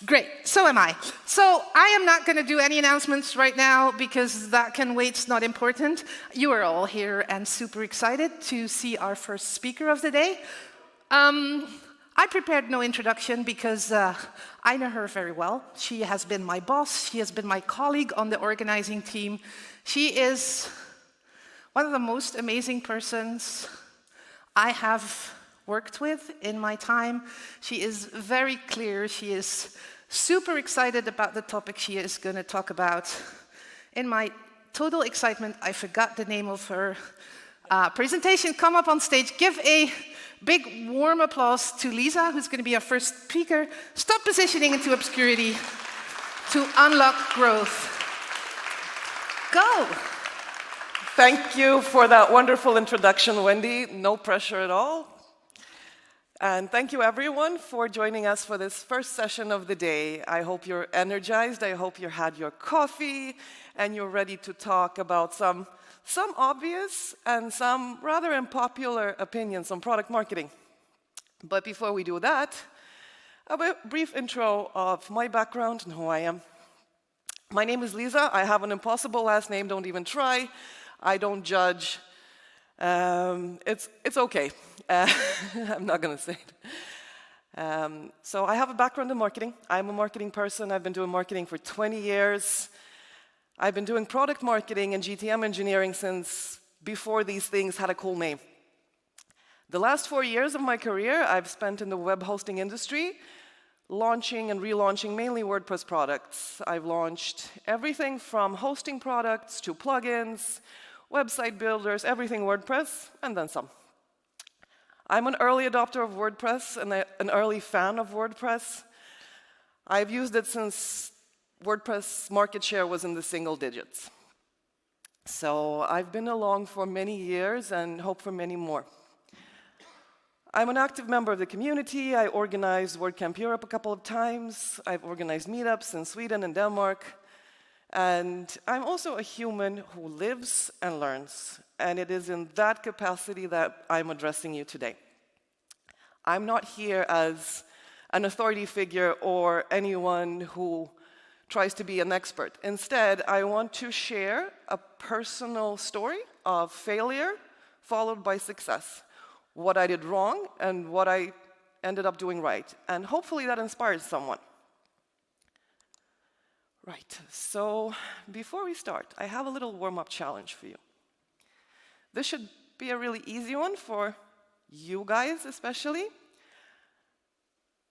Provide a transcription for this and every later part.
Great, so am I. So I am not going to do any announcements right now because that can wait, it's not important. You are all here and super excited to see our first speaker of the day. I prepared no introduction because I know her very well. She has been my boss, she has been my colleague on the organizing team. She is one of the most amazing persons I have worked with in my time. She is very clear. She is super excited about the topic she is going to talk about. In my total excitement, I forgot the name of her presentation. Come up on stage. Give a big warm applause to Lisa, who's going to be our first speaker. Stop positioning into obscurity to unlock growth. Go. Thank you for that wonderful introduction, Wendy. No pressure at all. And thank you, everyone, for joining us for this first session of the day. I hope you're energized. I hope you had your coffee and you're ready to talk about some obvious and some rather unpopular opinions on product marketing. But before we do that, a brief intro of my background and who I am. My name is Lisa. I have an impossible last name. Don't even try. I don't judge. It's okay. I'm not going to say it. So I have a background in marketing. I'm a marketing person. I've been doing marketing for 20 years. I've been doing product marketing and GTM engineering since before these things had a cool name. The last 4 years of my career I've spent in the web hosting industry, launching and relaunching mainly WordPress products. I've launched everything from hosting products to plugins, website builders, everything WordPress, and then some. I'm an early adopter of WordPress and an early fan of WordPress. I've used it since WordPress market share was in the single digits. So I've been along for many years and hope for many more. I'm an active member of the community. I organized WordCamp Europe a couple of times. I've organized meetups in Sweden and Denmark. And I'm also a human who lives and learns, and it is in that capacity that I'm addressing you today. I'm not here as an authority figure or anyone who tries to be an expert. Instead, I want to share a personal story of failure followed by success, what I did wrong and what I ended up doing right, and hopefully that inspires someone. Right, so before we start, I have a little warm-up challenge for you. This should be a really easy one for you guys especially.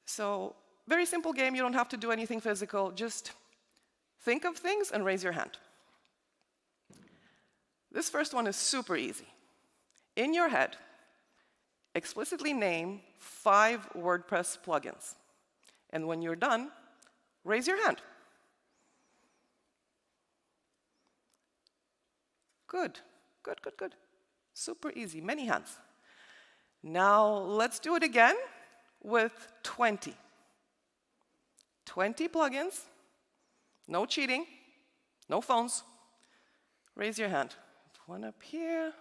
So, very simple game, you don't have to do anything physical, just think of things and raise your hand. This first one is super easy. In your head, explicitly name 5 WordPress plugins. And when you're done, raise your hand. Good, good, good, good. Super easy, many hands. Now let's do it again with 20. 20 plugins, no cheating, no phones. Raise your hand. One up here.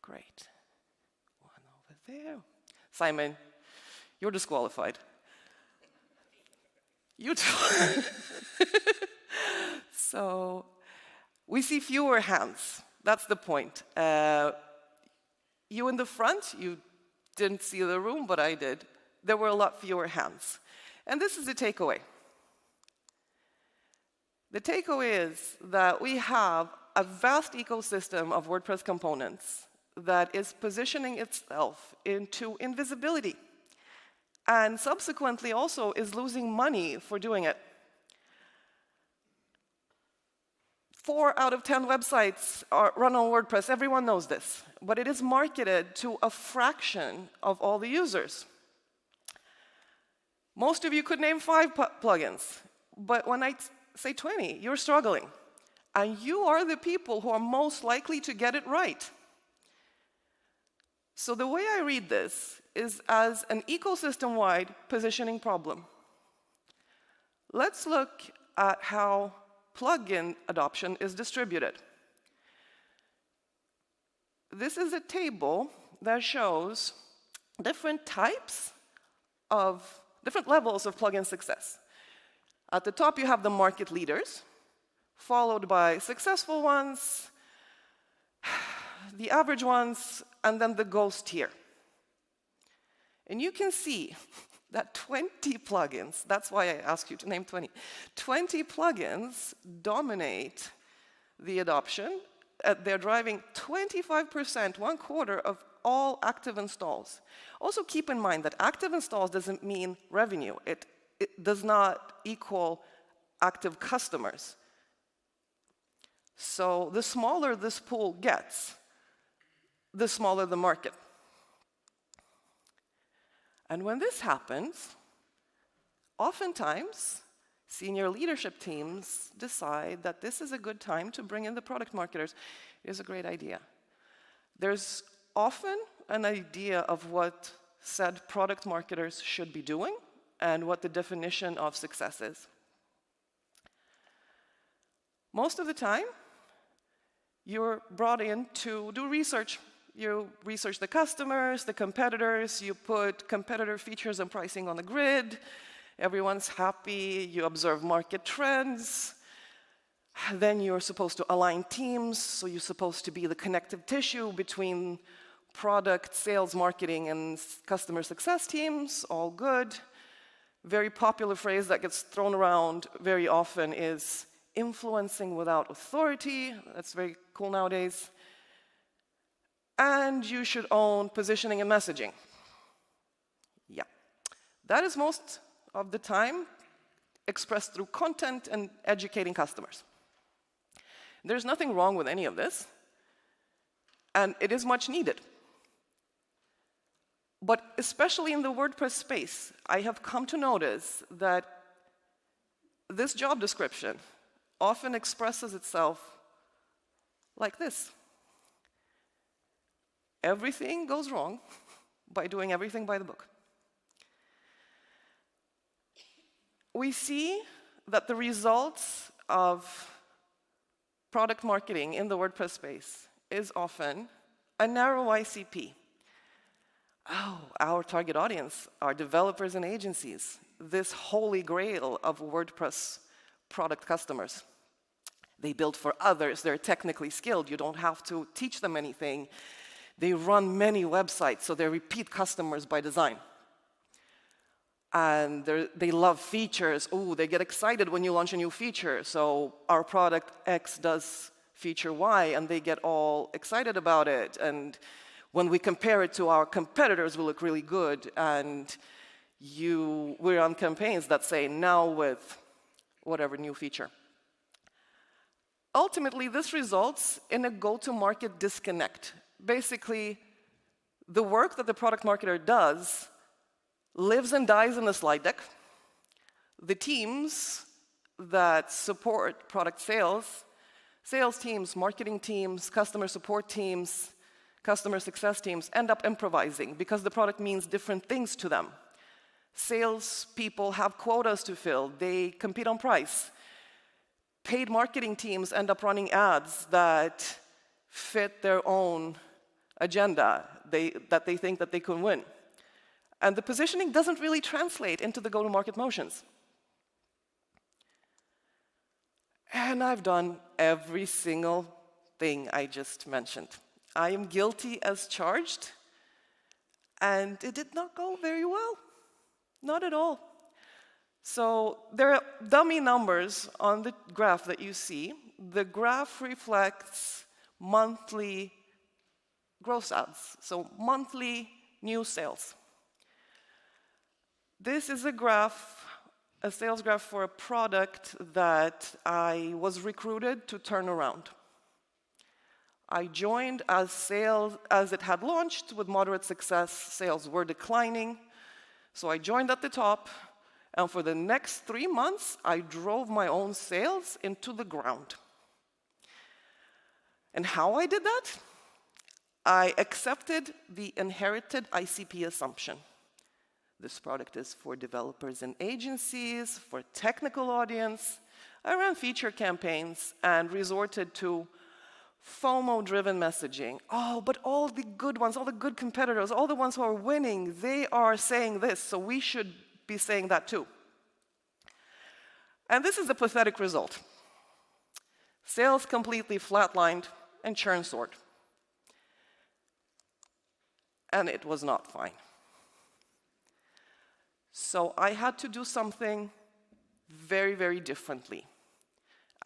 Great. One over there. Simon, you're disqualified. You too. So, we see fewer hands. That's the point. You in the front, you didn't see the room, but I did. There were a lot fewer hands. And this is the takeaway. The takeaway is that we have a vast ecosystem of WordPress components that is positioning itself into invisibility, and subsequently also is losing money for doing it. 4 out of 10 websites are run on WordPress. Everyone knows this. But it is marketed to a fraction of all the users. Most of you could name 5 plugins. But when I say 20, you're struggling. And you are the people who are most likely to get it right. So the way I read this is as an ecosystem-wide positioning problem. Let's look at how plugin adoption is distributed. This is a table that shows different types of different levels of plugin success. At the top, you have the market leaders, followed by successful ones, the average ones, and then the ghost tier. And you can see that 20 plugins, that's why I asked you to name 20, 20 plugins dominate the adoption. They're driving 25%, 1/4 of all active installs. Also keep in mind that active installs doesn't mean revenue. It does not equal active customers. So the smaller this pool gets, the smaller the market. And when this happens, oftentimes, senior leadership teams decide that this is a good time to bring in the product marketers. It is a great idea. There's often an idea of what said product marketers should be doing and what the definition of success is. Most of the time, you're brought in to do research. You research the customers, the competitors, you put competitor features and pricing on the grid, everyone's happy, you observe market trends, then you're supposed to align teams, so you're supposed to be the connective tissue between product, sales, marketing, and customer success teams, all good. Very popular phrase that gets thrown around very often is influencing without authority. That's very cool nowadays. And you should own positioning and messaging. Yeah. That is most of the time expressed through content and educating customers. There's nothing wrong with any of this, and it is much needed. But especially in the WordPress space, I have come to notice that this job description often expresses itself like this. Everything goes wrong by doing everything by the book. We see that the results of product marketing in the WordPress space is often a narrow ICP. Oh, our target audience are developers and agencies, this holy grail of WordPress product customers. They build for others, they're technically skilled, you don't have to teach them anything. They run many websites, so they're repeat customers by design. And they love features. Oh, they get excited when you launch a new feature. So our product X does feature Y, and they get all excited about it. And when we compare it to our competitors, we look really good. And we're on campaigns that say, now with whatever new feature. Ultimately, this results in a go-to-market disconnect. Basically, the work that the product marketer does lives and dies in the slide deck. The teams that support product sales, sales teams, marketing teams, customer support teams, customer success teams end up improvising because the product means different things to them. Sales people have quotas to fill. They compete on price. Paid marketing teams end up running ads that fit their own agenda that they think that they can win. And the positioning doesn't really translate into the go-to-market motions. And I've done every single thing I just mentioned. I am guilty as charged, and it did not go very well. Not at all. So there are dummy numbers on the graph that you see. The graph reflects monthly gross ads, so monthly new sales. This is a sales graph for a product that I was recruited to turn around. I joined as it had launched with moderate success. Sales were declining, so I joined at the top, and for the next 3 months, I drove my own sales into the ground. And how I did that? I accepted the inherited ICP assumption. This product is for developers and agencies, for technical audience. I ran feature campaigns and resorted to FOMO-driven messaging. Oh, but all the good ones, all the good competitors, all the ones who are winning, they are saying this, so we should be saying that too. And this is a pathetic result. Sales completely flatlined and churn soared. And it was not fine. So I had to do something very, very differently.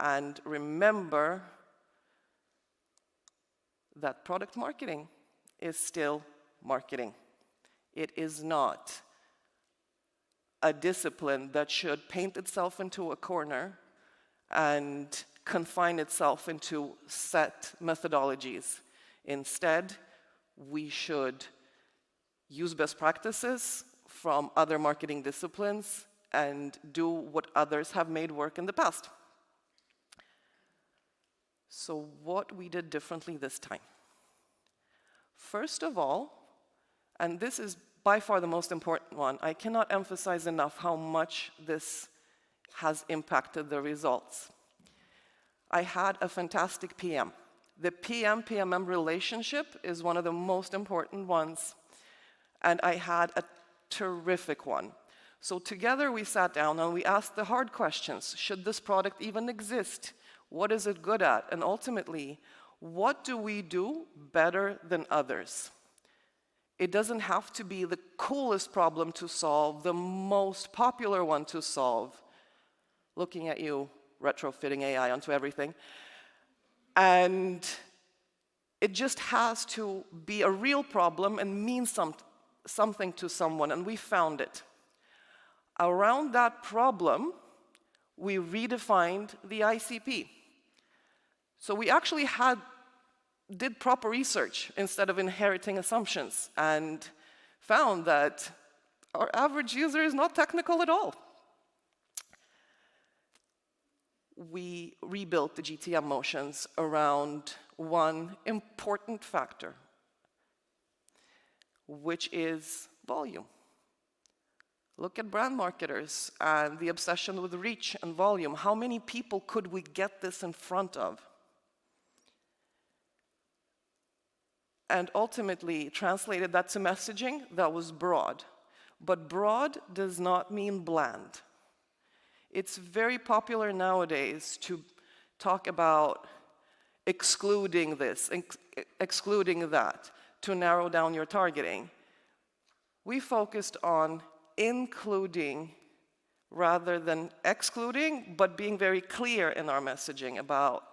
And remember that product marketing is still marketing. It is not a discipline that should paint itself into a corner and confine itself into set methodologies. Instead, we should use best practices from other marketing disciplines and do what others have made work in the past. So what we did differently this time. First of all, and this is by far the most important one, I cannot emphasize enough how much this has impacted the results. I had a fantastic PM. The PM-PMM relationship is one of the most important ones, and I had a terrific one. So together we sat down and we asked the hard questions. Should this product even exist? What is it good at? And ultimately, what do we do better than others? It doesn't have to be the coolest problem to solve, the most popular one to solve. Looking at you, retrofitting AI onto everything. And it just has to be a real problem and mean something to someone, and we found it. Around that problem, we redefined the ICP. So we actually did proper research instead of inheriting assumptions, and found that our average user is not technical at all. We rebuilt the GTM motions around one important factor, which is volume. Look at brand marketers and the obsession with reach and volume. How many people could we get this in front of? And ultimately translated that to messaging that was broad. But broad does not mean bland. It's very popular nowadays to talk about excluding this, excluding that, to narrow down your targeting. We focused on including rather than excluding, but being very clear in our messaging about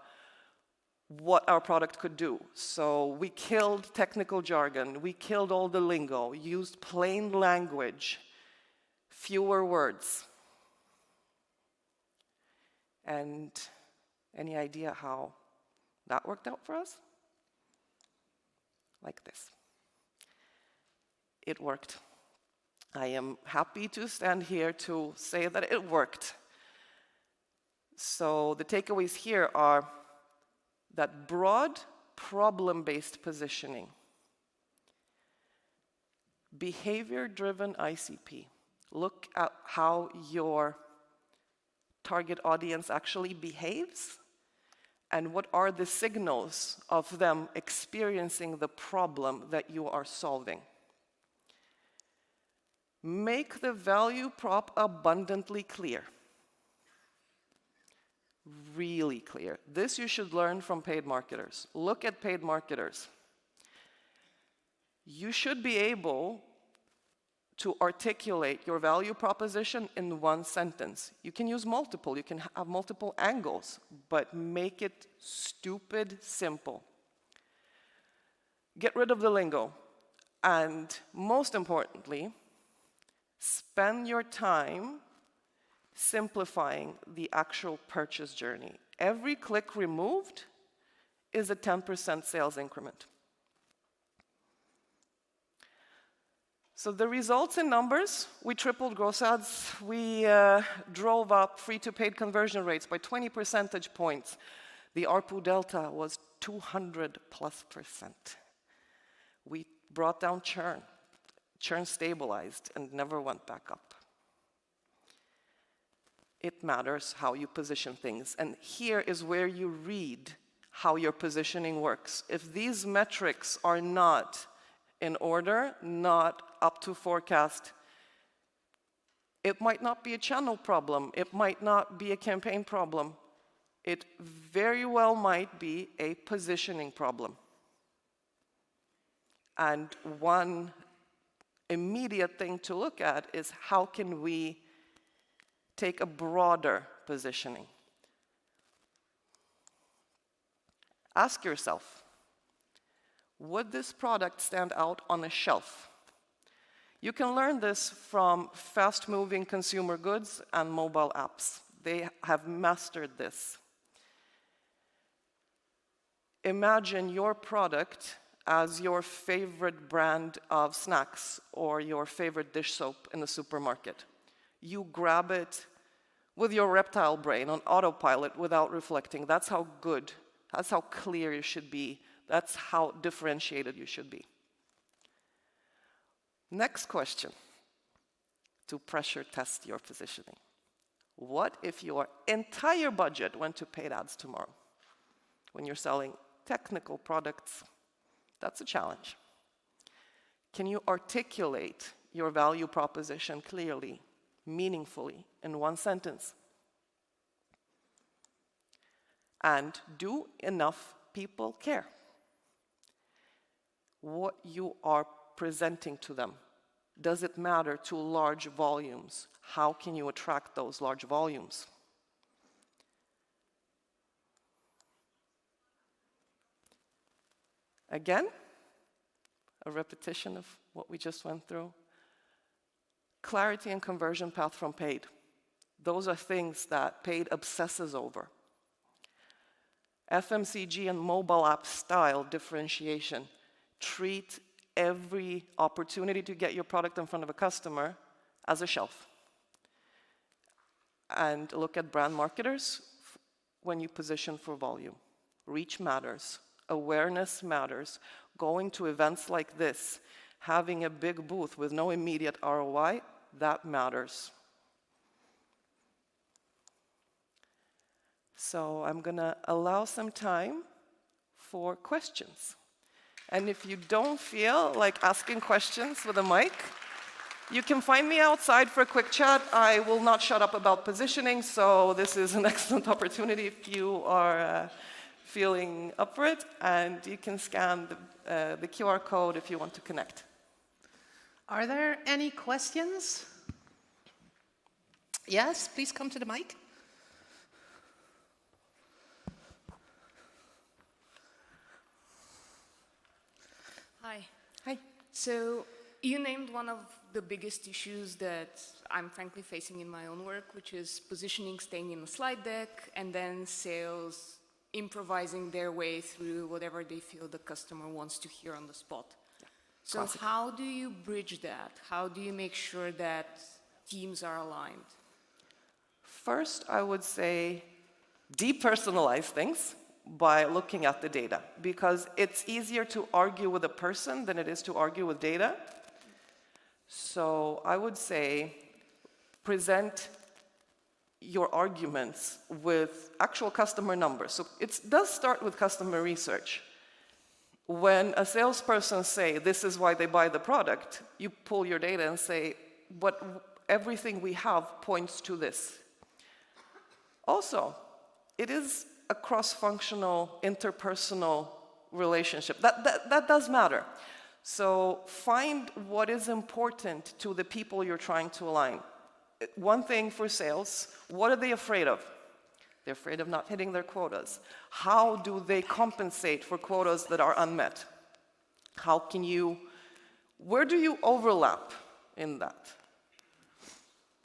what our product could do. So we killed technical jargon, we killed all the lingo, used plain language, fewer words. And any idea how that worked out for us? Like this. It worked. I am happy to stand here to say that it worked. So the takeaways here are that broad, problem-based positioning, behavior-driven ICP. Look at how your target audience actually behaves, and what are the signals of them experiencing the problem that you are solving. Make the value prop abundantly clear. Really clear. This you should learn from paid marketers. Look at paid marketers. You should be able to articulate your value proposition in one sentence. You can use multiple, you can have multiple angles, but make it stupid simple. Get rid of the lingo. And most importantly, spend your time simplifying the actual purchase journey. Every click removed is a 10% sales increment. So the results in numbers, we tripled gross ads, we drove up free to paid conversion rates by 20 percentage points. The ARPU delta was 200+%. We brought down churn. Churn stabilized and never went back up. It matters how you position things. And here is where you read how your positioning works. If these metrics are not in order, not up to forecast, It might not be a channel problem. It might not be a campaign problem. It very well might be a positioning problem. And one immediate thing to look at is how can we take a broader positioning? Ask yourself, would this product stand out on a shelf? You can learn this from fast-moving consumer goods and mobile apps. They have mastered this. Imagine your product as your favorite brand of snacks or your favorite dish soap in the supermarket. You grab it with your reptile brain on autopilot without reflecting. That's how good, that's how clear you should be. That's how differentiated you should be. Next question, to pressure test your positioning. What if your entire budget went to paid ads tomorrow? When you're selling technical products, that's a challenge. Can you articulate your value proposition clearly, meaningfully, in one sentence? And do enough people care what you are presenting to them? Does it matter to large volumes? How can you attract those large volumes? Again, a repetition of what we just went through. Clarity and conversion path from paid. Those are things that paid obsesses over. FMCG and mobile app style differentiation. Treat every opportunity to get your product in front of a customer as a shelf. And look at brand marketers when you position for volume. Reach matters. Awareness matters. Going to events like this, having a big booth with no immediate ROI, that matters. So I'm going to allow some time for questions. And if you don't feel like asking questions with a mic, you can find me outside for a quick chat. I will not shut up about positioning, so this is an excellent opportunity if you are feeling up for it. And you can scan the QR code if you want to connect. Are there any questions? Yes, please come to the mic. Hi. Hi. So you named one of the biggest issues that I'm frankly facing in my own work, which is positioning staying in a slide deck and then sales improvising their way through whatever they feel the customer wants to hear on the spot. Yeah. So classic. How do you bridge that? How do you make sure that teams are aligned? First, I would say depersonalize things by looking at the data, because it's easier to argue with a person than it is to argue with data. So I would say present your arguments with actual customer numbers. So it does start with customer research. When a salesperson say, this is why they buy the product, you pull your data and say, everything we have points to this. Also, it is a cross-functional, interpersonal relationship. That does matter. So find what is important to the people you're trying to align. One thing for sales, what are they afraid of? They're afraid of not hitting their quotas. How do they compensate for quotas that are unmet? Where do you overlap in that?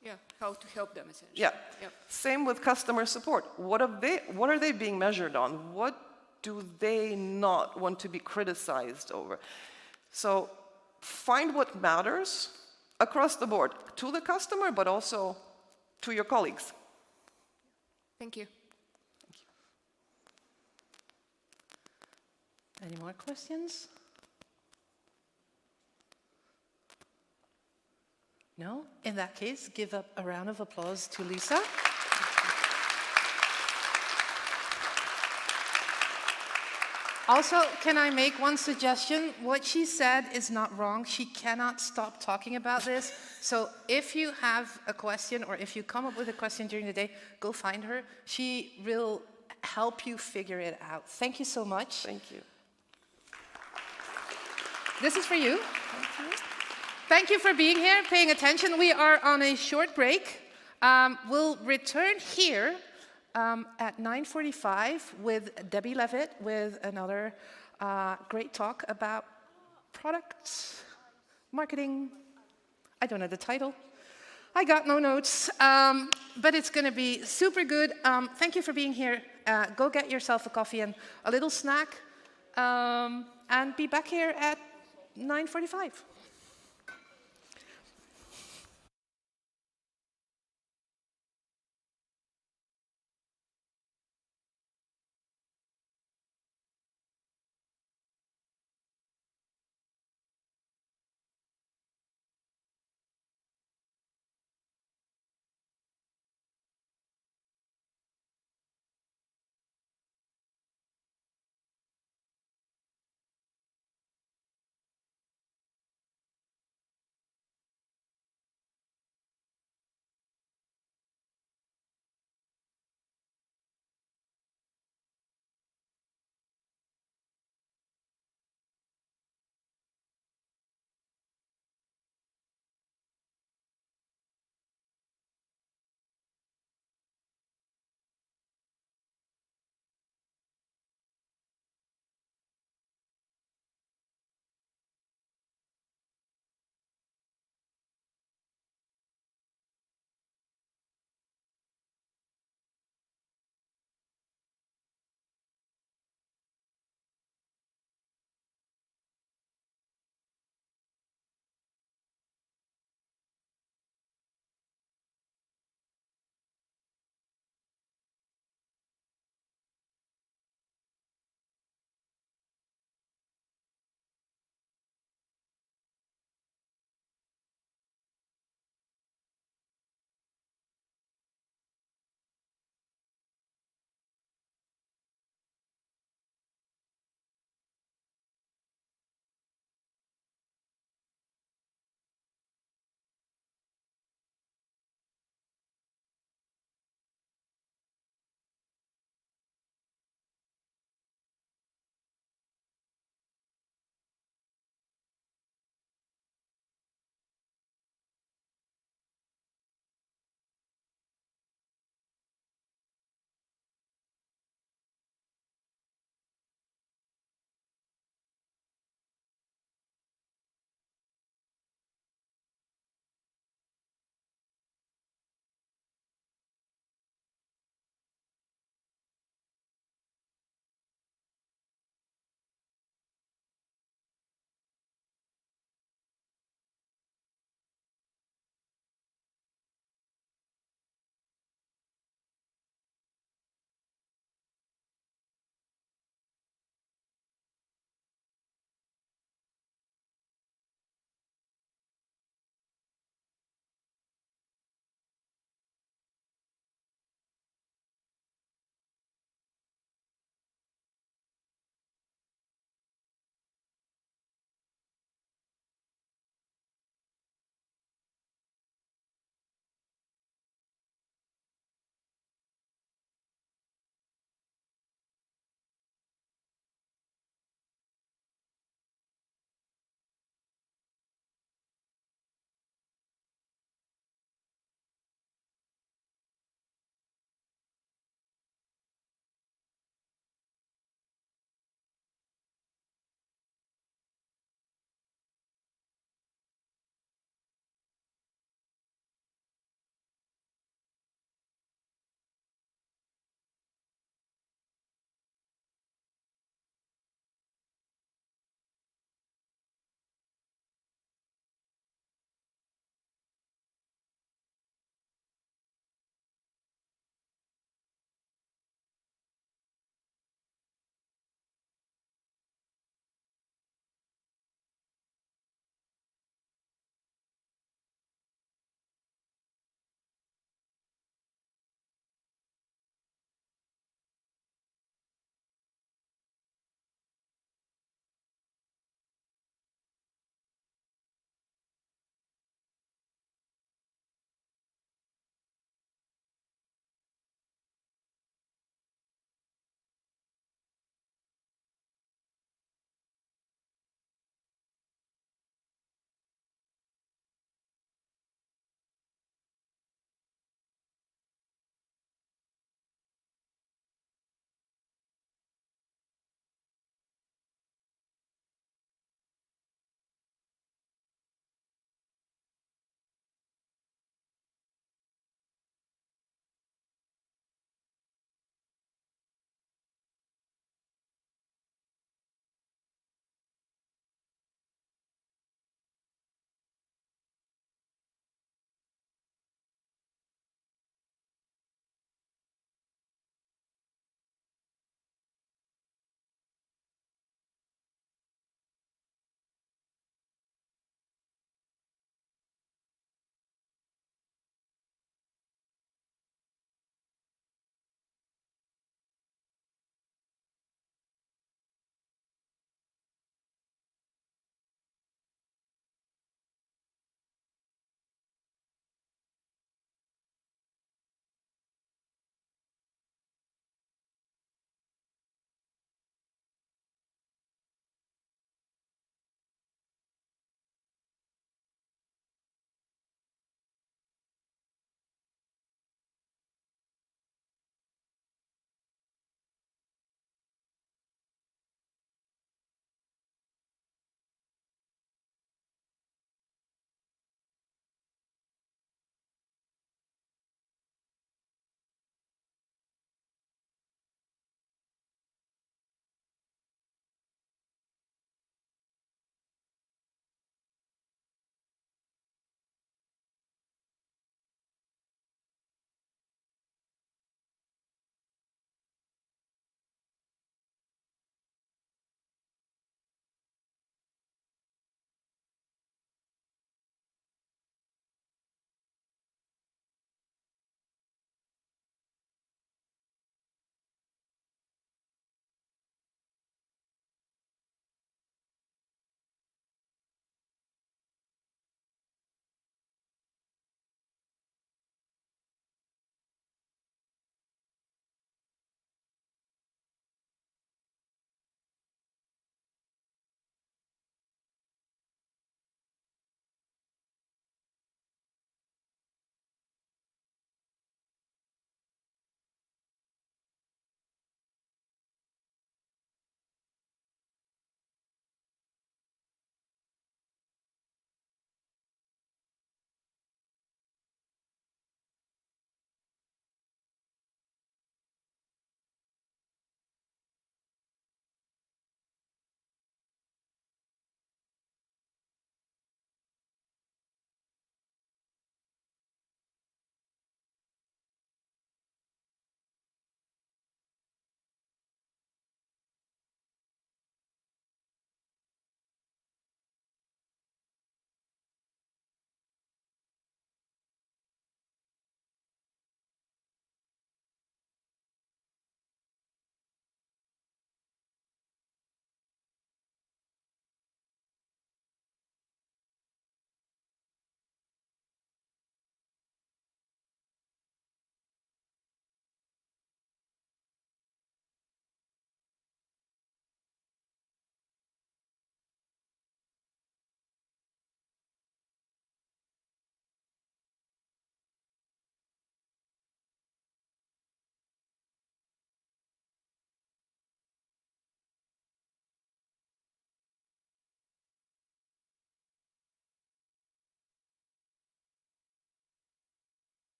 Yeah, how to help them essentially. Yeah. Yep. Same with customer support. What are they being measured on? What do they not want to be criticized over? So find what matters across the board, to the customer, but also to your colleagues. Thank you. Any more questions? No? In that case, give up a round of applause to Lisa. Also, can I make one suggestion? What she said is not wrong. She cannot stop talking about this. So if you have a question or if you come up with a question during the day, go find her. She will help you figure it out. Thank you so much. Thank you. This is for you. Thank you for being here, paying attention. We are on a short break. We'll return here at 9:45 with Debbie Levitt with another great talk about products, marketing. I don't know the title. I got no notes, but it's going to be super good. Thank you for being here. Go get yourself a coffee and a little snack, and be back here at 9:45.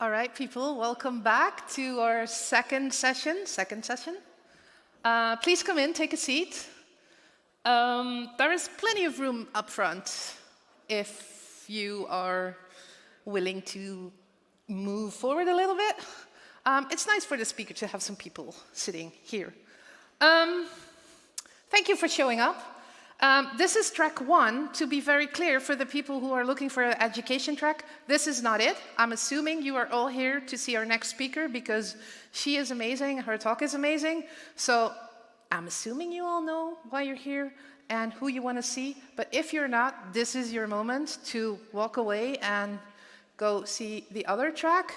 All right, people, welcome back to our second session. Please come in, take a seat. There is plenty of room up front if you are willing to move forward a little bit. It's nice for the speaker to have some people sitting here. Thank you for showing up. This is track 1. To be very clear, for the people who are looking for an education track, this is not it. I'm assuming you are all here to see our next speaker because she is amazing, her talk is amazing. So I'm assuming you all know why you're here and who you want to see. But if you're not, this is your moment to walk away and go see the other track.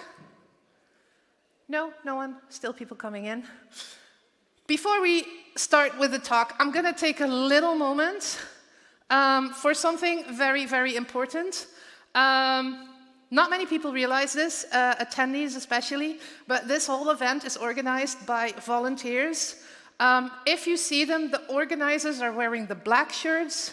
No one? Still people coming in? Before we start with the talk, I'm going to take a little moment for something very, very important. Not many people realize this, attendees especially, but this whole event is organized by volunteers. If you see them, the organizers are wearing the black shirts.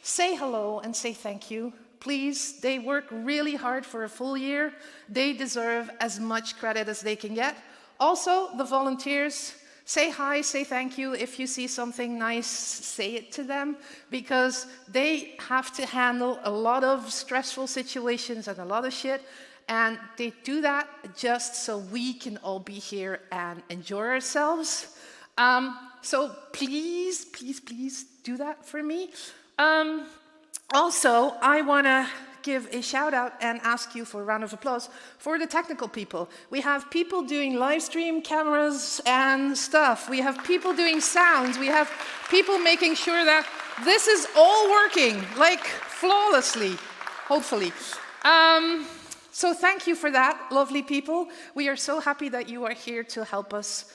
Say hello and say thank you. Please, they work really hard for a full year. They deserve as much credit as they can get. Also, the volunteers, say hi, say thank you. If you see something nice, say it to them, because they have to handle a lot of stressful situations and a lot of shit, and they do that just so we can all be here and enjoy ourselves. So please, please, please do that for me. Also, I want to give a shout out and ask you for a round of applause for the technical people. We have people doing live stream cameras and stuff. We have people doing sounds. We have people making sure that this is all working, like flawlessly, hopefully. So thank you for that, lovely people. We are so happy that you are here to help us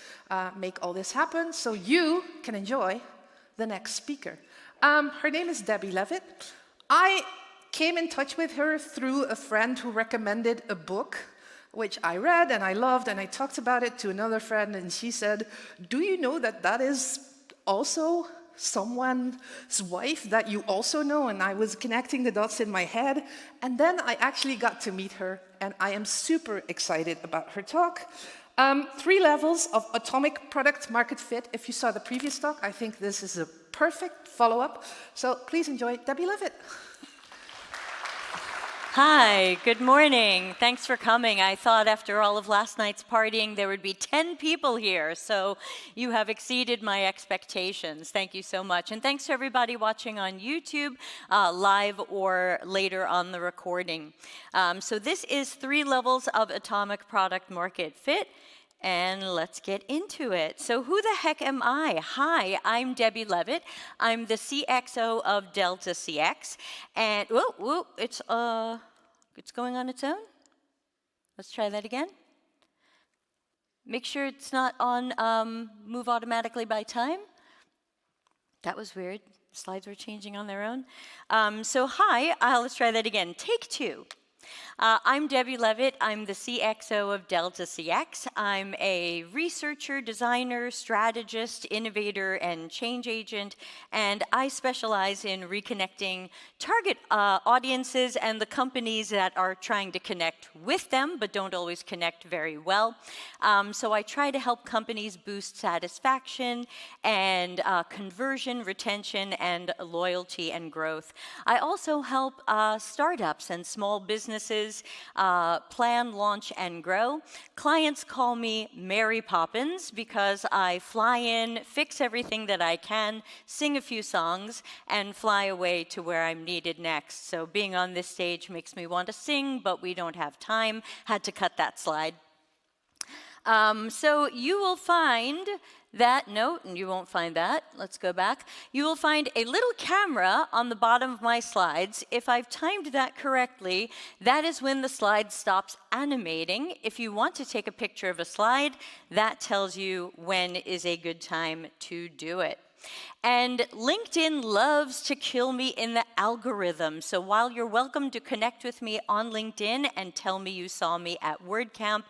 make all this happen so you can enjoy the next speaker. Her name is Debbie Levitt. I came in touch with her through a friend who recommended a book, which I read and I loved, and I talked about it to another friend, and she said, do you know that that is also someone's wife that you also know? And I was connecting the dots in my head, and then I actually got to meet her, and I am super excited about her talk. 3 levels of atomic product market fit. If you saw the previous talk, I think this is a perfect follow-up. So please enjoy Debbie Levitt. Hi, good morning. Thanks for coming. I thought after all of last night's partying there would be 10 people here, so you have exceeded my expectations. Thank you so much. And thanks to everybody watching on YouTube, live or later on the recording. So this is 3 levels of atomic product market fit. And let's get into it. So who the heck am I? Hi, I'm Debbie Levitt. I'm the CXO of Delta CX. And, whoa, it's going on its own. Let's try that again. Make sure it's not on move automatically by time. That was weird. Slides were changing on their own. So hi, let's try that again. Take 2. I'm Debbie Levitt. I'm the CXO of Delta CX. I'm a researcher, designer, strategist, innovator, and change agent, and I specialize in reconnecting target audiences and the companies that are trying to connect with them but don't always connect very well. So I try to help companies boost satisfaction and conversion, retention, and loyalty and growth. I also help startups and small businesses plan, launch, and grow. Clients call me Mary Poppins because I fly in, fix everything that I can, sing a few songs, and fly away to where I'm needed next. So being on this stage makes me want to sing, but we don't have time. Had to cut that slide. So you will find that note, and you won't find that. Let's go back. You will find a little camera on the bottom of my slides. If I've timed that correctly, that is when the slide stops animating. If you want to take a picture of a slide, that tells you when is a good time to do it. And LinkedIn loves to kill me in the algorithm. So while you're welcome to connect with me on LinkedIn and tell me you saw me at WordCamp,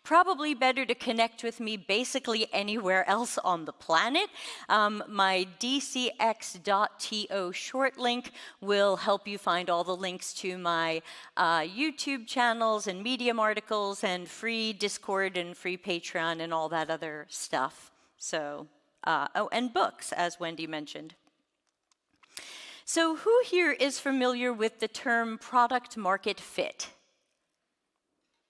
probably better to connect with me basically anywhere else on the planet. My dcx.to short link will help you find all the links to my YouTube channels and Medium articles and free Discord and free Patreon and all that other stuff. So, oh, and books, as Wendy mentioned. So who here is familiar with the term product market fit?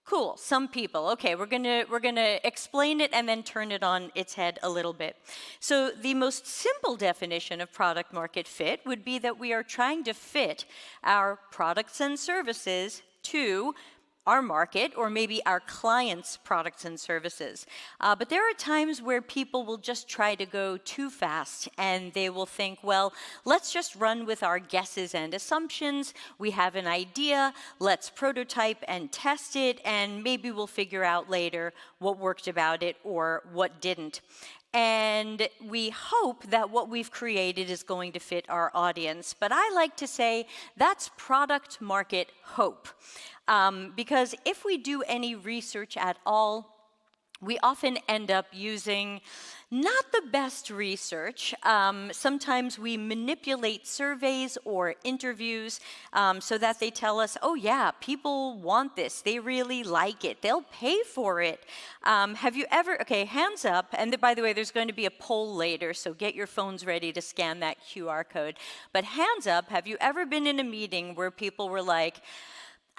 Cool, some people. Okay, we're gonna explain it and then turn it on its head a little bit. So the most simple definition of product market fit would be that we are trying to fit our products and services to our market, or maybe our clients' products and services. But there are times where people will just try to go too fast, and they will think, well, let's just run with our guesses and assumptions. We have an idea, let's prototype and test it, and maybe we'll figure out later what worked about it or what didn't. And we hope that what we've created is going to fit our audience. But I like to say that's product market hope. Because if we do any research at all, we often end up using not the best research. Sometimes we manipulate surveys or interviews so that they tell us, oh yeah, people want this, they really like it, they'll pay for it. Have you ever, okay, hands up, and by the way, there's going to be a poll later, so get your phones ready to scan that QR code. But hands up, have you ever been in a meeting where people were like,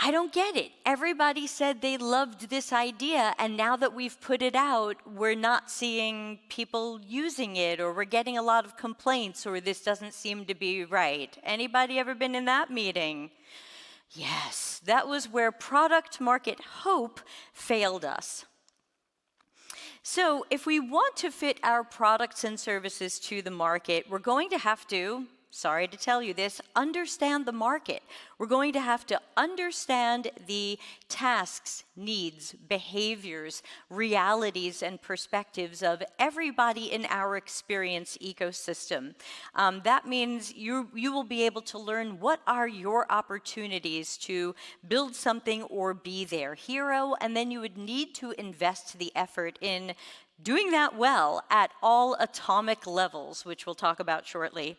I don't get it. Everybody said they loved this idea, and now that we've put it out, we're not seeing people using it, or we're getting a lot of complaints, or this doesn't seem to be right. Anybody ever been in that meeting? Yes, that was where product market hope failed us. So if we want to fit our products and services to the market, we're going to have to, sorry to tell you this, understand the market. We're going to have to understand the tasks, needs, behaviors, realities, and perspectives of everybody in our experience ecosystem. That means you will be able to learn what are your opportunities to build something or be their hero, and then you would need to invest the effort in doing that well at all atomic levels, which we'll talk about shortly.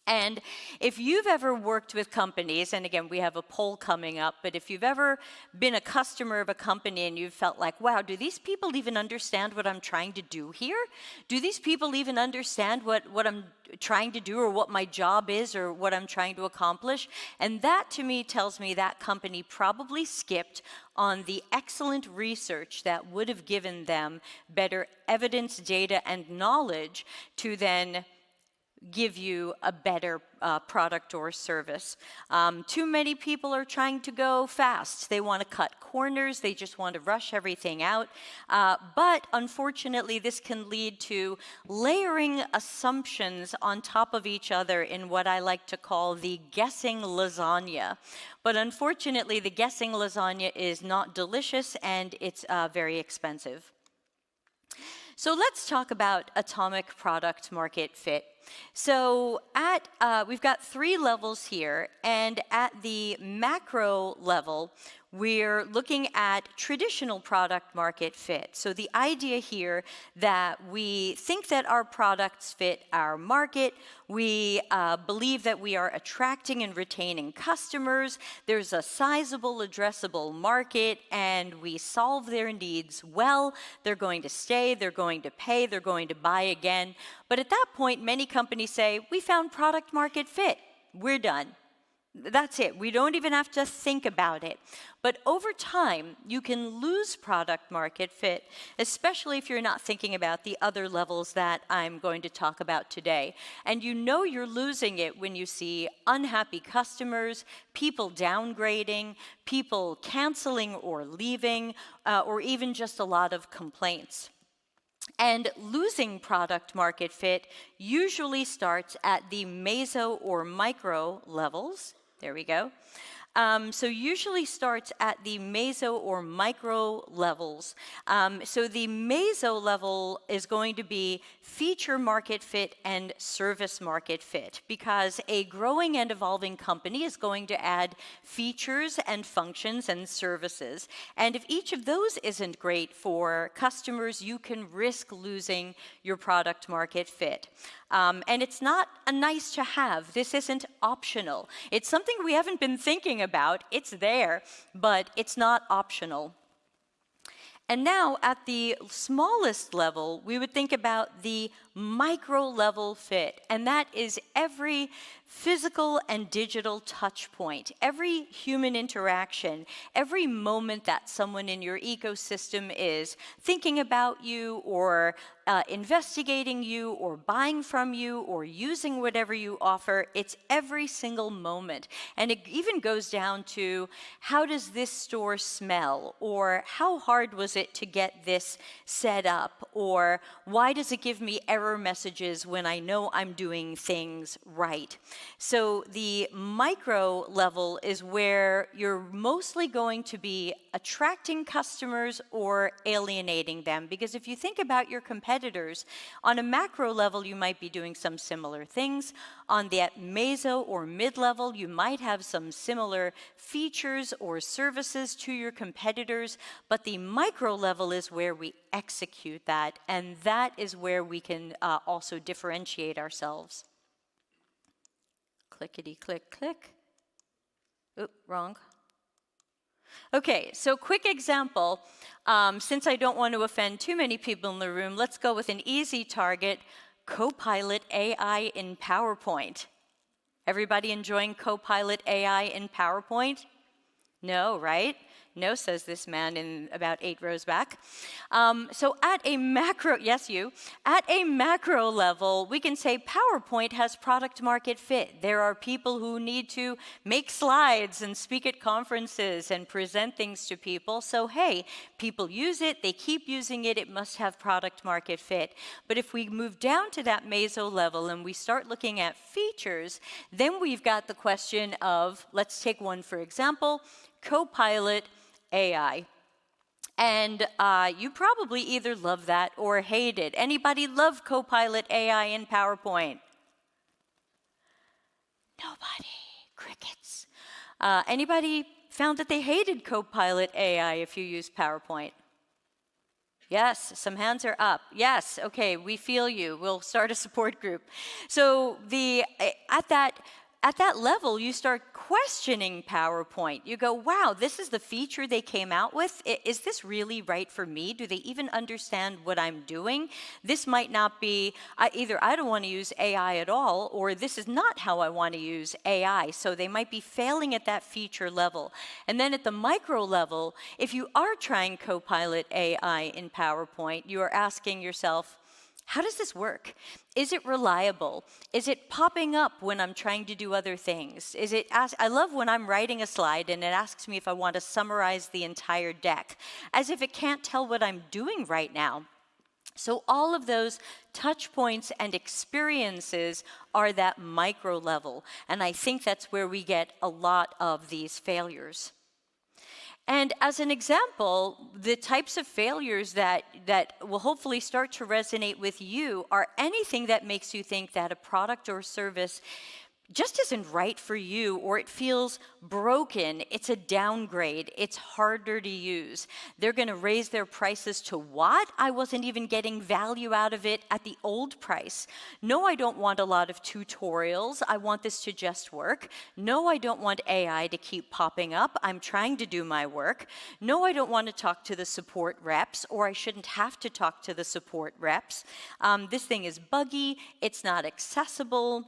And if you've ever worked with companies, and again, we have a poll coming up, but if you've ever been a customer of a company and you've felt like, wow, do these people even understand what I'm trying to do here? Do these people even understand what I'm trying to do, or what my job is, or what I'm trying to accomplish? And that, to me, tells me that company probably skipped on the excellent research that would have given them better evidence, data, and knowledge to then give you a better product or service. Too many people are trying to go fast. They want to cut corners. They just want to rush everything out. But unfortunately, this can lead to layering assumptions on top of each other in what I like to call the guessing lasagna. But unfortunately, the guessing lasagna is not delicious, and it's very expensive. So let's talk about atomic product market fit. So we've got 3 levels here, and at the macro level, we're looking at traditional product market fit. So the idea here that we think that our products fit our market, we believe that we are attracting and retaining customers, there's a sizable addressable market, and we solve their needs well. They're going to stay, they're going to pay, they're going to buy again. But at that point, many companies say, we found product market fit, we're done. That's it. We don't even have to think about it. But over time, you can lose product market fit, especially if you're not thinking about the other levels that I'm going to talk about today. And you know you're losing it when you see unhappy customers, people downgrading, people canceling or leaving, or even just a lot of complaints. And losing product market fit usually starts at the meso or micro levels. There we go. so usually starts at the meso or micro levels. So the meso level is going to be feature market fit and service market fit, because a growing and evolving company is going to add features and functions and services. And if each of those isn't great for customers, you can risk losing your product market fit. And it's not a nice to have. This isn't optional. It's something we haven't been thinking about. It's there, but it's not optional. And now, at the smallest level, we would think about the micro-level fit, and that is every physical and digital touch point, every human interaction, every moment that someone in your ecosystem is thinking about you or investigating you or buying from you or using whatever you offer. It's every single moment. And it even goes down to, how does this store smell? Or how hard was it to get this set up? Or why does it give me error messages when I know I'm doing things right? So the micro level is where you're mostly going to be attracting customers or alienating them. Because if you think about your competitors, on a macro level, you might be doing some similar things. On the meso or mid-level, you might have some similar features or services to your competitors. But the micro level is where we execute that, and that is where we can also differentiate ourselves. Clickety click click. Oop, wrong. Okay, so quick example. Since I don't want to offend too many people in the room, let's go with an easy target: Copilot AI in PowerPoint. Everybody enjoying Copilot AI in PowerPoint? No, right? No, says this man in about 8 rows back. So at a macro, yes, you, at a macro level, we can say PowerPoint has product market fit. There are people who need to make slides and speak at conferences and present things to people. So hey, people use it, they keep using it, it must have product market fit. But if we move down to that meso level and we start looking at features, then we've got the question of, let's take one for example, Copilot AI. And you probably either love that or hate it. Anybody love Copilot AI in PowerPoint? Nobody. Crickets. Anybody found that they hated Copilot AI if you use PowerPoint? Yes, some hands are up. Yes, okay, we feel you. We'll start a support group. So at that level, you start questioning PowerPoint. You go, wow, this is the feature they came out with? Is this really right for me? Do they even understand what I'm doing? This might not be, either I don't want to use AI at all, or this is not how I want to use AI. So they might be failing at that feature level. And then at the micro level, if you are trying Copilot AI in PowerPoint, you are asking yourself, how does this work? Is it reliable? Is it popping up when I'm trying to do other things? I love when I'm writing a slide and it asks me if I want to summarize the entire deck, as if it can't tell what I'm doing right now. So all of those touch points and experiences are that micro level. And I think that's where we get a lot of these failures. And as an example, the types of failures that will hopefully start to resonate with you are anything that makes you think that a product or service just isn't right for you, or it feels broken, it's a downgrade, it's harder to use. They're going to raise their prices to what? I wasn't even getting value out of it at the old price. No, I don't want a lot of tutorials. I want this to just work. No, I don't want AI to keep popping up. I'm trying to do my work. No, I don't want to talk to the support reps, or I shouldn't have to talk to the support reps. This thing is buggy, it's not accessible.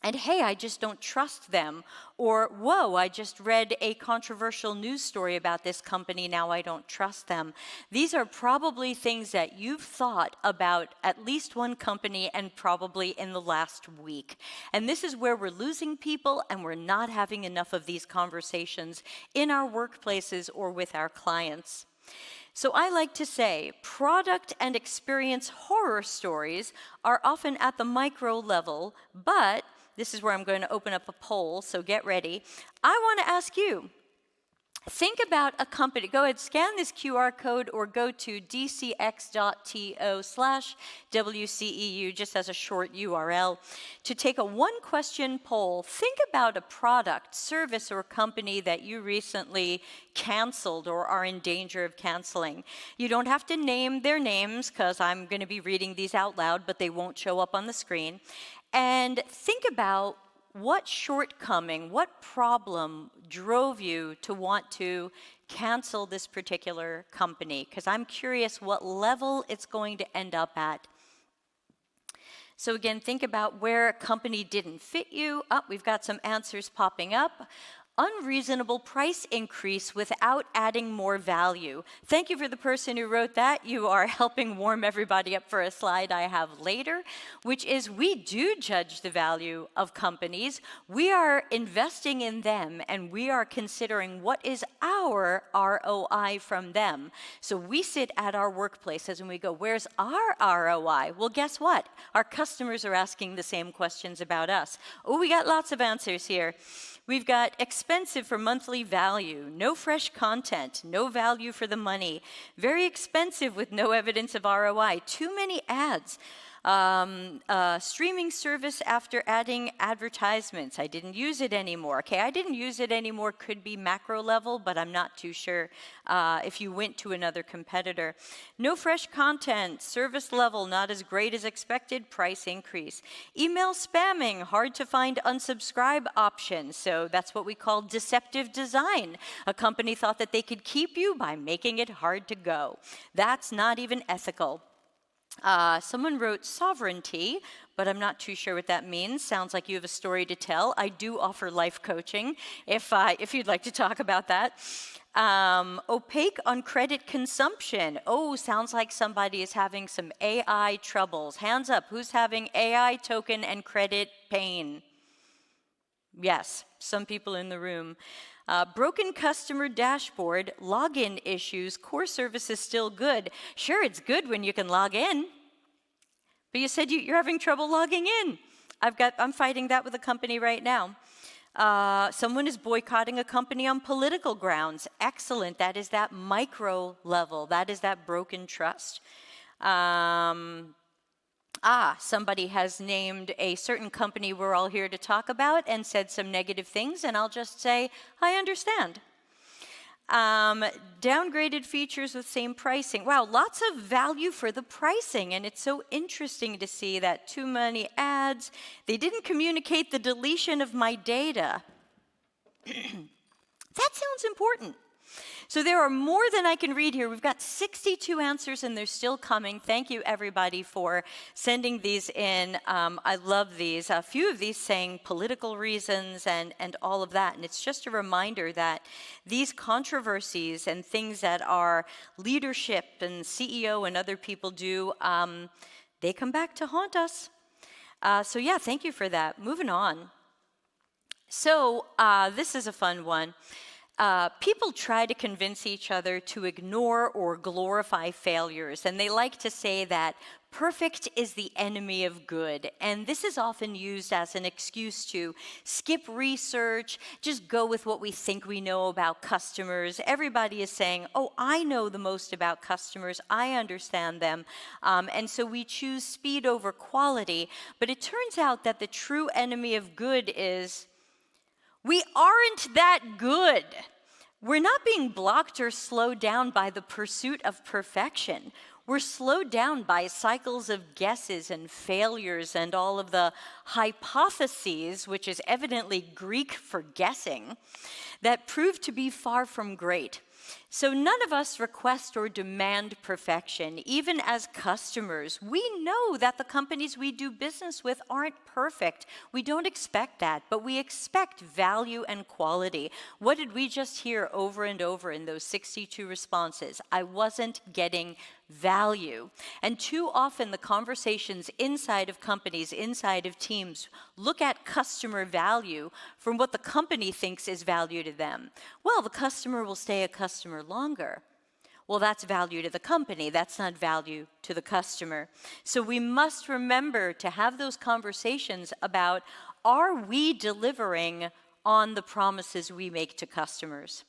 And hey, I just don't trust them. Or, whoa, I just read a controversial news story about this company, now I don't trust them. These are probably things that you've thought about at least one company, and probably in the last week. And this is where we're losing people, and we're not having enough of these conversations in our workplaces or with our clients. So I like to say, product and experience horror stories are often at the micro level, but this is where I'm going to open up a poll, so get ready. I want to ask you, think about a company. Go ahead, scan this QR code or go to dcx.to/WCEU, just as a short URL, to take a one-question poll. Think about a product, service, or company that you recently canceled or are in danger of canceling. You don't have to name their names, because I'm going to be reading these out loud, but they won't show up on the screen. And think about what shortcoming, what problem drove you to want to cancel this particular company? Because I'm curious what level it's going to end up at. So again, think about where a company didn't fit you. Oh, we've got some answers popping up. Unreasonable price increase without adding more value. Thank you for the person who wrote that. You are helping warm everybody up for a slide I have later, which is we do judge the value of companies. We are investing in them, and we are considering what is our ROI from them. So we sit at our workplaces and we go, where's our ROI? Well, guess what? Our customers are asking the same questions about us. Oh, we got lots of answers here. We've got expensive for monthly value, no fresh content, no value for the money, very expensive with no evidence of ROI, too many ads, streaming service after adding advertisements. I didn't use it anymore. Okay, I didn't use it anymore could be macro level, but I'm not too sure if you went to another competitor. No fresh content, service level not as great as expected, price increase. Email spamming, hard to find unsubscribe options, so that's what we call deceptive design. A company thought that they could keep you by making it hard to go. That's not even ethical. Someone wrote sovereignty, but I'm not too sure what that means. Sounds like you have a story to tell. I do offer life coaching if you'd like to talk about that. Opaque on credit consumption. Oh, sounds like somebody is having some AI troubles. Hands up, who's having AI token and credit pain? Yes, some people in the room. Broken customer dashboard, login issues, core service is still good. Sure, it's good when you can log in. But you said you're having trouble logging in. I'm fighting that with a company right now. Someone is boycotting a company on political grounds. Excellent. That is that micro level. That is that broken trust. Somebody has named a certain company we're all here to talk about and said some negative things, and I'll just say, I understand. Downgraded features with same pricing. Wow, lots of value for the pricing, and it's so interesting to see that too many ads. They didn't communicate the deletion of my data. That sounds important. So there are more than I can read here. We've got 62 answers, and they're still coming. Thank you, everybody, for sending these in. I love these. A few of these saying political reasons and all of that. And it's just a reminder that these controversies and things that our leadership and CEO and other people do, they come back to haunt us. So yeah, thank you for that. Moving on. So this is a fun one. People try to convince each other to ignore or glorify failures, and they like to say that perfect is the enemy of good. And this is often used as an excuse to skip research, just go with what we think we know about customers. Everybody is saying, oh, I know the most about customers, I understand them. And so we choose speed over quality. But it turns out that the true enemy of good is we aren't that good. We're not being blocked or slowed down by the pursuit of perfection. We're slowed down by cycles of guesses and failures and all of the hypotheses, which is evidently Greek for guessing, that prove to be far from great. So none of us request or demand perfection. Even as customers, we know that the companies we do business with aren't perfect. We don't expect that, but we expect value and quality. What did we just hear over and over in those 62 responses? I wasn't getting value. And too often the conversations inside of companies, inside of teams, look at customer value from what the company thinks is value to them. Well, the customer will stay a customer longer. well, that's value to the company. That's not value to the customer. So we must remember to have those conversations about, are we delivering on the promises we make to customers?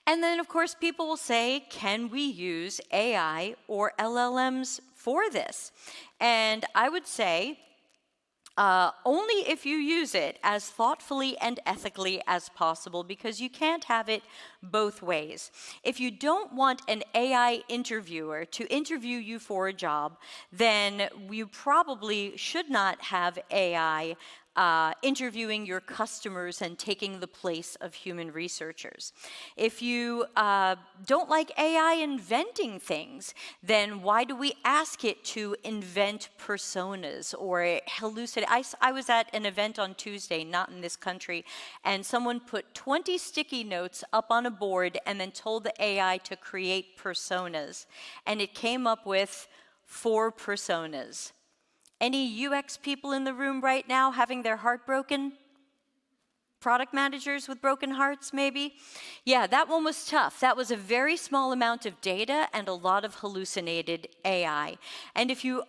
And then, of course, people will say, can we use AI or LLMs for this? And I would say, only if you use it as thoughtfully and ethically as possible, because you can't have it both ways. If you don't want an AI interviewer to interview you for a job, then you probably should not have AI interviewing your customers and taking the place of human researchers. If you don't like AI inventing things, then why do we ask it to invent personas or hallucinate? I was at an event on Tuesday, not in this country, and someone put 20 sticky notes up on a board and then told the AI to create personas. And it came up with 4 personas. Any UX people in the room right now having their heart broken? Product managers with broken hearts, maybe? Yeah, that one was tough. That was a very small amount of data and a lot of hallucinated AI. And if you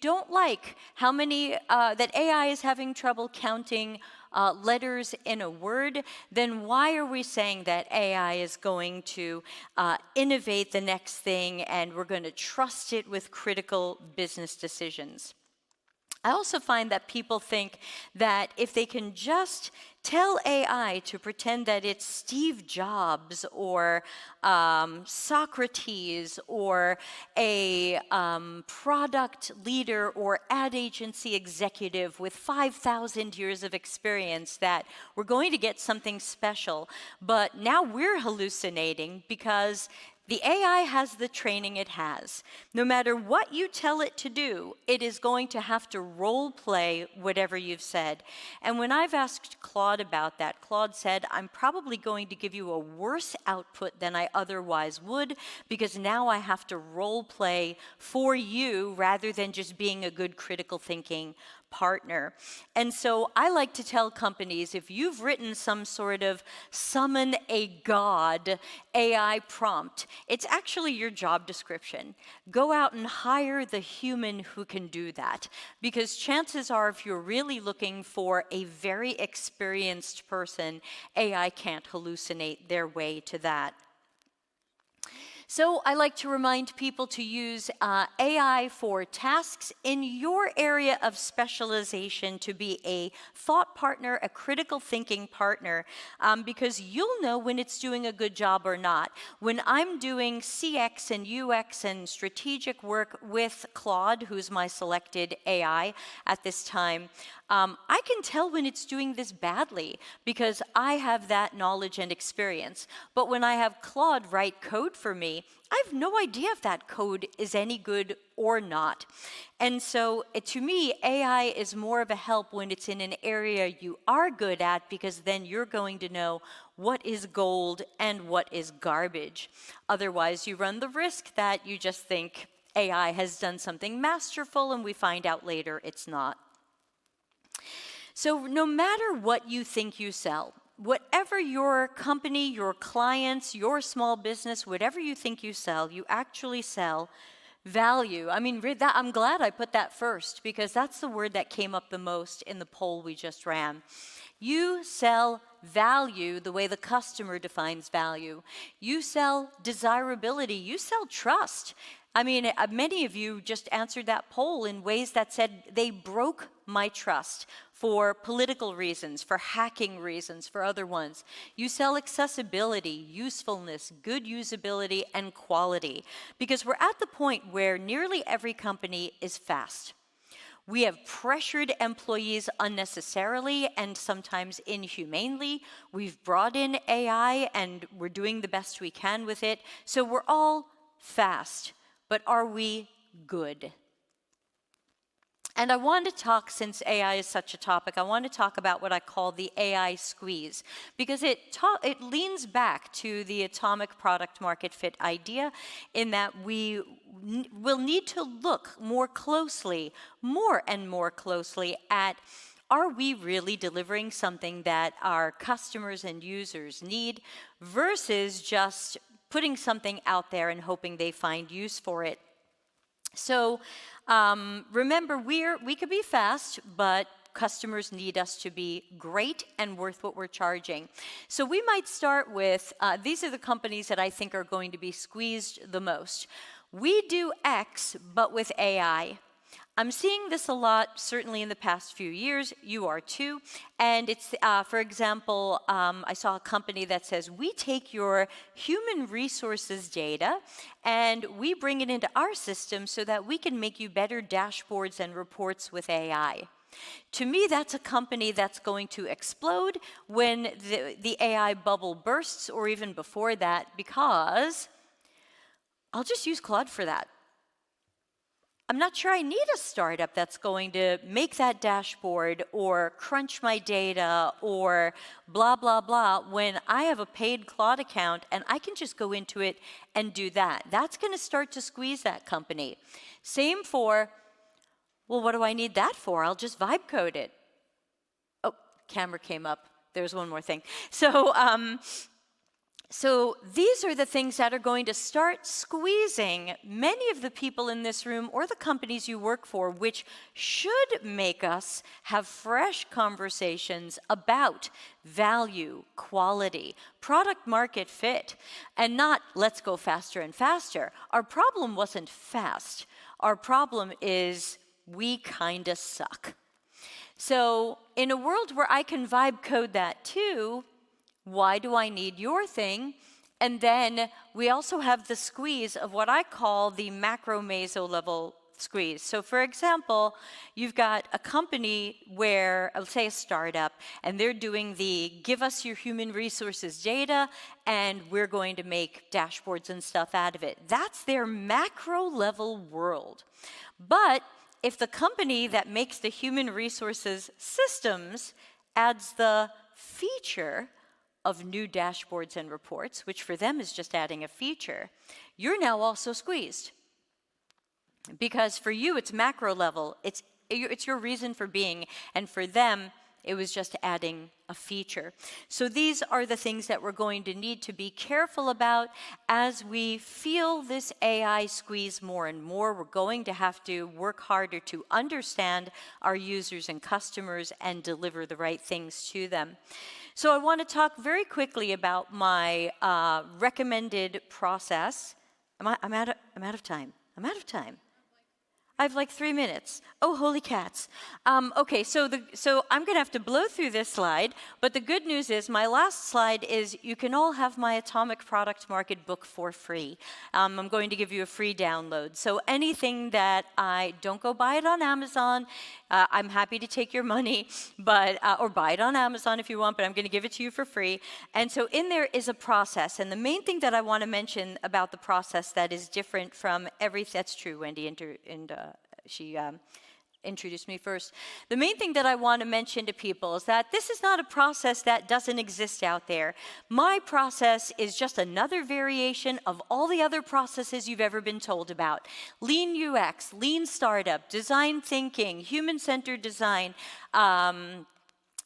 don't like how many, that AI is having trouble counting letters in a word, then why are we saying that AI is going to innovate the next thing and we're going to trust it with critical business decisions? I also find that people think that if they can just tell AI to pretend that it's Steve Jobs or Socrates or a product leader or ad agency executive with 5,000 years of experience, that we're going to get something special. But now we're hallucinating because the AI has the training it has. No matter what you tell it to do, it is going to have to role play whatever you've said. And when I've asked Claude about that, Claude said, I'm probably going to give you a worse output than I otherwise would, because now I have to role play for you rather than just being a good critical thinking partner. And so I like to tell companies, if you've written some sort of summon a god AI prompt, it's actually your job description. Go out and hire the human who can do that. Because chances are, if you're really looking for a very experienced person, AI can't hallucinate their way to that. So I like to remind people to use AI for tasks in your area of specialization, to be a thought partner, a critical thinking partner, because you'll know when it's doing a good job or not. When I'm doing CX and UX and strategic work with Claude, who's my selected AI at this time, I can tell when it's doing this badly because I have that knowledge and experience. But when I have Claude write code for me, I have no idea if that code is any good or not. And so to me, AI is more of a help when it's in an area you are good at, because then you're going to know what is gold and what is garbage. Otherwise, you run the risk that you just think AI has done something masterful and we find out later it's not. So no matter what you think you sell, whatever your company, your clients, your small business, whatever you think you sell, you actually sell value. I mean, I'm glad I put that first, because that's the word that came up the most in the poll we just ran. You sell value the way the customer defines value. You sell desirability. You sell trust. I mean, many of you just answered that poll in ways that said they broke my trust for political reasons, for hacking reasons, for other ones. You sell accessibility, usefulness, good usability, and quality, because we're at the point where nearly every company is fast. We have pressured employees unnecessarily and sometimes inhumanely. We've brought in AI and we're doing the best we can with it. So we're all fast, but are we good? And I want to talk, since AI is such a topic, I want to talk about what I call the AI squeeze, because it leans back to the atomic product market fit idea, in that we will need to look more and more closely at, are we really delivering something that our customers and users need, versus just putting something out there and hoping they find use for it. So remember, we could be fast, but customers need us to be great and worth what we're charging. So we might start with, these are the companies that I think are going to be squeezed the most. We do X, but with AI. I'm seeing this a lot, certainly in the past few years. You are too. And it's, for example, I saw a company that says, we take your human resources data and we bring it into our system so that we can make you better dashboards and reports with AI. To me, that's a company that's going to explode when the AI bubble bursts, or even before that, because I'll just use Claude for that. I'm not sure I need a startup that's going to make that dashboard or crunch my data or blah, blah, blah, when I have a paid Claude account and I can just go into it and do that. That's going to start to squeeze that company. Same for, well, what do I need that for? I'll just vibe code it. Oh, camera came up. There's one more thing. So these are the things that are going to start squeezing many of the people in this room or the companies you work for, which should make us have fresh conversations about value, quality, product market fit, and not let's go faster and faster. Our problem wasn't fast. Our problem is we kinda suck. So in a world where I can vibe code that too, why do I need your thing? And then we also have the squeeze of what I call the macro-meso level squeeze. So for example, you've got a company where, let's say a startup, and they're doing the give us your human resources data, and we're going to make dashboards and stuff out of it. That's their macro level world. But if the company that makes the human resources systems adds the feature of new dashboards and reports, which for them is just adding a feature, you're now also squeezed. Because for you, it's macro level. It's your reason for being. And for them, it was just adding a feature. So these are the things that we're going to need to be careful about as we feel this AI squeeze more and more. We're going to have to work harder to understand our users and customers and deliver the right things to them. So I want to talk very quickly about my recommended process. I'm out of time. I'm out of time. I have like 3 minutes. Oh, holy cats. Okay, so I'm going to have to blow through this slide, but the good news is my last slide is you can all have my Atomic Product Market book for free. I'm going to give you a free download. So anything that don't go buy it on Amazon. I'm happy to take your money, but or buy it on Amazon if you want, but I'm going to give it to you for free. And so in there is a process, and the main thing that I want to mention about the process that is different from that's true, Wendy, she introduced me first. The main thing that I want to mention to people is that this is not a process that doesn't exist out there. My process is just another variation of all the other processes you've ever been told about. Lean UX, lean startup, design thinking, human-centered design,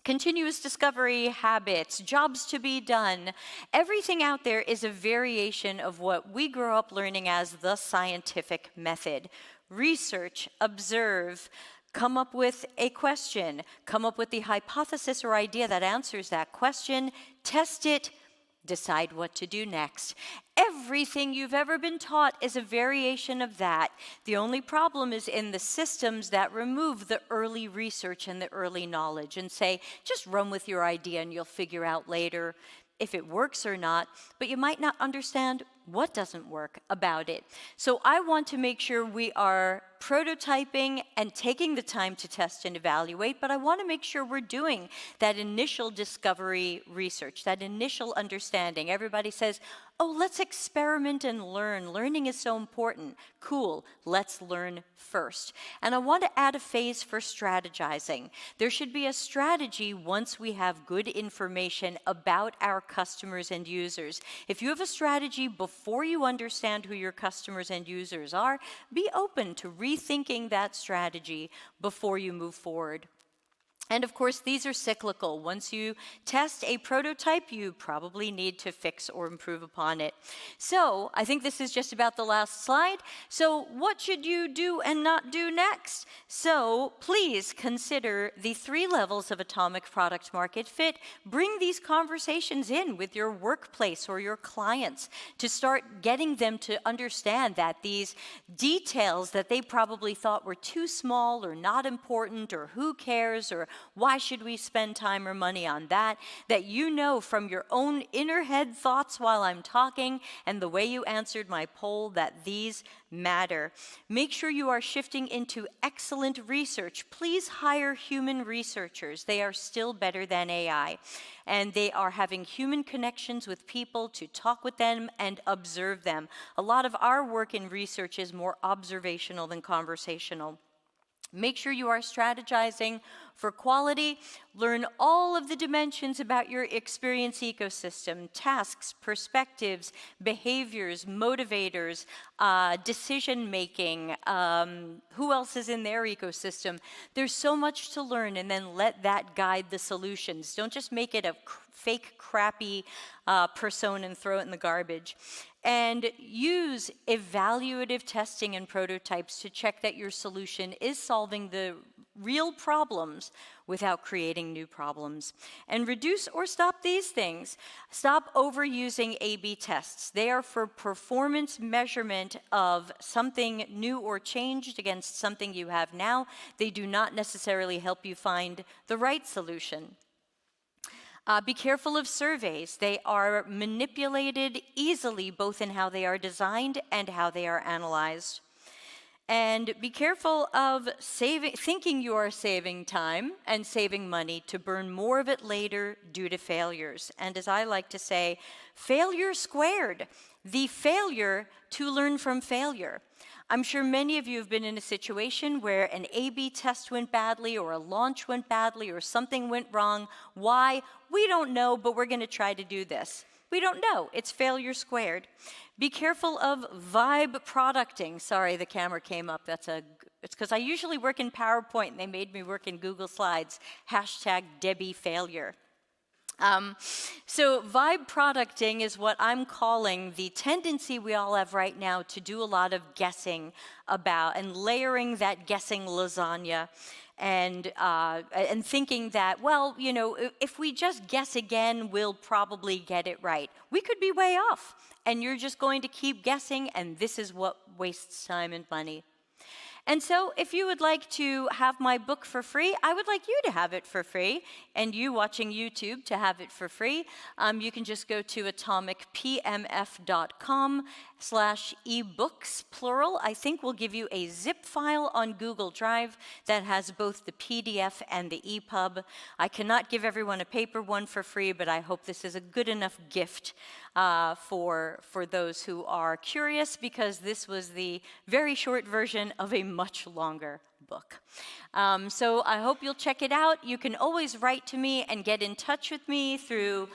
continuous discovery habits, jobs to be done. Everything out there is a variation of what we grew up learning as the scientific method. Research, observe, come up with a question, come up with the hypothesis or idea that answers that question, test it, decide what to do next. Everything you've ever been taught is a variation of that. The only problem is in the systems that remove the early research and the early knowledge and say, just run with your idea and you'll figure out later if it works or not, but you might not understand what doesn't work about it. So I want to make sure we are prototyping and taking the time to test and evaluate, but I want to make sure we're doing that initial discovery research, that initial understanding. Everybody says, oh, let's experiment and learn. Learning is so important. Cool, let's learn first. And I want to add a phase for strategizing. There should be a strategy once we have good information about our customers and users. If you have a strategy before you understand who your customers and users are, be open to rethinking that strategy before you move forward. And of course, these are cyclical. Once you test a prototype, you probably need to fix or improve upon it. So I think this is just about the last slide. So what should you do and not do next? So please consider the 3 levels of atomic product market fit. Bring these conversations in with your workplace or your clients to start getting them to understand that these details that they probably thought were too small or not important or who cares or why should we spend time or money on that, that you know from your own inner head thoughts while I'm talking and the way you answered my poll that these matter. Make sure you are shifting into excellent research. Please hire human researchers. They are still better than AI. And they are having human connections with people to talk with them and observe them. A lot of our work in research is more observational than conversational. Make sure you are strategizing for quality. Learn all of the dimensions about your experience ecosystem, tasks, perspectives, behaviors, motivators, decision-making, who else is in their ecosystem. There's so much to learn, and then let that guide the solutions. Don't just make it a fake, crappy persona and throw it in the garbage. And use evaluative testing and prototypes to check that your solution is solving the real problems without creating new problems. And reduce or stop these things. Stop overusing A/B tests. They are for performance measurement of something new or changed against something you have now. They do not necessarily help you find the right solution. Be careful of surveys. They are manipulated easily, both in how they are designed and how they are analyzed. And be careful of thinking you are saving time and saving money to burn more of it later due to failures. And as I like to say, failure squared. The failure to learn from failure. I'm sure many of you have been in a situation where an A/B test went badly or a launch went badly or something went wrong. Why? We don't know, but we're going to try to do this. We don't know. It's failure squared. Be careful of vibe producting. Sorry, the camera came up. It's because I usually work in PowerPoint and they made me work in Google Slides. Hashtag Debbie failure. So vibe producting is what I'm calling the tendency we all have right now to do a lot of guessing about and layering that guessing lasagna and thinking that, well, you know, if we just guess again, we'll probably get it right. We could be way off, and you're just going to keep guessing, and this is what wastes time and money. And so if you would like to have my book for free, I would like you to have it for free, and you watching YouTube to have it for free. You can just go to atomicpmf.com/ebooks, plural. I think we'll give you a zip file on Google Drive that has both the PDF and the EPUB. I cannot give everyone a paper one for free, but I hope this is a good enough gift for those who are curious, because this was the very short version of a much longer book. So I hope you'll check it out. You can always write to me and get in touch with me through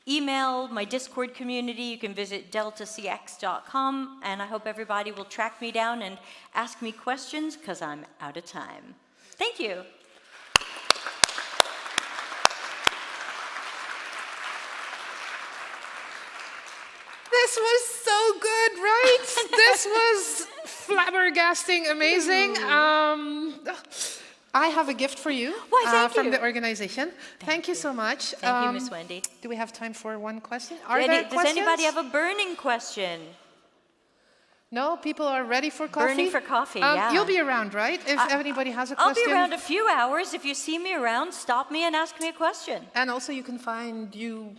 email, my Discord community. You can visit deltacx.com, and I hope everybody will track me down and ask me questions, because I'm out of time. Thank you. This was so good, right? This was flabbergasting, amazing. I have a gift for you from the organization. Thank you so much. Thank you, Miss Wendy. Do we have time for one question? Does anybody have a burning question? No, people are ready for coffee? Burning for coffee, yeah. You'll be around, right? If anybody has a question. I'll be around a few hours. If you see me around, stop me and ask me a question. And also you can find you...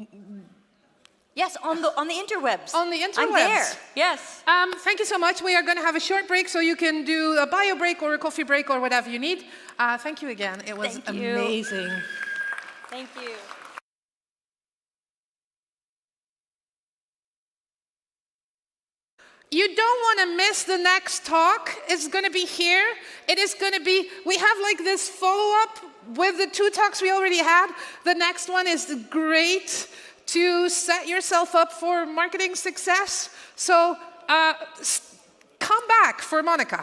Yes, on the interwebs. On the interwebs. I'm there, yes. Thank you so much. We are going to have a short break, so you can do a bio break or a coffee break or whatever you need. Thank you again. It was amazing. Thank you. You don't want to miss the next talk. It's going to be here. It is going to be, we have like this follow-up with the 2 talks we already had. The next one is great to set yourself up for marketing success. So come back for Monica.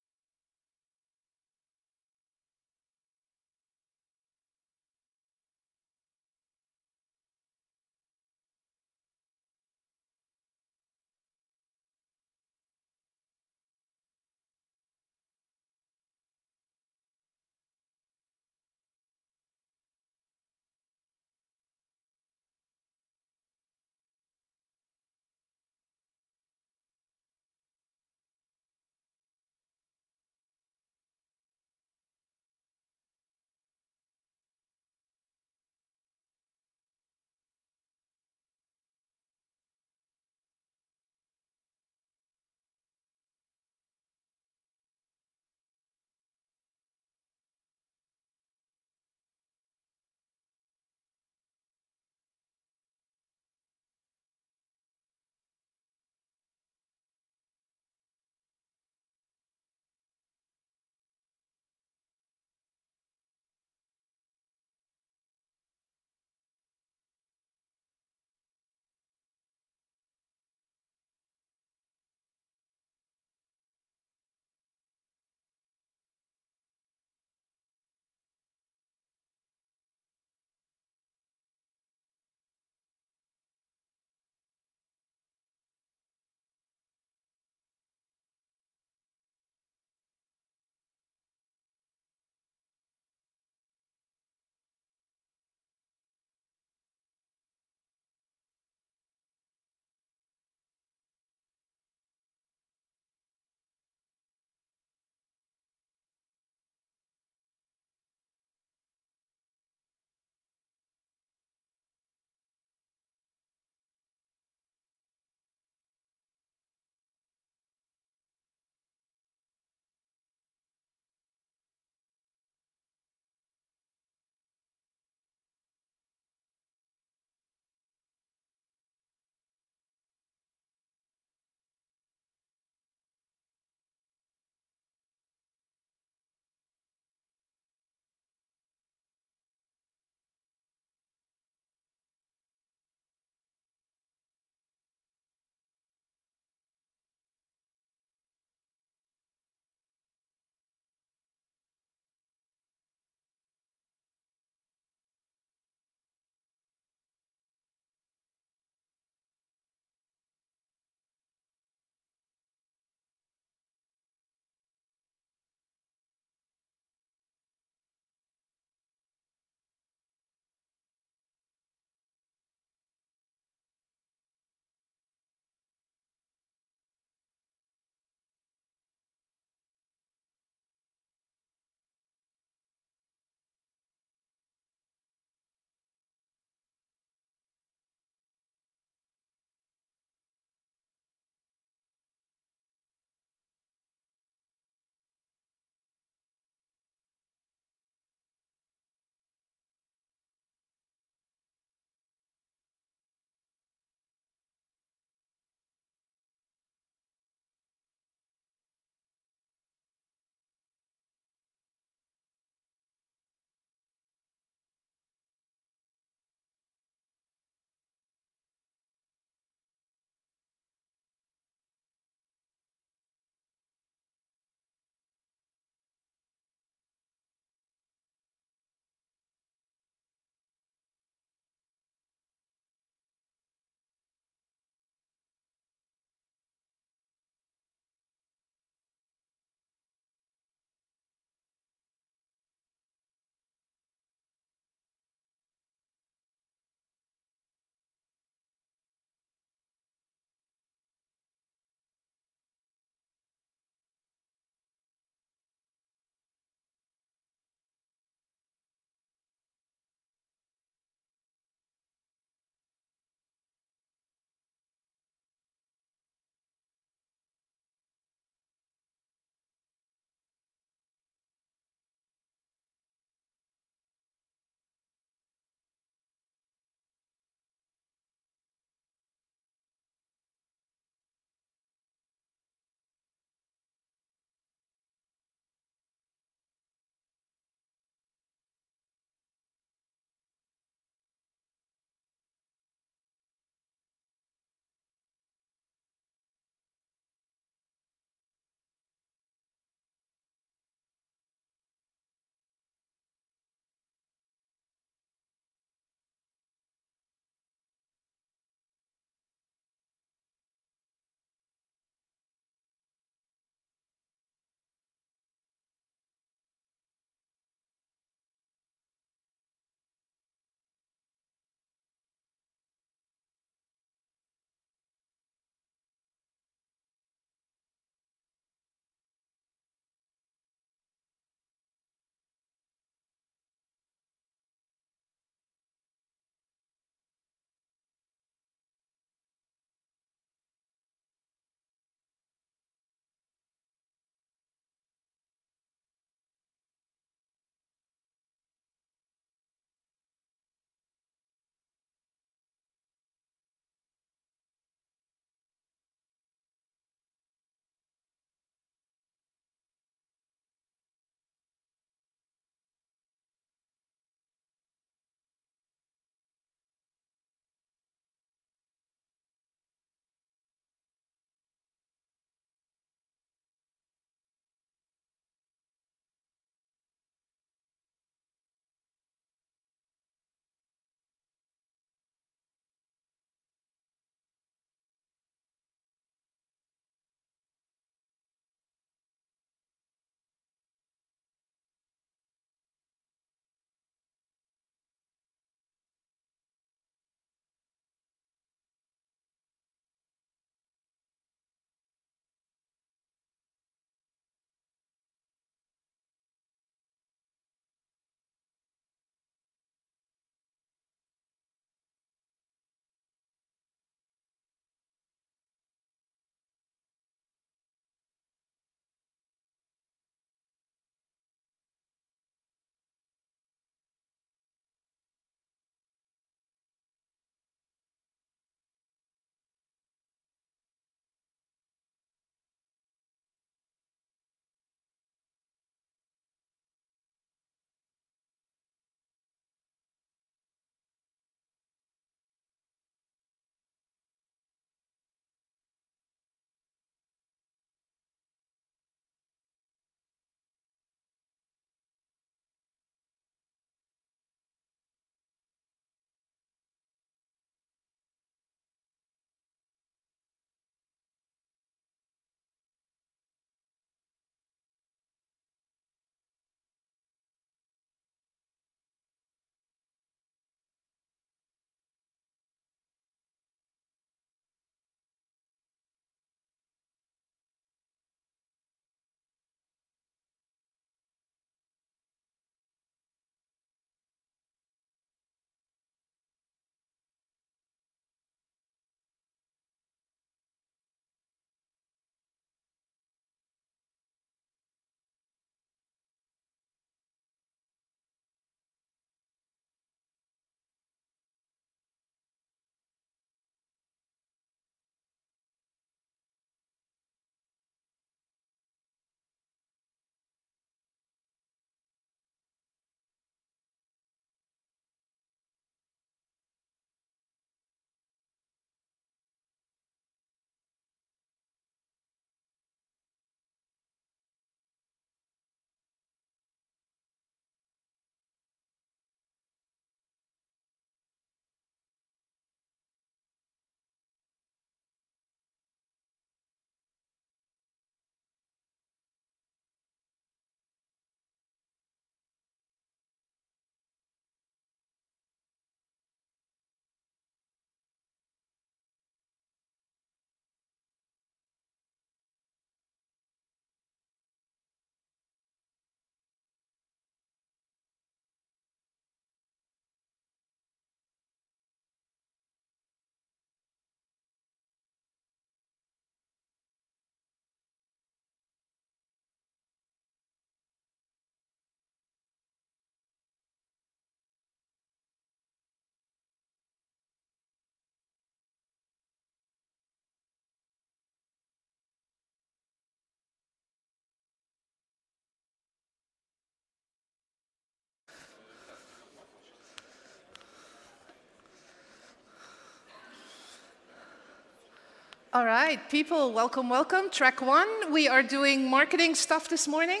All right, people, welcome, welcome. Track 1, we are doing marketing stuff this morning.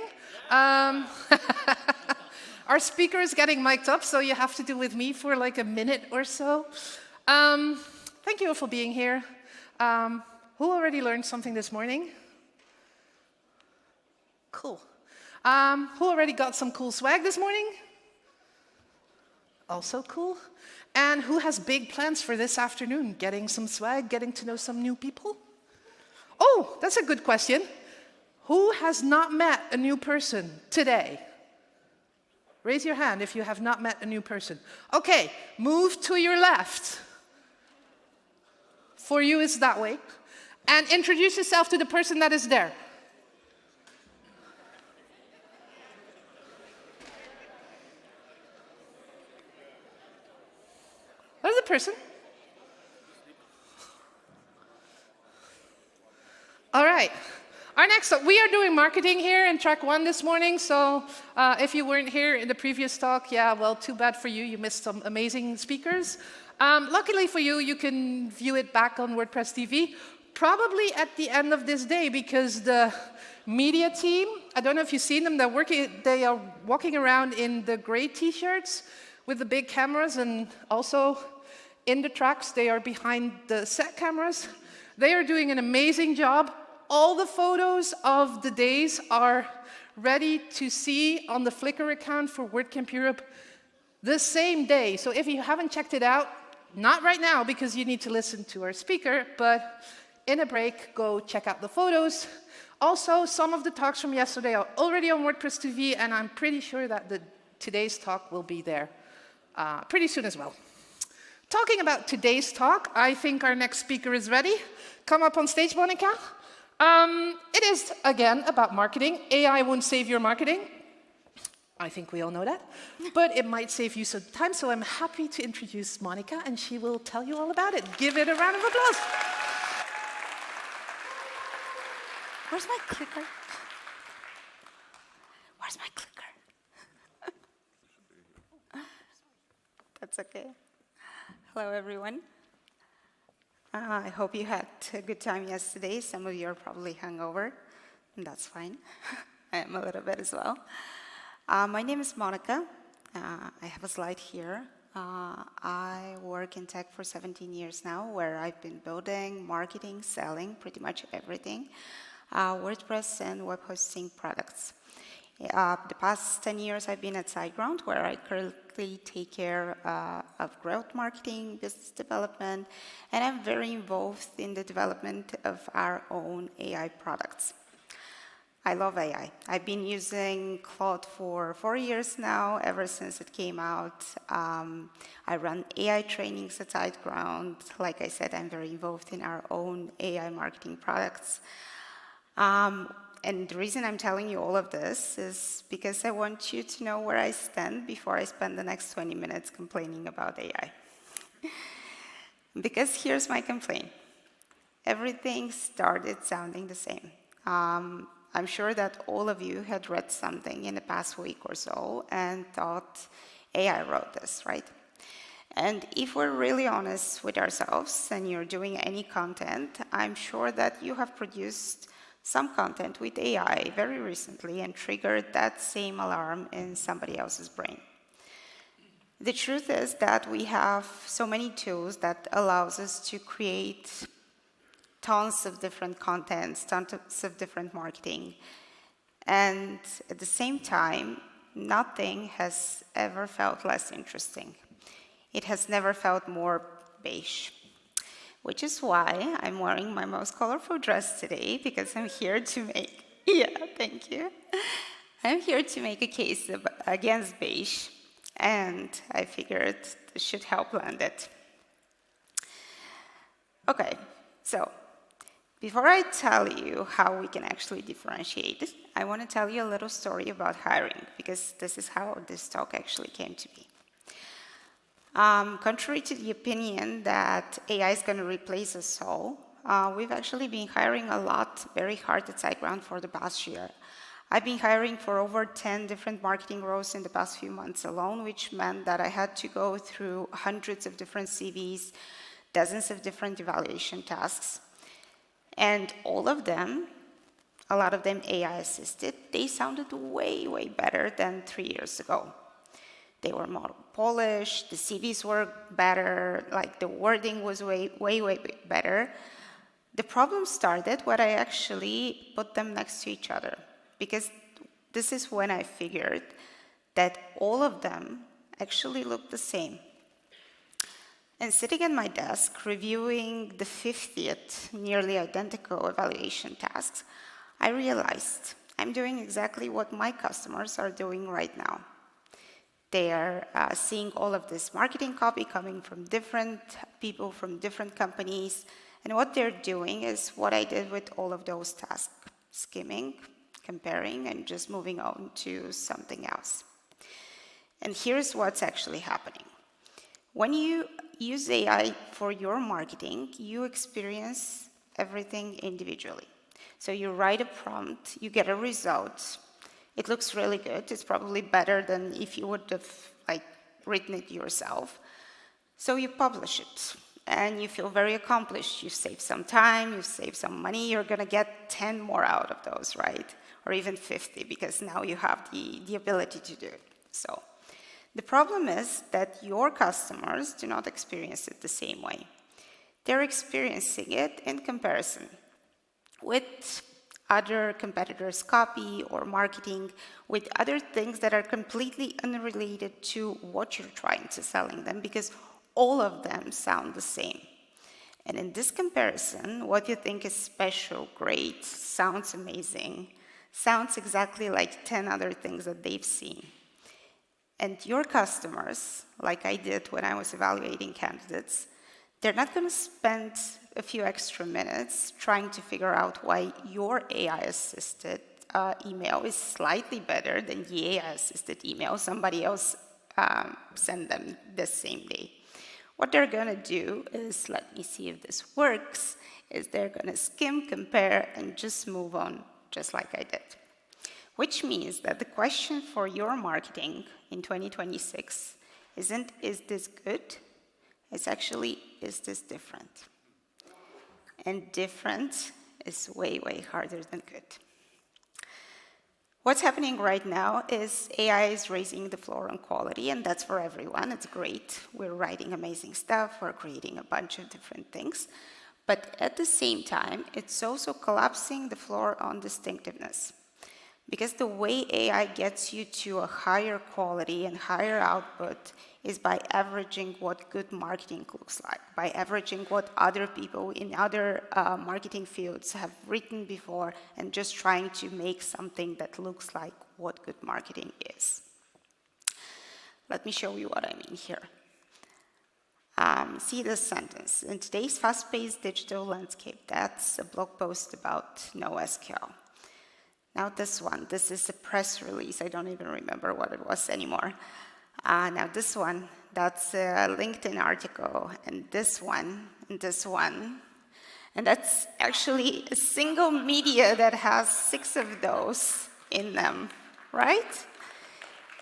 Our speaker is getting mic'd up, so you have to do with me for like a minute or so. Thank you all for being here. Who already learned something this morning? Cool. Who already got some cool swag this morning? Also cool. And who has big plans for this afternoon? Getting some swag, getting to know some new people? Oh, that's a good question. Who has not met a new person today? Raise your hand if you have not met a new person. Okay, move to your left. For you, it's that way. And introduce yourself to the person that is there. There's the person. All right. Our next talk, we are doing marketing here in track 1 this morning, so if you weren't here in the previous talk, yeah, well, too bad for you. You missed some amazing speakers. Luckily for you, you can view it back on WordPress TV, probably at the end of this day, because the media team, I don't know if you've seen them, they are walking around in the gray T-shirts with the big cameras, and also in the tracks, they are behind the set cameras. They are doing an amazing job. All the photos of the days are ready to see on the Flickr account for WordCamp Europe the same day. So if you haven't checked it out, not right now because you need to listen to our speaker, but in a break, go check out the photos. Also, some of the talks from yesterday are already on WordPress TV, and I'm pretty sure that today's talk will be there pretty soon as well. Talking about today's talk, I think our next speaker is ready. Come up on stage, Monica. It is, again, about marketing. AI won't save your marketing. I think we all know that. But it might save you some time, so I'm happy to introduce Monica, and she will tell you all about it. Give it a round of applause. Where's my clicker? Where's my clicker? That's okay. Hello, everyone. I hope you had a good time yesterday. Some of you are probably hungover, and that's fine. I am a little bit as well. My name is Monica. I have a slide here. I work in tech for 17 years now, where I've been building, marketing, selling, pretty much everything, WordPress and web hosting products. The past 10 years I've been at SiteGround, where I currently take care of growth marketing, business development, and I'm very involved in the development of our own AI products. I love AI. I've been using Claude for 4 years now, ever since it came out. I run AI trainings at SiteGround. Like I said, I'm very involved in our own AI marketing products. And the reason I'm telling you all of this is because I want you to know where I stand before I spend the next 20 minutes complaining about AI. Because here's my complaint. Everything started sounding the same. I'm sure that all of you had read something in the past week or so and thought AI wrote this, right? And if we're really honest with ourselves and you're doing any content, I'm sure that you have produced some content with AI very recently and triggered that same alarm in somebody else's brain. The truth is that we have so many tools that allows us to create tons of different contents, tons of different marketing. And at the same time, nothing has ever felt less interesting. It has never felt more beige. Which is why I'm wearing my most colorful dress today, because I'm here to make, thank you. I'm here to make a case against beige, and I figured this should help land it. Okay, so before I tell you how we can actually differentiate, I want to tell you a little story about hiring, because this is how this talk actually came to be. Contrary to the opinion that AI is going to replace us all, we've actually been hiring a lot, very hard at SiteGround for the past year. I've been hiring for over 10 different marketing roles in the past few months alone, which meant that I had to go through hundreds of different CVs, dozens of different evaluation tasks. And all of them, a lot of them AI assisted, they sounded way, way better than 3 years ago. They were more polished, the CVs were better, like the wording was way, way, way better. The problem started when I actually put them next to each other, because this is when I figured that all of them actually looked the same. And sitting at my desk, reviewing the 50th nearly identical evaluation tasks, I realized I'm doing exactly what my customers are doing right now. They are seeing all of this marketing copy coming from different people, from different companies, and what they're doing is what I did with all of those tasks, skimming, comparing, and just moving on to something else. And here's what's actually happening. When you use AI for your marketing, you experience everything individually. So you write a prompt, you get a result. It looks really good. It's probably better than if you would have written it yourself. So you publish it, and you feel very accomplished. You save some time, you save some money. You're going to get 10 more out of those, right? Or even 50, because now you have the ability to do it. So the problem is that your customers do not experience it the same way. They're experiencing it in comparison with other competitors' copy or marketing, with other things that are completely unrelated to what you're trying to selling them, because all of them sound the same. And in this comparison, what you think is special, great, sounds amazing, sounds exactly like 10 other things that they've seen. And your customers, like I did when I was evaluating candidates, they're not going to spend a few extra minutes trying to figure out why your AI-assisted email is slightly better than the AI-assisted email somebody else sent them the same day. What they're going to do is, let me see if this works, is they're going to skim, compare, and just move on, just like I did. Which means that the question for your marketing in 2026 isn't, is this good? It's actually, is this different? And different is way, way harder than good. What's happening right now is AI is raising the floor on quality, and that's for everyone. It's great. We're writing amazing stuff. We're creating a bunch of different things. But at the same time, it's also collapsing the floor on distinctiveness. Because the way AI gets you to a higher quality and higher output is by averaging what good marketing looks like, by averaging what other people in other marketing fields have written before, and just trying to make something that looks like what good marketing is. Let me show you what I mean here. See this sentence. In today's fast-paced digital landscape, that's a blog post about NoSQL. Now this one, this is a press release. I don't even remember what it was anymore. Now this one, that's a LinkedIn article, and this one, and this one. And that's actually a single media that has 6 of those in them, right?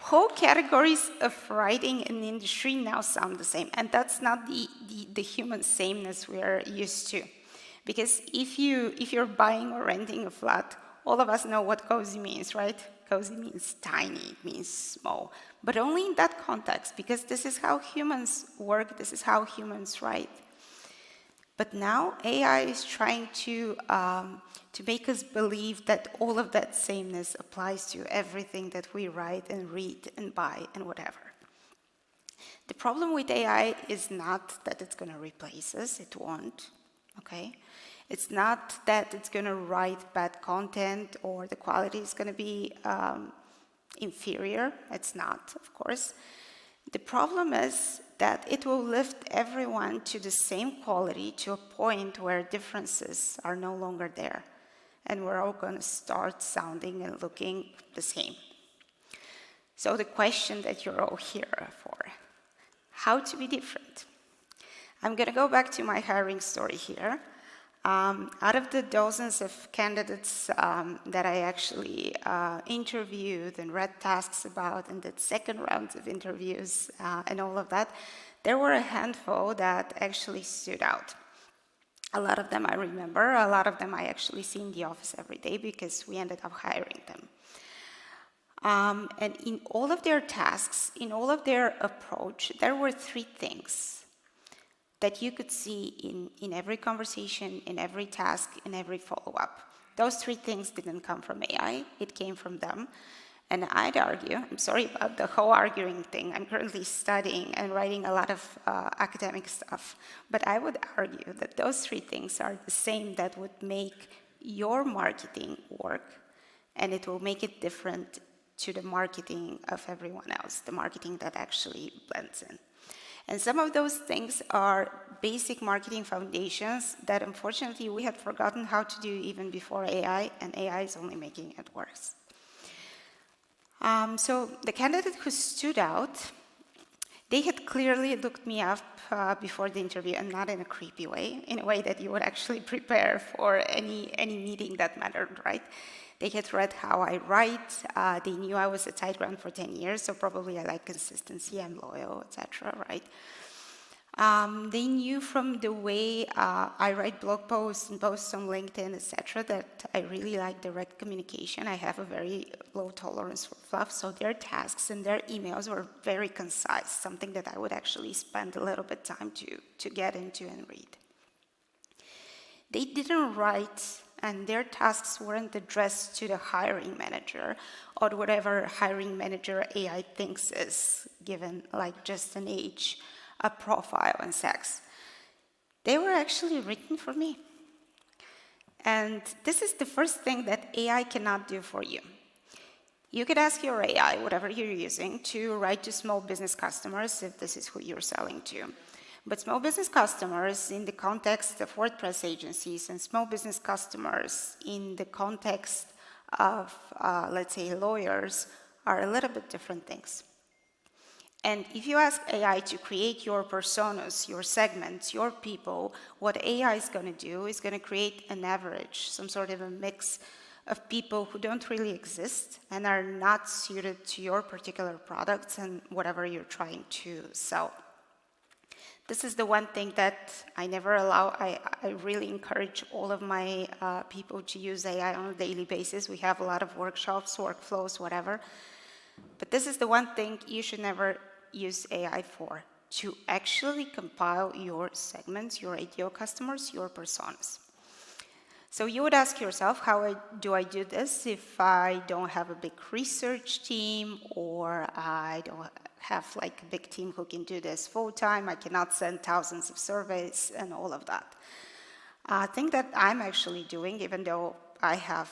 Whole categories of writing in the industry now sound the same, and that's not the human sameness we are used to. Because if you're buying or renting a flat, all of us know what cozy means, right? Cozy means tiny, it means small. But only in that context, because this is how humans work, this is how humans write. But now AI is trying to make us believe that all of that sameness applies to everything that we write and read and buy and whatever. The problem with AI is not that it's going to replace us, it won't, okay? It's not that it's going to write bad content or the quality is going to be inferior. It's not, of course. The problem is that it will lift everyone to the same quality to a point where differences are no longer there. And we're all going to start sounding and looking the same. So the question that you're all here for, how to be different? I'm going to go back to my hiring story here. Out of the dozens of candidates that I actually interviewed and read tasks about and did second rounds of interviews and all of that, there were a handful that actually stood out. A lot of them I remember, a lot of them I actually see in the office every day because we ended up hiring them. And in all of their tasks, in all of their approach, there were three things that you could see in every conversation, in every task, in every follow-up. Those three things didn't come from AI, it came from them. And I'd argue, I'm sorry about the whole arguing thing, I'm currently studying and writing a lot of academic stuff, but I would argue that those three things are the same that would make your marketing work, and it will make it different to the marketing of everyone else, the marketing that actually blends in. And some of those things are basic marketing foundations that unfortunately we had forgotten how to do even before AI, and AI is only making it worse. So the candidate who stood out, they had clearly looked me up before the interview, and not in a creepy way, in a way that you would actually prepare for any meeting that mattered, right? They had read how I write, they knew I was a tight ground for 10 years, so probably I like consistency, I'm loyal, etc., right? They knew from the way I write blog posts and posts on LinkedIn, etc., that I really like direct communication. I have a very low tolerance for fluff, so their tasks and their emails were very concise, something that I would actually spend a little bit time to get into and read. They didn't write, and their tasks weren't addressed to the hiring manager or whatever hiring manager AI thinks is, given like just an age, a profile, and sex. They were actually written for me. And this is the first thing that AI cannot do for you. You could ask your AI, whatever you're using, to write to small business customers if this is who you're selling to. But small business customers in the context of WordPress agencies and small business customers in the context of, let's say, lawyers are a little bit different things. And if you ask AI to create your personas, your segments, your people, what AI is going to do is going to create an average, some sort of a mix of people who don't really exist and are not suited to your particular products and whatever you're trying to sell. This is the one thing that I never allow. I really encourage all of my people to use AI on a daily basis. We have a lot of workshops, workflows, whatever. But this is the one thing you should never use AI for, to actually compile your segments, your ideal customers, your personas. So you would ask yourself, how do I do this if I don't have a big research team, or I don't have like a big team who can do this full time, I cannot send thousands of surveys and all of that. Thing that I'm actually doing, even though I have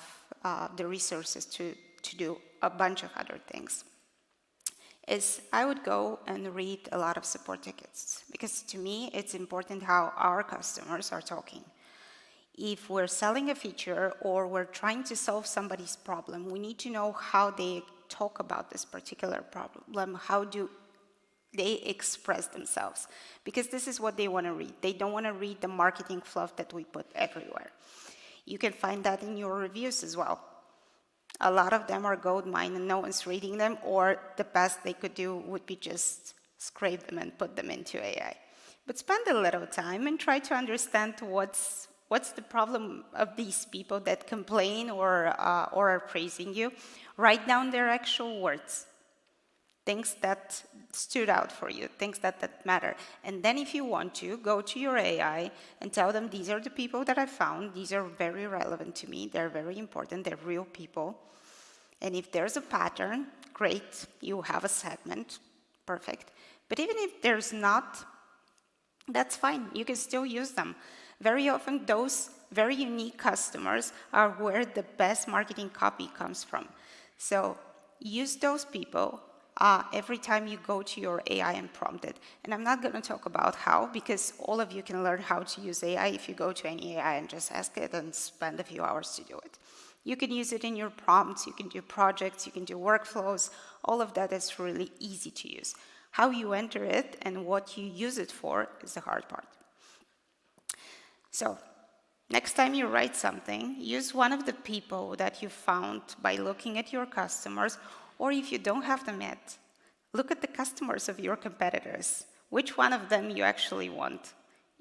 the resources to do a bunch of other things, is I would go and read a lot of support tickets, because to me it's important how our customers are talking. If we're selling a feature or we're trying to solve somebody's problem, we need to know how they talk about this particular problem, how do they express themselves, because this is what they want to read. They don't want to read the marketing fluff that we put everywhere. You can find that in your reviews as well. A lot of them are goldmine and no one's reading them, or the best they could do would be just scrape them and put them into AI. But spend a little time and try to understand what's the problem of these people that complain or are praising you. Write down their actual words, things that stood out for you, things that matter. And then if you want to, go to your AI and tell them, these are the people that I found, these are very relevant to me, they're very important, they're real people. And if there's a pattern, great, you have a segment, perfect. But even if there's not, that's fine, you can still use them. Very often, those very unique customers are where the best marketing copy comes from. So use those people every time you go to your AI and prompt it. And I'm not going to talk about how, because all of you can learn how to use AI if you go to any AI and just ask it and spend a few hours to do it. You can use it in your prompts, you can do projects, you can do workflows. All of that is really easy to use. How you enter it and what you use it for is the hard part. So, next time you write something, use one of the people that you found by looking at your customers, or if you don't have them yet, look at the customers of your competitors. Which one of them you actually want?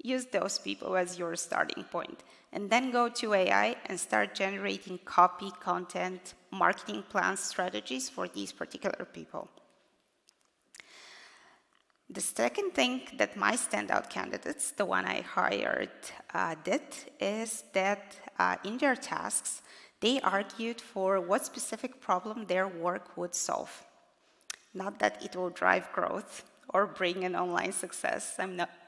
use those people as your starting point, and then go to AI and start generating copy, content, marketing plans, strategies for these particular people. The second thing that my standout candidates, the one I hired, did is that in their tasks, they argued for what specific problem their work would solve. Not that it will drive growth or bring an online success.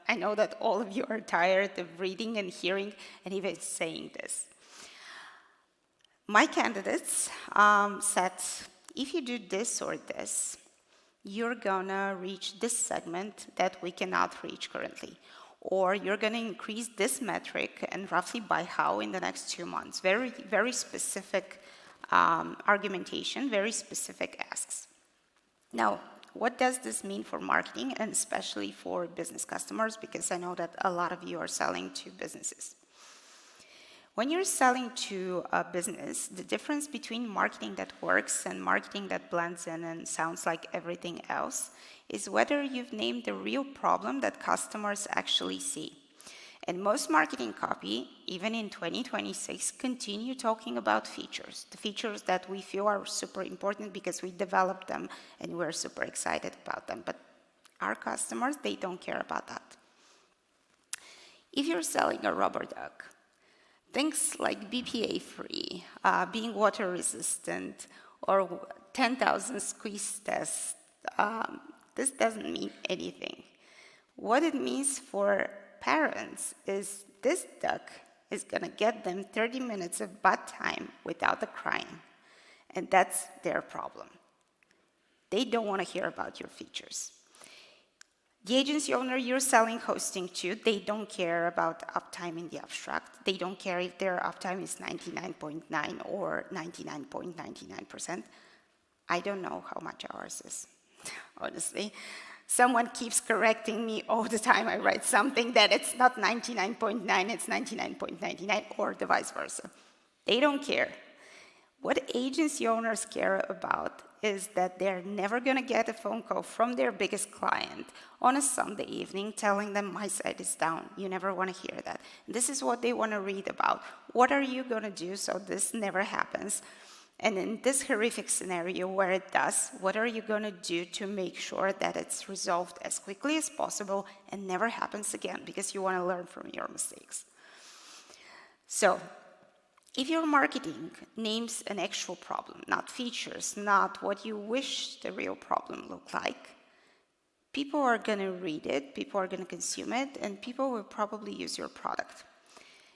I know that all of you are tired of reading and hearing and even saying this. My candidates said, if you do this or this, you're gonna reach this segment that we cannot reach currently. Or you're gonna increase this metric, and roughly by how in the next 2 months. Very, very specific argumentation, very specific asks. Now, what does this mean for marketing, and especially for business customers? Because I know that a lot of you are selling to businesses. When you're selling to a business, the difference between marketing that works and marketing that blends in and sounds like everything else is whether you've named the real problem that customers actually see. And most marketing copy, even in 2026, continue talking about features, the features that we feel are super important because we developed them and we're super excited about them. But our customers, they don't care about that. If you're selling a rubber duck, things like BPA-free, being water resistant, or 10,000 squeeze tests, this doesn't mean anything. What it means for parents is this duck is gonna get them 30 minutes of bud time without the crying. And that's their problem. They don't wanna hear about your features. The agency owner you're selling hosting to, they don't care about uptime in the abstract. They don't care if their uptime is 99.9 or 99.99%. I don't know how much ours is, honestly. Someone keeps correcting me all the time. I write something that it's not 99.9, it's 99.99, or the vice versa. They don't care. What agency owners care about is that they're never going to get a phone call from their biggest client on a Sunday evening telling them my site is down. You never want to hear that. This is what they want to read about. What are you going to do so this never happens? And in this horrific scenario where it does, what are you going to do to make sure that it's resolved as quickly as possible and never happens again? Because you want to learn from your mistakes. So, if your marketing names an actual problem, not features, not what you wish the real problem looked like, people are going to read it, people are going to consume it, and people will probably use your product.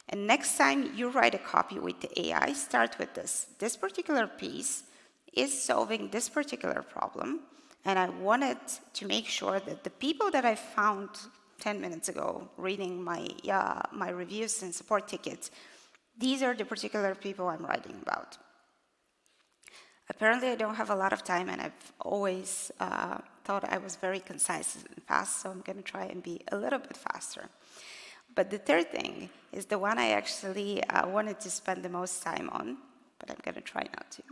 And next time you write a copy with the AI, start with this. This particular piece is solving this particular problem, and I wanted to make sure that the people that I found 10 minutes ago reading my reviews and support tickets, these are the particular people I'm writing about. Apparently, I don't have a lot of time, and I've always thought I was very concise and fast, so I'm going to try and be a little bit faster. But the third thing is the one I actually wanted to spend the most time on, but I'm going to try not to.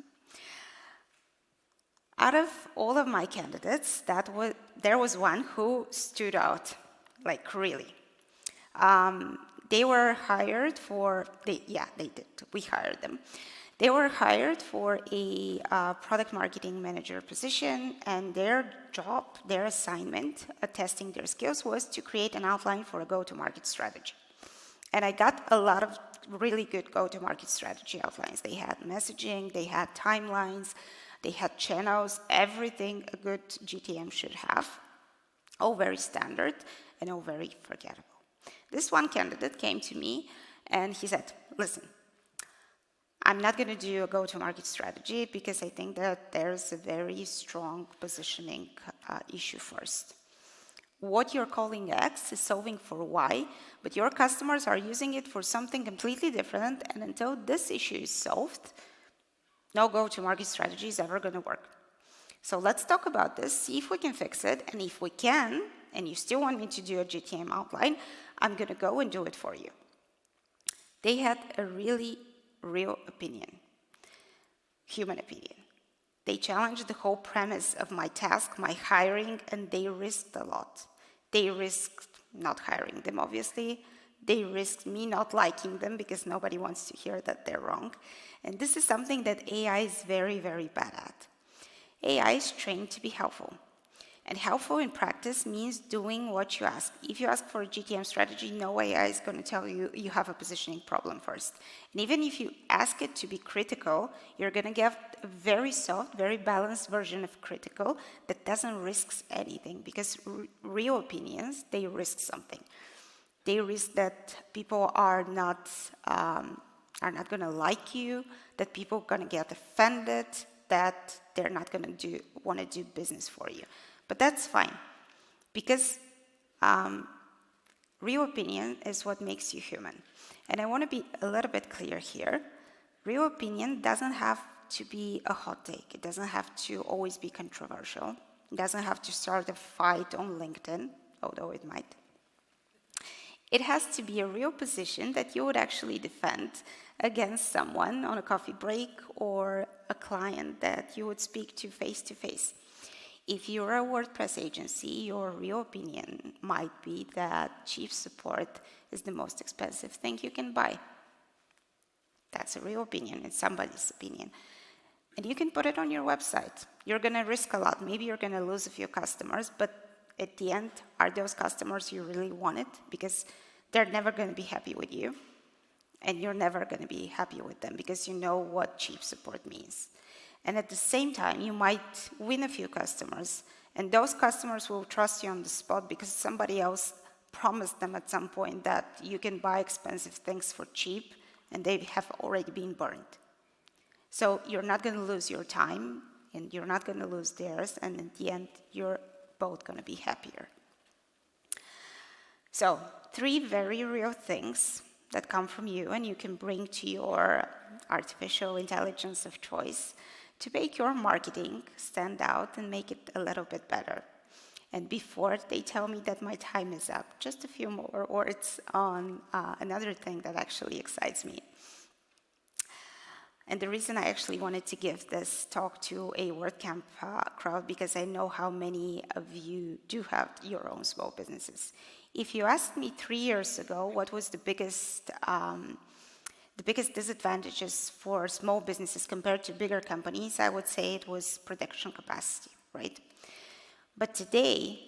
Out of all of my candidates, there was one who stood out, like really. They were hired for, they did, we hired them. They were hired for a product marketing manager position, and their job, their assignment, testing their skills, was to create an outline for a go-to-market strategy. And I got a lot of really good go-to-market strategy outlines. They had messaging, they had timelines, they had channels, everything a good GTM should have, all very standard and all very forgettable. This one candidate came to me and he said, listen, I'm not going to do a go-to-market strategy because I think that there's a very strong positioning issue first. What you're calling X is solving for Y, but your customers are using it for something completely different, and until this issue is solved, no go-to-market strategy is ever going to work. So let's talk about this, see if we can fix it, and if we can, and you still want me to do a GTM outline, I'm going to go and do it for you. They had a really real opinion, human opinion. They challenged the whole premise of my task, my hiring, and they risked a lot. They risked not hiring them, obviously. They risk me not liking them because nobody wants to hear that they're wrong. And this is something that AI is very, very bad at. AI is trained to be helpful. And helpful in practice means doing what you ask. If you ask for a GTM strategy, no AI is going to tell you you have a positioning problem first. And even if you ask it to be critical, you're going to get a very soft, very balanced version of critical that doesn't risk anything, because real opinions, they risk something. They risk that people are not going to like you, that people are going to get offended, that they're not going to want to do business for you. But that's fine, because real opinion is what makes you human. And I want to be a little bit clear here. Real opinion doesn't have to be a hot take. It doesn't have to always be controversial. It doesn't have to start a fight on LinkedIn, although it might. It has to be a real position that you would actually defend against someone on a coffee break or a client that you would speak to face to face. If you're a WordPress agency, your real opinion might be that chief support is the most expensive thing you can buy. That's a real opinion. It's somebody's opinion. And you can put it on your website. You're going to risk a lot. Maybe you're going to lose a few customers, but at the end, are those customers you really wanted? Because they're never going to be happy with you, and you're never going to be happy with them because you know what chief support means. And at the same time, you might win a few customers, and those customers will trust you on the spot because somebody else promised them at some point that you can buy expensive things for cheap, and they have already been burned. So you're not going to lose your time, and you're not going to lose theirs, and in the end, you're both going to be happier. So 3 very real things that come from you and you can bring to your artificial intelligence of choice to make your marketing stand out and make it a little bit better. And before they tell me that my time is up, just a few more words on another thing that actually excites me. And the reason I actually wanted to give this talk to a WordCamp crowd, because I know how many of you do have your own small businesses. If you asked me 3 years ago what was the biggest disadvantages for small businesses compared to bigger companies, I would say it was production capacity, right? But today,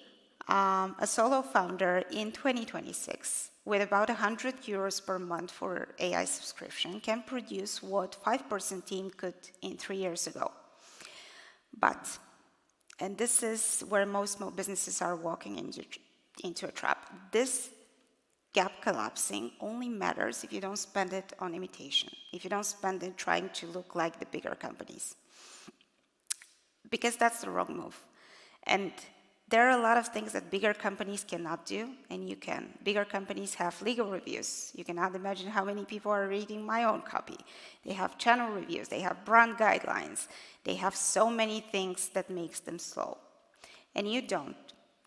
a solo founder in 2026 with about 100 euros per month for AI subscription can produce what 5% team could in 3 years ago. But, and this is where most small businesses are walking into a trap, this gap collapsing only matters if you don't spend it on imitation, if you don't spend it trying to look like the bigger companies. Because that's the wrong move. And there are a lot of things that bigger companies cannot do, and you can. Bigger companies have legal reviews. You cannot imagine how many people are reading my own copy. They have channel reviews, they have brand guidelines. They have so many things that makes them slow. And you don't.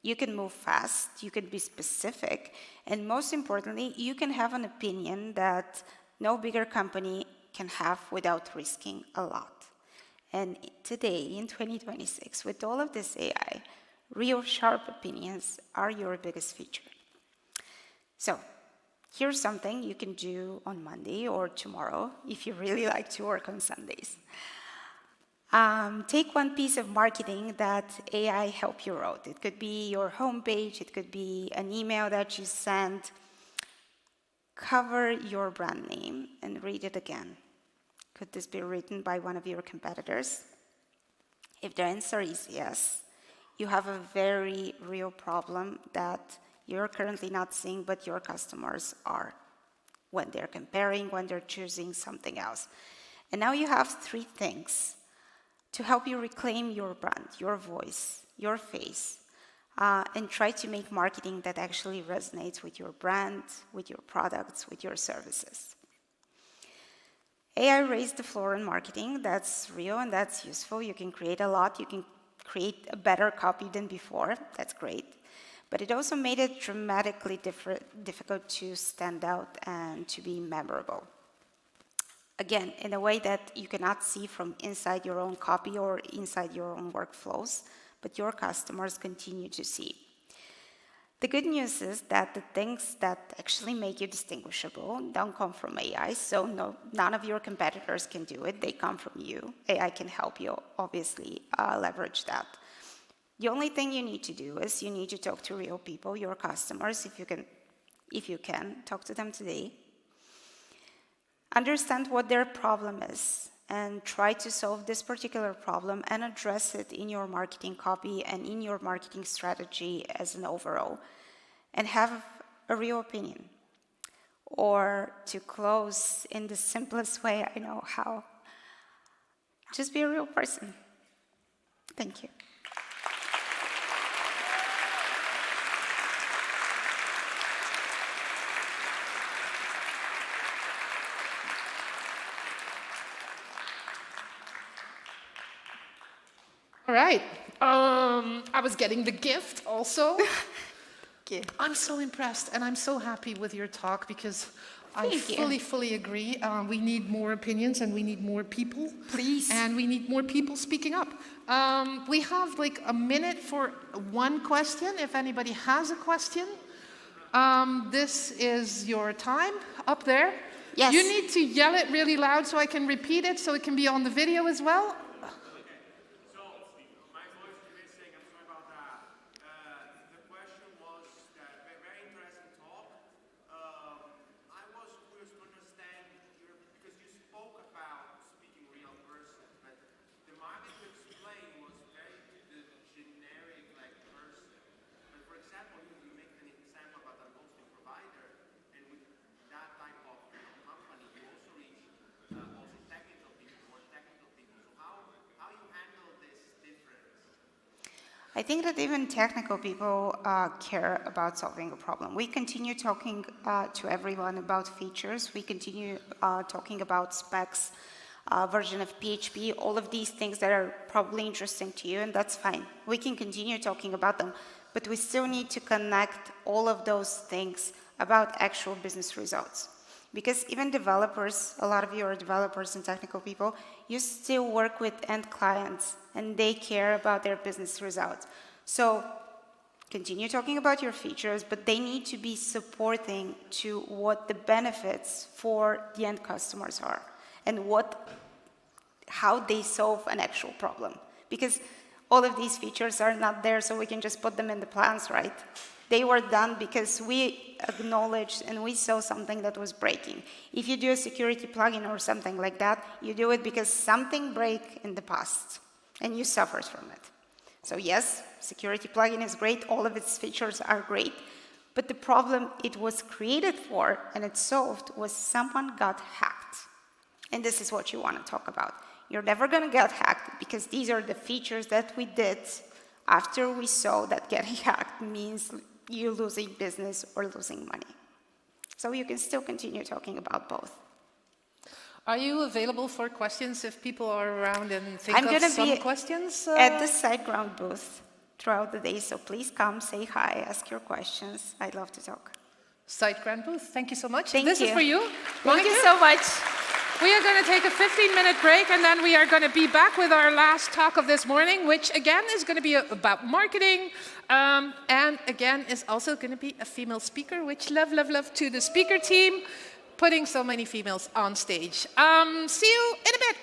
You can move fast, you can be specific, and most importantly, you can have an opinion that no bigger company can have without risking a lot. And today, in 2026, with all of this AI, real sharp opinions are your biggest feature. So, here's something you can do on Monday or tomorrow if you really like to work on Sundays. Take one piece of marketing that AI helped you wrote. It could be your homepage, it could be an email that you sent. Cover your brand name and read it again. Could this be written by one of your competitors? If the answer is yes, you have a very real problem that you're currently not seeing, but your customers are when they're comparing, when they're choosing something else. And now you have 3 things to help you reclaim your brand, your voice, your face, and try to make marketing that actually resonates with your brand, with your products, with your services. AI raised the floor in marketing. That's real and that's useful. You can create a lot. You can create a better copy than before. That's great. But it also made it dramatically difficult to stand out and to be memorable. Again, in a way that you cannot see from inside your own copy or inside your own workflows, but your customers continue to see. The good news is that the things that actually make you distinguishable don't come from AI, so none of your competitors can do it. They come from you. AI can help you, obviously, leverage that. The only thing you need to do is you need to talk to real people, your customers, if you can, talk to them today. Understand what their problem is and try to solve this particular problem and address it in your marketing copy and in your marketing strategy as an overall, and have a real opinion. Or to close in the simplest way I know how, just be a real person. Thank you. All right. I was getting the gift also. I'm so impressed and I'm so happy with your talk because I fully agree. We need more opinions and we need more people. Please. And we need more people speaking up. We have like a minute for one question if anybody has a question. This is your time up there. Yes. You need to yell it really loud so I can repeat it so it can be on the video as well. I think that even technical people care about solving a problem. We continue talking to everyone about features. We continue talking about specs, version of PHP, all of these things that are probably interesting to you, and that's fine. We can continue talking about them, but we still need to connect all of those things about actual business results. Because even developers, a lot of you are developers and technical people, you still work with end clients and they care about their business results. So continue talking about your features, but they need to be supporting to what the benefits for the end customers are and how they solve an actual problem. Because all of these features are not there so we can just put them in the plans, right? They were done because we acknowledged and we saw something that was breaking. If you do a security plugin or something like that, you do it because something broke in the past and you suffered from it. So yes, security plugin is great, all of its features are great, but the problem it was created for and it solved was someone got hacked. And this is what you want to talk about. You're never going to get hacked because these are the features that we did after we saw that getting hacked means you losing business or losing money. So you can still continue talking about both. Are you available for questions if people are around and think I'm of gonna some be questions? at the SiteGround booth throughout the day, so please come, say hi, ask your questions. I'd love to talk. SiteGround booth, thank you so much. Thank This you. is for you. Thank you so much. We are going to take a 15-minute break, and then we are going to be back with our last talk of this morning, which again is going to be about marketing, and again is also going to be a female speaker, which love to the speaker team, putting so many females on stage. See you in a bit.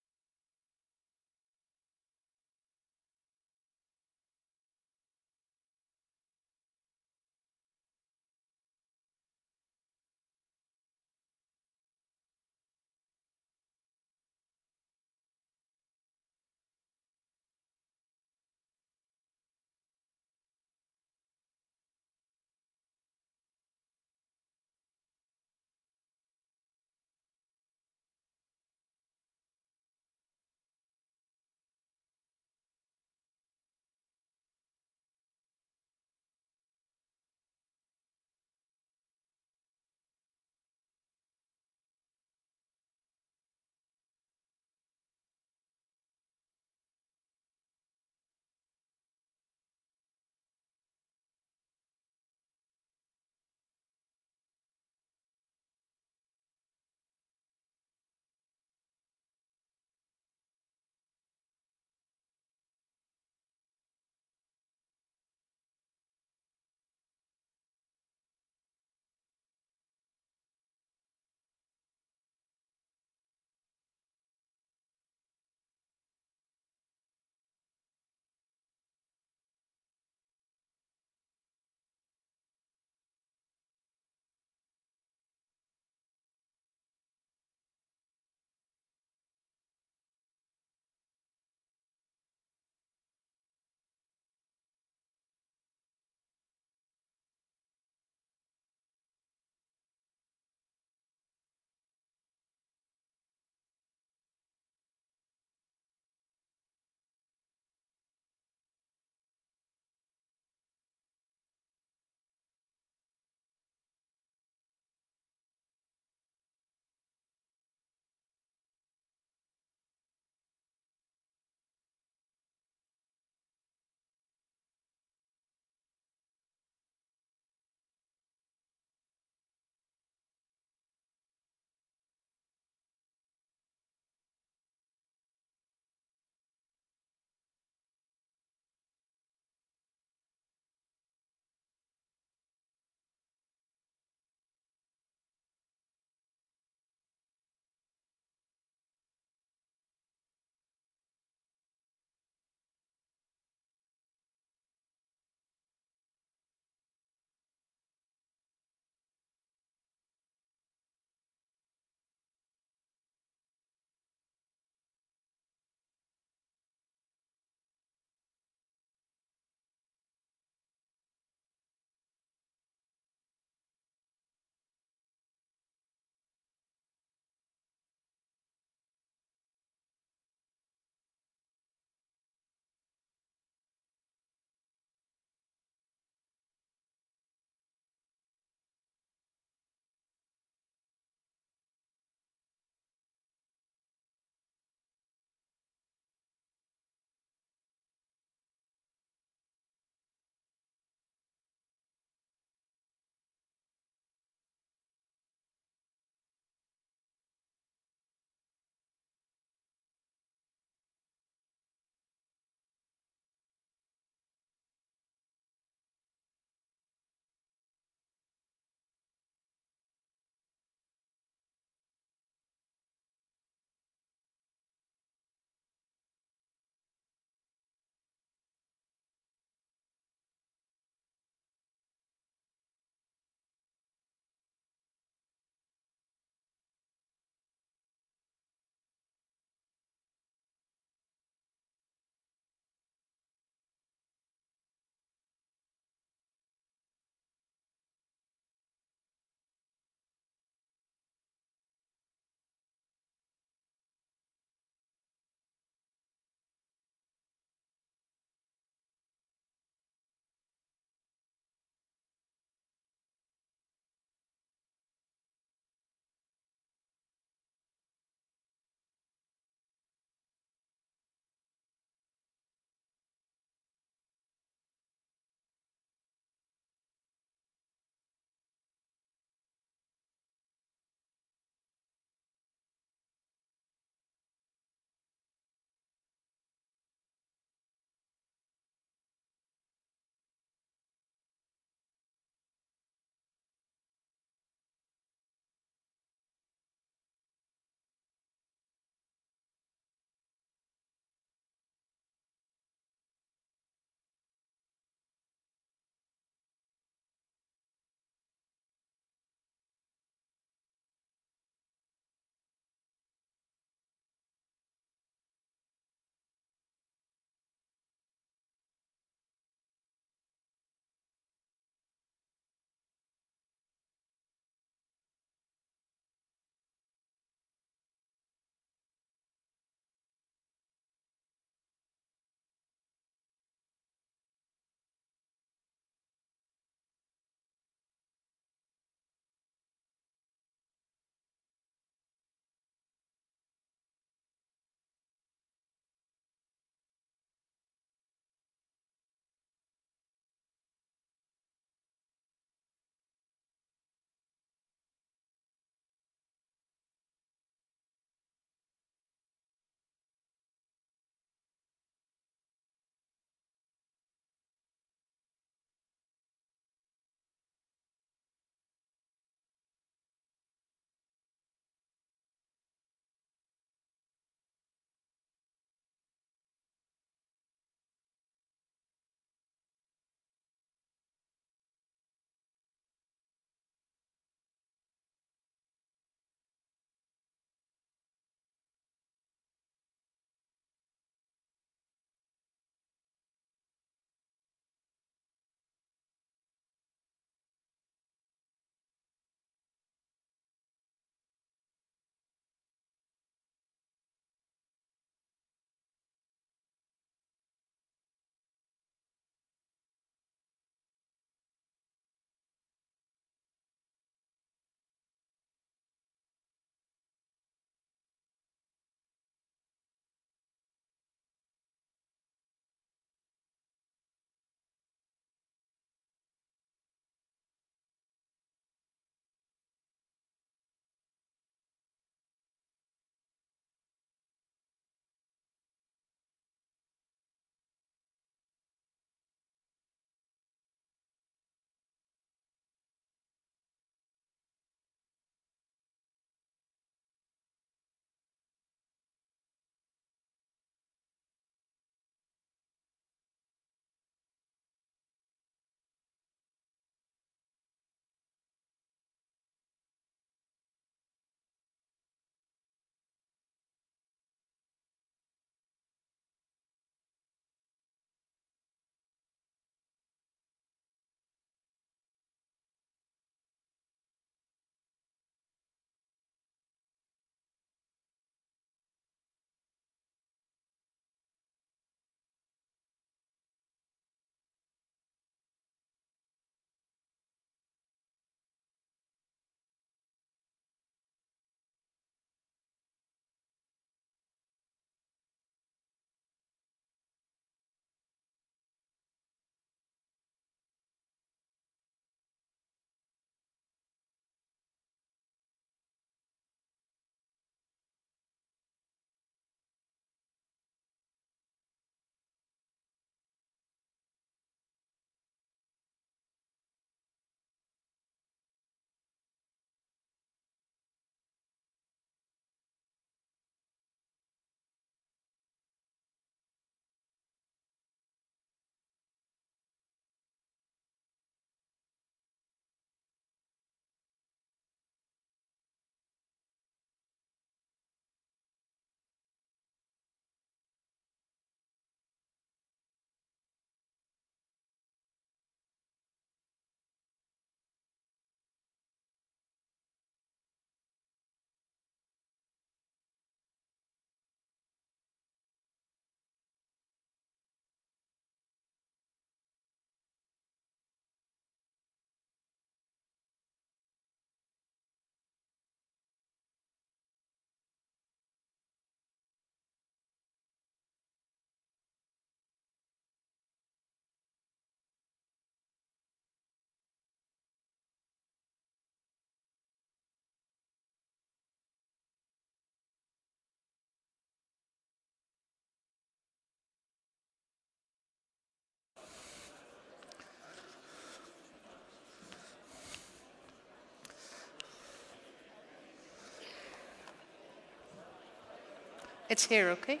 It's here, okay?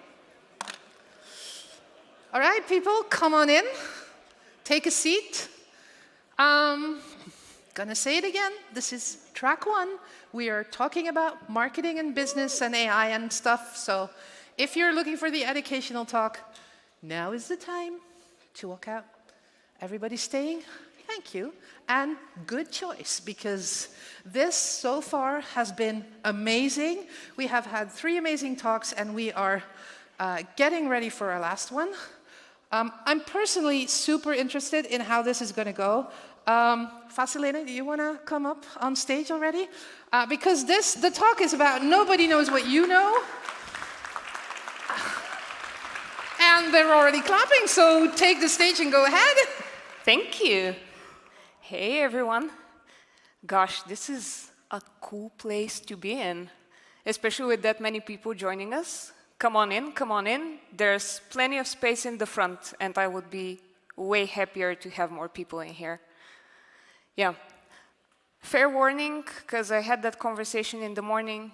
All right, people, come on in. Take a seat. Gonna say it again. This is track 1. We are talking about marketing and business and AI and stuff. So if you're looking for the educational talk, now is the time to walk out. Everybody staying? Thank you. And good choice, because this so far has been amazing. We have had 3 amazing talks, and we are getting ready for our last one. I'm personally super interested in how this is going to go. Vasilena, do you want to come up on stage already? Because the talk is about nobody knows what you know. And they're already clapping, so take the stage and go ahead. Thank you. Hey, everyone. Gosh, this is a cool place to be in, especially with that many people joining us. Come on in, come on in. There's plenty of space in the front, and I would be way happier to have more people in here. Yeah. Fair warning, because I had that conversation in the morning.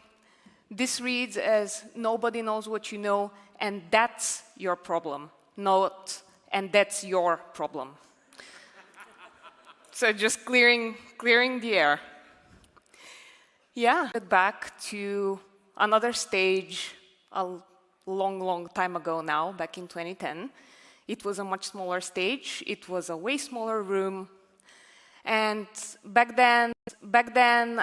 This reads as nobody knows what you know, and that's your problem, not and that's your problem. So just clearing the air. Yeah, back to another stage a long time ago now, back in 2010. It was a much smaller stage. It was a way smaller room. And back then,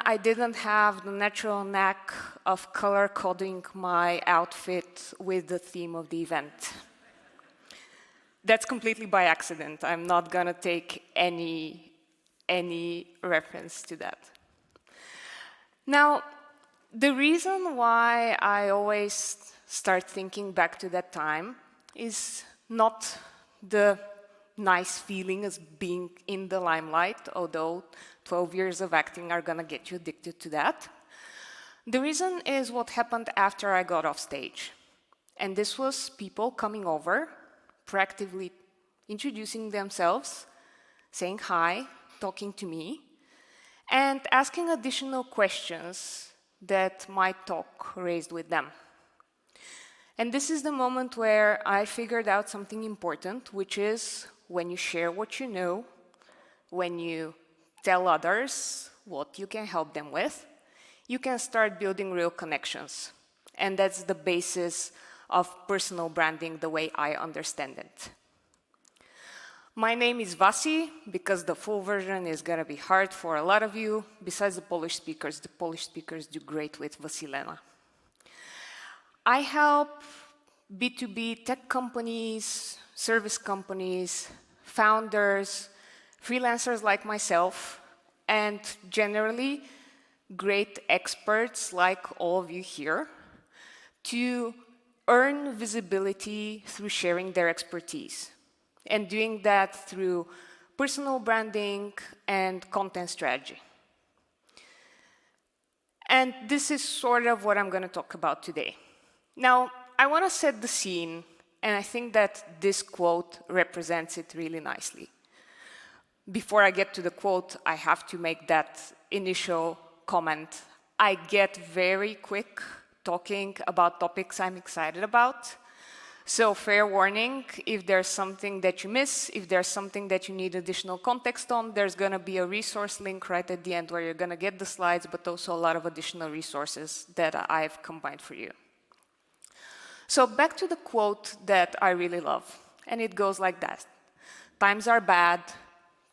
I didn't have the natural knack of color coding my outfit with the theme of the event. That's completely by accident. I'm not gonna take any reference to that. Now, the reason why I always start thinking back to that time is not the nice feeling as being in the limelight, although 12 years of acting are gonna get you addicted to that. The reason is what happened after I got off stage. And this was people coming over, proactively introducing themselves, saying hi, talking to me, and asking additional questions that my talk raised with them. And this is the moment where I figured out something important, which is when you share what you know, when you tell others what you can help them with, you can start building real connections. And that's the basis of personal branding, the way I understand it. My name is Vasi, because the full version is going to be hard for a lot of you. Besides the Polish speakers do great with Vasilena. I help B2B tech companies, service companies, founders, freelancers like myself, and generally great experts like all of you here to earn visibility through sharing their expertise, and doing that through personal branding and content strategy. And this is sort of what I'm going to talk about today. Now, I want to set the scene, and I think that this quote represents it really nicely. Before I get to the quote, I have to make that initial comment. I get very quick talking about topics I'm excited about. So fair warning, if there's something that you miss, if there's something that you need additional context on, there's going to be a resource link right at the end where you're going to get the slides, but also a lot of additional resources that I've combined for you. So back to the quote that I really love, and it goes like that. Times are bad,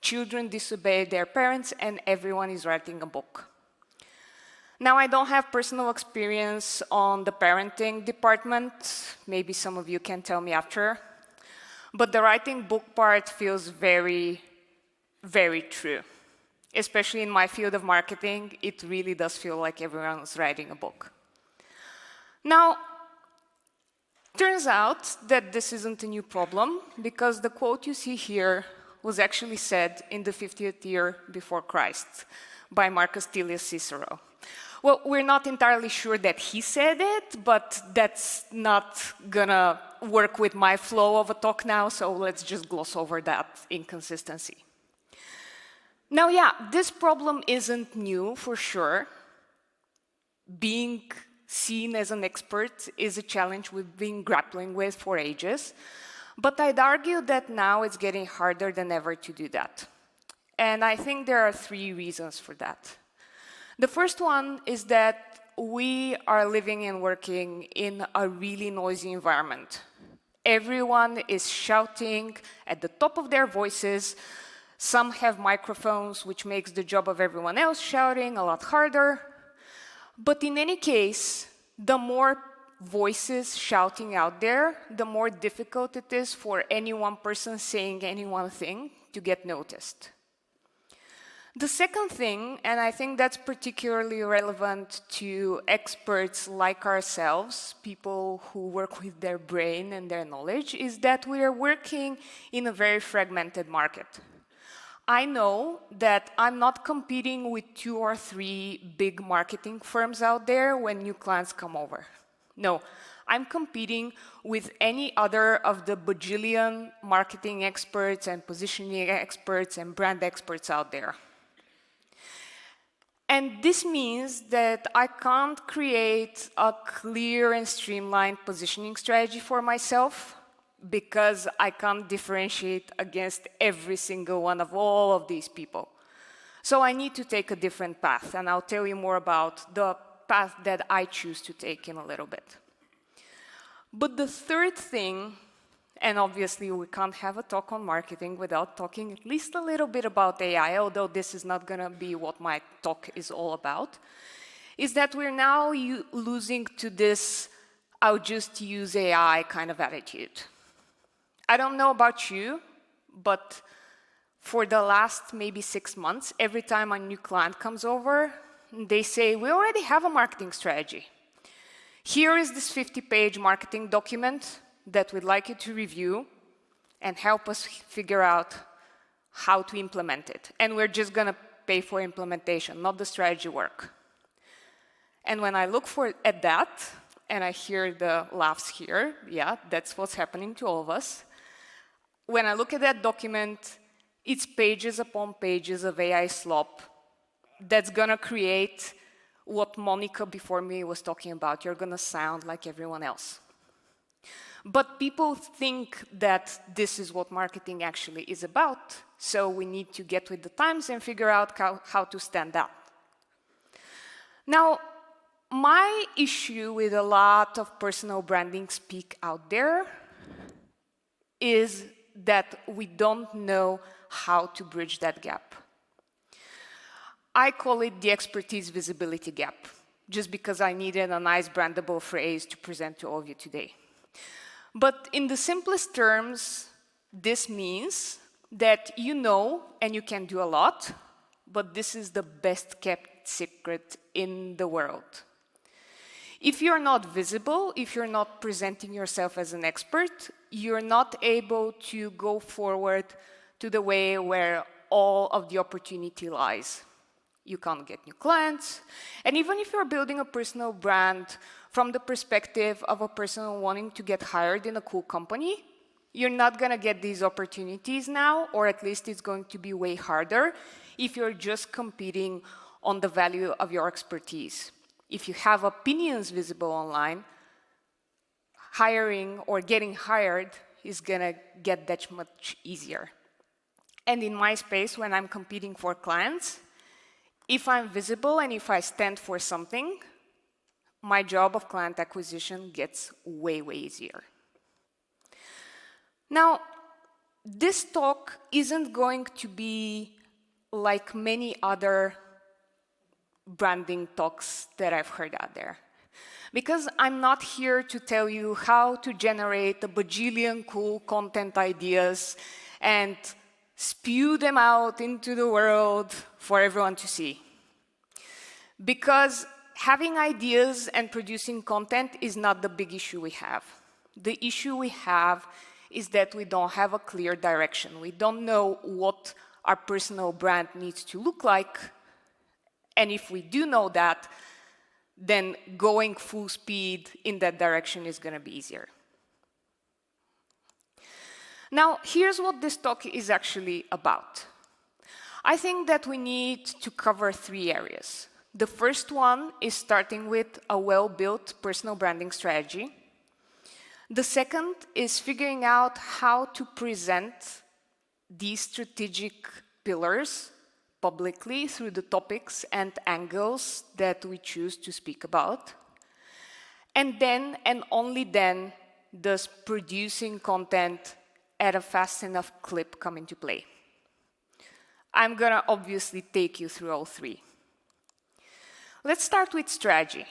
children disobey their parents, and everyone is writing a book. Now, I don't have personal experience on the parenting department. Maybe some of you can tell me after. But the writing book part feels very, very true. Especially in my field of marketing, it really does feel like everyone's writing a book. Now, turns out that this isn't a new problem, because the quote you see here was actually said in the 50th year before Christ by Marcus Tullius Cicero. Well, we're not entirely sure that he said it, but that's not gonna work with my flow of a talk now, so let's just gloss over that inconsistency. Now, yeah, this problem isn't new for sure. Being seen as an expert is a challenge we've been grappling with for ages. But I'd argue that now it's getting harder than ever to do that. And I think there are 3 reasons for that. The first one is that we are living and working in a really noisy environment. Everyone is shouting at the top of their voices. Some have microphones, which makes the job of everyone else shouting a lot harder. But in any case, the more voices shouting out there, the more difficult it is for any one person saying any one thing to get noticed. The second thing, and I think that's particularly relevant to experts like ourselves, people who work with their brain and their knowledge, is that we are working in a very fragmented market. I know that I'm not competing with 2 or 3 big marketing firms out there when new clients come over. No, I'm competing with any other of the bajillion marketing experts and positioning experts and brand experts out there. And this means that I can't create a clear and streamlined positioning strategy for myself because I can't differentiate against every single one of all of these people. So I need to take a different path, and I'll tell you more about the path that I choose to take in a little bit. But the third thing, and obviously we can't have a talk on marketing without talking at least a little bit about AI, although this is not going to be what my talk is all about, is that we're now losing to this I'll just use AI kind of attitude. I don't know about you, but for the last maybe 6 months, every time a new client comes over, they say, we already have a marketing strategy. Here is this 50-page marketing document that we'd like you to review and help us figure out how to implement it. And we're just going to pay for implementation, not the strategy work. And when I look at that, and I hear the laughs here, yeah, that's what's happening to all of us. When I look at that document, it's pages upon pages of AI slop that's going to create what Monica before me was talking about. You're going to sound like everyone else. But people think that this is what marketing actually is about, so we need to get with the times and figure out how to stand out. Now, my issue with a lot of personal branding speak out there is that we don't know how to bridge that gap. I call it the expertise visibility gap, just because I needed a nice brandable phrase to present to all of you today. But in the simplest terms, this means that you know and you can do a lot, but this is the best kept secret in the world. If you're not visible, if you're not presenting yourself as an expert, you're not able to go forward to the way where all of the opportunity lies. You can't get new clients. And even if you're building a personal brand from the perspective of a person wanting to get hired in a cool company, you're not going to get these opportunities now, or at least it's going to be way harder if you're just competing on the value of your expertise. If you have opinions visible online, hiring or getting hired is going to get that much easier. And in my space, when I'm competing for clients, if I'm visible and if I stand for something, my job of client acquisition gets way, way easier. Now, this talk isn't going to be like many other branding talks that I've heard out there. Because I'm not here to tell you how to generate a bajillion cool content ideas and spew them out into the world for everyone to see. Because having ideas and producing content is not the big issue we have. The issue we have is that we don't have a clear direction. We don't know what our personal brand needs to look like. And if we do know that, then going full speed in that direction is going to be easier. Now, here's what this talk is actually about. I think that we need to cover 3 areas. The first one is starting with a well-built personal branding strategy. The second is figuring out how to present these strategic pillars publicly through the topics and angles that we choose to speak about. And then, and only then, does producing content at a fast enough clip come into play. I'm gonna obviously take you through all three. Let's start with strategy.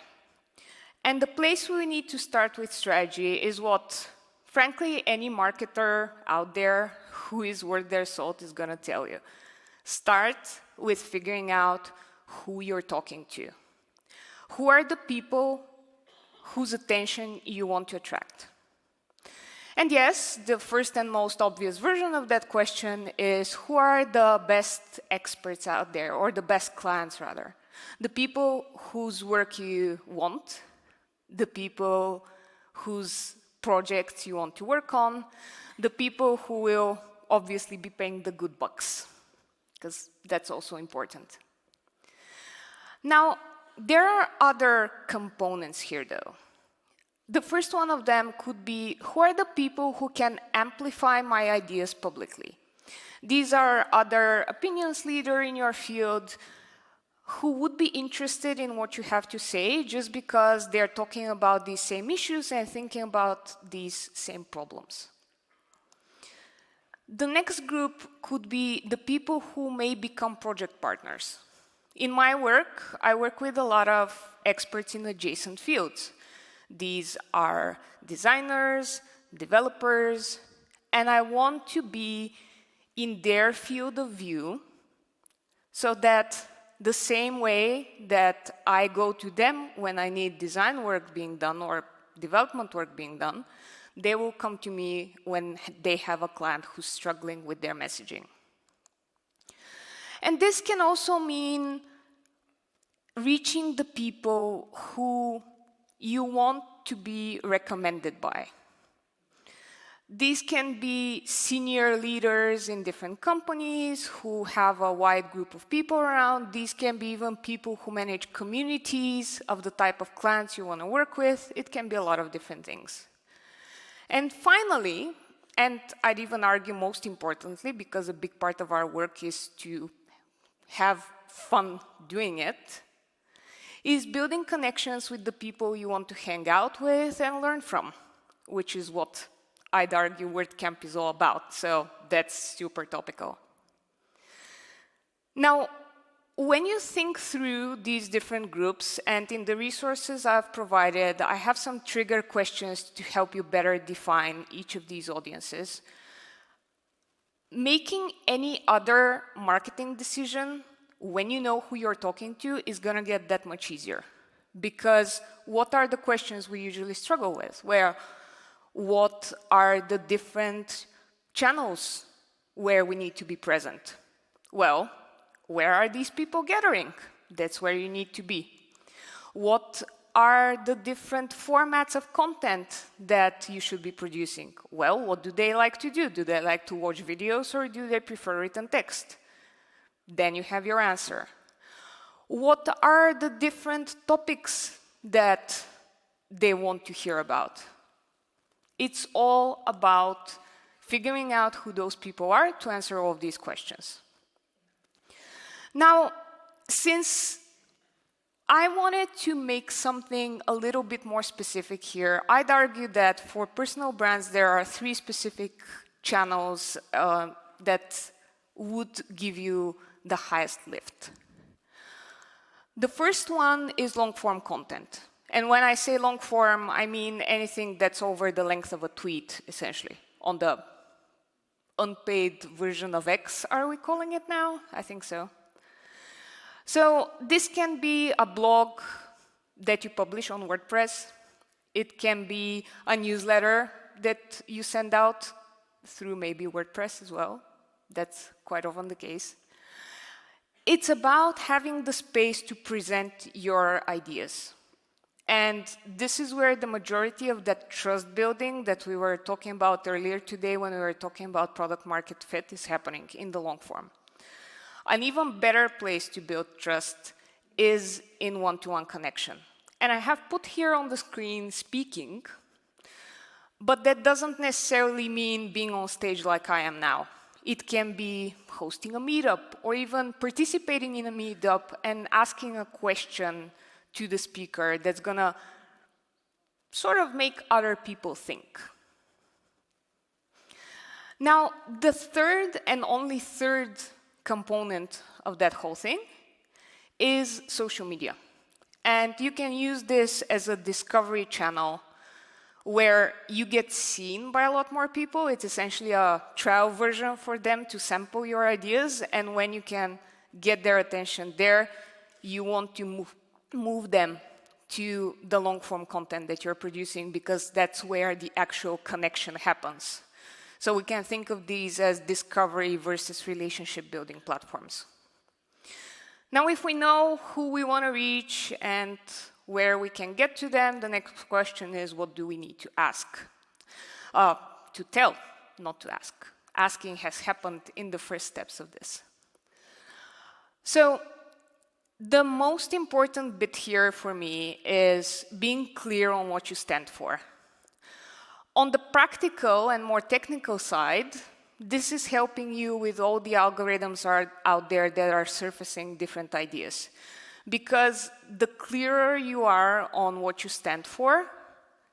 And the place we need to start with strategy is what, frankly, any marketer out there who is worth their salt is gonna tell you. Start with figuring out who you're talking to. Who are the people whose attention you want to attract? And yes, the first and most obvious version of that question is who are the best experts out there, or the best clients rather? The people whose work you want, the people whose projects you want to work on, the people who will obviously be paying the good bucks, because that's also important. Now, there are other components here though. The first one of them could be, who are the people who can amplify my ideas publicly? These are other opinions leaders in your field who would be interested in what you have to say just because they're talking about these same issues and thinking about these same problems. The next group could be the people who may become project partners. In my work, I work with a lot of experts in adjacent fields. These are designers, developers, and I want to be in their field of view so that the same way that I go to them when I need design work being done or development work being done, they will come to me when they have a client who's struggling with their messaging. And this can also mean reaching the people who you want to be recommended by. These can be senior leaders in different companies who have a wide group of people around. These can be even people who manage communities of the type of clients you want to work with. It can be a lot of different things. And finally, and I'd even argue most importantly, because a big part of our work is to have fun doing it, is building connections with the people you want to hang out with and learn from, which is what I'd argue WordCamp is all about, so that's super topical. Now, when you think through these different groups, and in the resources I've provided, I have some trigger questions to help you better define each of these audiences. Making any other marketing decision when you know who you're talking to is going to get that much easier. Because what are the questions we usually struggle with? What are the different channels where we need to be present? Well, where are these people gathering? That's where you need to be. What are the different formats of content that you should be producing? Well, what do they like to do? Do they like to watch videos or do they prefer written text? Then you have your answer. What are the different topics that they want to hear about? It's all about figuring out who those people are to answer all of these questions. Now, since I wanted to make something a little bit more specific here, I'd argue that for personal brands, there are 3 specific channels that would give you the highest lift. The first one is long-form content. And when I say long-form, I mean anything that's over the length of a tweet, essentially, on the unpaid version of X, are we calling it now? I think so. So this can be a blog that you publish on WordPress. It can be a newsletter that you send out through maybe WordPress as well. That's quite often the case. It's about having the space to present your ideas. And this is where the majority of that trust building that we were talking about earlier today when we were talking about product market fit is happening in the long form. An even better place to build trust is in one-to-one connection. And I have put here on the screen speaking, but that doesn't necessarily mean being on stage like I am now. It can be hosting a meetup or even participating in a meetup and asking a question to the speaker that's gonna sort of make other people think. Now, the third and only third component of that whole thing is social media. And you can use this as a discovery channel where you get seen by a lot more people. It's essentially a trial version for them to sample your ideas. And when you can get their attention there, you want to move them to the long-form content that you're producing, because that's where the actual connection happens. So we can think of these as discovery versus relationship building platforms. Now, if we know who we want to reach and where we can get to them, the next question is, what do we need to ask? To tell, not to ask. Asking has happened in the first steps of this. So the most important bit here for me is being clear on what you stand for. On the practical and more technical side, this is helping you with all the algorithms out there that are surfacing different ideas. Because the clearer you are on what you stand for,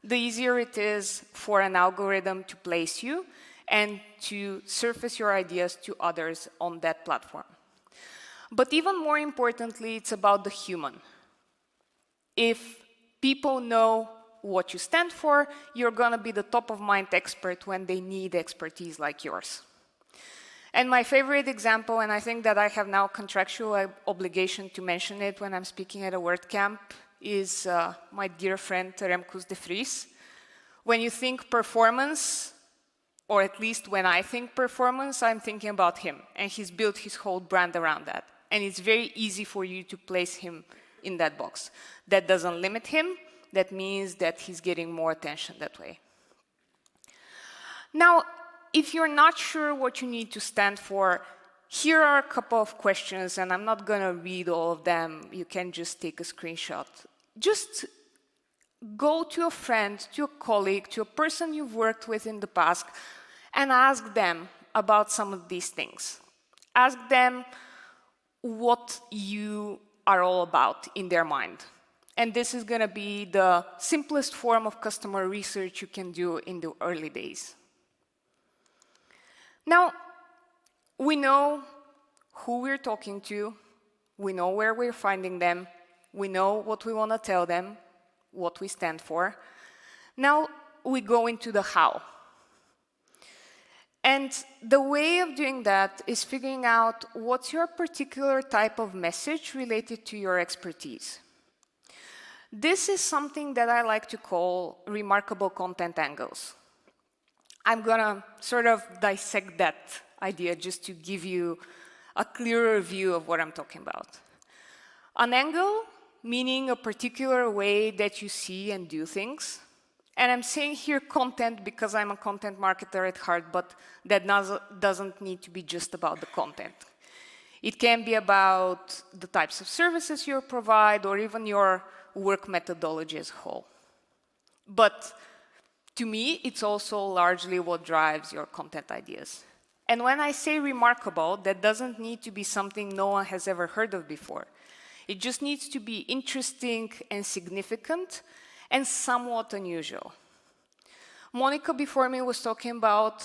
the easier it is for an algorithm to place you and to surface your ideas to others on that platform. But even more importantly, it's about the human. If people know what you stand for, you're going to be the top-of-mind expert when they need expertise like yours. And my favorite example, and I think that I have now contractual obligation to mention it when I'm speaking at a WordCamp, is my dear friend Remkus de Vries. When you think performance, or at least when I think performance, I'm thinking about him. And he's built his whole brand around that. And it's very easy for you to place him in that box. That doesn't limit him. That means that he's getting more attention that way. Now, if you're not sure what you need to stand for, here are a couple of questions, and I'm not going to read all of them. You can just take a screenshot. Just go to a friend, to a colleague, to a person you've worked with in the past, and ask them about some of these things. Ask them what you are all about in their mind. And this is going to be the simplest form of customer research you can do in the early days. Now, we know who we're talking to, we know where we're finding them, we know what we want to tell them, what we stand for. Now, we go into the how. And the way of doing that is figuring out what's your particular type of message related to your expertise. This is something that I like to call remarkable content angles. I'm going to sort of dissect that idea just to give you a clearer view of what I'm talking about. An angle, meaning a particular way that you see and do things. And I'm saying here content because I'm a content marketer at heart, but that doesn't need to be just about the content. It can be about the types of services you provide or even your work methodology as a whole. But to me, it's also largely what drives your content ideas. And when I say remarkable, that doesn't need to be something no one has ever heard of before. It just needs to be interesting and significant and somewhat unusual. Monica before me was talking about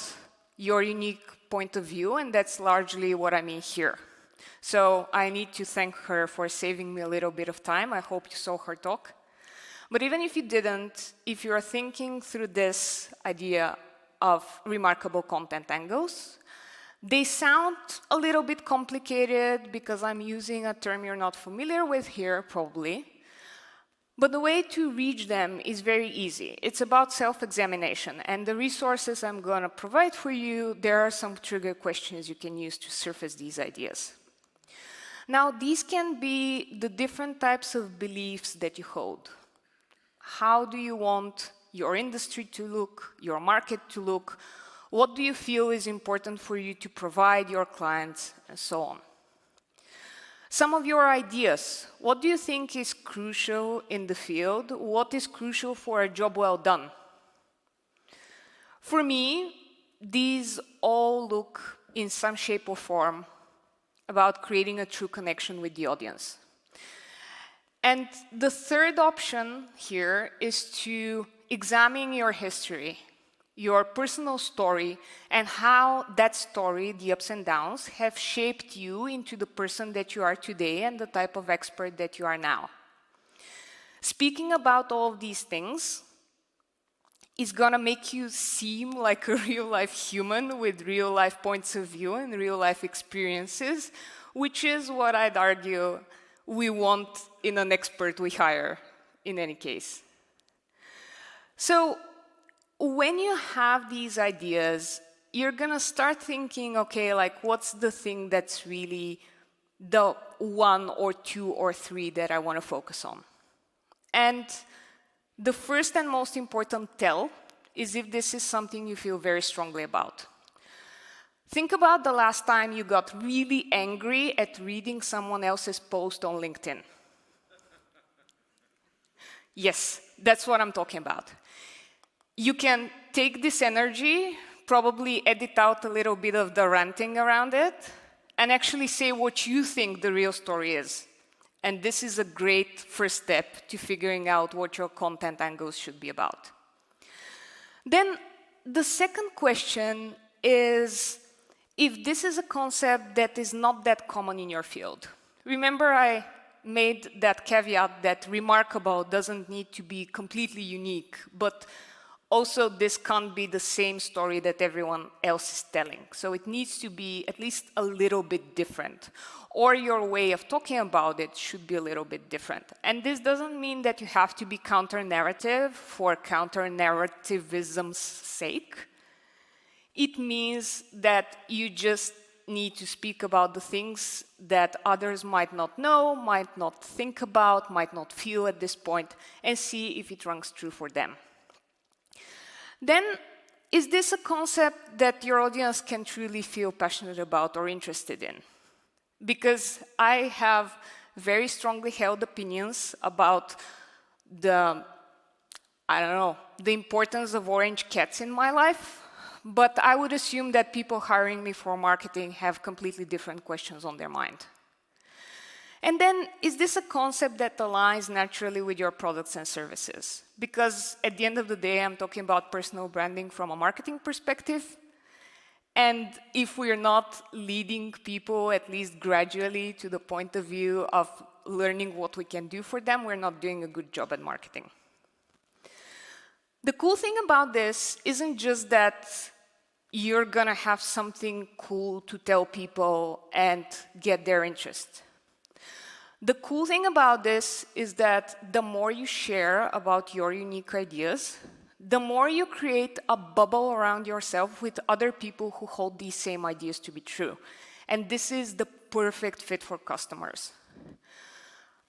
your unique point of view, and that's largely what I mean here. So I need to thank her for saving me a little bit of time. I hope you saw her talk. But even if you didn't, if you're thinking through this idea of remarkable content angles, they sound a little bit complicated because I'm using a term you're not familiar with here, probably. But the way to reach them is very easy. It's about self-examination. And the resources I'm going to provide for you, there are some trigger questions you can use to surface these ideas. Now, these can be the different types of beliefs that you hold. How do you want your industry to look, your market to look? What do you feel is important for you to provide your clients, and so on? Some of your ideas. What do you think is crucial in the field? What is crucial for a job well done? For me, these all look in some shape or form about creating a true connection with the audience. And the third option here is to examine your history, your personal story, and how that story, the ups and downs, have shaped you into the person that you are today and the type of expert that you are now. Speaking about all of these things is gonna make you seem like a real-life human with real-life points of view and real-life experiences, which is what I'd argue we want in an expert we hire, in any case. So, when you have these ideas, you're gonna start thinking, okay, like what's the thing that's really the one or two or three that I wanna focus on? And the first and most important tell is if this is something you feel very strongly about. Think about the last time you got really angry at reading someone else's post on LinkedIn. Yes, that's what I'm talking about. You can take this energy, probably edit out a little bit of the ranting around it, and actually say what you think the real story is. And this is a great first step to figuring out what your content angles should be about. Then the second question is if this is a concept that is not that common in your field. Remember I made that caveat that remarkable doesn't need to be completely unique, but also this can't be the same story that everyone else is telling. So it needs to be at least a little bit different. Or your way of talking about it should be a little bit different. And this doesn't mean that you have to be counter-narrative for counter-narrativism's sake. It means that you just need to speak about the things that others might not know, might not think about, might not feel at this point, and see if it rings true for them. Then, is this a concept that your audience can truly feel passionate about or interested in? Because I have very strongly held opinions about the importance of orange cats in my life, but I would assume that people hiring me for marketing have completely different questions on their mind. And then, is this a concept that aligns naturally with your products and services? Because at the end of the day, I'm talking about personal branding from a marketing perspective. And if we're not leading people, at least gradually, to the point of view of learning what we can do for them, we're not doing a good job at marketing. The cool thing about this isn't just that you're gonna have something cool to tell people and get their interest. The cool thing about this is that the more you share about your unique ideas, the more you create a bubble around yourself with other people who hold these same ideas to be true. And this is the perfect fit for customers.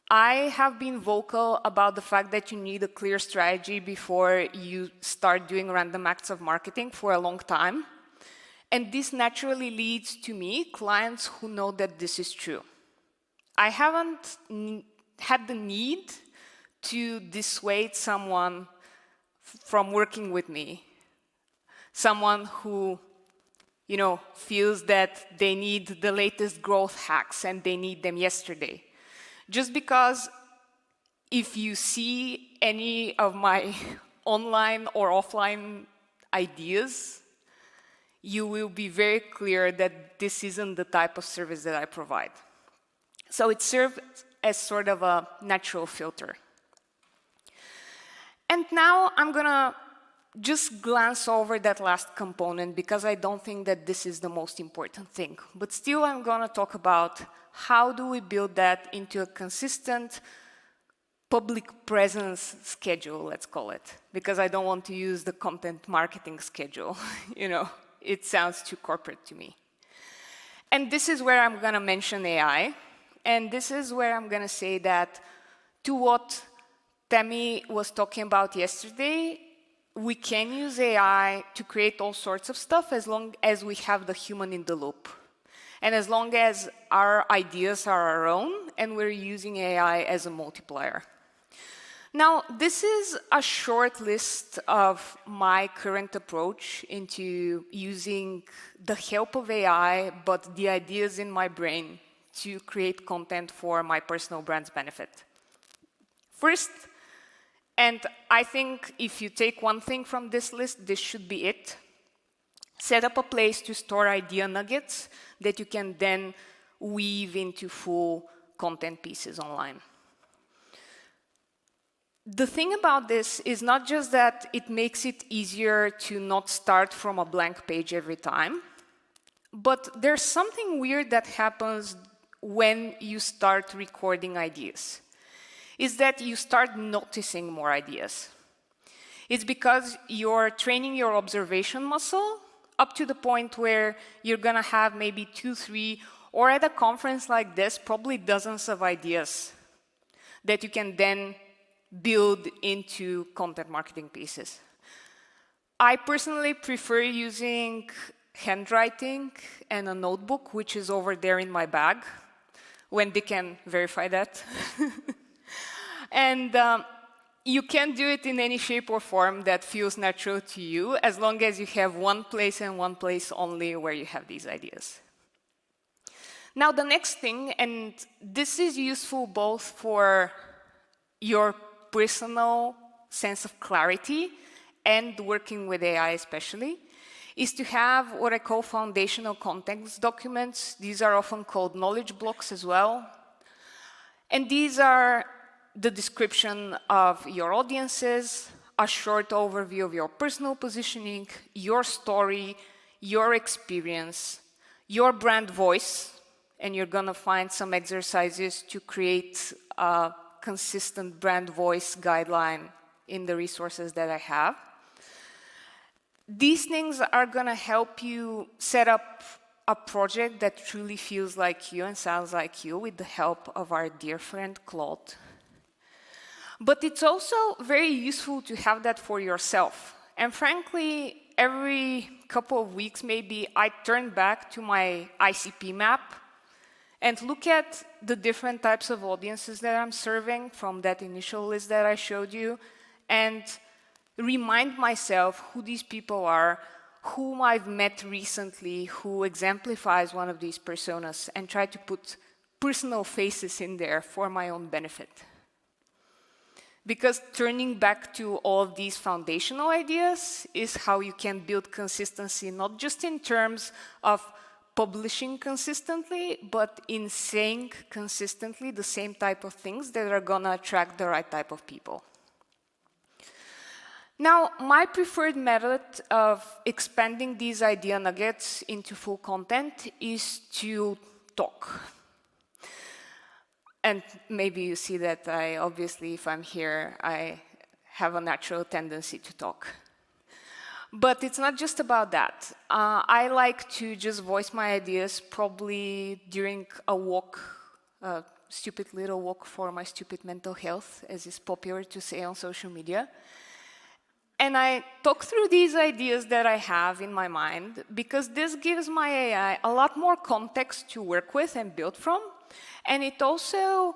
I have been vocal about the fact that you need a clear strategy before you start doing random acts of marketing for a long time. And this naturally leads to me, clients who know that this is true. I haven't had the need to dissuade someone from working with me. Someone who, feels that they need the latest growth hacks and they need them yesterday. Just because if you see any of my online or offline ideas, you will be very clear that this isn't the type of service that I provide. So it serves as sort of a natural filter. And now I'm gonna just glance over that last component because I don't think that this is the most important thing. But still I'm gonna talk about how do we build that into a consistent public presence schedule, let's call it. Because I don't want to use the content marketing schedule. It sounds too corporate to me. And this is where I'm gonna mention AI. And this is where I'm going to say that to what Tammy was talking about yesterday, we can use AI to create all sorts of stuff as long as we have the human in the loop. and as long as our ideas are our own and we're using AI as a multiplier. Now, this is a short list of my current approach into using the help of AI, but the ideas in my brain to create content for my personal brand's benefit. First, and I think if you take one thing from this list, this should be it. Set up a place to store idea nuggets that you can then weave into full content pieces online. The thing about this is not just that it makes it easier to not start from a blank page every time, but there's something weird that happens when you start recording ideas. Is that you start noticing more ideas. It's because you're training your observation muscle up to the point where you're gonna have maybe 2, 3, or at a conference like this, probably dozens of ideas that you can then build into content marketing pieces. I personally prefer using handwriting and a notebook, which is over there in my bag. Wendy can verify that. And you can do it in any shape or form that feels natural to you, as long as you have one place and one place only where you have these ideas. Now, the next thing, and this is useful both for your personal sense of clarity and working with AI especially, is to have what I call foundational context documents. These are often called knowledge blocks as well. And these are the description of your audiences, a short overview of your personal positioning, your story, your experience, your brand voice, and you're gonna find some exercises to create a consistent brand voice guideline in the resources that I have. These things are gonna help you set up a project that truly feels like you and sounds like you with the help of our dear friend Claude. But it's also very useful to have that for yourself. And frankly, every couple of weeks maybe, I turn back to my ICP map and look at the different types of audiences that I'm serving from that initial list that I showed you, and remind myself who these people are, whom I've met recently, who exemplifies one of these personas, and try to put personal faces in there for my own benefit. Because turning back to all of these foundational ideas is how you can build consistency, not just in terms of publishing consistently, but in saying consistently the same type of things that are gonna attract the right type of people. Now, my preferred method of expanding these idea nuggets into full content is to talk. And maybe you see that obviously, if I'm here, I have a natural tendency to talk. But it's not just about that. I like to just voice my ideas probably during a walk, a stupid little walk for my stupid mental health, as is popular to say on social media. And I talk through these ideas that I have in my mind, because this gives my AI a lot more context to work with and build from. And it also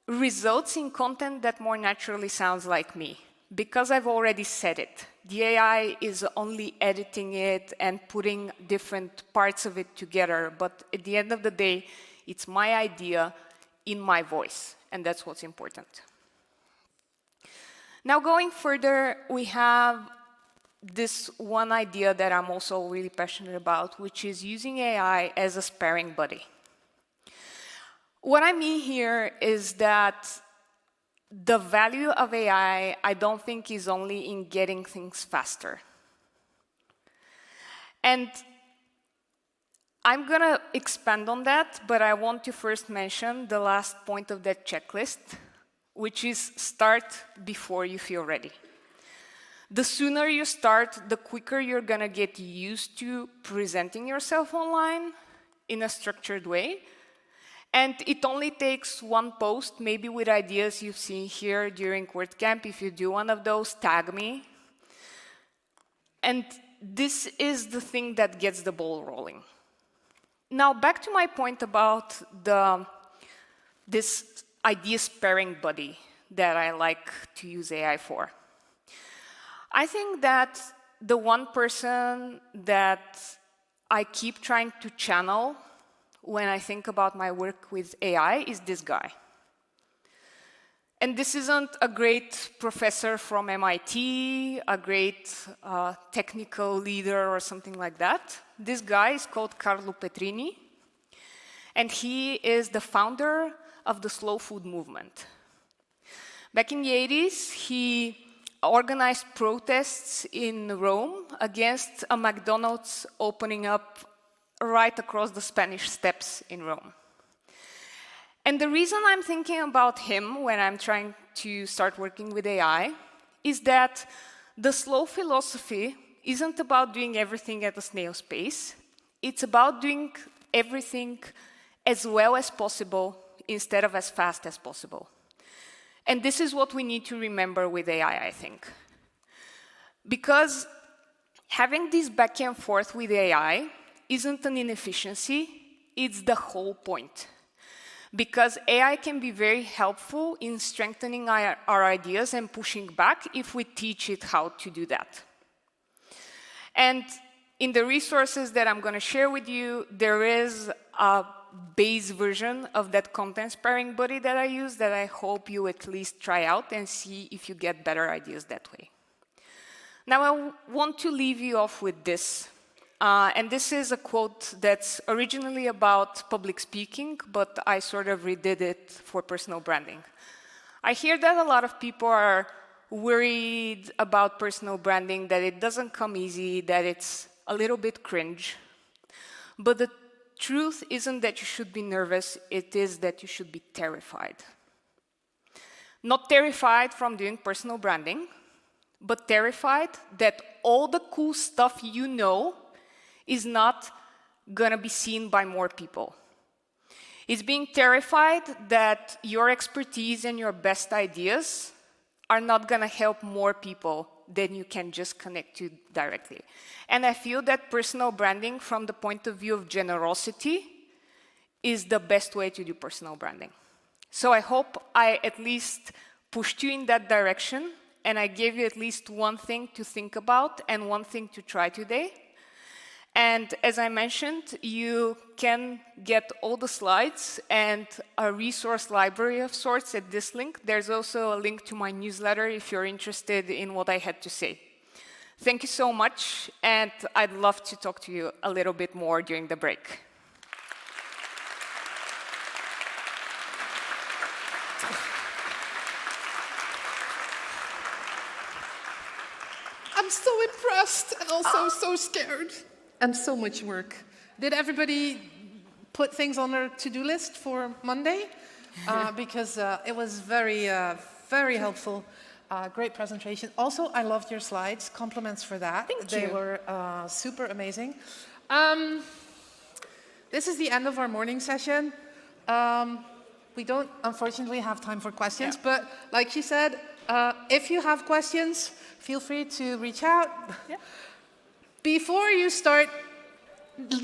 results in content that more naturally sounds like me, because I've already said it. The AI is only editing it and putting different parts of it together, but at the end of the day, it's my idea in my voice, and that's what's important. Now, going further, we have this one idea that I'm also really passionate about, which is using AI as a sparring buddy. What I mean here is that the value of AI, I don't think, is only in getting things faster. And I'm gonna expand on that, but I want to first mention the last point of that checklist, which is start before you feel ready. The sooner you start, the quicker you're gonna get used to presenting yourself online in a structured way. And it only takes one post, maybe with ideas you've seen here during WordCamp. If you do one of those, tag me. And this is the thing that gets the ball rolling. Now, back to my point about this idea sparing buddy that I like to use AI for. I think that the one person that I keep trying to channel when I think about my work with AI is this guy. And this isn't a great professor from MIT, a great technical leader or something like that. This guy is called Carlo Petrini, and he is the founder of the slow food movement. Back in the 80s, he organized protests in Rome against a McDonald's opening up right across the Spanish Steps in Rome. And the reason I'm thinking about him when I'm trying to start working with AI is that the slow philosophy isn't about doing everything at a snail's pace. It's about doing everything as well as possible instead of as fast as possible. And this is what we need to remember with AI, I think. Because having this back and forth with AI isn't an inefficiency, it's the whole point. Because AI can be very helpful in strengthening our ideas and pushing back if we teach it how to do that. And in the resources that I'm going to share with you, there is a base version of that content sparing buddy that I use that I hope you at least try out and see if you get better ideas that way. Now, I want to leave you off with this. And this is a quote that's originally about public speaking, but I sort of redid it for personal branding. I hear that a lot of people are worried about personal branding, that it doesn't come easy, that it's a little bit cringe. But the truth isn't that you should be nervous, it is that you should be terrified. Not terrified from doing personal branding, but terrified that all the cool stuff you know is not going to be seen by more people. It's being terrified that your expertise and your best ideas are not going to help more people than you can just connect to directly. And I feel that personal branding, from the point of view of generosity, is the best way to do personal branding. So I hope I at least pushed you in that direction, and I gave you at least one thing to think about and one thing to try today. And as I mentioned, you can get all the slides and a resource library of sorts at this link. There's also a link to my newsletter if you're interested in what I had to say. Thank you so much, and I'd love to talk to you a little bit more during the break. I'm so impressed and also so scared. And so much work. Did everybody put things on their to-do list for Monday? Because it was very helpful. Great presentation. Also, I loved your slides. Compliments for that. Thank They you. were super amazing. This is the end of our morning session. We don't, unfortunately, have time for questions. Yeah. But like she said, if you have questions, feel free to reach out. Yeah. Before you start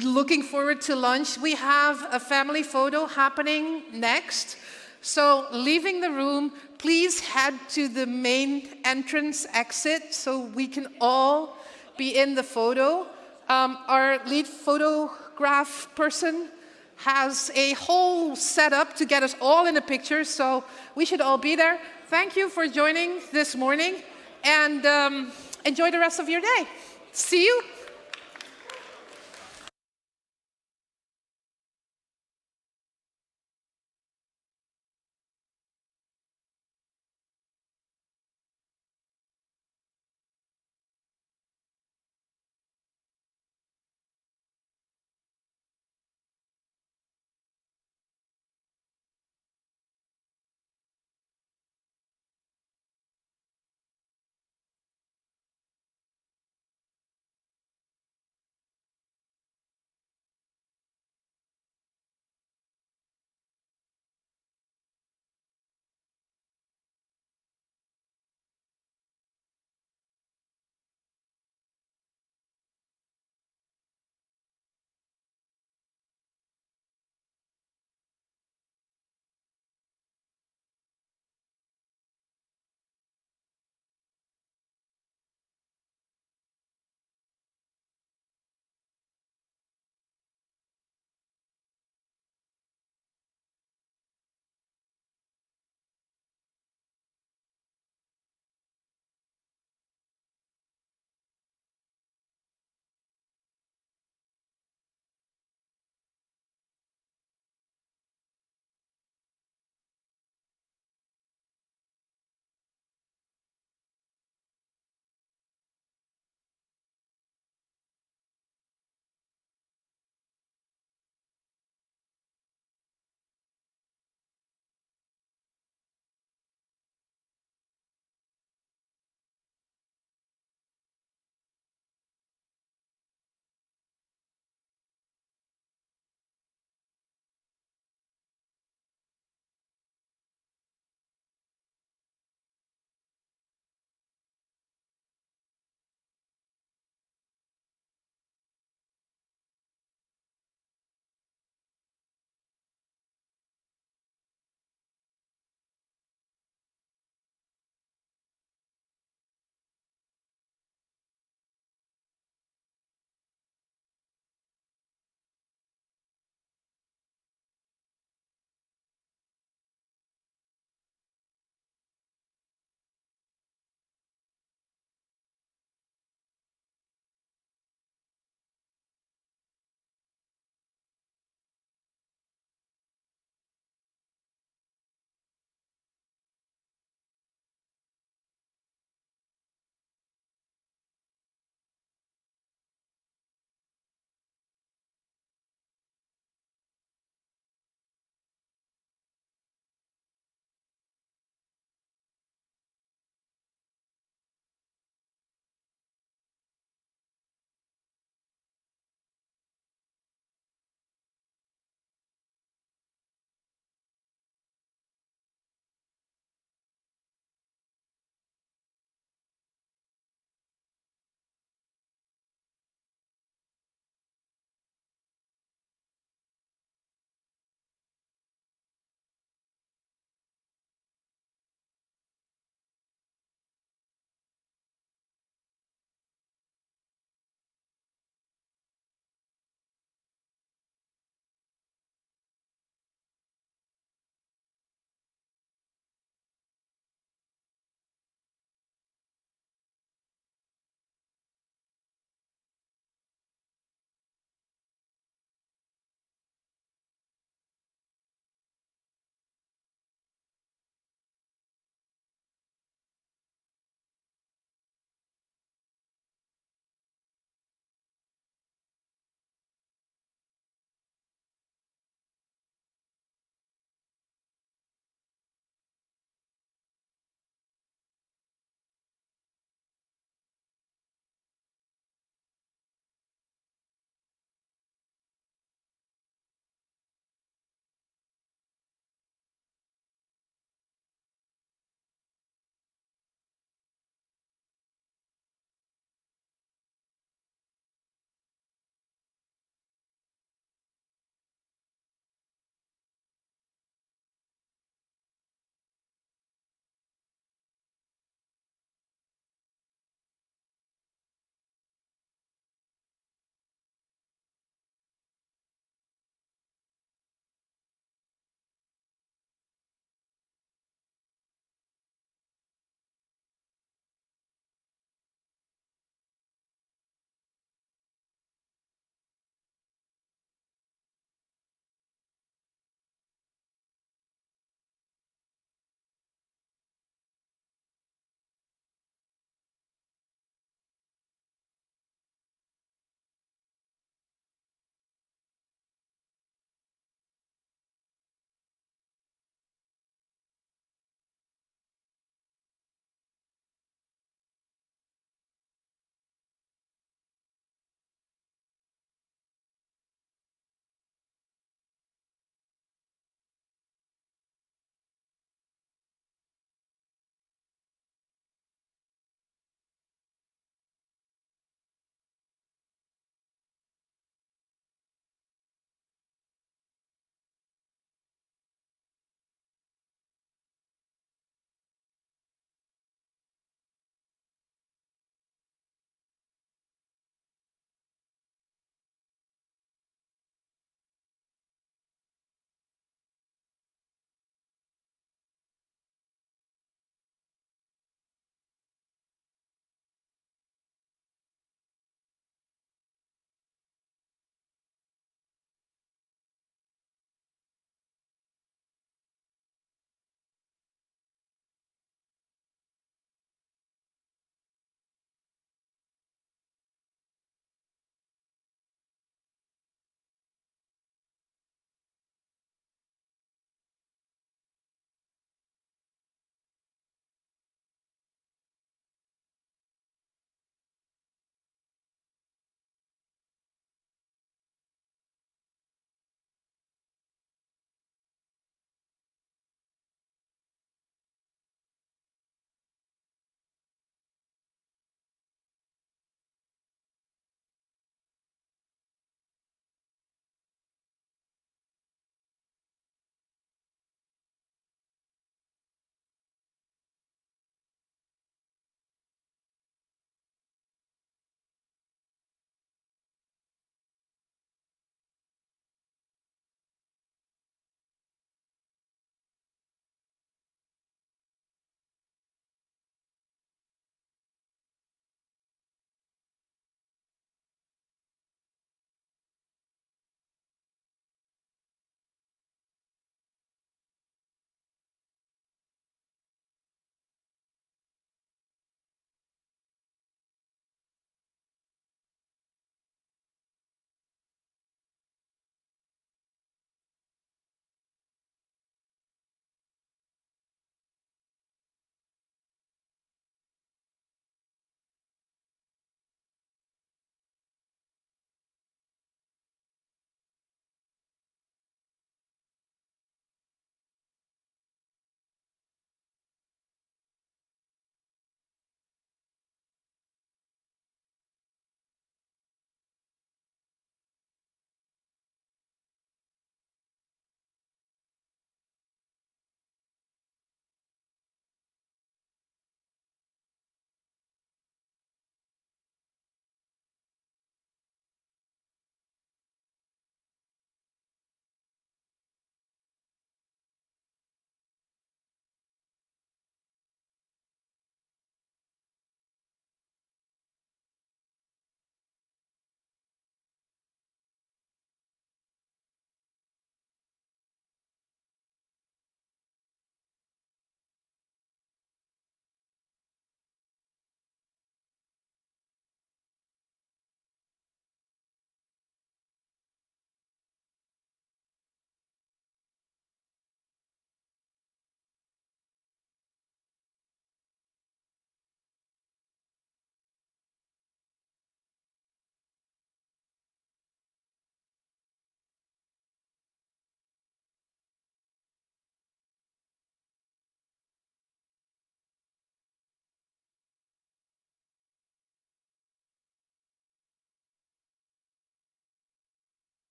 looking forward to lunch, we have a family photo happening next. So leaving the room, please head to the main entrance exit so we can all be in the photo. Our lead photograph person has a whole setup to get us all in a picture, so we should all be there. Thank you for joining this morning, and enjoy the rest of your day. See you.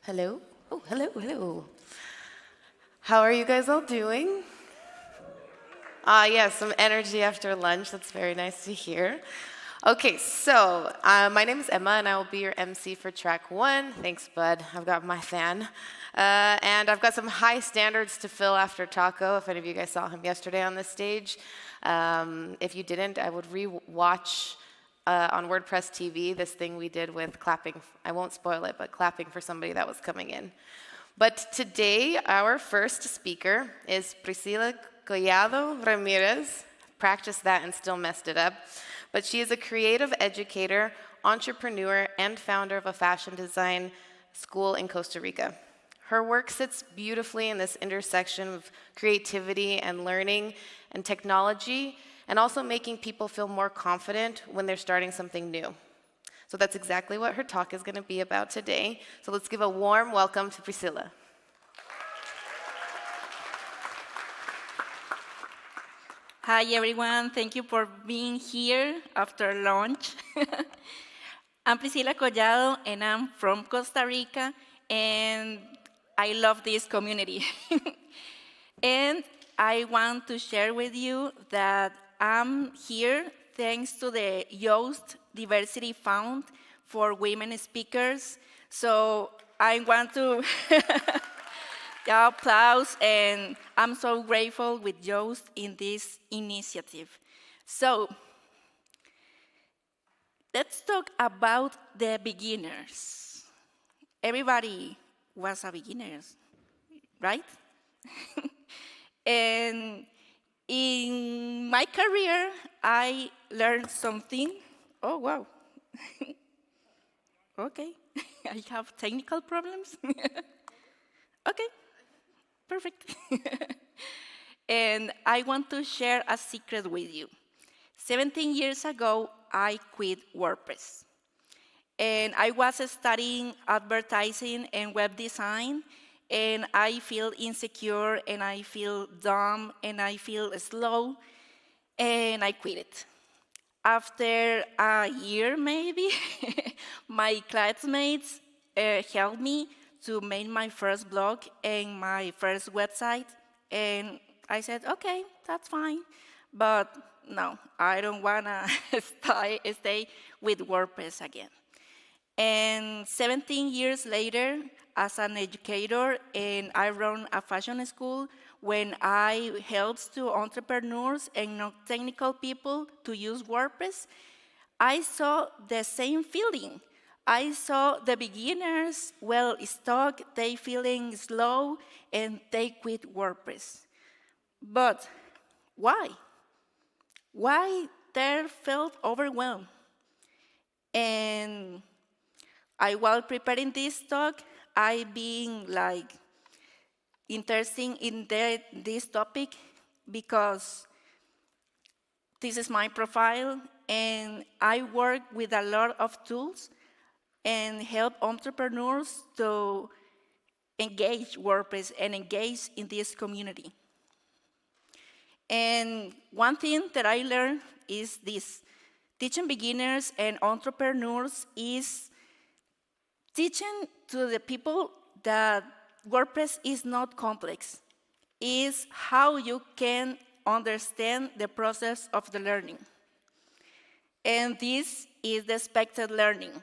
Hello? Oh, hello, hello. How are you guys all doing? Yeah, some energy after lunch. That's very nice to hear. Okay, so my name is Emma, and I will be your MC for track 1. Thanks, bud. I've got my fan. And I've got some high standards to fill after Taco, if any of you guys saw him yesterday on this stage. If you didn't, I would re-watch on WordPress TV this thing we did with clapping. I won't spoil it, but clapping for somebody that was coming in. But today, our first speaker is Priscila Collado Ramirez. Practiced that and still messed it up. But she is a creative educator, entrepreneur, and founder of a fashion design school in Costa Rica. Her work sits beautifully in this intersection of creativity and learning and technology, and also making people feel more confident when they're starting something new. So that's exactly what her talk is going to be about today. So let's give a warm welcome to Priscila. Hi, everyone. Thank you for being here after lunch. I'm Priscila Collado, and I'm from Costa Rica, and I love this community. And I want to share with you that I'm here thanks to the Yoast Diversity Fund for Women Speakers. So I want to applause, and I'm so grateful with Yoast in this initiative. So let's talk about the beginners. Everybody was a beginner, right? And in my career, I learned something. Oh, wow. Okay, I have technical problems. Okay. Perfect. And I want to share a secret with you. 17 years ago, I quit WordPress. And I was studying advertising and web design, and I feel insecure, and I feel dumb, and I feel slow, and I quit it. After a year, maybe, my classmates helped me to make my first blog and my first website, and I said, okay, that's fine, but no, I don't want to stay with WordPress again. And 17 years later, as an educator, and I run a fashion school, when I help to entrepreneurs and non-technical people to use WordPress, I saw the same feeling. I saw the beginners, well, stuck, they feeling slow, and they quit WordPress. But why? Why they felt overwhelmed? And while preparing this talk, I been like interested in this topic because this is my profile, and I work with a lot of tools and help entrepreneurs to engage WordPress and engage in this community. And one thing that I learned is this: teaching beginners and entrepreneurs is teaching to the people that WordPress is not complex. It's how you can understand the process of the learning. And this is the expected learning.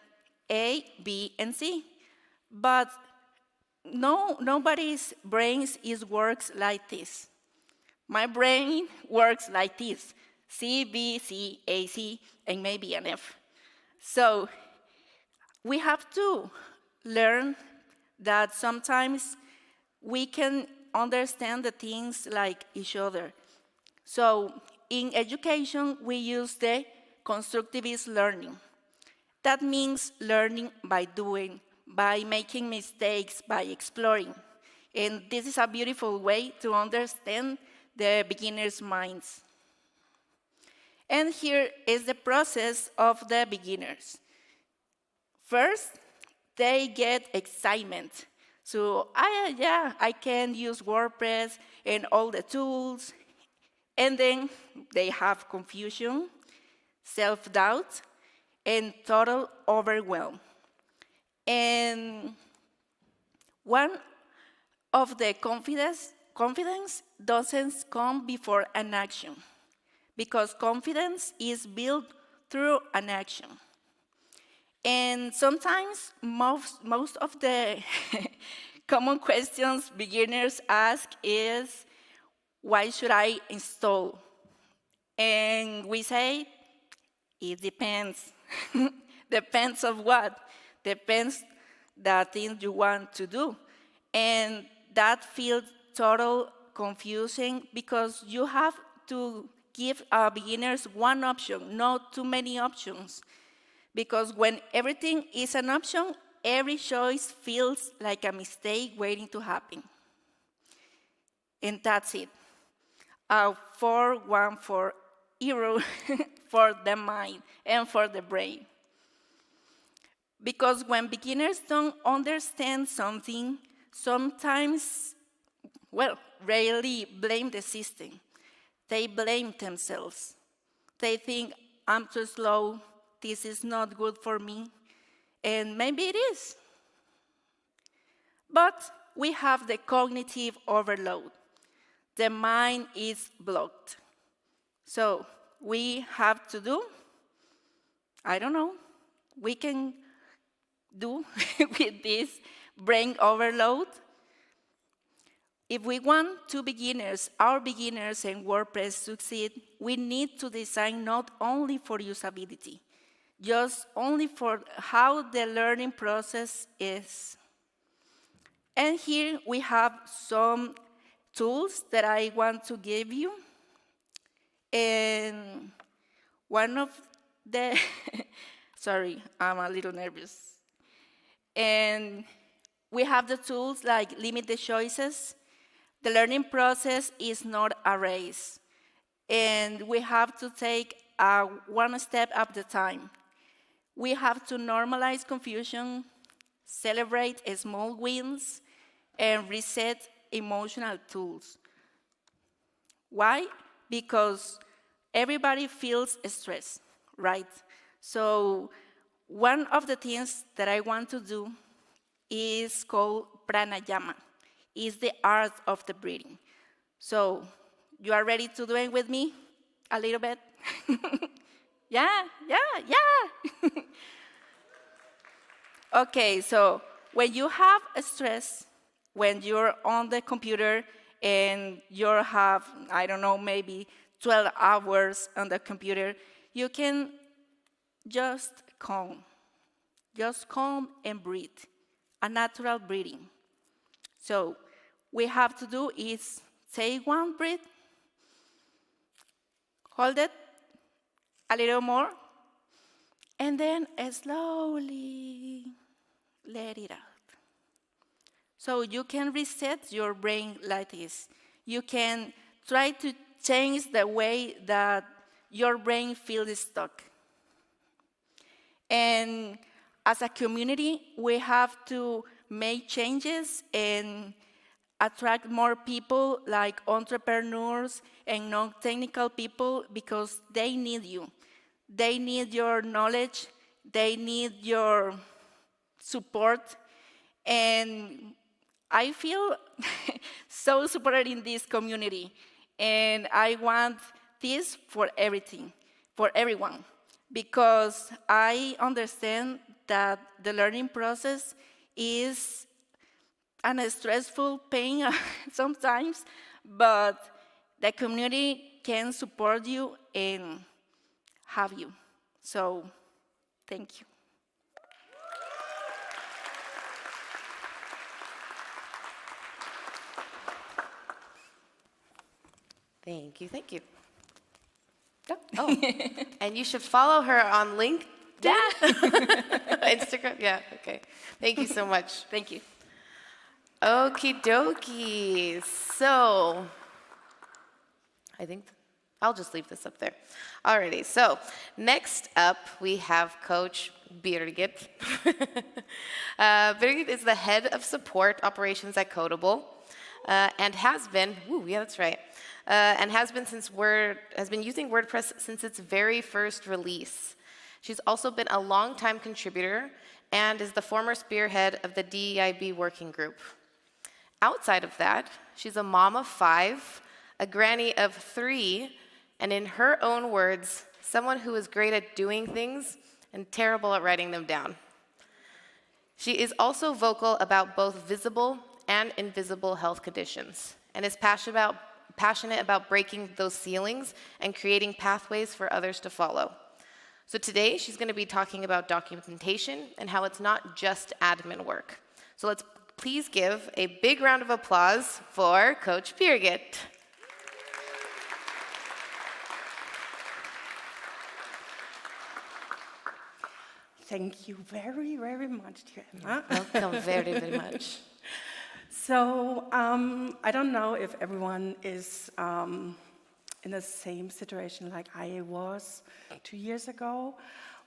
A, B, and C. But nobody's brain works like this. My brain works like this: C, B, C, A, C, and maybe an F. So we have to learn that sometimes we can understand the things like each other. So in education, we use the constructivist learning. That means learning by doing, by making mistakes, by exploring. And this is a beautiful way to understand the beginner's minds. And here is the process of the beginners. First, they get excitement. So, I can use WordPress and all the tools. And then they have confusion, self-doubt, and total overwhelm. And One of the confidence doesn't come before an action, because confidence is built through an action. And sometimes most of the common questions beginners ask is, why should I install? And we say, it depends. Depends of what? Depends the thing you want to do. And that feels total confusing because you have to give beginners one option, not too many options. Because when everything is an option, every choice feels like a mistake waiting to happen. And that's it. 414 euro for the mind and for the brain. Because when beginners don't understand something, sometimes, rarely blame the system. They blame themselves. They think, I'm too slow, this is not good for me, and maybe it is. But we have the cognitive overload. The mind is blocked. So we have to do, I don't know, we can do with this brain overload. If we want our beginners and WordPress succeed, we need to design not only for usability, just only for how the learning process is. And here we have some tools that I want to give you. And one of the, sorry, I'm a little nervous. And we have the tools like limit the choices. The learning process is not a race. And we have to take one step at a time. We have to normalize confusion, celebrate small wins, and reset emotional tools. Why? Because everybody feels stress, right? So one of the things that I want to do is called pranayama. It's the art of the breathing. So you are ready to do it with me a little bit? Yeah. Okay, so when you have stress, when you're on the computer and you have, I don't know, maybe 12 hours on the computer, you can just calm. Just calm and breathe, a natural breathing. So we have to do is take one breath, hold it a little more, and then slowly let it out. So you can reset your brain like this. You can try to change the way that your brain feels stuck. And as a community, we have to make changes and attract more people like entrepreneurs and non-technical people because they need you. They need your knowledge. They need your support. And I feel so supported in this community. And I want this for everything, for everyone, because I understand that the learning process is a stressful pain sometimes, but the community can support you and have you. So, thank you. Thank you. Oh, and you should follow her on LinkedIn. Yeah. Instagram, yeah, okay. Thank you so much. Thank you. Okie dokie. So, I think I'll just leave this up there. Alrighty, so next up we have Coach Birgit. Birgit is the head of support operations at Codable, and has been, that's right, and has been using WordPress since its very first release. She's also been a longtime contributor and is the former spearhead of the DEIB working group. Outside of that, she's a mom of 5, a granny of 3, and in her own words, someone who is great at doing things and terrible at writing them down. She is also vocal about both visible and invisible health conditions, and is passionate about breaking those ceilings and creating pathways for others to follow. So today, she's going to be talking about documentation and how it's not just admin work. So let's please give a big round of applause for Coach Birgit. Thank you very, very much, dear Emma. Welcome very, very much. So I don't know if everyone is in the same situation like I was 2 years ago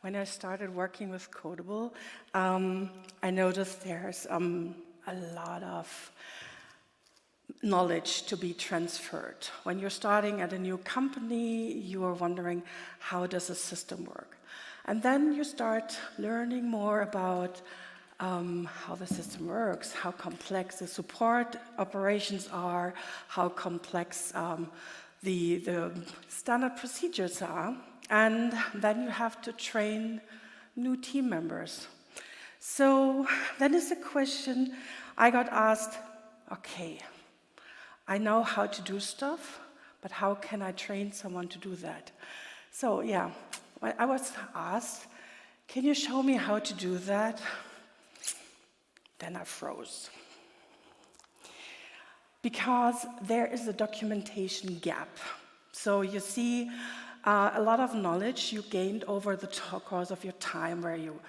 when I started working with Codable. I noticed there's a lot of knowledge to be transferred. When you're starting at a new company, you are wondering, how does the system work? And then you start learning more about how the system works, how complex the support operations are, how complex the standard procedures are. And then you have to train new team members. So then is the question I got asked, okay, I know how to do stuff, but how can I train someone to do that? So yeah, when I was asked, can you show me how to do that? Then I froze. Because there is a documentation gap. So you see a lot of knowledge you gained over the course of your time where you're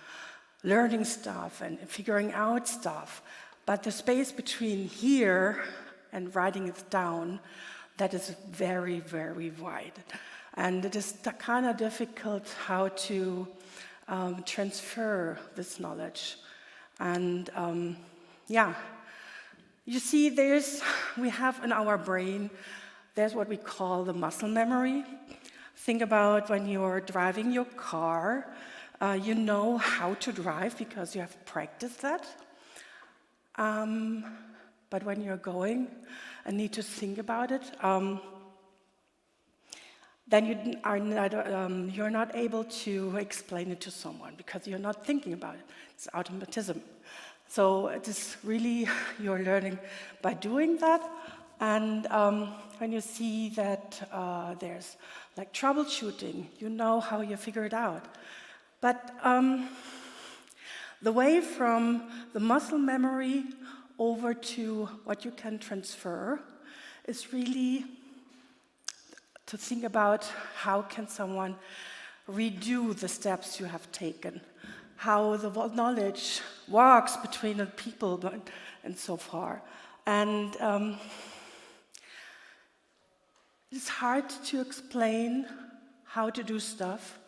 learning stuff and figuring out stuff. But the space between here and writing it down, that is very, very wide. And it is kind of difficult how to transfer this knowledge. And yeah, you see we have in our brain, there's what we call the muscle memory. Think about when you're driving your car, you know how to drive because you have practiced that. But when you're going and need to think about it, then you're not able to explain it to someone because you're not thinking about it. It's automatism. So it is really, you're learning by doing that. And when you see that there's like troubleshooting, you know how you figure it out. But the way from the muscle memory over to what you can transfer is really to think about how can someone redo the steps you have taken, how the knowledge works between the people and so far. And it's hard to explain how to do stuff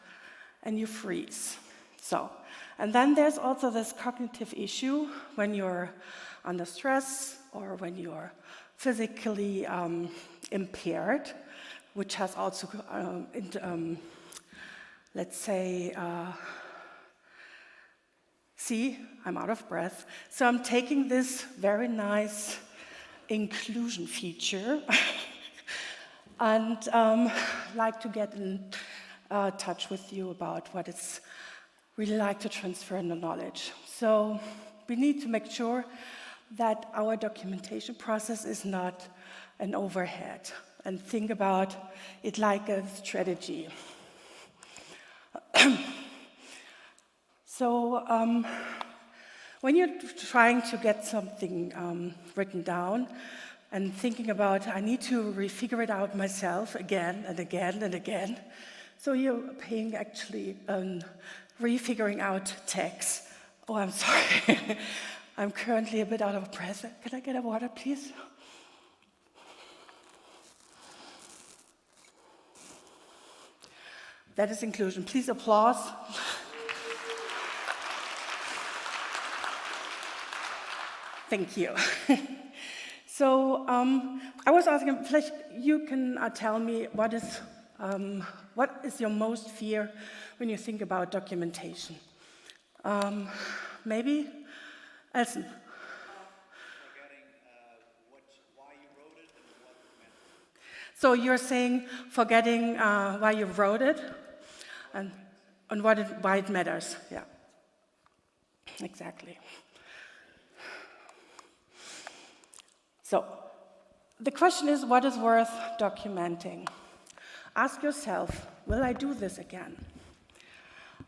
and you freeze. So, and then there's also this cognitive issue when you're under stress or when you're physically impaired, which has also, let's say, see, I'm out of breath. So I'm taking this very nice inclusion feature and like to get in touch with you about what it's really like to transfer the knowledge. So we need to make sure that our documentation process is not an overhead and think about it like a strategy. So when you're trying to get something written down and thinking about, I need to refigure it out myself again and again and again, so you're paying actually refiguring out text. Oh, I'm sorry. I'm currently a bit out of breath. Can I get a water, please? That is inclusion. Please applause. Thank you. So I was asking, vielleicht you can tell me what is your most fear when you think about documentation? Maybe? Elson? Forgetting So you're saying forgetting why you wrote it and why it matters. Yeah, exactly. So the question is, what is worth documenting? Ask yourself, will I do this again?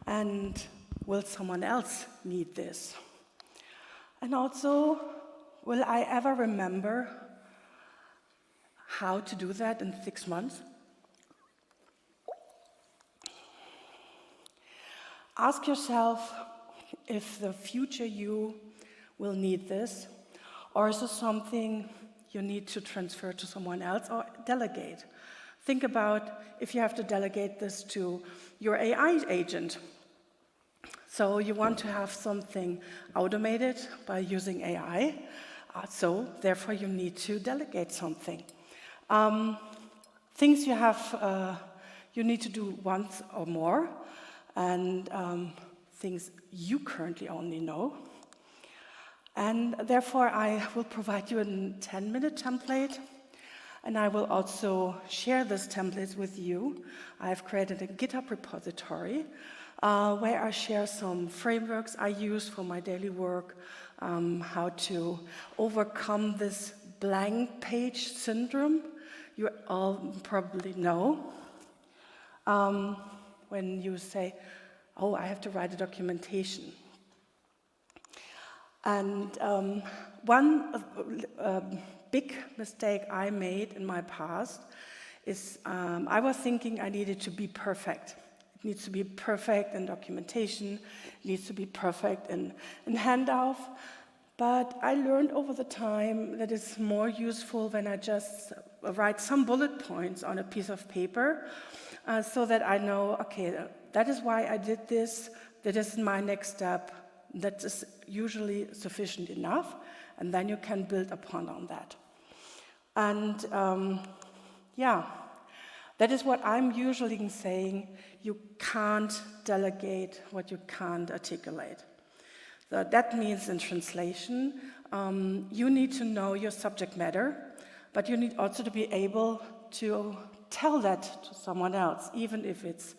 And will someone else need this? And also, will I ever remember how to do that in 6 months? Ask yourself if the future you will need this, or is this something you need to transfer to someone else or delegate? Think about if you have to delegate this to your AI agent. So you want to have something automated by using AI, so therefore you need to delegate something. Things you need to do once or more, and things you currently only know. And therefore, I will provide you a 10-minute template, and I will also share this template with you. I've created a GitHub repository where I share some frameworks I use for my daily work, how to overcome this blank page syndrome you all probably know. When you say, oh, I have to write a documentation. And one big mistake I made in my past is I was thinking I needed to be perfect. It needs to be perfect in documentation, it needs to be perfect in handoff. But I learned over the time that it's more useful when I just write some bullet points on a piece of paper so that I know, okay, that is why I did this, that is my next step. That is usually sufficient enough, and then you can build upon on that. And yeah, that is what I'm usually saying. You can't delegate what you can't articulate. So that means in translation, you need to know your subject matter, but you need also to be able to tell that to someone else, even if it's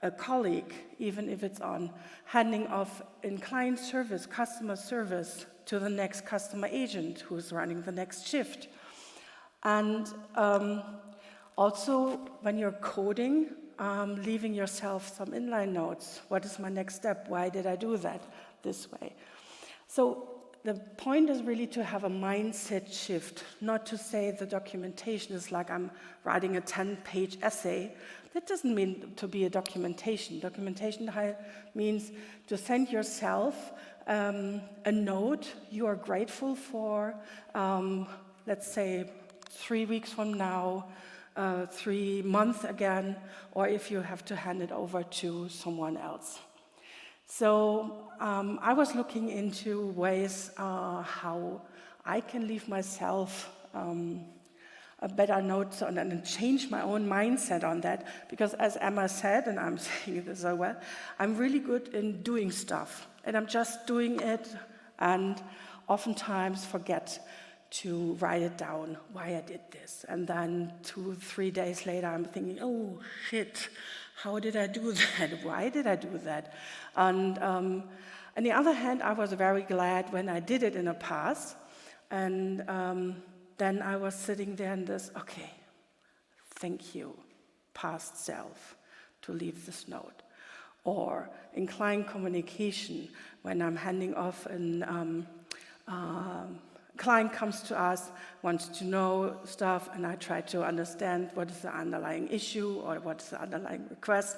a colleague, even if it's on handing off in client service, customer service, to the next customer agent who's running the next shift. And also, when you're coding, leaving yourself some inline notes. What is my next step? Why did I do that this way? So the point is really to have a mindset shift, not to say the documentation is like I'm writing a 10-page essay. That doesn't mean to be a documentation. Documentation means to send yourself a note you are grateful for, let's say 3 weeks from now, 3 months again, or if you have to hand it over to someone else. So I was looking into ways how I can leave myself a better note and change my own mindset on that, because as Emma said, and I'm saying this so well, I'm really good in doing stuff, and I'm just doing it, and oftentimes forget to write it down, why I did this. And then 2-3 days later, I'm thinking, oh, shit, how did I do that? Why did I do that? And on the other hand, I was very glad when I did it in the past. And then I was sitting there and this, okay, thank you, past self, to leave this note. Or in client communication, when I'm handing off an client comes to us, wants to know stuff, and I try to understand what is the underlying issue or what is the underlying request,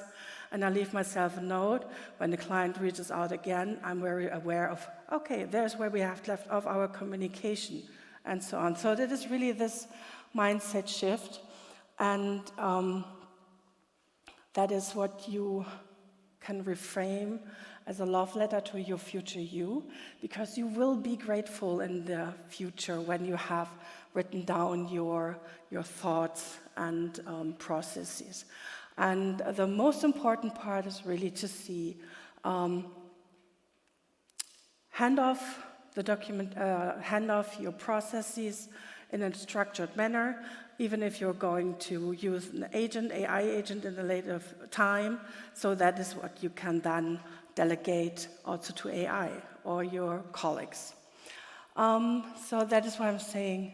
and I leave myself a note. When the client reaches out again, I'm very aware of, okay, there's where we have left off our communication, and so on. So that is really this mindset shift, and that is what you can reframe as a love letter to your future you, because you will be grateful in the future when you have written down your thoughts and processes. And the most important part is really to see, hand off your processes in a structured manner, even if you're going to use an agent, AI agent in a later time. So that is what you can then delegate also to AI or your colleagues. So that is why I'm saying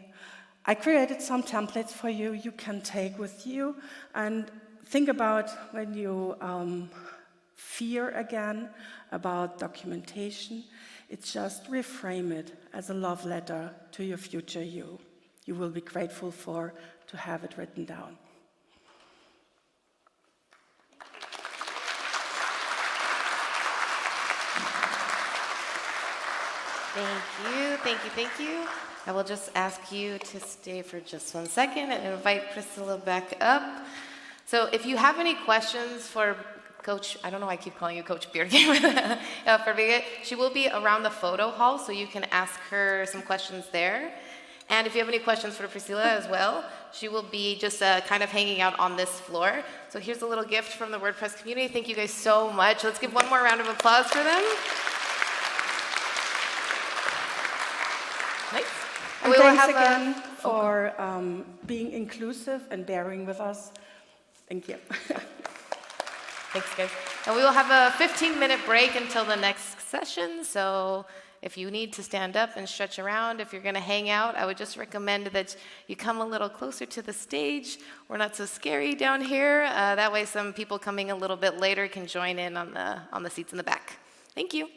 I created some templates for you you can take with you and think about when you fear again about documentation. It's just reframe it as a love letter to your future you. You will be grateful for to have it written down. Thank you, thank you, thank you. I will just ask you to stay for just 1 second and invite Priscilla back up. So if you have any questions for Coach, I don't know why I keep calling you Coach Bjergård, for Birgit, she will be around the photo hall, so you can ask her some questions there. And if you have any questions for Priscilla as well, she will be just kind of hanging out on this floor. So here's a little gift from the WordPress community. Thank you guys so much. Let's give one more round of applause for them. Nice. And thanks again for being inclusive and bearing with us. Thank you. Thanks, guys. And we will have a 15-minute break until the next session. So if you need to stand up and stretch around, if you're going to hang out, I would just recommend that you come a little closer to the stage. We're not so scary down here. That way some people coming a little bit later can join in on the seats in the back. Thank you.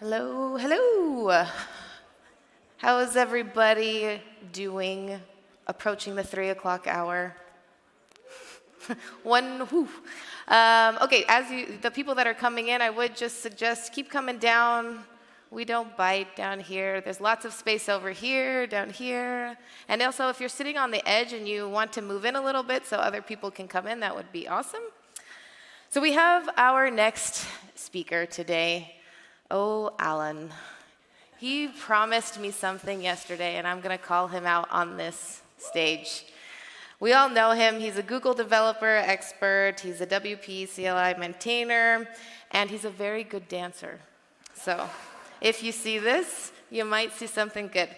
Hello, hello. How is everybody doing? Approaching the 3 o'clock hour. Okay, the people that are coming in, I would just suggest keep coming down. We don't bite down here. There's lots of space over here, down here. And also, if you're sitting on the edge and you want to move in a little bit so other people can come in, that would be awesome. So we have our next speaker today. Oh, Alan. He promised me something yesterday, and I'm going to call him out on this stage. We all know him. He's a Google developer expert. He's a WP CLI maintainer, and he's a very good dancer. So if you see this, you might see something good.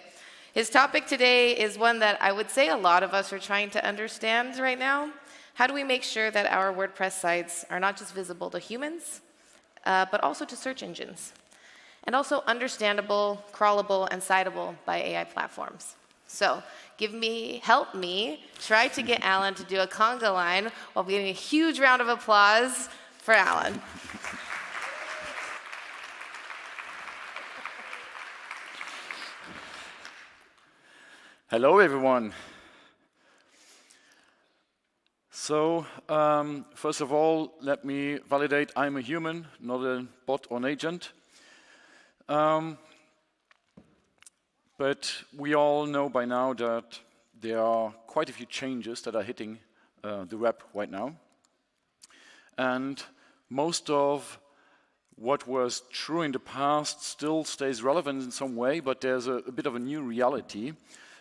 His topic today is one that I would say a lot of us are trying to understand right now. How do we make sure that our WordPress sites are not just visible to humans, but also to search engines? And also understandable, crawlable, and citable by AI platforms. So help me try to get Alan to do a conga line while getting a huge round of applause for Alan. Hello, everyone. So, first of all, let me validate I'm a human, not a bot or an agent. But we all know by now that there are quite a few changes that are hitting the web right now. And most of what was true in the past still stays relevant in some way, but there's a bit of a new reality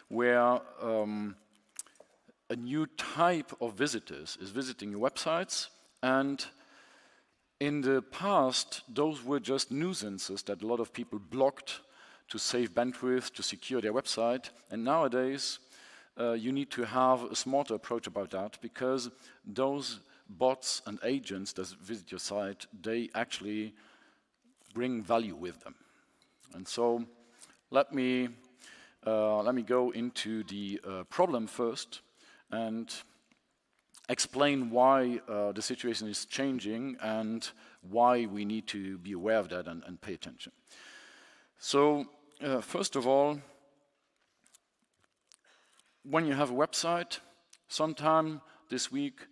where a new type of visitors is visiting your websites. And in the past, those were just nuisances that a lot of people blocked to save bandwidth, to secure their website. And nowadays, you need to have a smarter approach about that, because those bots and agents that visit your site, they actually bring value with them. And so let me go into the problem first and explain why the situation is changing and why we need to be aware of that and pay attention. So first of all, when you have a website, sometime this week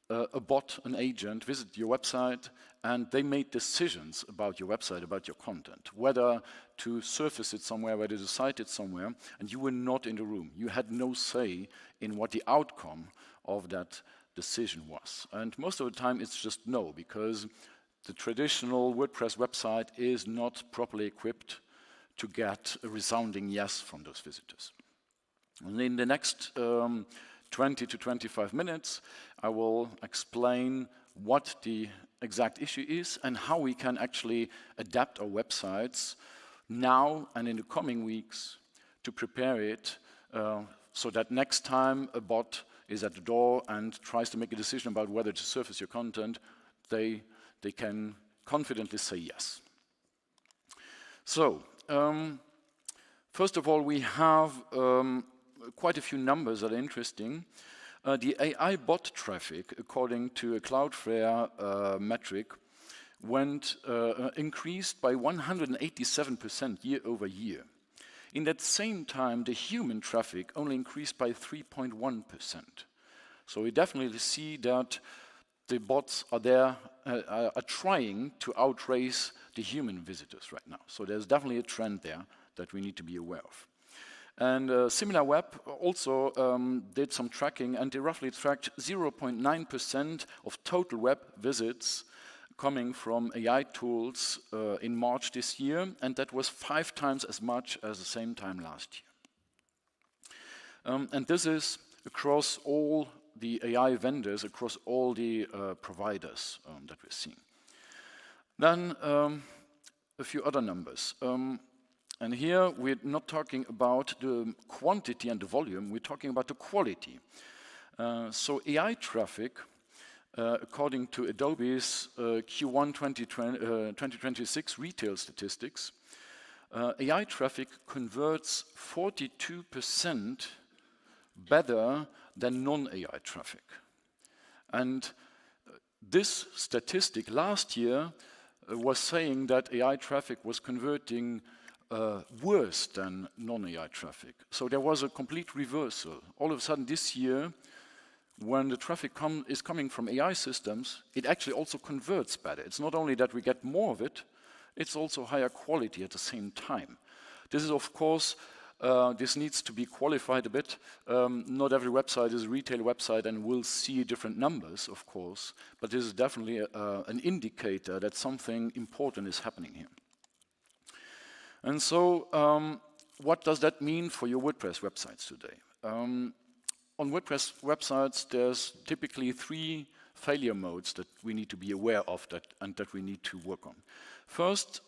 a bot, an agent, visited your website and they made decisions about your website, about your content, whether to surface it somewhere, whether to cite it somewhere, and you were not in the room. You had no say in what the outcome of that decision was. And most of the time it's just no, because the traditional WordPress website is not properly equipped to get a resounding yes from those visitors. And in the next 20 to 25 minutes, I will explain what the exact issue is and how we can actually adapt our websites now and in the coming weeks to prepare it so that next time a bot is at the door and tries to make a decision about whether to surface your content, they can confidently say yes. So, first of all, we have quite a few numbers that are interesting. The AI bot traffic, according to a Cloudflare metric, increased by 187% year over year. In that same time, the human traffic only increased by 3.1%. So we definitely see that the bots are there, are trying to outrace the human visitors right now. So there's definitely a trend there that we need to be aware of. And SimilarWeb also did some tracking, and they roughly tracked 0.9% of total web visits coming from AI tools in March this year, and that was 5 times as much as the same time last year. And this is across all the AI vendors, across all the providers that we're seeing. Then a few other numbers. And here we're not talking about the quantity and the volume, we're talking about the quality. So AI traffic, according to Adobe's Q1 2026 retail statistics, AI traffic converts 42% better than non-AI traffic. And this statistic last year was saying that AI traffic was converting worse than non-AI traffic. So there was a complete reversal. All of a sudden this year, when the traffic is coming from AI systems, it actually also converts better. It's not only that we get more of it, it's also higher quality at the same time. This is, of course, this needs to be qualified a bit. Not every website is a retail website and will see different numbers, of course, but this is definitely an indicator that something important is happening here. And so, what does that mean for your WordPress websites today? On WordPress websites, there's typically 3 failure modes that we need to be aware of and that we need to work on. First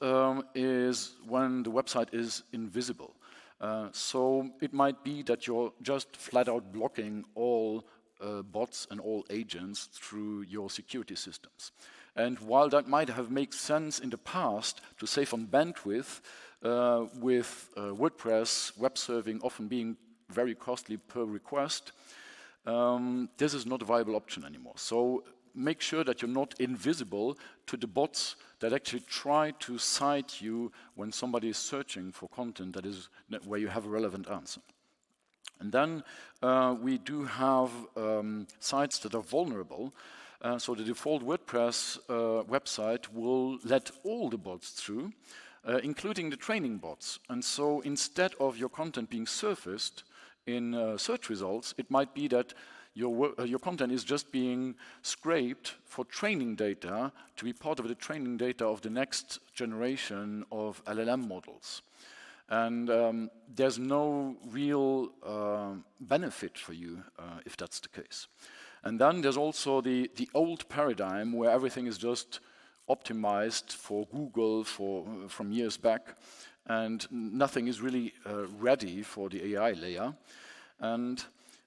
is when the website is invisible. So it might be that you're just flat out blocking all bots and all agents through your security systems. And while that might have made sense in the past to save on bandwidth, with WordPress web serving often being very costly per request, this is not a viable option anymore. So make sure that you're not invisible to the bots that actually try to cite you when somebody is searching for content where you have a relevant answer. And then we do have sites that are vulnerable. So the default WordPress website will let all the bots through, including the training bots. And so instead of your content being surfaced in search results, it might be that your content is just being scraped for training data to be part of the training data of the next generation of LLM models. And there's no real benefit for you if that's the case. And then there's also the old paradigm where everything is just optimized for Google from years back, and nothing is really ready for the AI layer. And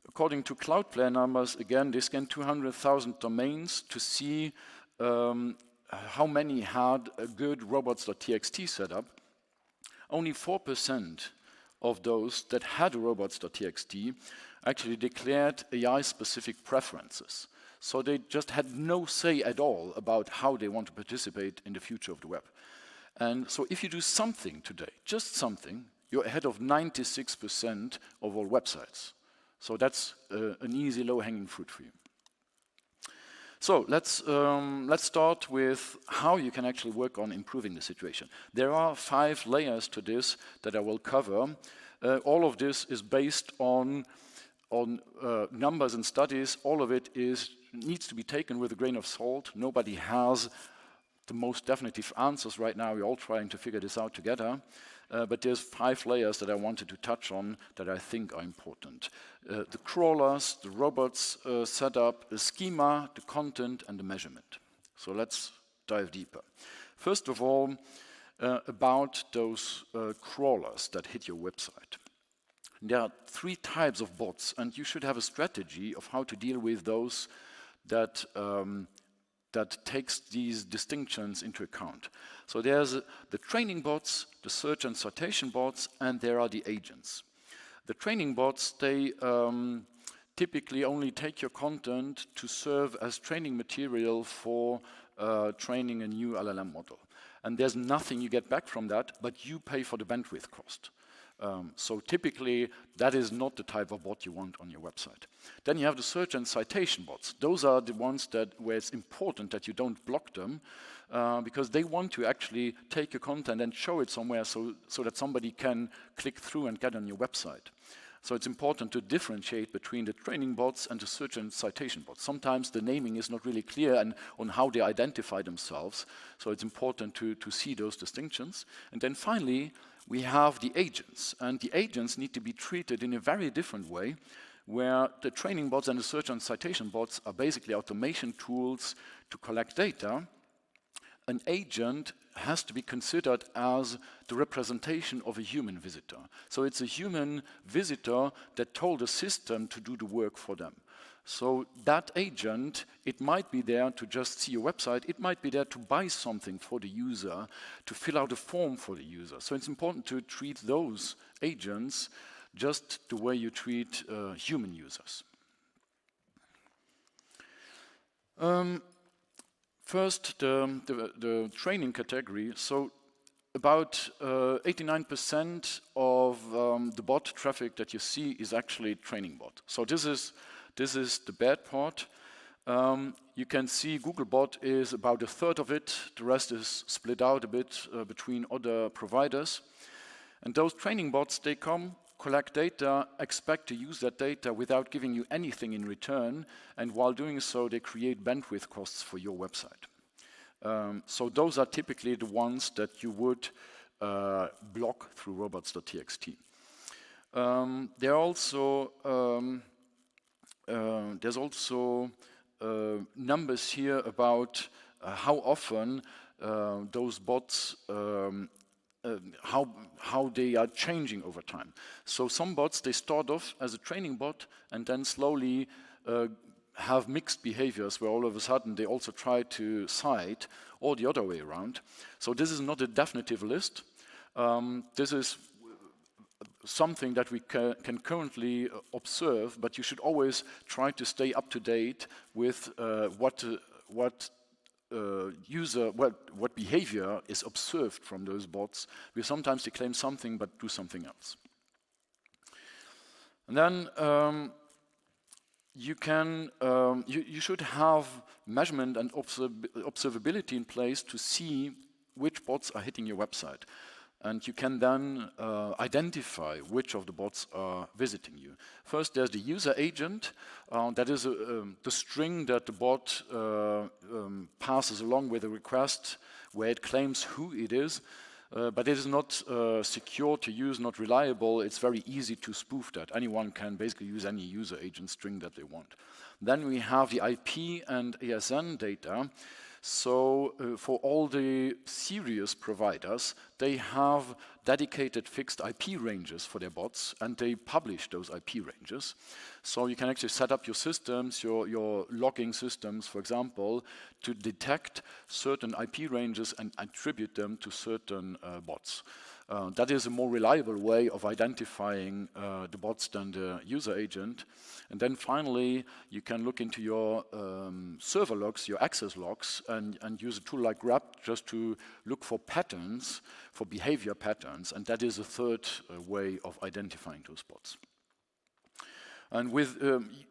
according to Cloudflare numbers, again, they scanned 200,000 domains to see how many had a good robots.txt setup. Only 4% of those that had a robots.txt actually declared AI-specific preferences. So they just had no say at all about how they want to participate in the future of the web. And so if you do something today, just something, you're ahead of 96% of all websites. So that's an easy, low-hanging fruit for you. So let's start with how you can actually work on improving the situation. There are 5 layers to this that I will cover. All of this is based on numbers and studies. All of it needs to be taken with a grain of salt. Nobody has the most definitive answers right now. We're all trying to figure this out together. But there's 5 layers that I wanted to touch on that I think are important. The crawlers, the robots setup, the schema, the content, and the measurement. So let's dive deeper. First of all, about those crawlers that hit your website. There are 3 types of bots, and you should have a strategy of how to deal with those that takes these distinctions into account. So there's the training bots, the search and citation bots, and there are the agents. The training bots, they typically only take your content to serve as training material for training a new LLM model. And there's nothing you get back from that, but you pay for the bandwidth cost. So typically, that is not the type of bot you want on your website. Then you have the search and citation bots. Those are the ones where it's important that you don't block them, because they want to actually take your content and show it somewhere so that somebody can click through and get on your website. So it's important to differentiate between the training bots and the search and citation bots. Sometimes the naming is not really clear on how they identify themselves, so it's important to see those distinctions. And then finally, we have the agents, and the agents need to be treated in a very different way, where the training bots and the search and citation bots are basically automation tools to collect data. An agent has to be considered as the representation of a human visitor. So it's a human visitor that told the system to do the work for them. So that agent, it might be there to just see your website, it might be there to buy something for the user, to fill out a form for the user. So it's important to treat those agents just the way you treat human users. First, the training category. So about 89% of the bot traffic that you see is actually training bot. So this is the bad part. You can see Googlebot is about a third of it. The rest is split out a bit between other providers. And those training bots, they come, collect data, expect to use that data without giving you anything in return. And while doing so, they create bandwidth costs for your website. So those are typically the ones that you would block through robots.txt. There's also numbers here about how often those bots, how they are changing over time. So some bots, they start off as a training bot and then slowly have mixed behaviors where all of a sudden they also try to cite or the other way around. So this is not a definitive list. This is something that we can currently observe, but you should always try to stay up to date with what behavior is observed from those bots. Because sometimes they claim something but do something else. And then you should have measurement and observability in place to see which bots are hitting your website. And you can then identify which of the bots are visiting you. First, there's the user agent. That is the string that the bot passes along with a request where it claims who it is. But it is not secure to use, not reliable. It's very easy to spoof that. Anyone can basically use any user agent string that they want. Then we have the IP and ASN data. So for all the serious providers, they have dedicated fixed IP ranges for their bots, and they publish those IP ranges. So you can actually set up your systems, your logging systems, for example, to detect certain IP ranges and attribute them to certain bots. That is a more reliable way of identifying the bots than the user agent. And then finally, you can look into your server logs, your access logs, and use a tool like grep just to look for patterns, for behavior patterns. And that is a third way of identifying those bots. And with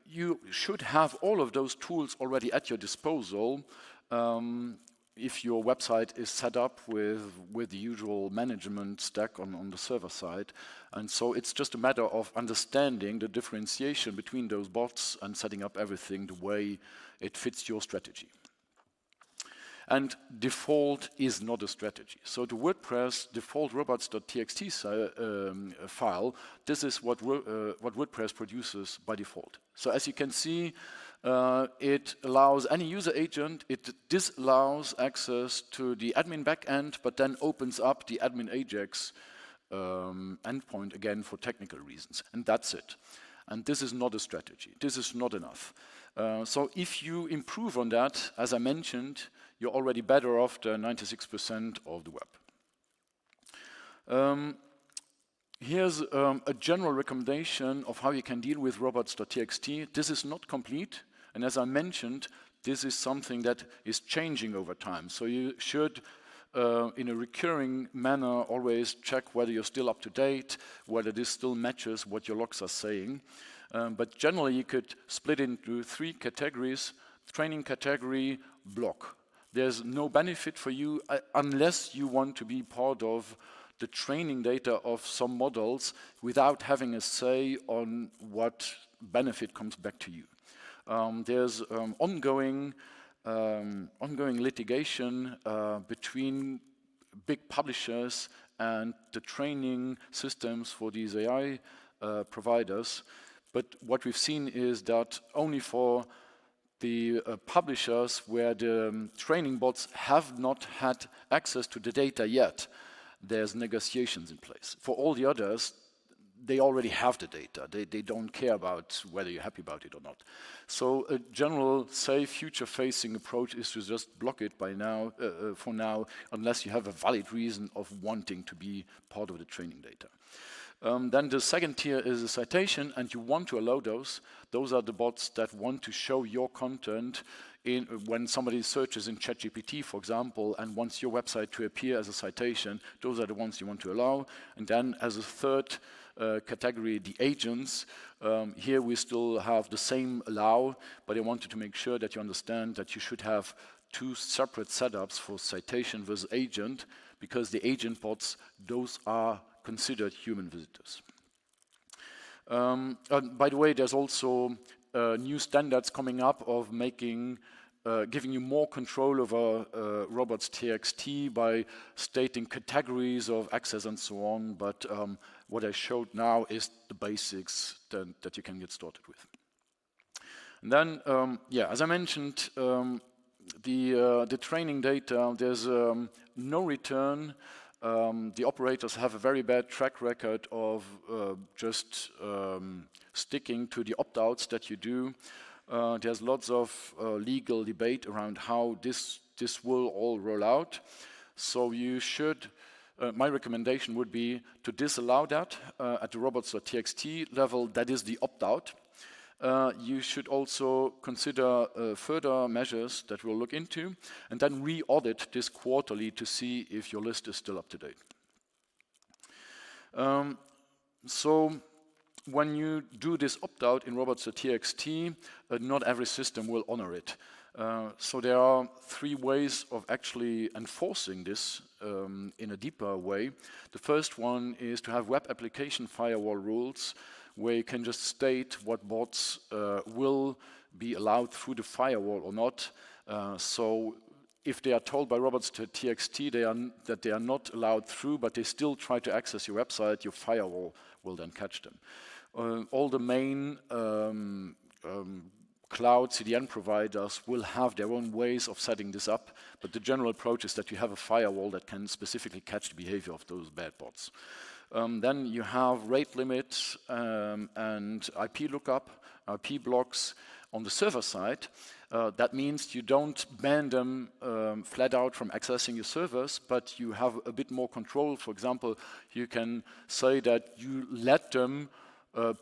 you should have all of those tools already at your disposal if your website is set up with the usual management stack on the server side. And so it's just a matter of understanding the differentiation between those bots and setting up everything the way it fits your strategy. And default is not a strategy. So the WordPress default robots.txt file, this is what WordPress produces by default. So as you can see, it allows any user agent, it disallows access to the admin backend, but then opens up the admin Ajax endpoint again for technical reasons. And that's it. And this is not a strategy. This is not enough. So if you improve on that, as I mentioned, you're already better off than 96% of the web. Here's a general recommendation of how you can deal with robots.txt. This is not complete, and as I mentioned, this is something that is changing over time. So you should, in a recurring manner, always check whether you're still up to date, whether this still matches what your logs are saying. But generally, you could split into 3 categories: training category, block. There's no benefit for you unless you want to be part of the training data of some models without having a say on what benefit comes back to you. There's ongoing litigation between big publishers and the training systems for these AI providers. But what we've seen is that only for the publishers where the training bots have not had access to the data yet, there's negotiations in place. For all the others, they already have the data. They don't care about whether you're happy about it or not. So a general, safe, future-facing approach is to just block it by now, for now, unless you have a valid reason of wanting to be part of the training data. Then the second tier is a citation, and you want to allow those. Those are the bots that want to show your content when somebody searches in ChatGPT, for example, and wants your website to appear as a citation. Those are the ones you want to allow. And then as a third category, the agents. Here we still have the same allow, but I wanted to make sure that you understand that you should have two separate setups for citation versus agent, because the agent bots, those are considered human visitors. By the way, there's also new standards coming up of giving you more control over robots.txt by stating categories of access and so on. But what I showed now is the basics that you can get started with. And then, yeah, as I mentioned, the training data, there's no return. The operators have a very bad track record of just sticking to the opt-outs that you do. There's lots of legal debate around how this will all roll out. So you should, my recommendation would be to disallow that at the robots.txt level. That is the opt-out. You should also consider further measures that we'll look into, and then re-audit this quarterly to see if your list is still up to date. So when you do this opt-out in robots.txt, not every system will honor it. So there are 3 ways of actually enforcing this in a deeper way. The first one is to have web application firewall rules, where you can just state what bots will be allowed through the firewall or not. So if they are told by robots.txt that they are not allowed through, but they still try to access your website, your firewall will then catch them. All the main cloud CDN providers will have their own ways of setting this up, but the general approach is that you have a firewall that can specifically catch the behavior of those bad bots. Then you have rate limits and IP lookup, IP blocks on the server side. That means you don't ban them flat out from accessing your servers, but you have a bit more control. For example, you can say that you let them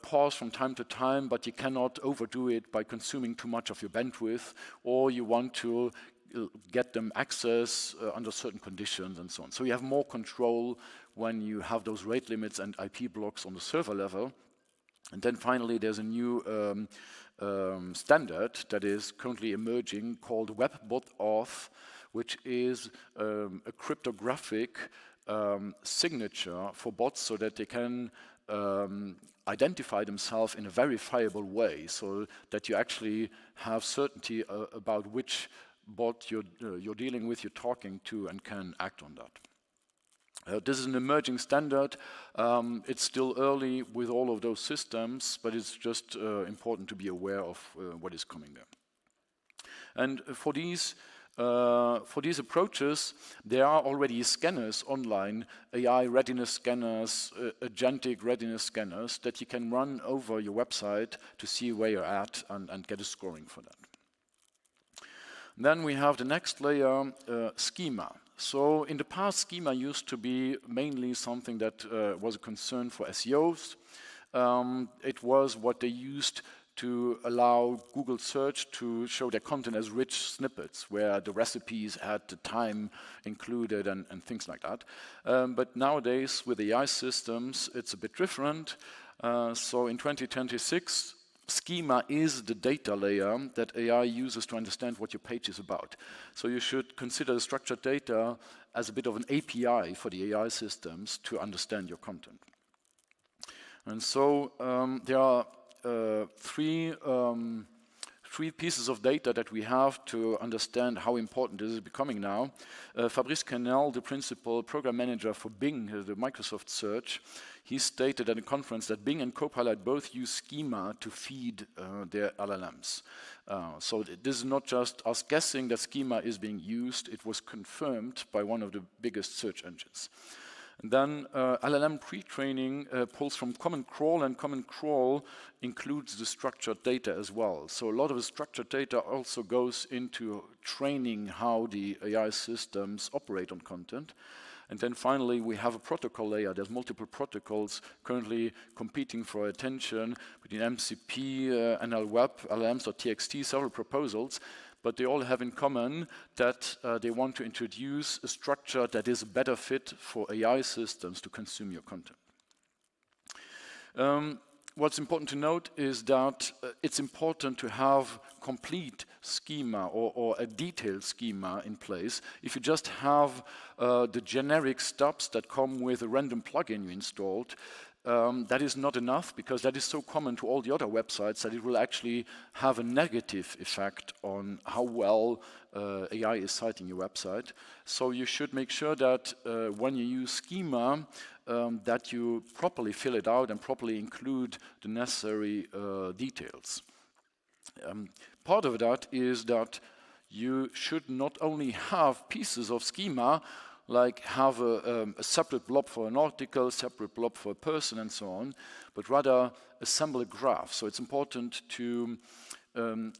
pause from time to time, but you cannot overdo it by consuming too much of your bandwidth, or you want to get them access under certain conditions and so on. So you have more control when you have those rate limits and IP blocks on the server level. And then finally, there's a new standard that is currently emerging called WebBotAuth, which is a cryptographic signature for bots so that they can identify themselves in a verifiable way, so that you actually have certainty about which bot you're dealing with, you're talking to, and can act on that. This is an emerging standard. It's still early with all of those systems, but it's just important to be aware of what is coming there. And for these approaches, there are already scanners online, AI readiness scanners, agentic readiness scanners that you can run over your website to see where you're at and get a scoring for that. Then we have the next layer, schema. So in the past, schema used to be mainly something that was a concern for SEOs. It was what they used to allow Google search to show their content as rich snippets, where the recipes had the time included and things like that. But nowadays, with AI systems, it's a bit different. So in 2026, schema is the data layer that AI uses to understand what your page is about. So you should consider the structured data as a bit of an API for the AI systems to understand your content. And so there are three pieces of data that we have to understand how important this is becoming now. Fabrice Canel, the principal program manager for Bing, the Microsoft search, he stated at a conference that Bing and Copilot both use schema to feed their LLMs. So this is not just us guessing that schema is being used, it was confirmed by one of the biggest search engines. And then LLM pre-training pulls from Common Crawl, and Common Crawl includes the structured data as well. So a lot of the structured data also goes into training how the AI systems operate on content. And then finally, we have a protocol layer. There's multiple protocols currently competing for attention between MCP, NL Web, LLMs, or TXT, several proposals. But they all have in common that they want to introduce a structure that is a better fit for AI systems to consume your content. What's important to note is that it's important to have complete schema or a detailed schema in place. If you just have the generic stubs that come with a random plugin you installed, that is not enough, because that is so common to all the other websites that it will actually have a negative effect on how well AI is citing your website. So you should make sure that when you use schema, that you properly fill it out and properly include the necessary details. Part of that is that you should not only have pieces of schema, like have a separate blob for an article, separate blob for a person, and so on, but rather assemble a graph. So it's important to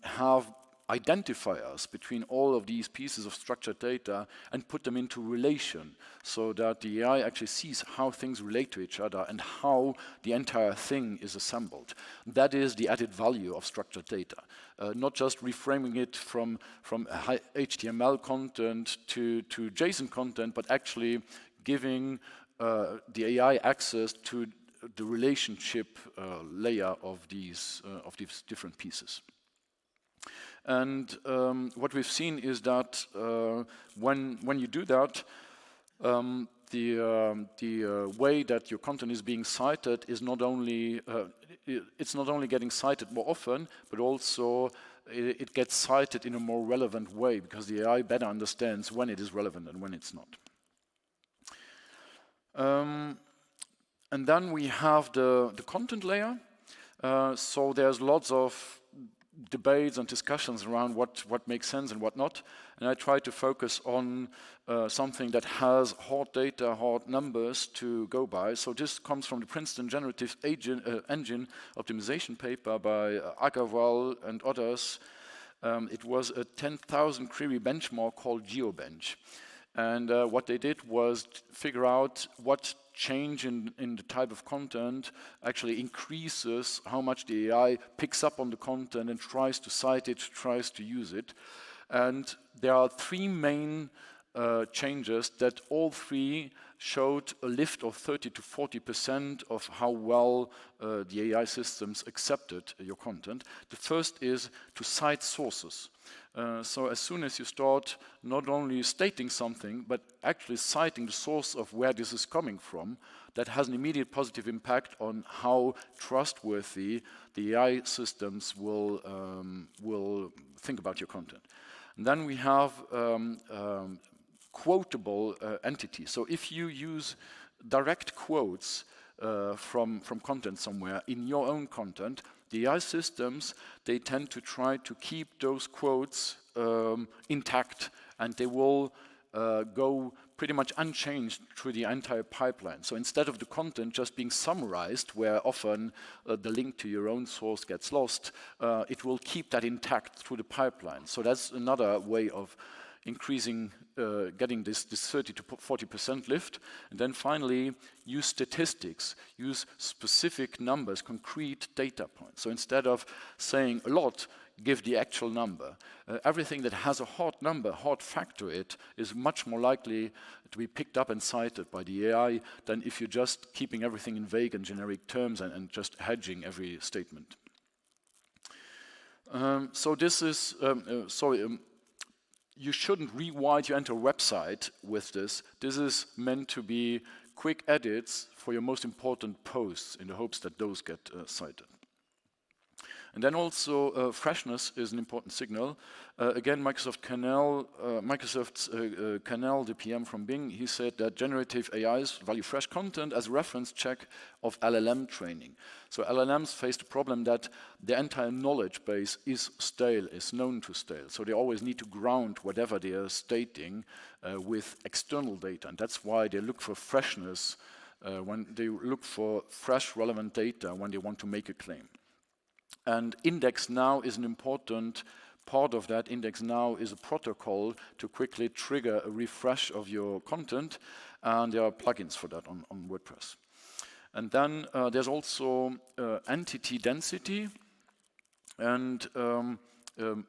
have identifiers between all of these pieces of structured data and put them into relation, so that the AI actually sees how things relate to each other and how the entire thing is assembled. That is the added value of structured data. Not just reframing it from HTML content to JSON content, but actually giving the AI access to the relationship layer of these different pieces. And what we've seen is that when you do that, the way that your content is being cited is not only it's not only getting cited more often, but also it gets cited in a more relevant way, because the AI better understands when it is relevant and when it's not. And then we have the content layer. So there's lots of debates and discussions around what makes sense and what not. And I try to focus on something that has hard data, hard numbers to go by. So this comes from the Princeton Generative Engine Optimization paper by Agarwal and others. It was a 10,000 query benchmark called GeoBench. And what they did was figure out what change in the type of content actually increases how much the AI picks up on the content and tries to cite it, tries to use it. And there are three main changes that all three showed a lift of 30 to 40% of how well the AI systems accepted your content. The first is to cite sources. So as soon as you start not only stating something, but actually citing the source of where this is coming from, that has an immediate positive impact on how trustworthy the AI systems will think about your content. And then we have quotable entities. So if you use direct quotes from content somewhere in your own content, the AI systems, they tend to try to keep those quotes intact, and they will go pretty much unchanged through the entire pipeline. So instead of the content just being summarized, where often the link to your own source gets lost, it will keep that intact through the pipeline. So that's another way of increasing, getting this 30 to 40% lift. And then finally, use statistics, use specific numbers, concrete data points. So instead of saying a lot, give the actual number. Everything that has a hard number, hard factor it, is much more likely to be picked up and cited by the AI than if you're just keeping everything in vague and generic terms and just hedging every statement. So this is, you shouldn't rewrite your entire website with this. This is meant to be quick edits for your most important posts in the hopes that those get cited. And then also freshness is an important signal. Again, Microsoft's Canal, the PM from Bing, he said that generative AIs value fresh content as a reference check of LLM training. So LLMs face the problem that the entire knowledge base is stale, is known to stale. So they always need to ground whatever they are stating with external data. And that's why they look for freshness when they look for fresh, relevant data when they want to make a claim. And index now is an important part of that index now is a protocol to quickly trigger a refresh of your content, and there are plugins for that on WordPress. And then there's also entity density, and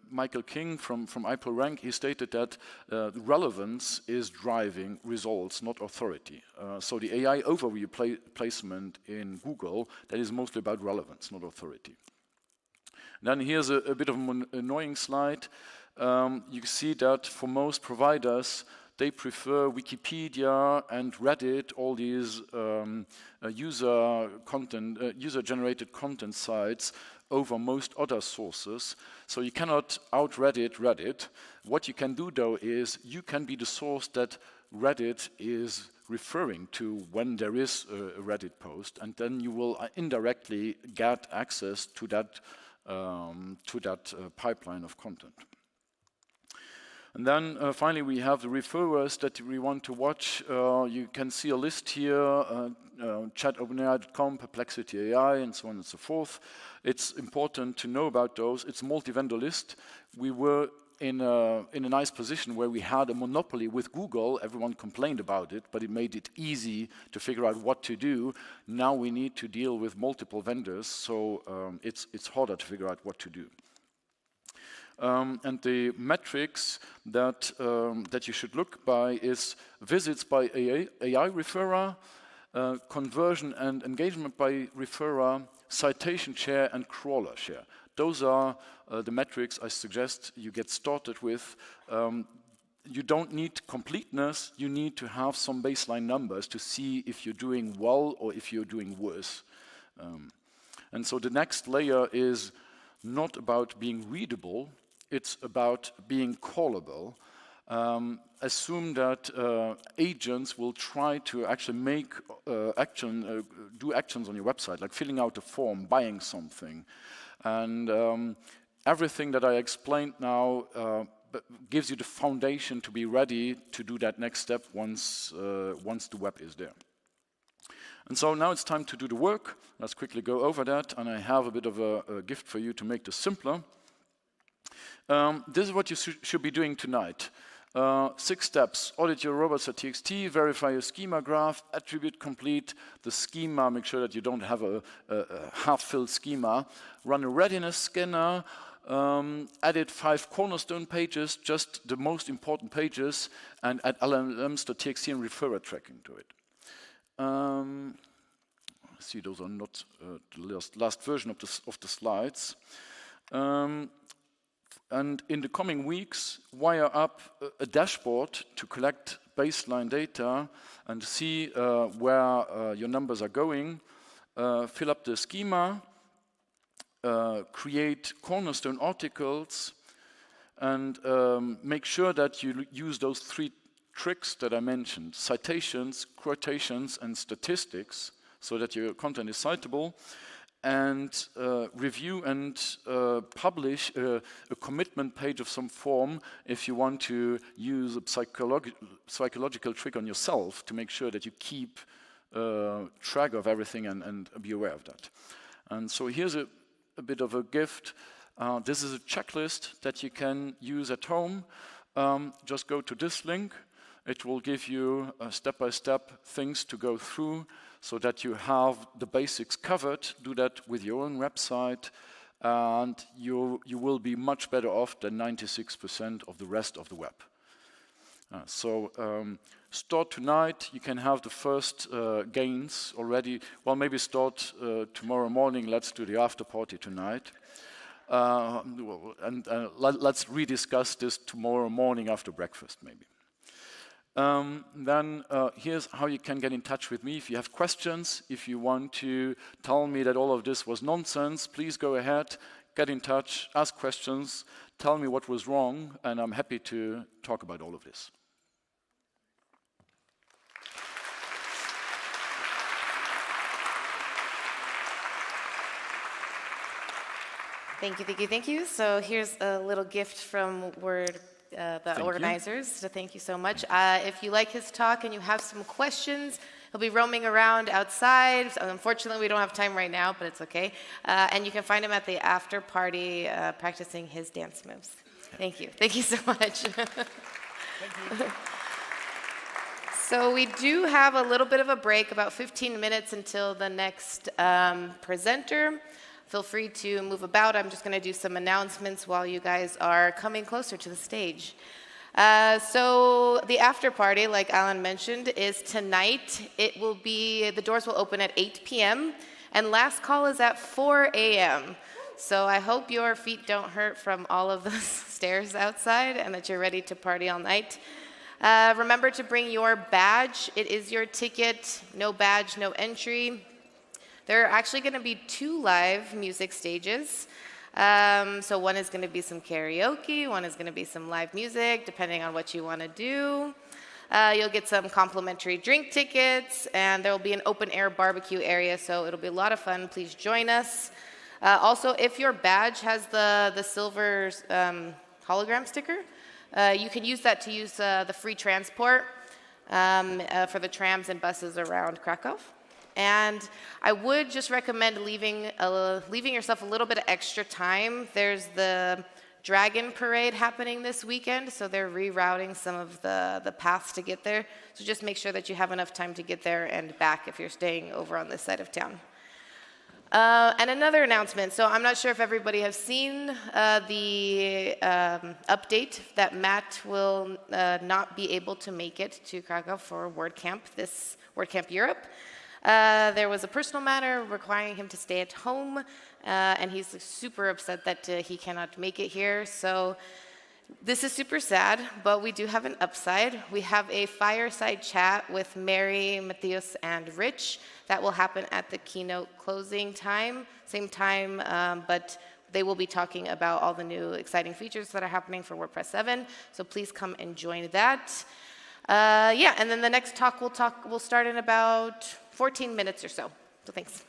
Michael King from iProRank, he stated that relevance is driving results, not authority. So the AI overview placement in Google, that is mostly about relevance, not authority. Then here's a bit of an annoying slide. You see that for most providers, they prefer Wikipedia and Reddit, all these user-generated content sites over most other sources. So you cannot out-Reddit Reddit. What you can do, though, is you can be the source that Reddit is referring to when there is a Reddit post, and then you will indirectly get access to that pipeline of content. And then finally, we have the referrers that we want to watch. You can see a list here, chat.openai.com, Perplexity AI, and so on and so forth. It's important to know about those. It's a multi-vendor list. We were in a nice position where we had a monopoly with Google. Everyone complained about it, but it made it easy to figure out what to do. Now we need to deal with multiple vendors, so it's harder to figure out what to do. And the metrics that you should look by is visits by AI referrer, conversion and engagement by referrer, citation share, and crawler share. Those are the metrics I suggest you get started with. You don't need completeness, you need to have some baseline numbers to see if you're doing well or if you're doing worse. And so the next layer is not about being readable, it's about being callable. Assume that agents will try to actually make do actions on your website, like filling out a form, buying something. And everything that I explained now gives you the foundation to be ready to do that next step once the web is there. And so now it's time to do the work. Let's quickly go over that, and I have a bit of a gift for you to make this simpler. This is what you should be doing tonight. 6 steps: audit your robots.txt, verify your schema graph, attribute complete the schema, make sure that you don't have a half-filled schema, run a readiness scanner, edit 5 cornerstone pages, just the most important pages, and add LLMs.txt and referrer tracking to it. See, those are not the last version of the slides. And in the coming weeks, wire up a dashboard to collect baseline data and see where your numbers are going, fill up the schema, create cornerstone articles, and make sure that you use those 3 tricks that I mentioned: citations, quotations, and statistics, so that your content is citable. And review and publish a commitment page of some form if you want to use a psychological trick on yourself to make sure that you keep track of everything and be aware of that. And so here's a bit of a gift. This is a checklist that you can use at home. Just go to this link. It will give you step-by-step things to go through so that you have the basics covered. Do that with your own website, and you will be much better off than 96% of the rest of the web. So start tonight. You can have the first gains already. Well, maybe start tomorrow morning. Let's do the after party tonight. Let's rediscuss this tomorrow morning after breakfast, maybe. Then here's how you can get in touch with me if you have questions. If you want to tell me that all of this was nonsense, please go ahead, get in touch, ask questions, tell me what was wrong, and I'm happy to talk about all of this. Thank you, thank you, thank you. So here's a little gift from the organizers, so thank you so much. If you like his talk and you have some questions, he'll be roaming around outside. So unfortunately, we don't have time right now, but it's okay. And you can find him at the after party practicing his dance moves. Thank you. Thank you so much. So we do have a little bit of a break, about 15 minutes until the next presenter. Feel free to move about. I'm just going to do some announcements while you guys are coming closer to the stage. So the after party, like Alan mentioned, is tonight. The doors will open at 8 p.m. and last call is at 4 a.m. So I hope your feet don't hurt from all of the stairs outside and that you're ready to party all night. Remember to bring your badge. It is your ticket. No badge, no entry. There are actually going to be 2 live music stages. So one is going to be some karaoke, one is going to be some live music, depending on what you want to do. You'll get some complimentary drink tickets, and there will be an open-air barbecue area, so it'll be a lot of fun. Please join us. Also, if your badge has the silver hologram sticker, you can use that to use the free transport for the trams and buses around Kraków. And I would just recommend leaving yourself a little bit of extra time. There's the Dragon Parade happening this weekend, so they're rerouting some of the paths to get there. So just make sure that you have enough time to get there and back if you're staying over on this side of town. And another announcement. So I'm not sure if everybody has seen the update that Matt will not be able to make it to Kraków for WordCamp Europe. There was a personal matter requiring him to stay at home, and he's super upset that he cannot make it here. So this is super sad, but we do have an upside. We have a fireside chat with Mary, Matthias, and Rich that will happen at the keynote closing time, same time, but they will be talking about all the new exciting features that are happening for WordPress 7. So please come and join that. Yeah, and then the next talk will start in about 14 minutes or so. So thanks.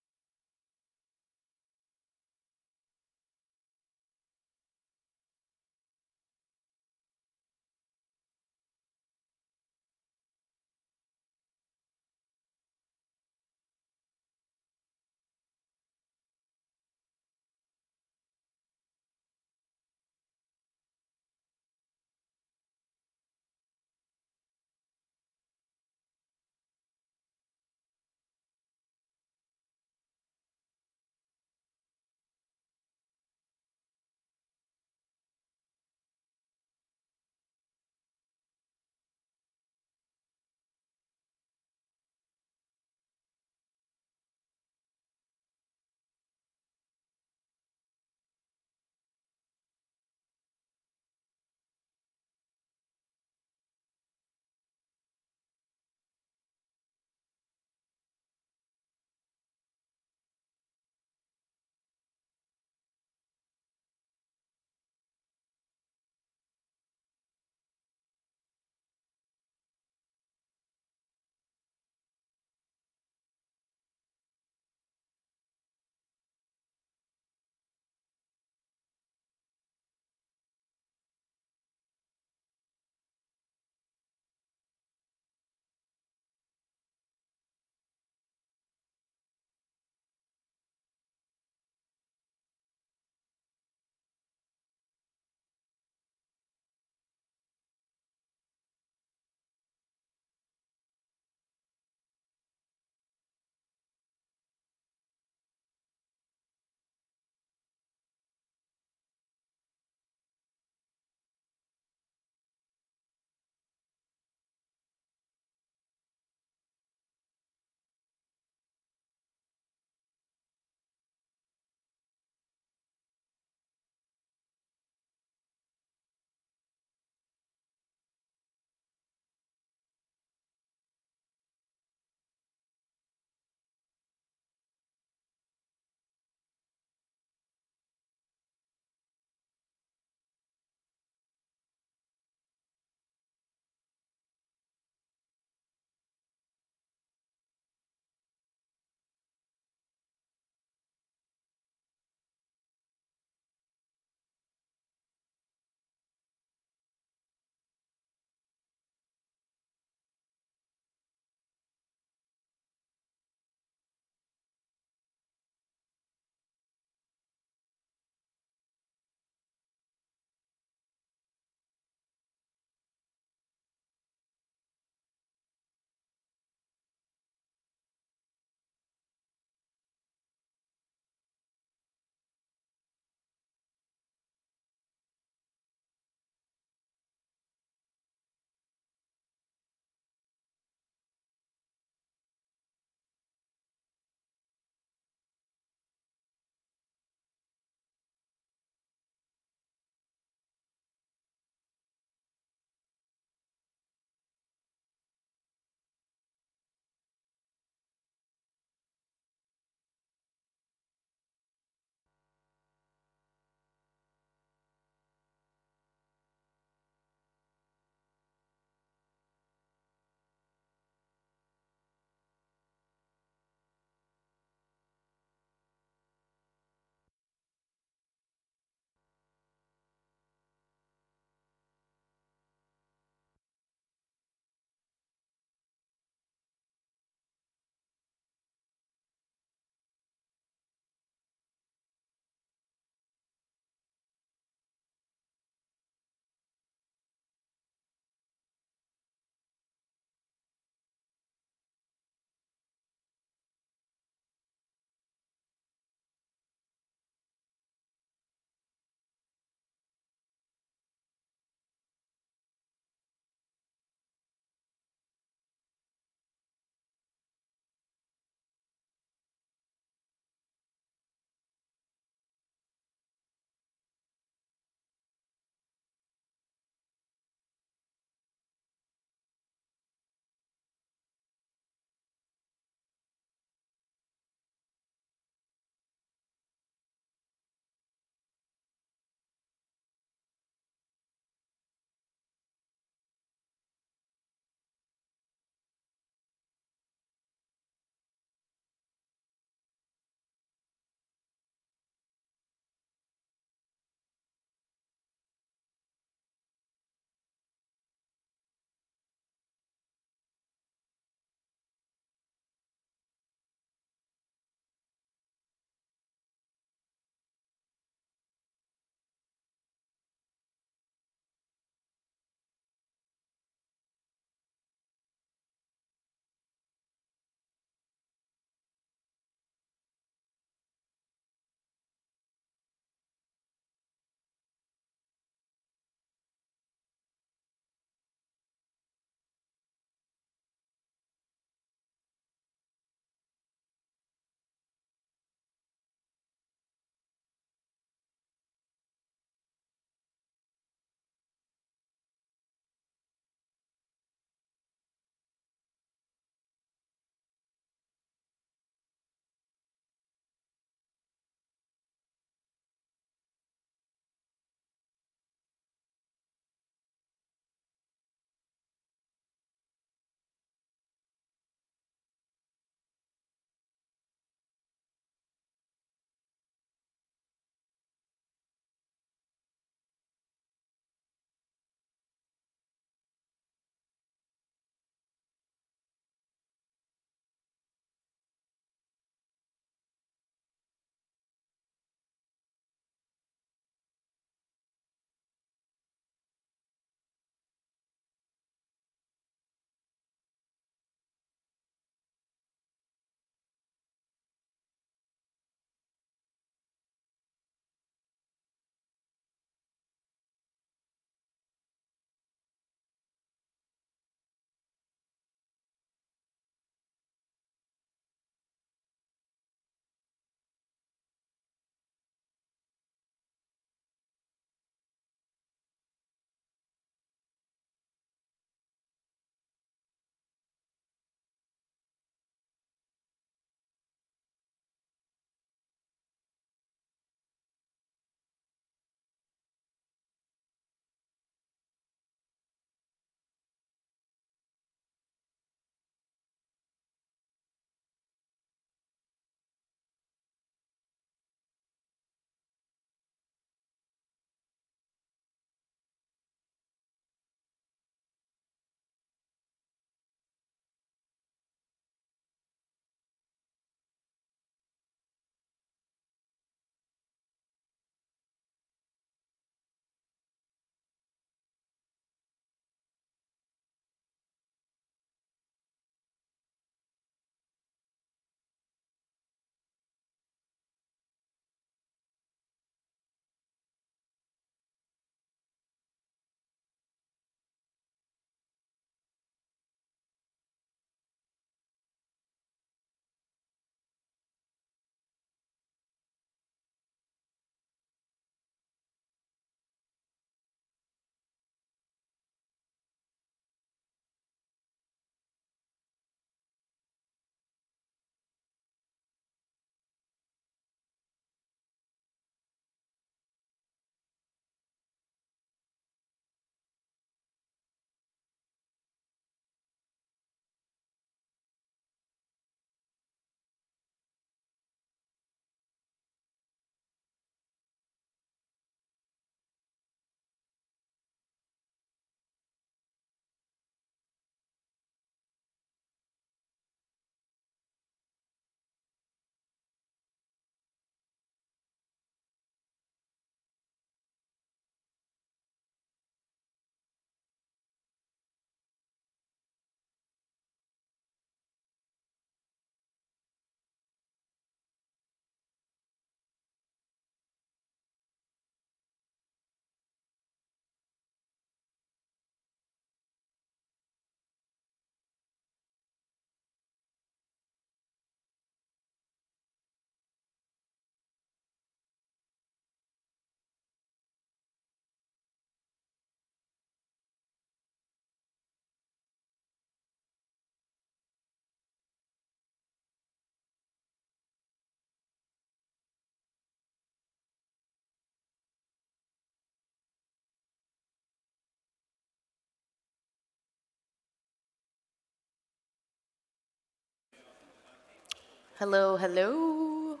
Hello, hello.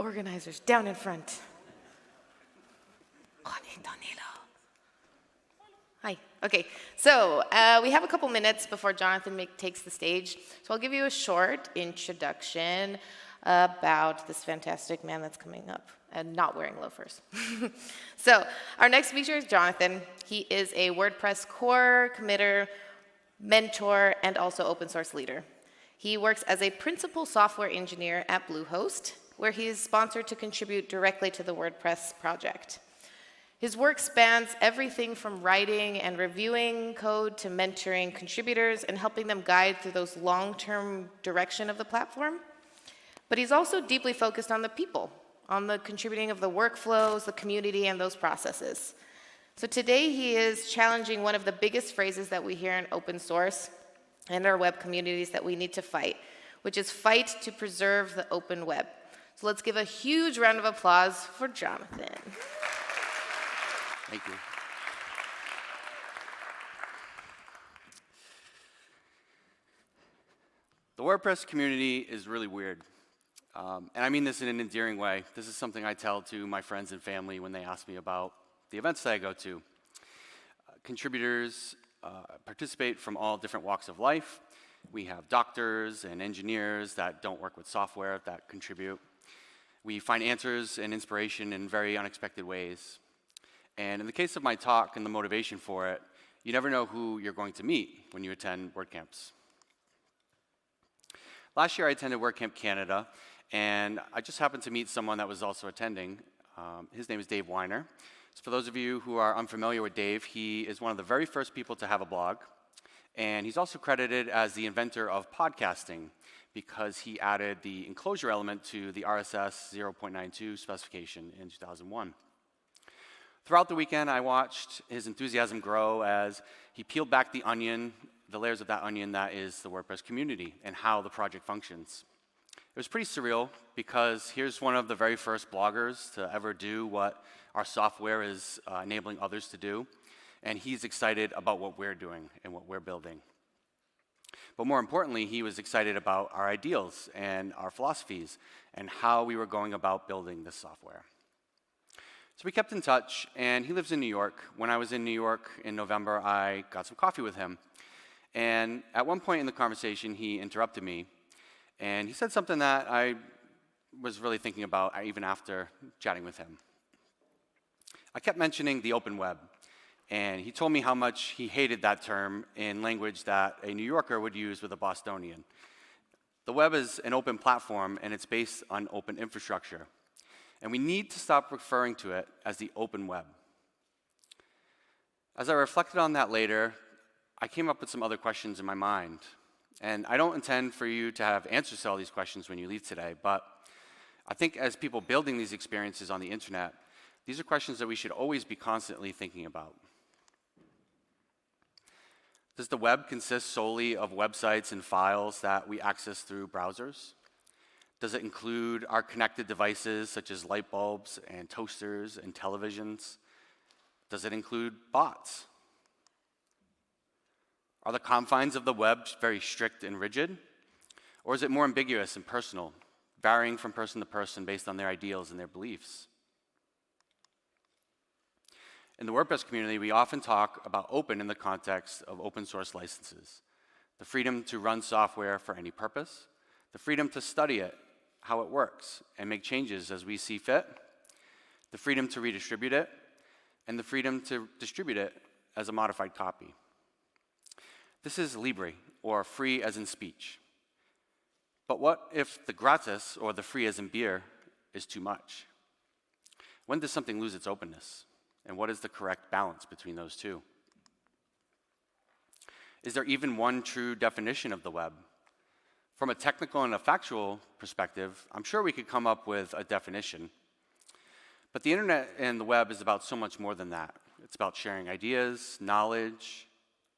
Organizers, down in front. Hi. Okay, so we have a couple minutes before Jonathan takes the stage. So I'll give you a short introduction about this fantastic man that's coming up and not wearing loafers. So our next speaker is Jonathan. He is a WordPress core committer, mentor, and also open source leader. He works as a principal software engineer at Bluehost, where he is sponsored to contribute directly to the WordPress project. His work spans everything from writing and reviewing code to mentoring contributors and helping them guide through those long-term direction of the platform. But he's also deeply focused on the people, on the contributing of the workflows, the community, and those processes. So today he is challenging one of the biggest phrases that we hear in open source and our web communities that we need to fight, which is fight to preserve the open web. So let's give a huge round of applause for Jonathan. Thank you. The WordPress community is really weird. And I mean this in an endearing way. This is something I tell to my friends and family when they ask me about the events that I go to. Contributors participate from all different walks of life. We have doctors and engineers that don't work with software that contribute. We find answers and inspiration in very unexpected ways. And in the case of my talk and the motivation for it, you never know who you're going to meet when you attend WordCamps. Last year I attended WordCamp Canada, and I just happened to meet someone that was also attending. His name is Dave Weiner. So for those of you who are unfamiliar with Dave, he is one of the very first people to have a blog, and he's also credited as the inventor of podcasting because he added the enclosure element to the RSS 0.92 specification in 2001. Throughout the weekend, I watched his enthusiasm grow as he peeled back the onion, the layers of that onion that is the WordPress community and how the project functions. It was pretty surreal because here's one of the very first bloggers to ever do what our software is enabling others to do, and he's excited about what we're doing and what we're building. But more importantly, he was excited about our ideals and our philosophies and how we were going about building this software. So we kept in touch, and he lives in New York. When I was in New York in November, I got some coffee with him. And at one point in the conversation, he interrupted me, and he said something that I was really thinking about even after chatting with him. I kept mentioning the open web, and he told me how much he hated that term in language that a New Yorker would use with a Bostonian. The web is an open platform, and it's based on open infrastructure. And we need to stop referring to it as the open web. As I reflected on that later, I came up with some other questions in my mind. And I don't intend for you to have answers to all these questions when you leave today, but I think as people building these experiences on the internet, these are questions that we should always be constantly thinking about. Does the web consist solely of websites and files that we access through browsers? Does it include our connected devices such as light bulbs and toasters and televisions? Does it include bots? Are the confines of the web very strict and rigid? Or is it more ambiguous and personal, varying from person to person based on their ideals and their beliefs? In the WordPress community, we often talk about open in the context of open source licenses, the freedom to run software for any purpose, the freedom to study it, how it works, and make changes as we see fit, the freedom to redistribute it, and the freedom to distribute it as a modified copy. This is Libre, or free as in speech. But what if the gratis, or the free as in beer, is too much? When does something lose its openness? And what is the correct balance between those two? Is there even one true definition of the web? From a technical and a factual perspective, I'm sure we could come up with a definition. But the internet and the web is about so much more than that. It's about sharing ideas, knowledge,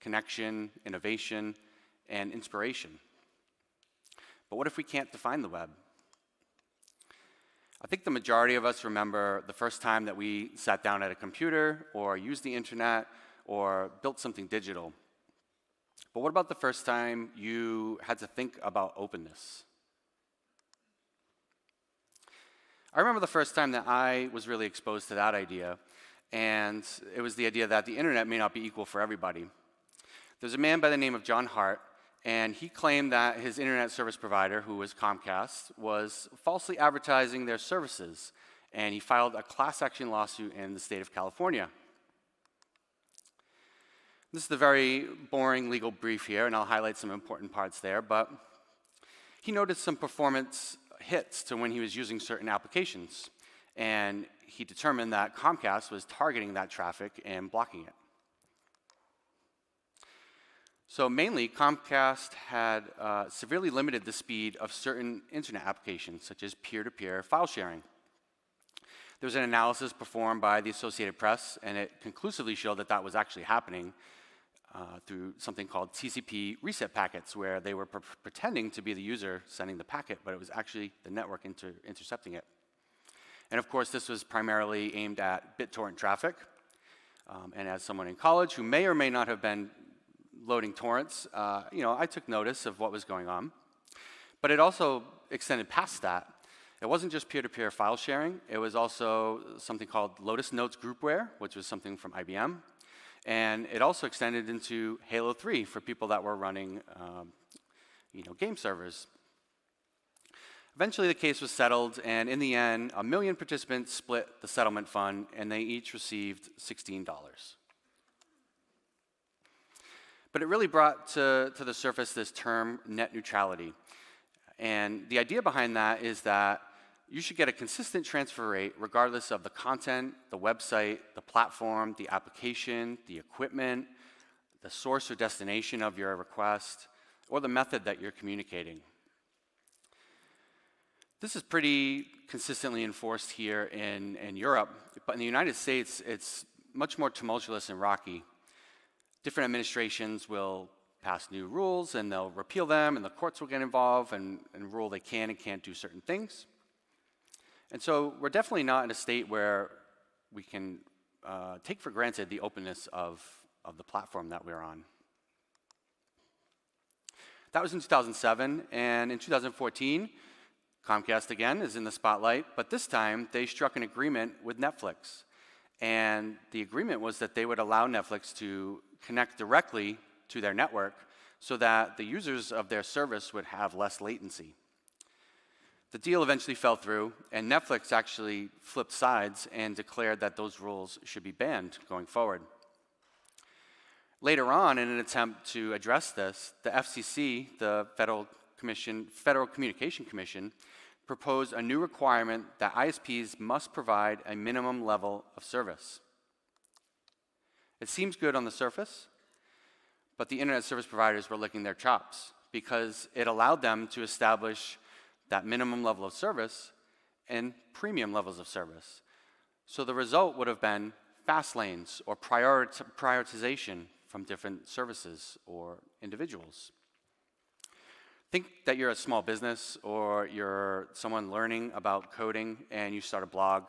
connection, innovation, and inspiration. But what if we can't define the web? I think the majority of us remember the first time that we sat down at a computer or used the internet or built something digital. But what about the first time you had to think about openness? I remember the first time that I was really exposed to that idea, and it was the idea that the internet may not be equal for everybody. There's a man by the name of John Hart, and he claimed that his internet service provider, who was Comcast, was falsely advertising their services, and he filed a class action lawsuit in the state of California. This is the very boring legal brief here, and I'll highlight some important parts there, but he noticed some performance hits to when he was using certain applications, and he determined that Comcast was targeting that traffic and blocking it. So mainly, Comcast had severely limited the speed of certain internet applications, such as peer-to-peer file sharing. There was an analysis performed by the Associated Press, and it conclusively showed that that was actually happening through something called TCP reset packets, where they were pretending to be the user sending the packet, but it was actually the network intercepting it. And of course, this was primarily aimed at BitTorrent traffic. And as someone in college who may or may not have been loading torrents, I took notice of what was going on. But it also extended past that. It wasn't just peer-to-peer file sharing. It was also something called Lotus Notes groupware, which was something from IBM. And it also extended into Halo 3 for people that were running game servers. Eventually, the case was settled, and in the end, 1 million participants split the settlement fund, and they each received $16. But it really brought to the surface this term, net neutrality. And the idea behind that is that you should get a consistent transfer rate regardless of the content, the website, the platform, the application, the equipment, the source or destination of your request, or the method that you're communicating. This is pretty consistently enforced here in Europe, but in the United States, it's much more tumultuous and rocky. Different administrations will pass new rules, and they'll repeal them, and the courts will get involved and rule they can and can't do certain things. And so we're definitely not in a state where we can take for granted the openness of the platform that we're on. That was in 2007, and in 2014, Comcast again is in the spotlight, but this time they struck an agreement with Netflix. And the agreement was that they would allow Netflix to connect directly to their network so that the users of their service would have less latency. The deal eventually fell through, and Netflix actually flipped sides and declared that those rules should be banned going forward. Later on, in an attempt to address this, the FCC, the Federal Communication Commission, proposed a new requirement that ISPs must provide a minimum level of service. It seems good on the surface, but the internet service providers were licking their chops because it allowed them to establish that minimum level of service and premium levels of service. So the result would have been fast lanes or prioritization from different services or individuals. Think that you're a small business or you're someone learning about coding and you start a blog.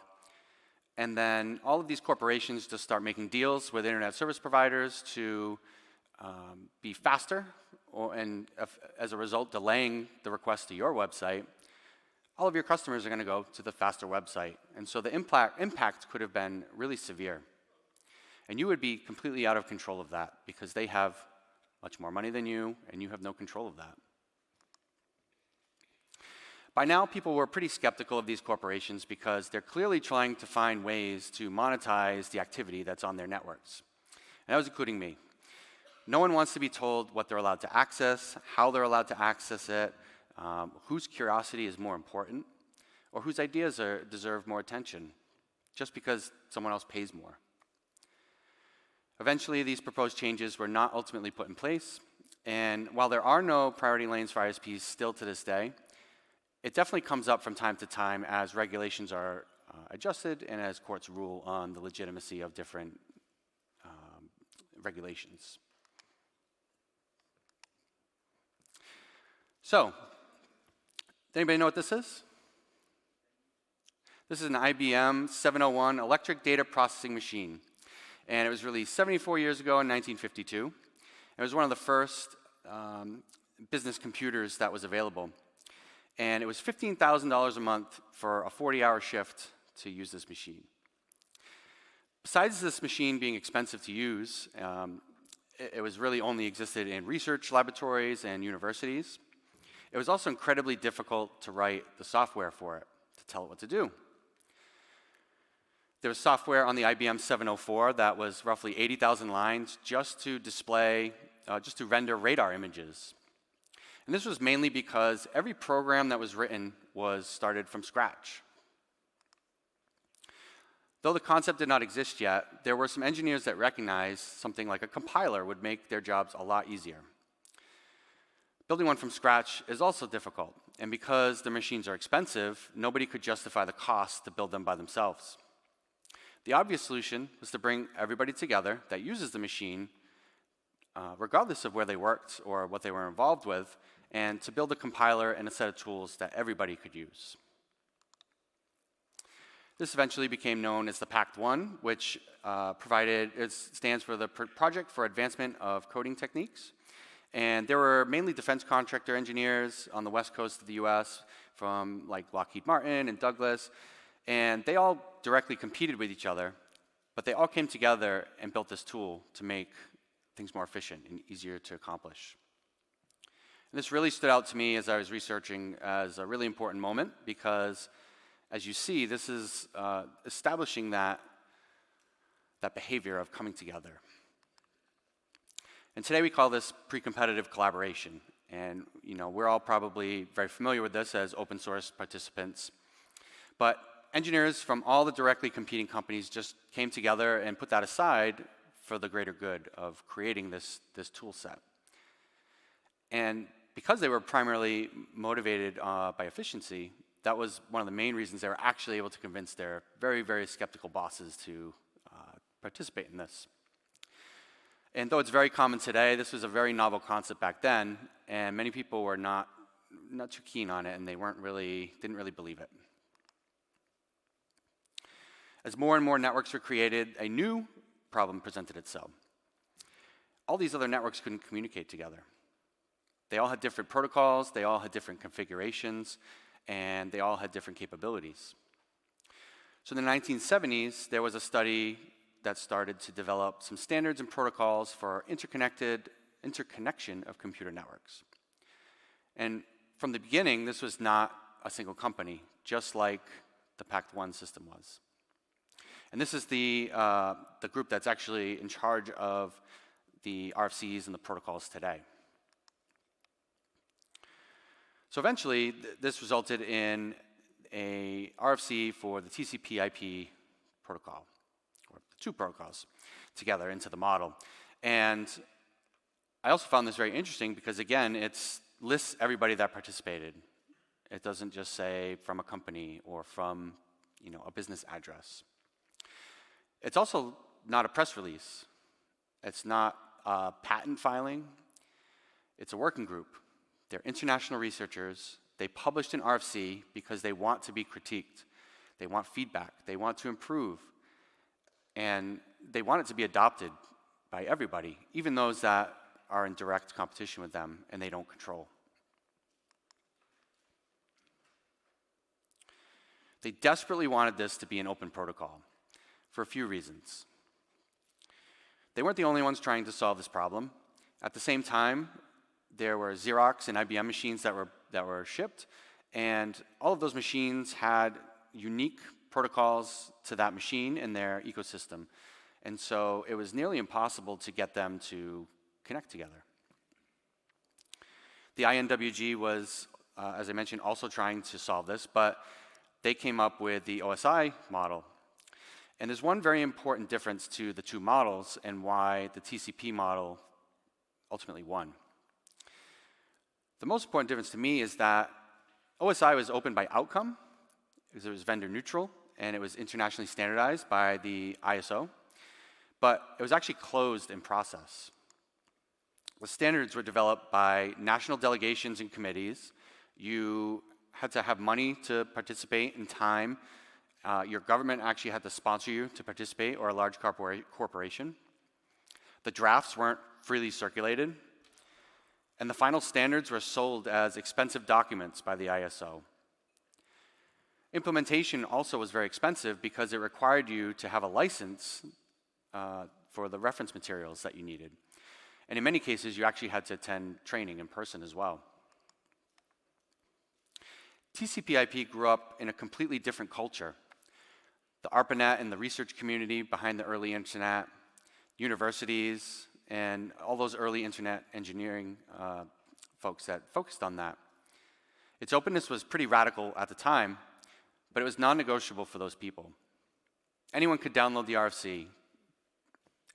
And then all of these corporations just start making deals with internet service providers to be faster, and as a result, delaying the request to your website. All of your customers are going to go to the faster website. And so the impact could have been really severe. And you would be completely out of control of that because they have much more money than you, and you have no control of that. By now, people were pretty skeptical of these corporations because they're clearly trying to find ways to monetize the activity that's on their networks. And that was including me. No one wants to be told what they're allowed to access, how they're allowed to access it, whose curiosity is more important, or whose ideas deserve more attention, just because someone else pays more. Eventually, these proposed changes were not ultimately put in place, and while there are no priority lanes for ISPs still to this day, it definitely comes up from time to time as regulations are adjusted and as courts rule on the legitimacy of different regulations. So, does anybody know what this is? This is an IBM 701 electric data processing machine. And it was released 74 years ago in 1952. It was one of the first business computers that was available. and it was $15,000 a month for a 40-hour shift to use this machine. Besides this machine being expensive to use, it was really only existed in research laboratories and universities. It was also incredibly difficult to write the software for it, to tell it what to do. There was software on the IBM 704 that was roughly 80,000 lines just to display, just to render radar images. And this was mainly because every program that was written was started from scratch. Though the concept did not exist yet, there were some engineers that recognized something like a compiler would make their jobs a lot easier. Building one from scratch is also difficult, and because the machines are expensive, nobody could justify the cost to build them by themselves. The obvious solution was to bring everybody together that uses the machine, regardless of where they worked or what they were involved with, and to build a compiler and a set of tools that everybody could use. This eventually became known as the Pact-1, which stands for the Project for Advancement of Coding Techniques. And there were mainly defense contractor engineers on the west coast of the US from like Lockheed Martin and Douglas, and they all directly competed with each other, but they all came together and built this tool to make things more efficient and easier to accomplish. And this really stood out to me as I was researching as a really important moment because, as you see, this is establishing that behavior of coming together. And today we call this pre-competitive collaboration. And we're all probably very familiar with this as open source participants. But engineers from all the directly competing companies just came together and put that aside for the greater good of creating this tool set. And because they were primarily motivated by efficiency, that was one of the main reasons they were actually able to convince their very, very skeptical bosses to participate in this. And though it's very common today, this was a very novel concept back then, and many people were not too keen on it, and they didn't really believe it. As more and more networks were created, a new problem presented itself. All these other networks couldn't communicate together. They all had different protocols, they all had different configurations, and they all had different capabilities. So in the 1970s, there was a study that started to develop some standards and protocols for interconnection of computer networks. And from the beginning, this was not a single company, just like the Pact-1 system was. And this is the group that's actually in charge of the RFCs and the protocols today. So eventually, this resulted in a RFC for the TCP/IP protocol, or the two protocols together into the model. And I also found this very interesting because, again, it lists everybody that participated. It doesn't just say from a company or from a business address. It's also not a press release. It's not a patent filing. It's a working group. They're international researchers. They published an RFC because they want to be critiqued. They want feedback. They want to improve. And they want it to be adopted by everybody, even those that are in direct competition with them and they don't control. They desperately wanted this to be an open protocol for a few reasons. They weren't the only ones trying to solve this problem. At the same time, there were Xerox and IBM machines that were shipped, and all of those machines had unique protocols to that machine in their ecosystem. And so it was nearly impossible to get them to connect together. The INWG was, as I mentioned, also trying to solve this, but they came up with the OSI model. And there's one very important difference to the two models and why the TCP model ultimately won. The most important difference to me is that OSI was open by outcome, because it was vendor neutral, and it was internationally standardized by the ISO, but it was actually closed in process. The standards were developed by national delegations and committees. You had to have money to participate in time. Your government actually had to sponsor you to participate, or a large corporation. The drafts weren't freely circulated. and the final standards were sold as expensive documents by the ISO. Implementation also was very expensive because it required you to have a license for the reference materials that you needed. And in many cases, you actually had to attend training in person as well. TCP/IP grew up in a completely different culture. The ARPANET and the research community behind the early internet, universities, and all those early internet engineering folks that focused on that. Its openness was pretty radical at the time, but it was non-negotiable for those people. Anyone could download the RFC,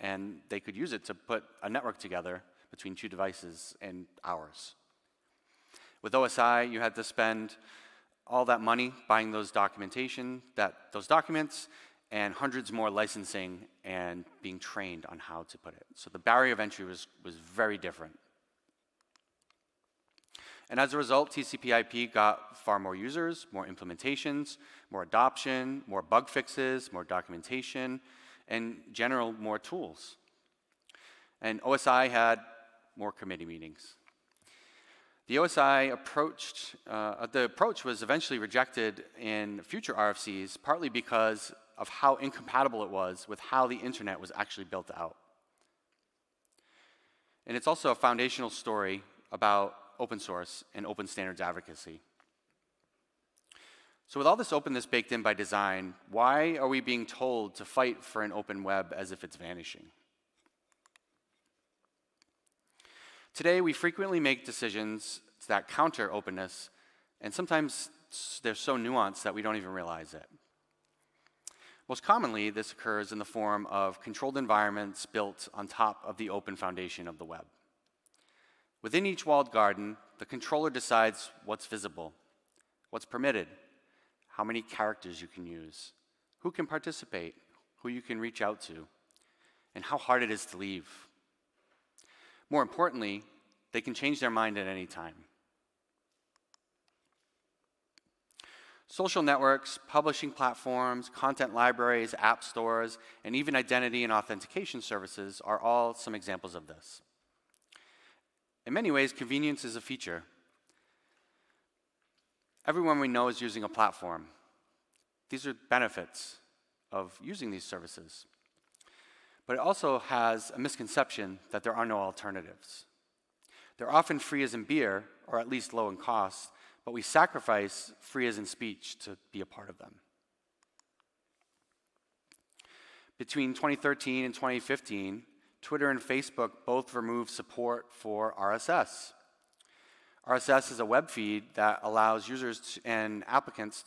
and they could use it to put a network together between two devices in hours. With OSI, you had to spend all that money buying those those documents, and hundreds more licensing and being trained on how to put it. So the barrier of entry was very different. And as a result, TCP/IP got far more users, more implementations, more adoption, more bug fixes, more documentation, and general more tools. And OSI had more committee meetings. The OSI approach was eventually rejected in future RFCs, partly because of how incompatible it was with how the internet was actually built out. And it's also a foundational story about open source and open standards advocacy. So with all this openness baked in by design, why are we being told to fight for an open web as if it's vanishing? Today, we frequently make decisions that counter openness, and sometimes they're so nuanced that we don't even realize it. Most commonly, this occurs in the form of controlled environments built on top of the open foundation of the web. Within each walled garden, the controller decides what's visible, what's permitted, how many characters you can use, who can participate, who you can reach out to, and how hard it is to leave. More importantly, they can change their mind at any time. Social networks, publishing platforms, content libraries, app stores, and even identity and authentication services are all some examples of this. In many ways, convenience is a feature. Everyone we know is using a platform. These are benefits of using these services. But it also has a misconception that there are no alternatives. They're often free as in beer, or at least low in cost, but we sacrifice free as in speech to be a part of them. Between 2013 and 2015, Twitter and Facebook both removed support for RSS. RSS is a web feed that allows users and applications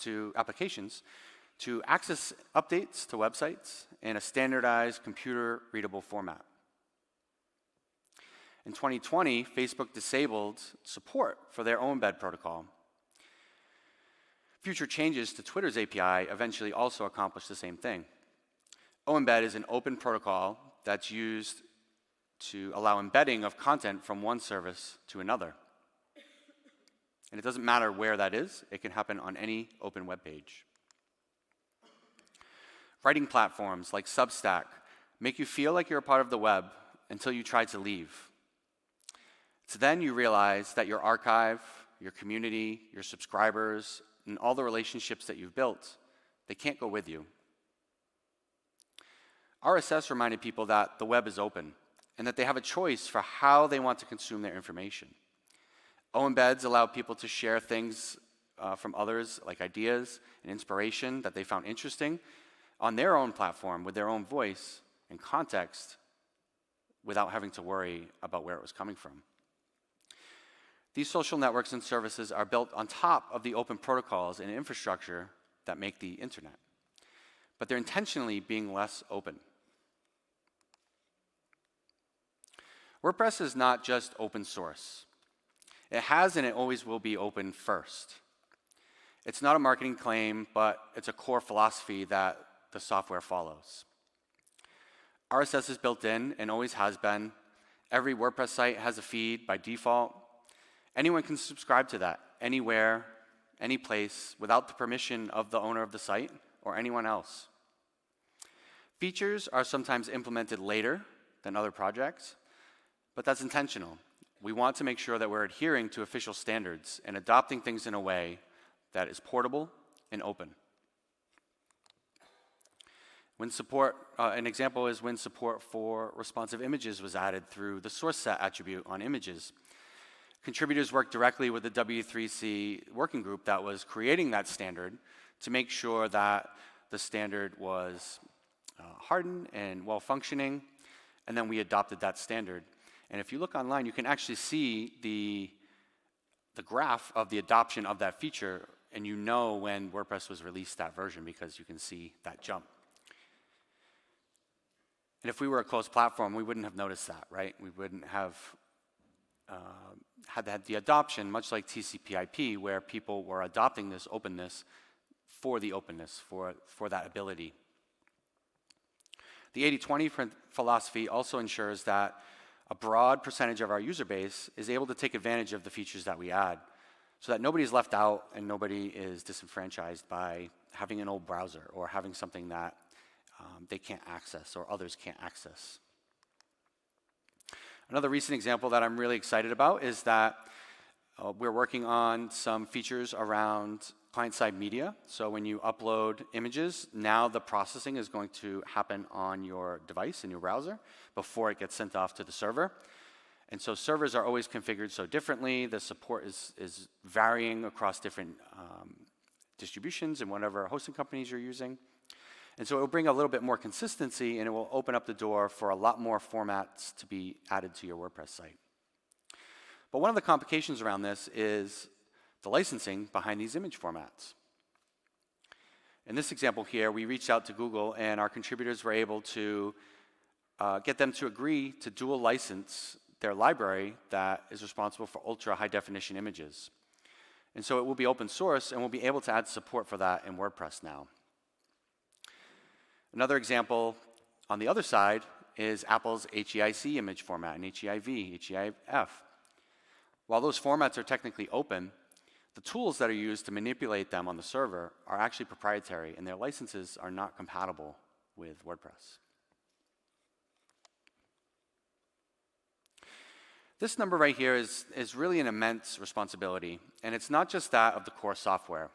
to access updates to websites in a standardized computer-readable format. In 2020, Facebook disabled support for their OEmbed protocol. Future changes to Twitter's API eventually also accomplish the same thing. OEmbed is an open protocol that's used to allow embedding of content from one service to another. And it doesn't matter where that is, it can happen on any open web page. Writing platforms like Substack make you feel like you're a part of the web until you try to leave. So then you realize that your archive, your community, your subscribers, and all the relationships that you've built, they can't go with you. RSS reminded people that the web is open and that they have a choice for how they want to consume their information. OEmbeds allow people to share things from others, like ideas and inspiration that they found interesting, on their own platform with their own voice and context without having to worry about where it was coming from. These social networks and services are built on top of the open protocols and infrastructure that make the internet, but they're intentionally being less open. WordPress is not just open source. It has and it always will be open first. It's not a marketing claim, but it's a core philosophy that the software follows. RSS is built in and always has been. Every WordPress site has a feed by default. Anyone can subscribe to that, anywhere, any place, without the permission of the owner of the site or anyone else. Features are sometimes implemented later than other projects, but that's intentional. We want to make sure that we're adhering to official standards and adopting things in a way that is portable and open. When support, an example is when support for responsive images was added through the source set attribute on images. Contributors worked directly with the W3C working group that was creating that standard to make sure that the standard was hardened and well-functioning, and then we adopted that standard. And if you look online, you can actually see the graph of the adoption of that feature, and you know when WordPress was released that version because you can see that jump. And if we were a closed platform, we wouldn't have noticed that, right? We wouldn't have had the adoption, much like TCP/IP, where people were adopting this openness for the openness, for that ability. The 80/20 philosophy also ensures that a broad percentage of our user base is able to take advantage of the features that we add, so that nobody's left out and nobody is disenfranchised by having an old browser or having something that they can't access or others can't access. Another recent example that I'm really excited about is that we're working on some features around client-side media. So when you upload images, now the processing is going to happen on your device in your browser before it gets sent off to the server. And so servers are always configured so differently. The support is varying across different distributions and whatever hosting companies you're using. And so it will bring a little bit more consistency, and it will open up the door for a lot more formats to be added to your WordPress site. But one of the complications around this is the licensing behind these image formats. In this example here, we reached out to Google, and our contributors were able to get them to agree to dual license their library that is responsible for ultra high definition images. And so it will be open source, and we'll be able to add support for that in WordPress now. Another example on the other side is Apple's HEIC image format and HEIV, HEIF. While those formats are technically open, the tools that are used to manipulate them on the server are actually proprietary, and their licenses are not compatible with WordPress. This number right here is really an immense responsibility, and it's not just that of the core software.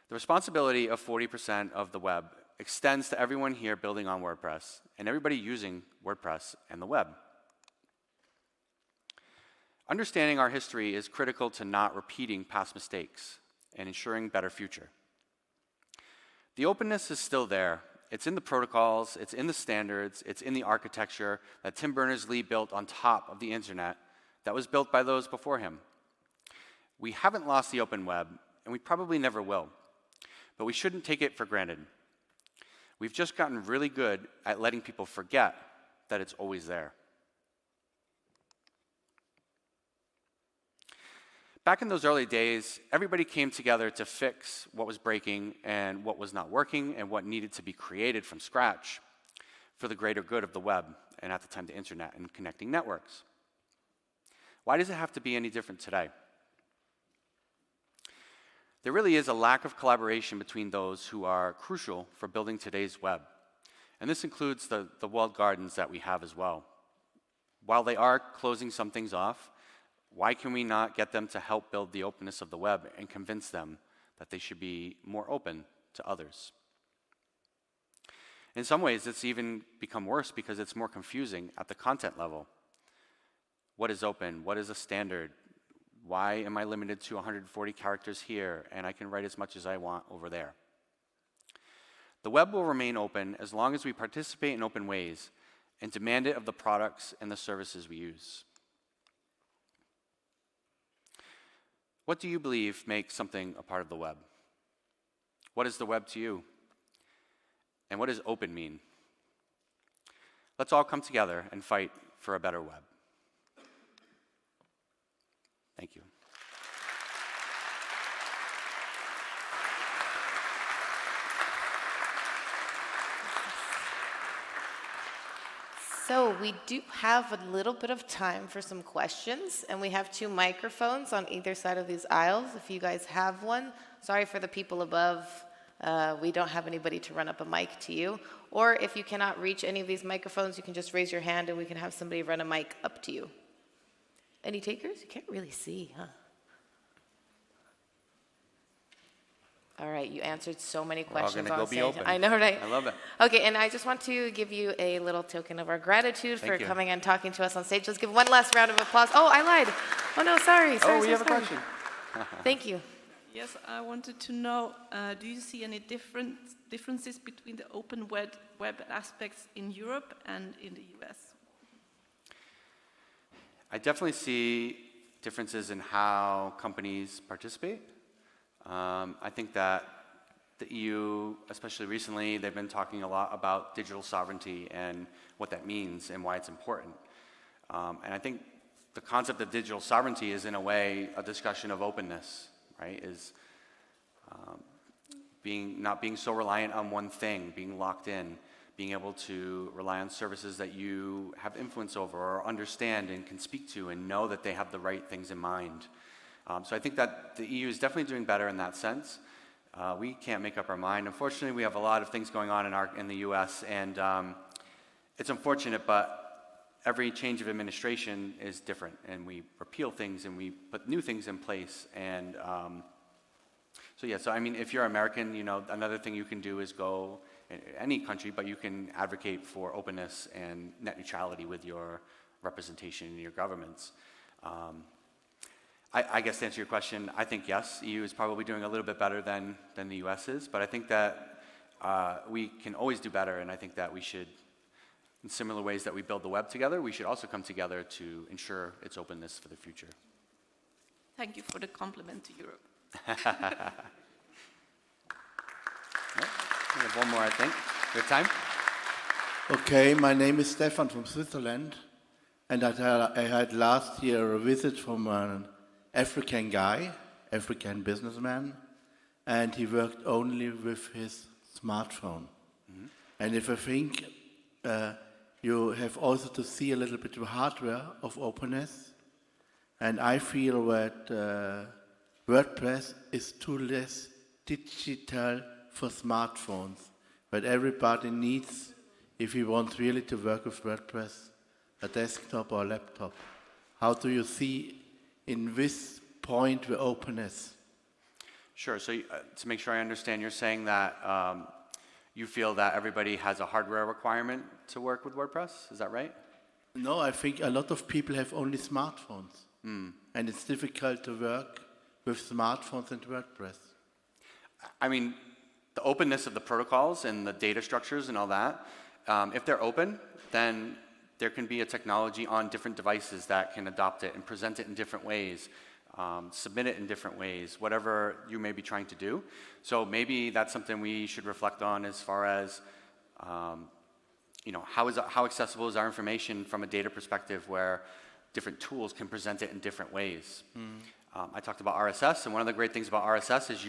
The responsibility of 40% of the web extends to everyone here building on WordPress and everybody using WordPress and the web. Understanding our history is critical to not repeating past mistakes and ensuring better future. The openness is still there. It's in the protocols, it's in the standards, it's in the architecture that Tim Berners-Lee built on top of the internet that was built by those before him. We haven't lost the open web, and we probably never will, but we shouldn't take it for granted. We've just gotten really good at letting people forget that it's always there. Back in those early days, everybody came together to fix what was breaking and what was not working and what needed to be created from scratch for the greater good of the web and at the time the internet and connecting networks. Why does it have to be any different today? There really is a lack of collaboration between those who are crucial for building today's web. And this includes the walled gardens that we have as well. While they are closing some things off, why can we not get them to help build the openness of the web and convince them that they should be more open to others? In some ways, it's even become worse because it's more confusing at the content level. What is open? What is a standard? Why am I limited to 140 characters here and I can write as much as I want over there? The web will remain open as long as we participate in open ways and demand it of the products and the services we use. What do you believe makes something a part of the web? What is the web to you? And what does open mean? Let's all come together and fight for a better web. Thank you. So we do have a little bit of time for some questions, and we have 2 microphones on either side of these aisles. If you guys have one, sorry for the people above, we don't have anybody to run up a mic to you. Or if you cannot reach any of these microphones, you can just raise your hand and we can have somebody run a mic up to you. Any takers? You can't really see, huh? All right, you answered so many We're all questions gonna on go be stage. open. I know, right? I love it. Okay, and I just want to give you a little token of our gratitude for Thank you. coming and talking to us on stage. Let's give one last round of applause. Oh, I lied. Oh no, sorry. Oh, we have a question. Thank you. Yes, I wanted to know, do you see any differences between the open web aspects in Europe and in the US? I definitely see differences in how companies participate. I think that the EU, especially recently, they've been talking a lot about digital sovereignty and what that means and why it's important. And I think the concept of digital sovereignty is, in a way, a discussion of openness, right? Is not being so reliant on one thing, being locked in, being able to rely on services that you have influence over or understand and can speak to and know that they have the right things in mind. So I think that the EU is definitely doing better in that sense. We can't make up our mind. Unfortunately, we have a lot of things going on in the US, and it's unfortunate, but every change of administration is different, and we repeal things and we put new things in place. And so I mean, if you're American, you know, another thing you can do is go in any country, but you can advocate for openness and net neutrality with your representation in your governments. I guess to answer your question, I think yes, EU is probably doing a little bit better than the US is, but I think that we can always do better, and I think that we should, in similar ways that we build the web together, we should also come together to ensure its openness for the future. Thank you for the compliment to Europe. We have one more, I think. We have time? Okay, my name is Stefan from Switzerland, and I had last year a visit from an African guy, African businessman, and he worked only with his smartphone. Mm-hmm. And if I think you have also to see a little bit of hardware of openness, and I feel that WordPress is too less digital for smartphones, but everybody needs, if he wants really to work with WordPress, a desktop or a laptop. How do you see in this point the openness? Sure, so to make sure I understand, you're saying that you feel that everybody has a hardware requirement to work with WordPress, is that right? No, I think a lot of people have only smartphones, and it's difficult to work with smartphones and WordPress. I mean, the openness of the protocols and the data structures and all that, if they're open, then there can be a technology on different devices that can adopt it and present it in different ways, submit it in different ways, whatever you may be trying to do. So maybe that's something we should reflect on as far as, you know, how accessible is our information from a data perspective where different tools can present it in different ways. I talked about RSS, and one of the great things about RSS is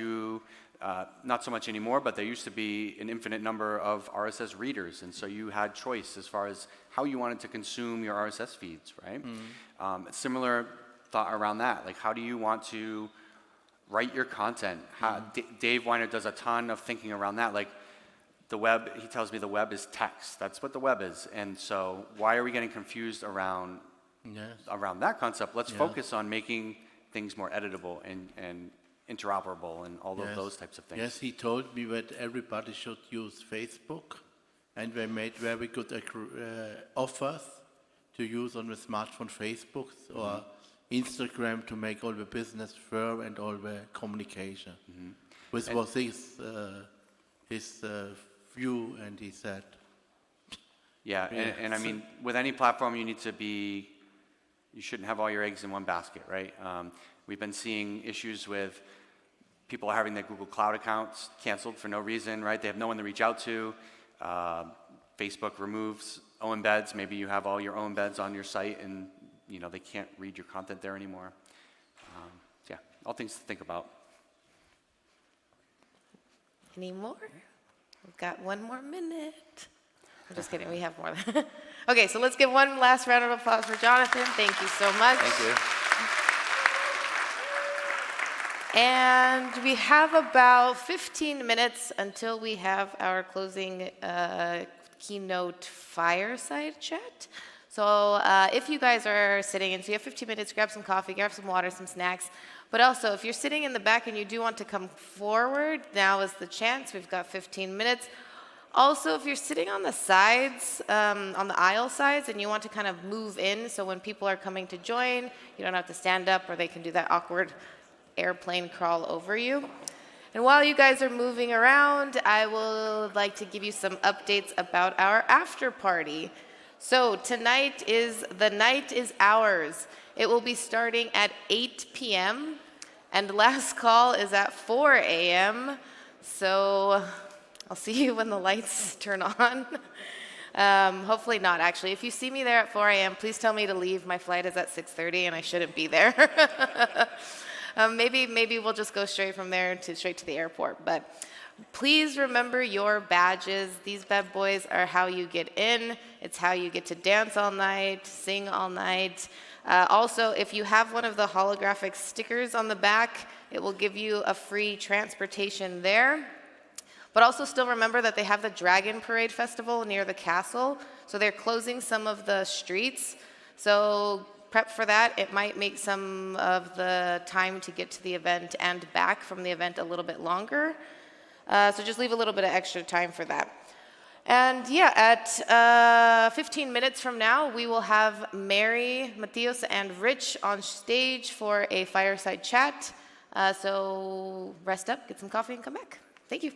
not so much anymore, but there used to be an infinite number of RSS readers, and so you had choice as far as how you wanted to consume your RSS feeds, right? Similar thought around that, like how do you want to write your content? Dave Weiner does a ton of thinking around that, like the web, he tells me the web is text, that's what the web is, and so why are we getting confused around that concept? Let's focus on making things more editable and interoperable and all of those types of things. Yes, he told me that everybody should use Facebook, and they made very good offers to use on the smartphone, Facebook or Instagram, to make all the business firm and all the communication. This was his view, and he said. Yeah, and I mean, with any platform, you shouldn't have all your eggs in one basket, right? We've been seeing issues with people having their Google Cloud accounts canceled for no reason, right? They have no one to reach out to. Facebook removes embeds. Maybe you have all your embeds on your site, and you know they can't read your content there anymore. Yeah, all things to think about. Any more? We've got one more minute. I'm just kidding, we have more. Okay, so let's give one last round of applause for Jonathan. Thank you so much. Thank you. And we have about 15 minutes until we have our closing keynote fireside chat. So if you guys are sitting and so you have 15 minutes, grab some coffee, grab some water, some snacks. But also, if you're sitting in the back and you do want to come forward, now is the chance. We've got 15 minutes. Also, if you're sitting on the sides, on the aisle sides, and you want to kind of move in, so when people are coming to join, you don't have to stand up, or they can do that awkward airplane crawl over you. And while you guys are moving around, I would like to give you some updates about our after party. So tonight the night is ours. It will be starting at 8 p.m. and last call is at 4 a.m. So I'll see you when the lights turn on. Hopefully not, actually. If you see me there at 4 a.m., please tell me to leave. My flight is at 6:30 and I shouldn't be there. Maybe we'll just go straight from there straight to the airport. But please remember your badges. These bad boys are how you get in. It's how you get to dance all night, sing all night. Also, if you have one of the holographic stickers on the back, it will give you a free transportation there. But also still remember that they have the Dragon Parade Festival near the castle. So they're closing some of the streets. So prep for that. It might make some of the time to get to the event and back from the event a little bit longer. So just leave a little bit of extra time for that. And yeah, at 15 minutes from now, we will have Mary, Matthias, and Rich on stage for a fireside chat. So rest up, get some coffee, and come back. Thank you.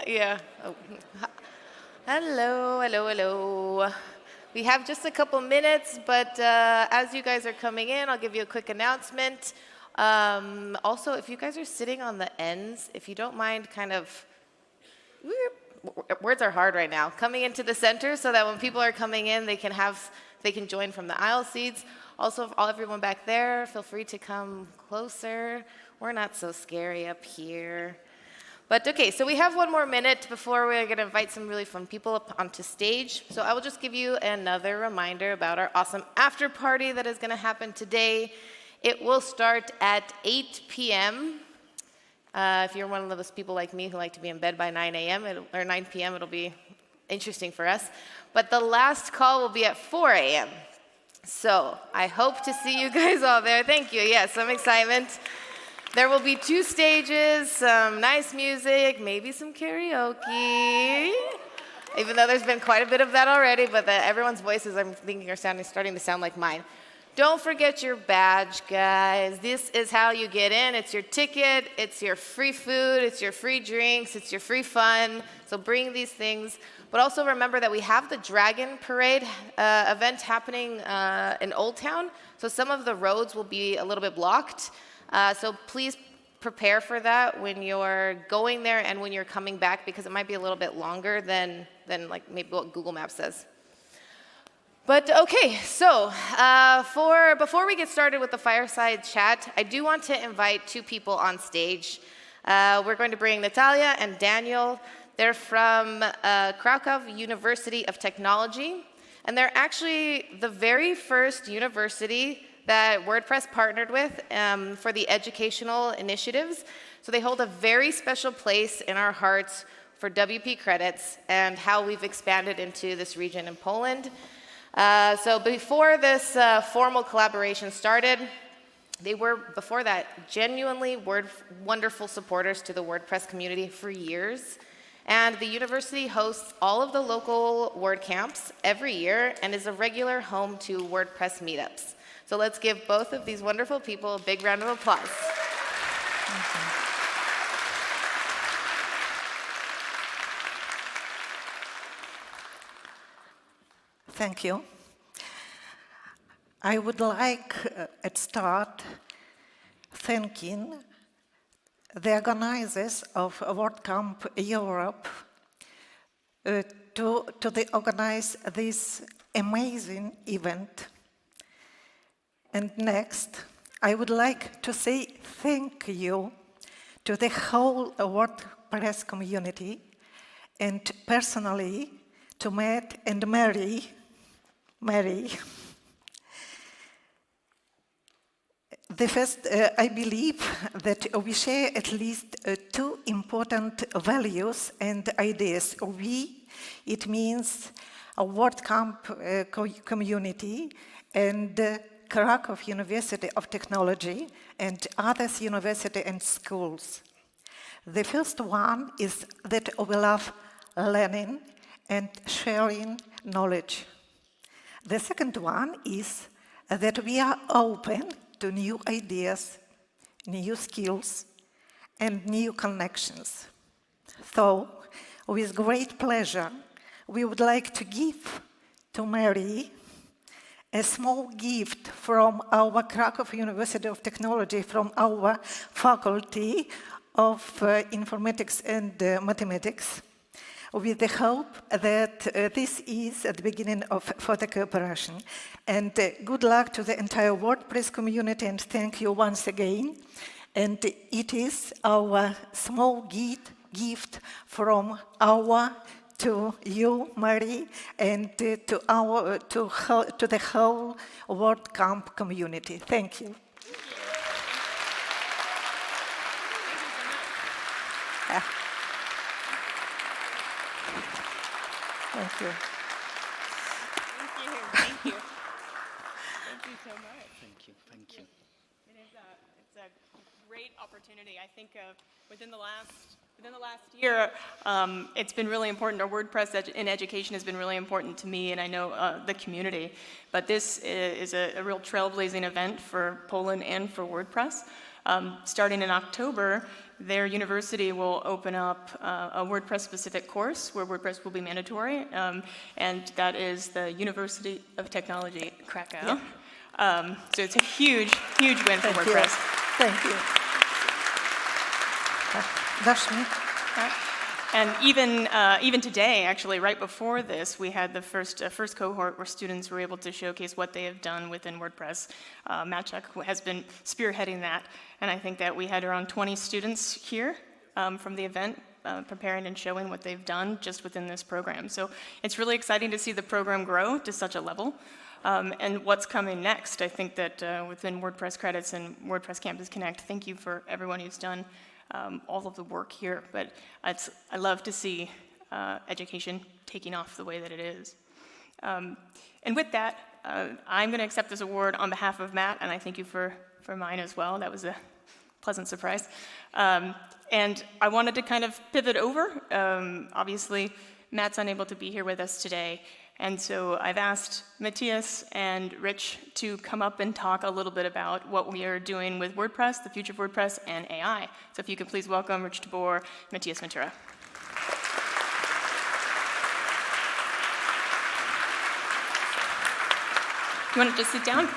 Yeah. Oh. Hello, hello, hello. We have just a couple minutes, but as you guys are coming in, I'll give you a quick announcement. Also, if you guys are sitting on the ends, if you don't mind kind of, words are hard right now, coming into the center so that when people are coming in, they can join from the aisle seats. Also, everyone back there, feel free to come closer. We're not so scary up here. But okay, so we have one more minute before we're going to invite some really fun people up onto stage. So I will just give you another reminder about our awesome after party that is going to happen today. It will start at 8 p.m. If you're one of those people like me who like to be in bed by 9 a.m. or 9 p.m., it'll be interesting for us. But the last call will be at 4 a.m. So I hope to see you guys all there. Thank you. Yes, some excitement. There will be 2 stages, some nice music, maybe some karaoke. Even though there's been quite a bit of that already, but everyone's voices, I'm thinking, are starting to sound like mine. Don't forget your badge, guys. This is how you get in. It's your ticket, it's your free food, it's your free drinks, it's your free fun. So bring these things. But also remember that we have the Dragon Parade event happening in Old Town. So some of the roads will be a little bit blocked. So please prepare for that when you're going there and when you're coming back, because it might be a little bit longer than like maybe what Google Maps says. But okay, so before we get started with the fireside chat, I do want to invite 2 people on stage. We're going to bring Natalia and Daniel. They're from Kraków University of Technology, and they're actually the very first university that WordPress partnered with for the educational initiatives. So they hold a very special place in our hearts for WP credits and how we've expanded into this region in Poland. So before this formal collaboration started, they were, before that, genuinely wonderful supporters to the WordPress community for years. And the university hosts all of the local WordCamps every year and is a regular home to WordPress meetups. So let's give both of these wonderful people a big round of applause. Thank you. I would like at start thanking the organizers of WordCamp Europe to organize this amazing event. And next, I would like to say thank you to the whole WordPress community, and personally to Matt and Mary. The first, I believe that we share at least 2 important values and ideas. It means a WordCamp community and Kraków University of Technology and others university and schools. The first one is that we love learning and sharing knowledge. The second one is that we are open to new ideas, new skills, and new connections. So, with great pleasure, we would like to give to Mary a small gift from our Kraków University of Technology, from our Faculty of Informatics and Mathematics, with the hope that this is at the beginning of further cooperation. And good luck to the entire WordPress community, and thank you once again. And it is our small gift from our to you, Mary, and to the whole WordCamp community. Thank you. Thank you. Thank you. Thank you. Thank you so much. Thank you. Thank you. It's a great opportunity. I think within the last year, it's been really important. Our WordPress in education has been really important to me, and I know the community. But this is a real trailblazing event for Poland and for WordPress. Starting in October, their university will open up a WordPress-specific course where WordPress will be mandatory, and that is the University of Technology, Krakow. So it's a huge, huge win for WordPress. Thank you. Dashmi. And even today, actually, right before this, we had the first cohort where students were able to showcase what they have done within WordPress. Maciek has been spearheading that, and I think that we had around 20 students here from the event preparing and showing what they've done just within this program. So it's really exciting to see the program grow to such a level. And what's coming next, I think that within WordPress Credits and WordPress Campus Connect, thank you for everyone who's done all of the work here, but I love to see education taking off the way that it is. And with that, I'm going to accept this award on behalf of Matt, and I thank you for mine as well. That was a pleasant surprise. And I wanted to kind of pivot over. Obviously, Matt's unable to be here with us today, and so I've asked Matthias and Rich to come up and talk a little bit about what we are doing with WordPress, the future of WordPress, and AI. So if you could please welcome Rich DeBoer, Matthias Ventura. You want to just sit down?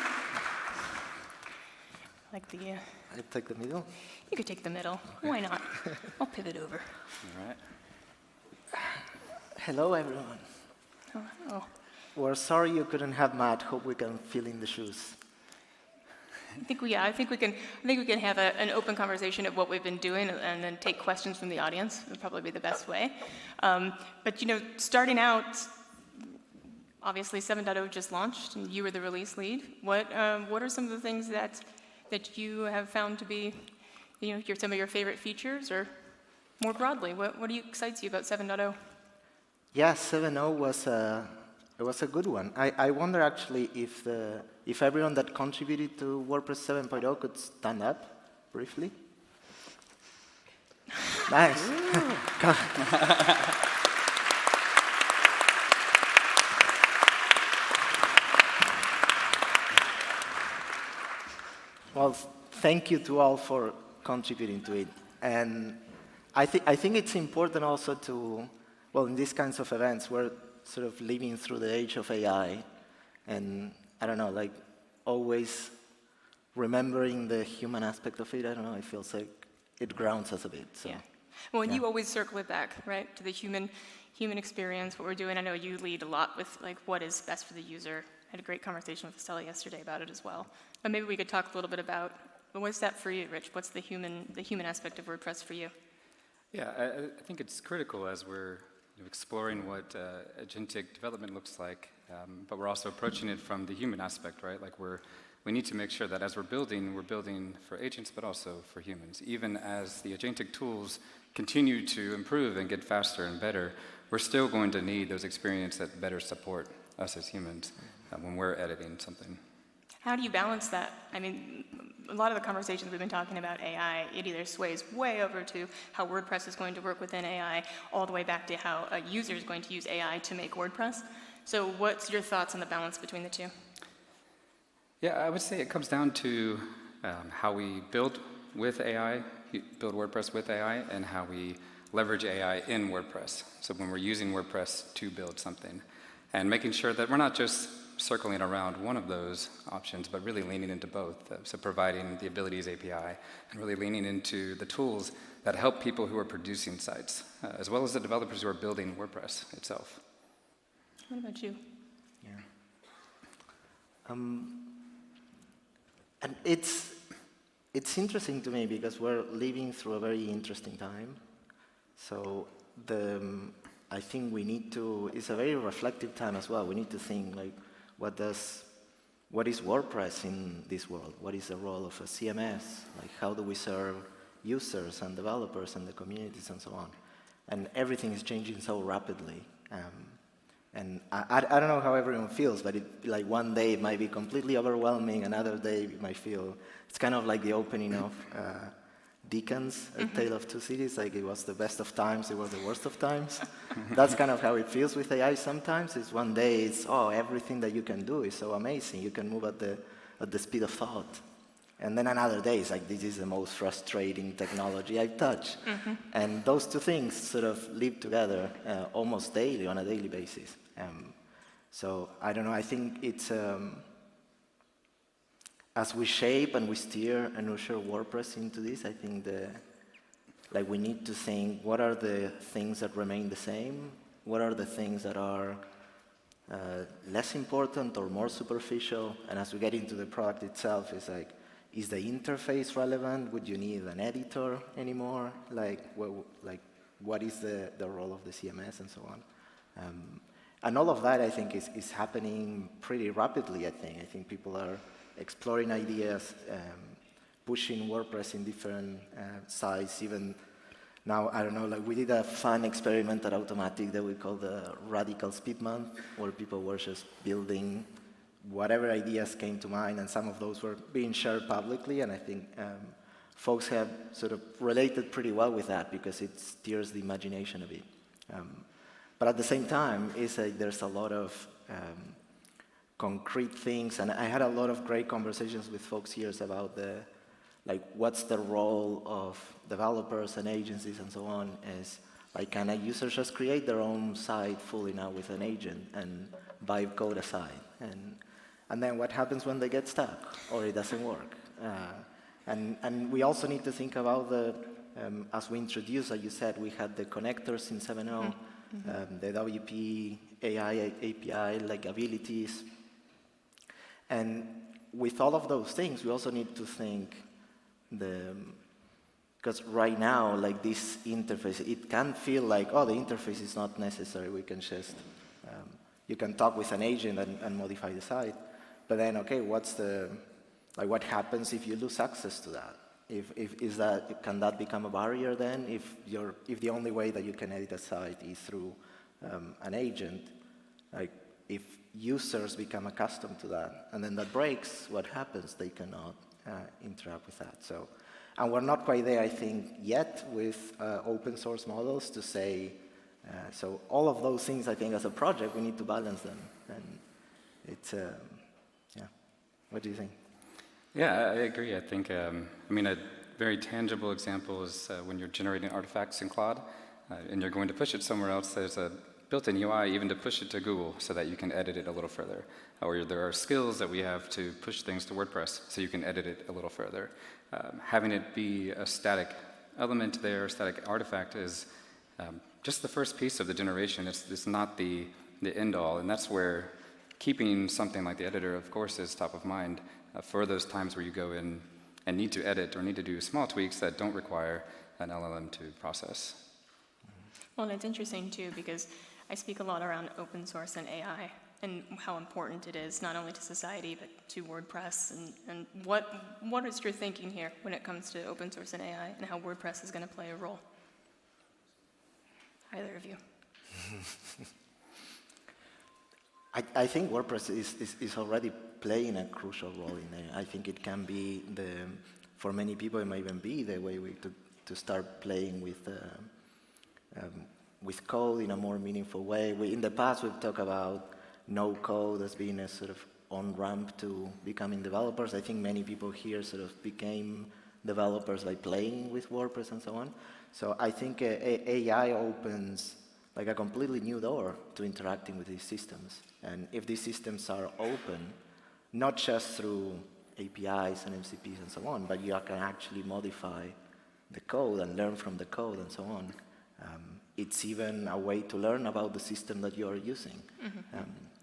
Like the... I take the middle? You could take the middle. Okay. Why not? I'll pivot over. All right. Hello, everyone. Oh. We're sorry you couldn't have Matt. Hope we can fill in the shoes. I think we can have an open conversation of what we've been doing, and then take questions from the audience. Would probably be the best way. But starting out, obviously 7.0 just launched, and you were the release lead. What are some of the things that you have found to be, some of your favorite features, or more broadly, what excites you about 7.0? Yeah, 7.0 was a good one. I wonder actually if everyone that contributed to WordPress 7.0 could stand up briefly. Nice. Well, thank you to all for contributing to it. And I think it's important also to, well, in these kinds of events, we're sort of living through the age of AI. And I don't know, like always remembering the human aspect of it, I don't know, it feels like it grounds us a bit. So. Yeah. Well, and you always circle it back, right, to the human experience, what we're doing. I know you lead a lot with like what is best for the user. I had a great conversation with Estella yesterday about it as well. But maybe we could talk a little bit about, what's that for you, Rich? What's the human aspect of WordPress for you? Yeah, I think it's critical as we're exploring what agentic development looks like, but we're also approaching it from the human aspect, right? Like we need to make sure that as we're building for agents, but also for humans. Even as the agentic tools continue to improve and get faster and better, we're still going to need those experiences that better support us as humans when we're editing something. How do you balance that? I mean, a lot of the conversations we've been talking about AI, it either sways way over to how WordPress is going to work within AI, all the way back to how a user is going to use AI to make WordPress. So what's your thoughts on the balance between the two? Yeah, I would say it comes down to how we build with AI, build WordPress with AI, and how we leverage AI in WordPress. So when we're using WordPress to build something, and making sure that we're not just circling around one of those options, but really leaning into both. So providing the Abilities API and really leaning into the tools that help people who are producing sites, as well as the developers who are building WordPress itself. What about you? Yeah. And it's interesting to me because we're living through a very interesting time. So I think we need to, it's a very reflective time as well. We need to think like, what is WordPress in this world? What is the role of a CMS? Like, how do we serve users and developers and the communities and so on? And everything is changing so rapidly. And I don't know how everyone feels, but like one day it might be completely overwhelming, another day it might feel, it's kind of like the opening of Dickens, A Tale of Two Cities, like it was the best of times, it was the worst of times. That's kind of how it feels with AI sometimes. It's one day, everything that you can do is so amazing. You can move at the speed of thought. And then another day, it's like, this is the most frustrating technology I've touched. And those two things sort of live together almost daily, on a daily basis. So I don't know, I think it's, as we shape and we steer and usher WordPress into this, I think we need to think, what are the things that remain the same? What are the things that are less important or more superficial? And as we get into the product itself, it's like, is the interface relevant? Would you need an editor anymore? What is the role of the CMS and so on? And all of that, I think, is happening pretty rapidly, I think. I think people are exploring ideas, pushing WordPress in different sides. Even now, I don't know, we did a fun experiment at Automatic that we call the Radical Speed Month, where people were just building whatever ideas came to mind, and some of those were being shared publicly, and I think folks have sort of related pretty well with that because it steers the imagination a bit. But at the same time, it's like there's a lot of concrete things, and I had a lot of great conversations with folks here about what's the role of developers and agencies and so on. Is can a user just create their own site fully now with an agent and vibe code aside? And then what happens when they get stuck or it doesn't work? And we also need to think about as we introduced, as you said, we had the connectors in 7.0, the WP AI API abilities. And with all of those things, we also need to think because right now, this interface, it can feel like, oh, the interface is not necessary. We can just, you can talk with an agent and modify the site. But then, okay, what happens if you lose access to that? Can that become a barrier then? If the only way that you can edit a site is through an agent, if users become accustomed to that, and then that breaks, what happens? They cannot interact with that. So, and we're not quite there, I think, yet with open source models to say, so all of those things, I think, as a project, we need to balance them. And it's, yeah. What do you think? Yeah, I agree. I think, a very tangible example is when you're generating artifacts in Claude and you're going to push it somewhere else, there's a built-in UI even to push it to Google so that you can edit it a little further. Or there are skills that we have to push things to WordPress so you can edit it a little further. Having it be a static element there, a static artifact is just the first piece of the generation. It's not the end-all, and that's where keeping something like the editor, of course, is top of mind for those times where you go in and need to edit or need to do small tweaks that don't require an LLM to process. Well, and it's interesting, too, because I speak a lot around open source and AI and how important it is, not only to society, but to WordPress. And what is your thinking here when it comes to open source and AI and how WordPress is going to play a role? Either of you. I think WordPress is already playing a crucial role in there. I think it can be for many people, it might even be the way to start playing with code in a more meaningful way. In the past, we've talked about no code as being a sort of on-ramp to becoming developers. I think many people here sort of became developers by playing with WordPress and so on. So I think AI opens a completely new door to interacting with these systems. And if these systems are open, not just through APIs and MCPs and so on, but you can actually modify the code and learn from the code and so on. It's even a way to learn about the system that you're using.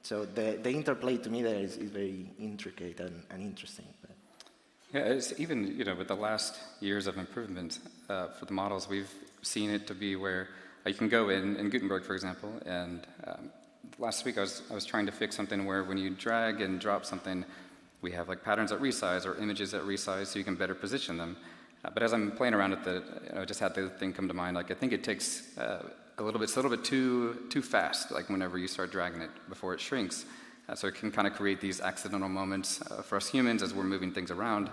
So the interplay to me there is very intricate and interesting. Yeah, it's even, with the last years of improvement for the models, we've seen it to be where you can go in Gutenberg, for example, and last week I was trying to fix something where when you drag and drop something, we have patterns at resize or images at resize so you can better position them. But as I'm playing around with it, I just had the thing come to mind, I think it takes a little bit too fast, whenever you start dragging it before it shrinks. So it can kind of create these accidental moments for us humans as we're moving things around.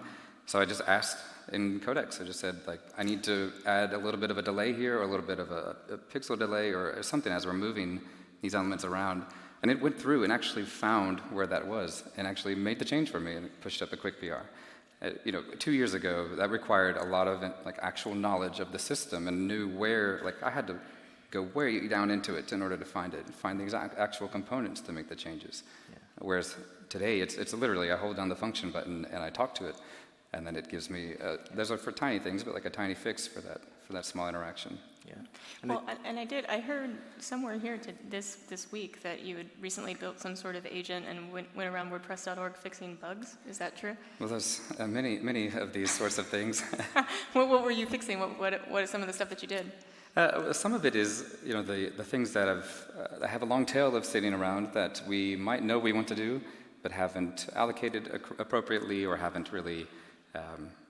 So I just asked in Codex, I just said, I need to add a little bit of a delay here, or a little bit of a pixel delay, or something as we're moving these elements around. And it went through and actually found where that was, and actually made the change for me, and pushed up a quick PR. 2 years ago, that required a lot of like actual knowledge of the system and knew where, like I had to go way down into it in order to find it, find the exact actual components to make the changes. Yeah. Whereas today, it's literally I hold down the function button and I talk to it, and then it gives me, those are for tiny things, but like a tiny fix for that small interaction. Yeah. I heard somewhere here this week that you had recently built some sort of agent and went around WordPress.org fixing bugs. Is that true? Well, there's many of these sorts of things. What were you fixing? What is some of the stuff that you did? Some of it is, the things that have a long tail of sitting around that we might know we want to do, but haven't allocated appropriately or haven't really.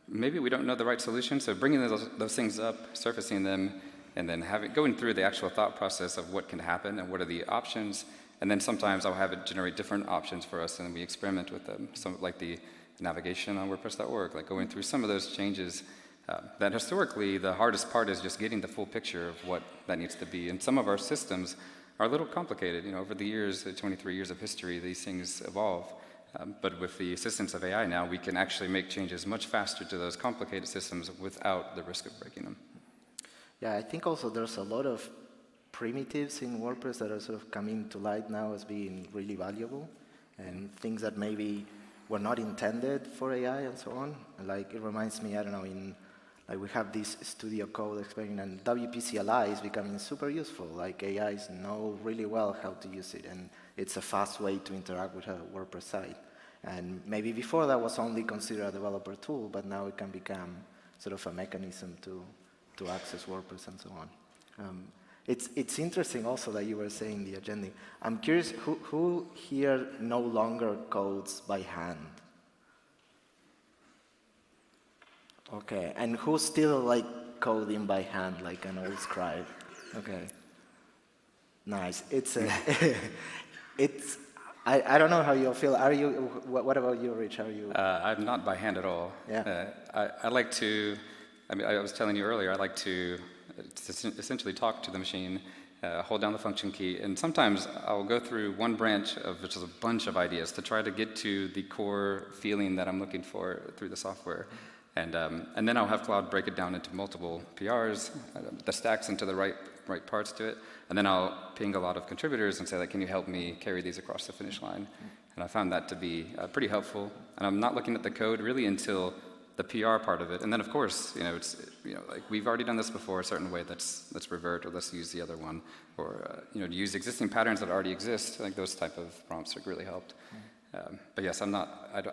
Maybe we don't know the right solution. So bringing those things up, surfacing them, and then going through the actual thought process of what can happen and what are the options. And then sometimes I'll have it generate different options for us, and we experiment with them. Some like the navigation on WordPress.org, like going through some of those changes. That historically, the hardest part is just getting the full picture of what that needs to be. And some of our systems are a little complicated. Over the years, 23 years of history, these things evolve. But with the assistance of AI now, we can actually make changes much faster to those complicated systems without the risk of breaking them. Yeah, I think also there's a lot of primitives in WordPress that are sort of coming to light now as being really valuable, and things that maybe were not intended for AI and so on. Like, it reminds me, I don't know, like we have this studio code experiment, and WP CLI is becoming super useful. Like, AIs know really well how to use it, and it's a fast way to interact with a WordPress site. And maybe before that was only considered a developer tool, but now it can become sort of a mechanism to access WordPress and so on. It's interesting also that you were saying the agenda. I'm curious, who here no longer codes by hand? Okay, and who's still like coding by hand, like an old scribe? Okay, nice. I don't know how you feel. Are you? What about you, Rich? Are you? I'm not by hand at all. Yeah. I like to. I mean, I was telling you earlier. I like to essentially talk to the machine, hold down the function key, and sometimes I'll go through one branch of which is a bunch of ideas to try to get to the core feeling that I'm looking for through the software. And then I'll have Cloud break it down into multiple PRs, the stacks into the right parts to it, and then I'll ping a lot of contributors and say, like, can you help me carry these across the finish line? And I found that to be pretty helpful. And I'm not looking at the code really until the PR part of it. And then, of course, it's like we've already done this before a certain way. Let's revert, or let's use the other one, or to use existing patterns that already exist. Like those type of prompts have really helped. But yes, I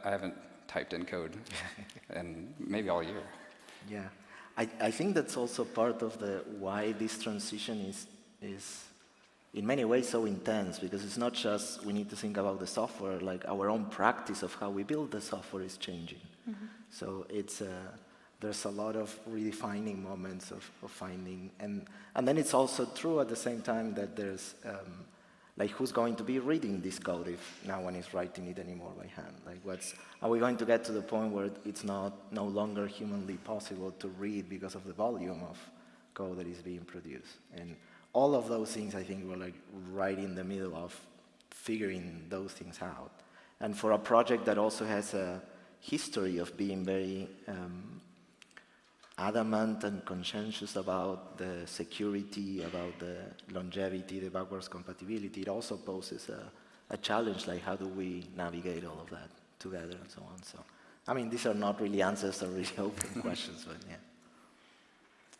haven't typed in code, and maybe all year. Yeah, I think that's also part of why this transition is in many ways so intense, because it's not just we need to think about the software, like our own practice of how we build the software is changing. Mm-hmm. So there's a lot of redefining moments of finding, and then it's also true at the same time that there's like, who's going to be reading this code if no one is writing it anymore by hand? Like, are we going to get to the point where it's no longer humanly possible to read because of the volume of code that is being produced? And all of those things, I think, we're like right in the middle of figuring those things out. And for a project that also has a history of being very adamant and conscientious about the security, about the longevity, the backwards compatibility, it also poses a challenge, like how do we navigate all of that together and so on. So, I mean, these are not really answers or really open questions, but yeah.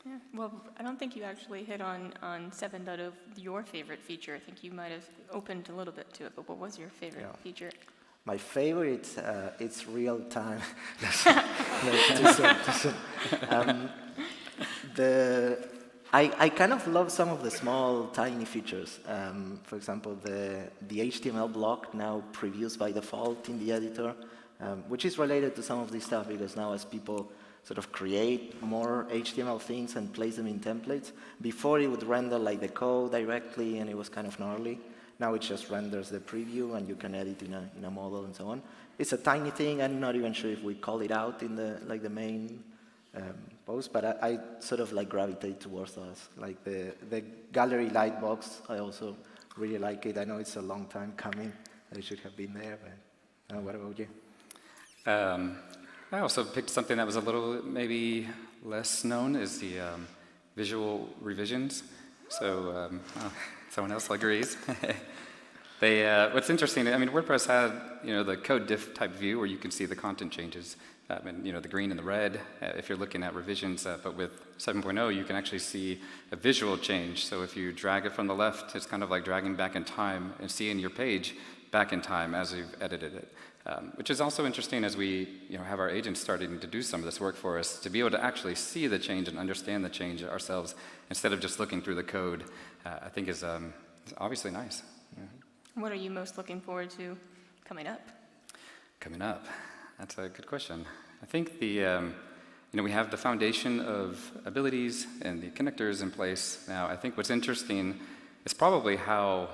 Yeah, well, I don't think you actually hit on 7.0, your favorite feature. I think you might have opened a little bit to it, but what was your favorite feature? My favorite, it's real time. I kind of love some of the small, tiny features. For example, the HTML block now previews by default in the editor, which is related to some of this stuff, because now as people sort of create more HTML things and place them in templates, before it would render like the code directly, and it was kind of gnarly. Now it just renders the preview, and you can edit in a model and so on. It's a tiny thing. I'm not even sure if we call it out in the main post, but I sort of like gravitate towards those. Like the gallery lightbox, I also really like it. I know it's a long time coming. It should have been there, but what about you? I also picked something that was a little maybe less known, is the visual revisions. So someone else agrees. What's interesting, I mean, WordPress had, the code diff type view where you can see the content changes, and, the green and the red if you're looking at revisions. But with 7.0, you can actually see a visual change. So if you drag it from the left, it's kind of like dragging back in time and seeing your page back in time as you've edited it. Which is also interesting as we have our agents starting to do some of this work for us, to be able to actually see the change and understand the change ourselves instead of just looking through the code, I think is obviously nice. Yeah. What are you most looking forward to coming up? Coming up? That's a good question. I think we have the foundation of abilities and the connectors in place now. I think what's interesting is probably how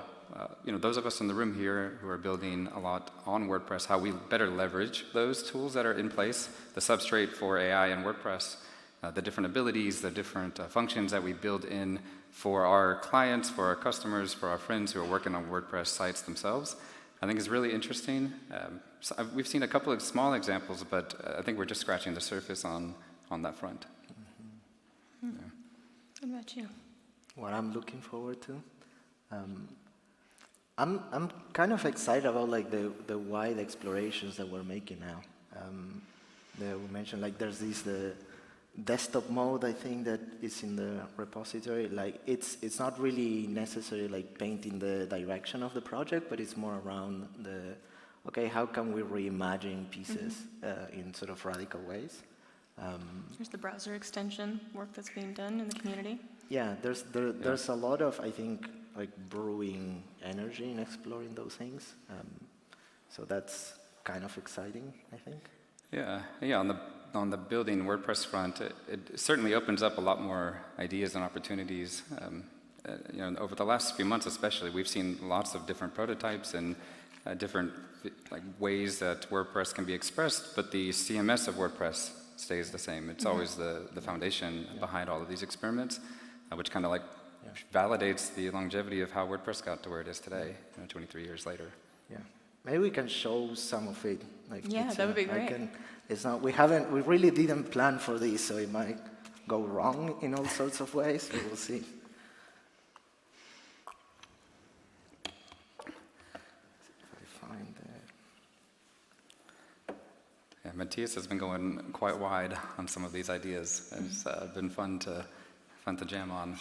those of us in the room here who are building a lot on WordPress, how we better leverage those tools that are in place, the substrate for AI and WordPress, the different abilities, the different functions that we build in for our clients, for our customers, for our friends who are working on WordPress sites themselves. I think is really interesting. We've seen a couple of small examples, but I think we're just scratching the surface on that front. Mm-hmm. Yeah. What about you? What I'm looking forward to? I'm kind of excited about like the wide explorations that we're making now. We mentioned like there's the desktop mode, I think, that is in the repository. Like it's not really necessarily like painting the direction of the project, but it's more around how can we reimagine pieces in sort of radical ways. There's the browser extension work that's being done in the community. Yeah, there's a lot of, I think, like brewing energy in exploring those things. So that's kind of exciting, I think. Yeah. On the building WordPress front, it certainly opens up a lot more ideas and opportunities. Over the last few months, especially, we've seen lots of different prototypes and different ways that WordPress can be expressed, but the CMS of WordPress stays the same. It's always the foundation behind all of these experiments, which kind of validates the longevity of how WordPress got to where it is today, 23 years later. Yeah, maybe we can show some of it. That would be great. We really didn't plan for this, so it might go wrong in all sorts of ways. We will see. Yeah, Matthias has been going quite wide on some of these ideas. It's been fun to jam on.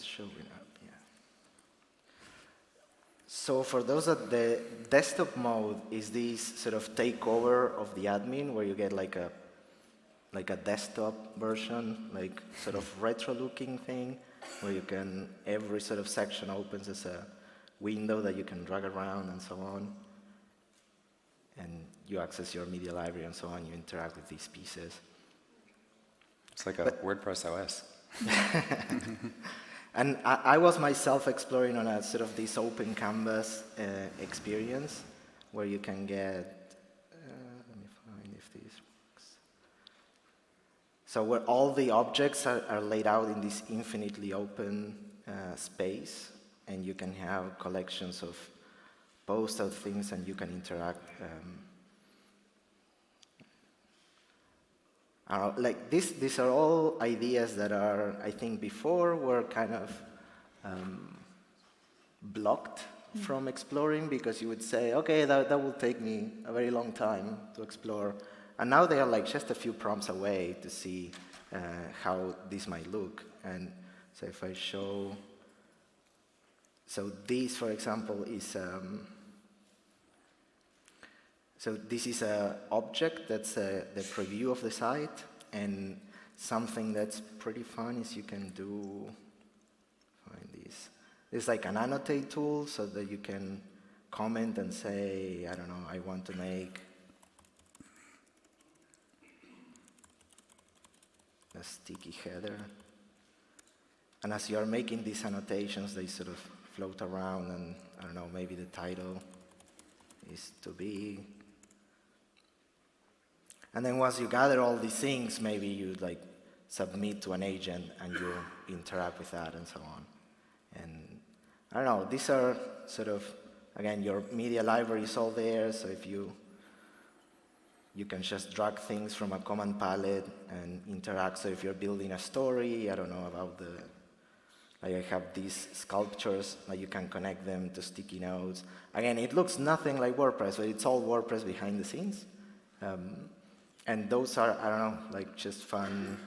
Showing up, yeah. So for those that the desktop mode is this sort of takeover of the admin where you get like a desktop version, like sort of retro-looking thing where you can, every sort of section opens as a window that you can drag around and so on. And you access your media library and so on, you interact with these pieces. It's like a WordPress OS. And I was myself exploring on a sort of this open canvas experience where you can get, let me find if this works. So where all the objects are laid out in this infinitely open space, and you can have collections of posts of things and you can interact. Like these are all ideas that are, I think, before were kind of blocked from exploring because you would say, okay, that will take me a very long time to explore. And now they are like just a few prompts away to see how this might look. And so if I show, so this, for example, is, so this is an object that's the preview of the site, and something that's pretty fun is you can do, find this. It's like an annotate tool so that you can comment and say, I don't know, I want to make a sticky header. And as you are making these annotations, they sort of float around, and I don't know, maybe the title is too big. And then once you gather all these things, maybe you like submit to an agent and you interact with that and so on. And I don't know, these are sort of, again, your media library is all there, so if you can just drag things from a command palette and interact. So if you're building a story, I don't know about like I have these sculptures, like you can connect them to sticky notes. Again, it looks nothing like WordPress, but it's all WordPress behind the scenes. And those are, I don't know, like just fun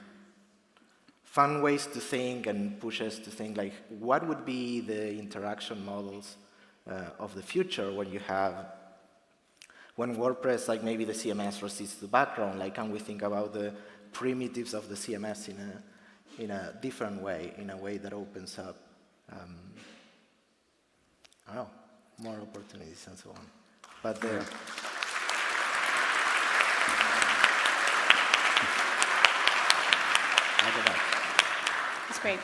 ways to think and pushes to think like what would be the interaction models of the future when WordPress, like maybe the CMS resists the background, like can we think about the primitives of the CMS in a different way, in a way that opens up, I don't know, more opportunities and so on. But That's great.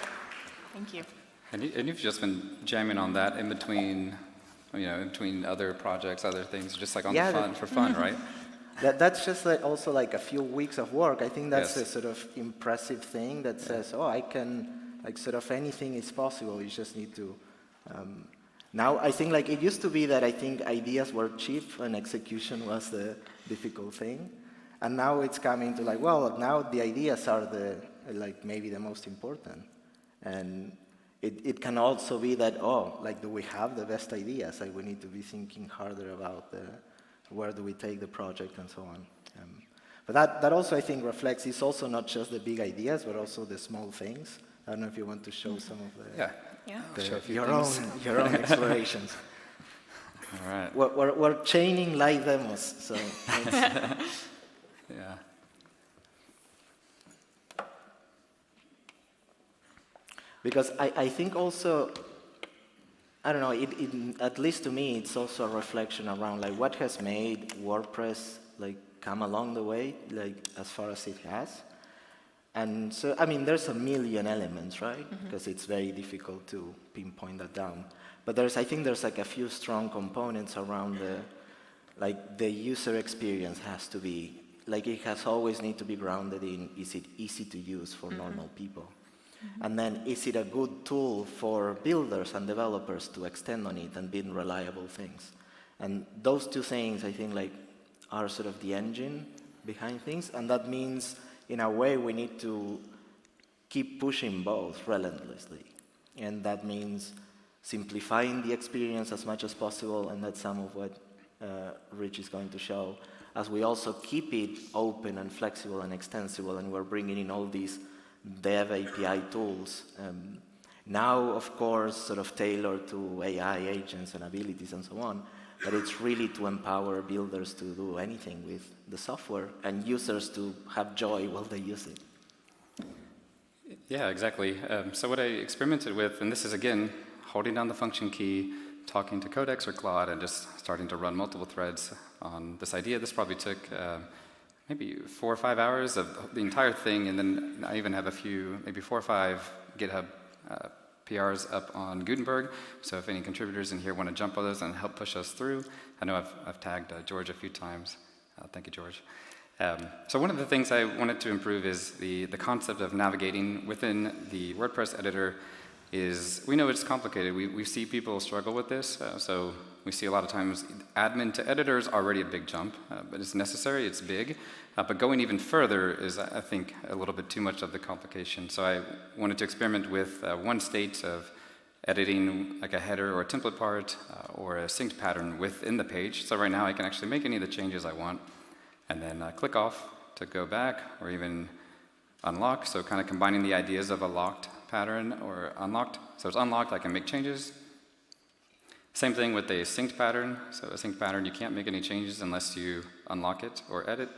Thank you. And you've just been jamming on that in between, in between other projects, other things, just like on for fun, right? That's just also like a few weeks of work. I think that's Yes. a sort of impressive thing that says, oh, I can, like sort of anything is possible. You just need to. Now I think like it used to be that I think ideas were cheap and execution was the difficult thing. And now it's coming to like, well, now the ideas are maybe the most important. And it can also be that, oh, like do we have the best ideas? Like we need to be thinking harder about where do we take the project and so on. But that also I think reflects, it's also not just the big ideas, but also the small things. I don't know if you want to show some of your own explorations. All right. We're chaining live demos, so. Yeah. Because I think also, I don't know, at least to me, it's also a reflection around like what has made WordPress like come along the way, like as far as it has. And so, I mean, there's a million elements, right? Because it's very difficult to pinpoint that down. But I think there's like a few strong components around the user experience has to be, like it has always need to be grounded in, is it easy to use for normal people? And then is it a good tool for builders and developers to extend on it and build reliable things? And those two things, I think, like, are sort of the engine behind things. And that means, in a way, we need to keep pushing both relentlessly. And that means simplifying the experience as much as possible, and that's some of what Rich is going to show, as we also keep it open and flexible and extensible, and we're bringing in all these dev API tools. Now, of course, sort of tailored to AI agents and abilities and so on, but it's really to empower builders to do anything with the software and users to have joy while they use it. Yeah, exactly. So what I experimented with, and this is again, holding down the function key, talking to Codex or Claude, and just starting to run multiple threads on this idea. This probably took maybe 4 or 5 hours of the entire thing, and then I even have maybe 4 or 5 GitHub PRs up on Gutenberg. So if any contributors in here want to jump on those and help push us through, I know I've tagged George a few times. Thank you, George. So one of the things I wanted to improve is the concept of navigating within the WordPress editor. We know it's complicated. We see people struggle with this. So we see a lot of times admin to editor is already a big jump, but it's necessary, it's big. But going even further is, I think, a little bit too much of the complication. So I wanted to experiment with one state of editing like a header or a template part or a synced pattern within the page. So right now I can actually make any of the changes I want and then click off to go back or even unlock. So kind of combining the ideas of a locked pattern or unlocked. So it's unlocked, I can make changes. Same thing with a synced pattern. So a synced pattern, you can't make any changes unless you unlock it or edit.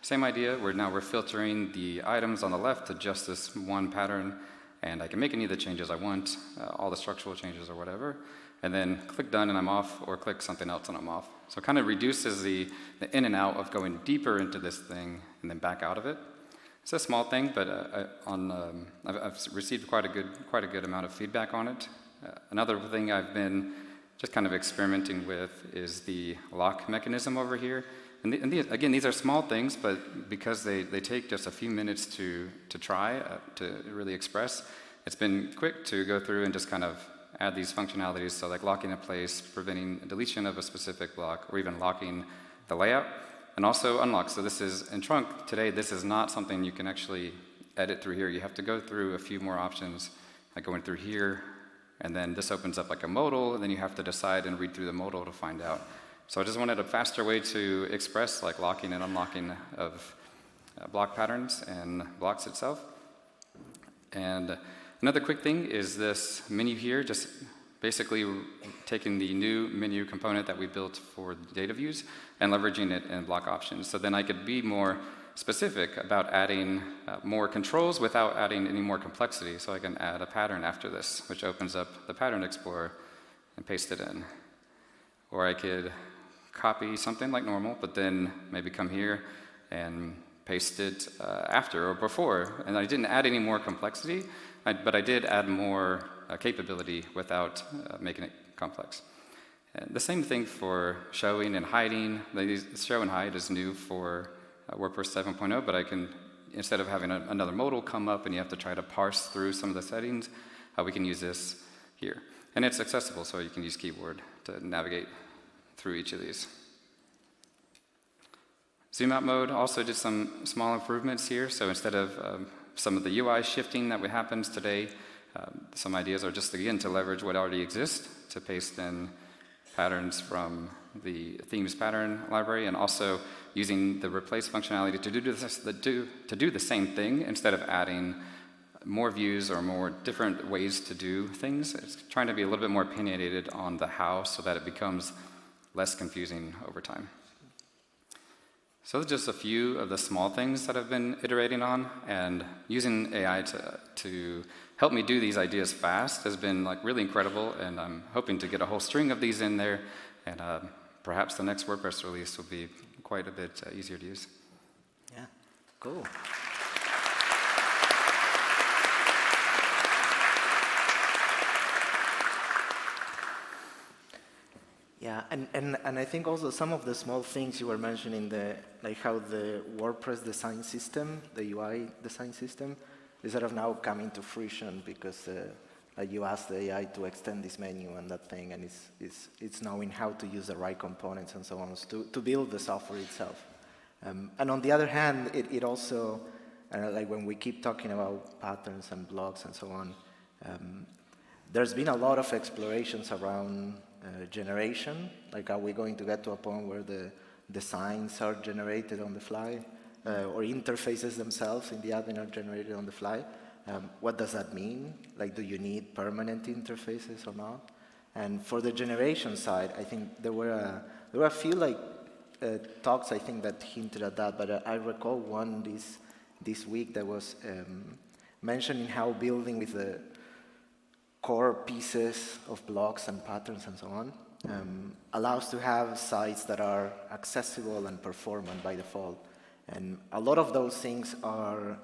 Same idea, where now we're filtering the items on the left to just this one pattern, and I can make any of the changes I want, all the structural changes or whatever, and then click done and I'm off, or click something else and I'm off. So it kind of reduces the in and out of going deeper into this thing and then back out of it. It's a small thing, but I've received quite a good amount of feedback on it. Another thing I've been just kind of experimenting with is the lock mechanism over here. And again, these are small things, but because they take just a few minutes to try, to really express, it's been quick to go through and just kind of add these functionalities, so like locking a place, preventing deletion of a specific block, or even locking the layout, and also unlock. So this is, in Trunk today, this is not something you can actually edit through here. You have to go through a few more options, like going through here, and then this opens up like a modal, and then you have to decide and read through the modal to find out. So I just wanted a faster way to express like locking and unlocking of block patterns and blocks itself. And another quick thing is this menu here, just basically taking the new menu component that we built for data views and leveraging it in block options. So then I could be more specific about adding more controls without adding any more complexity. So I can add a pattern after this, which opens up the pattern explorer and paste it in. Or I could copy something like normal, but then maybe come here and paste it after or before. And I didn't add any more complexity, but I did add more capability without making it complex. And the same thing for showing and hiding. Show and hide is new for WordPress 7.0, but I can, instead of having another modal come up and you have to try to parse through some of the settings, we can use this here. And it's accessible, so you can use keyboard to navigate through each of these. Zoom out mode also did some small improvements here. So instead of some of the UI shifting that happens today, some ideas are just, again, to leverage what already exists, to paste in patterns from the themes pattern library, and also using the replace functionality to do the same thing instead of adding more views or more different ways to do things. It's trying to be a little bit more opinionated on the how so that it becomes less confusing over time. So that's just a few of the small things that I've been iterating on, and using AI to help me do these ideas fast has been like really incredible, and I'm hoping to get a whole string of these in there, and perhaps the next WordPress release will be quite a bit easier to use. Yeah, cool. Yeah, and I think also some of the small things you were mentioning, like how the WordPress design system, the UI design system, is sort of now coming to fruition because like you ask the AI to extend this menu and that thing, and it's knowing how to use the right components and so on to build the software itself. And on the other hand, it also, like when we keep talking about patterns and blocks and so on, there's been a lot of explorations around generation, like are we going to get to a point where the designs are generated on the fly, or interfaces themselves in the admin are generated on the fly? What does that mean? Like, do you need permanent interfaces or not? And for the generation side, I think there were a few like talks I think that hinted at that, but I recall one this week that was mentioning how building with the core pieces of blocks and patterns and so on allows to have sites that are accessible and performant by default. And a lot of those things are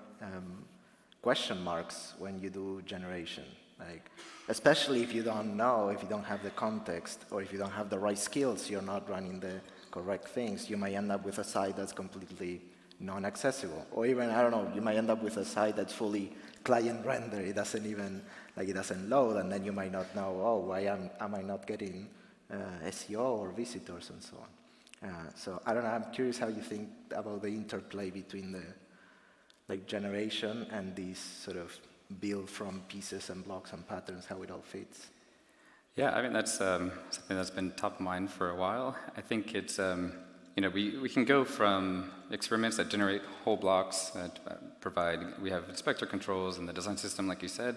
question marks when you do generation. Like, especially if you don't know, if you don't have the context, or if you don't have the right skills, you're not running the correct things, you might end up with a site that's completely non-accessible. Or even, I don't know, you might end up with a site that's fully client render. It doesn't even, like it doesn't load, and then you might not know, oh, why am I not getting SEO or visitors and so on. So I don't know, I'm curious how you think about the interplay between the like generation and these sort of build from pieces and blocks and patterns, how it all fits. Yeah, I mean, that's something that's been top of mind for a while. I think it's, we can go from experiments that generate whole blocks that we have inspector controls and the design system, like you said,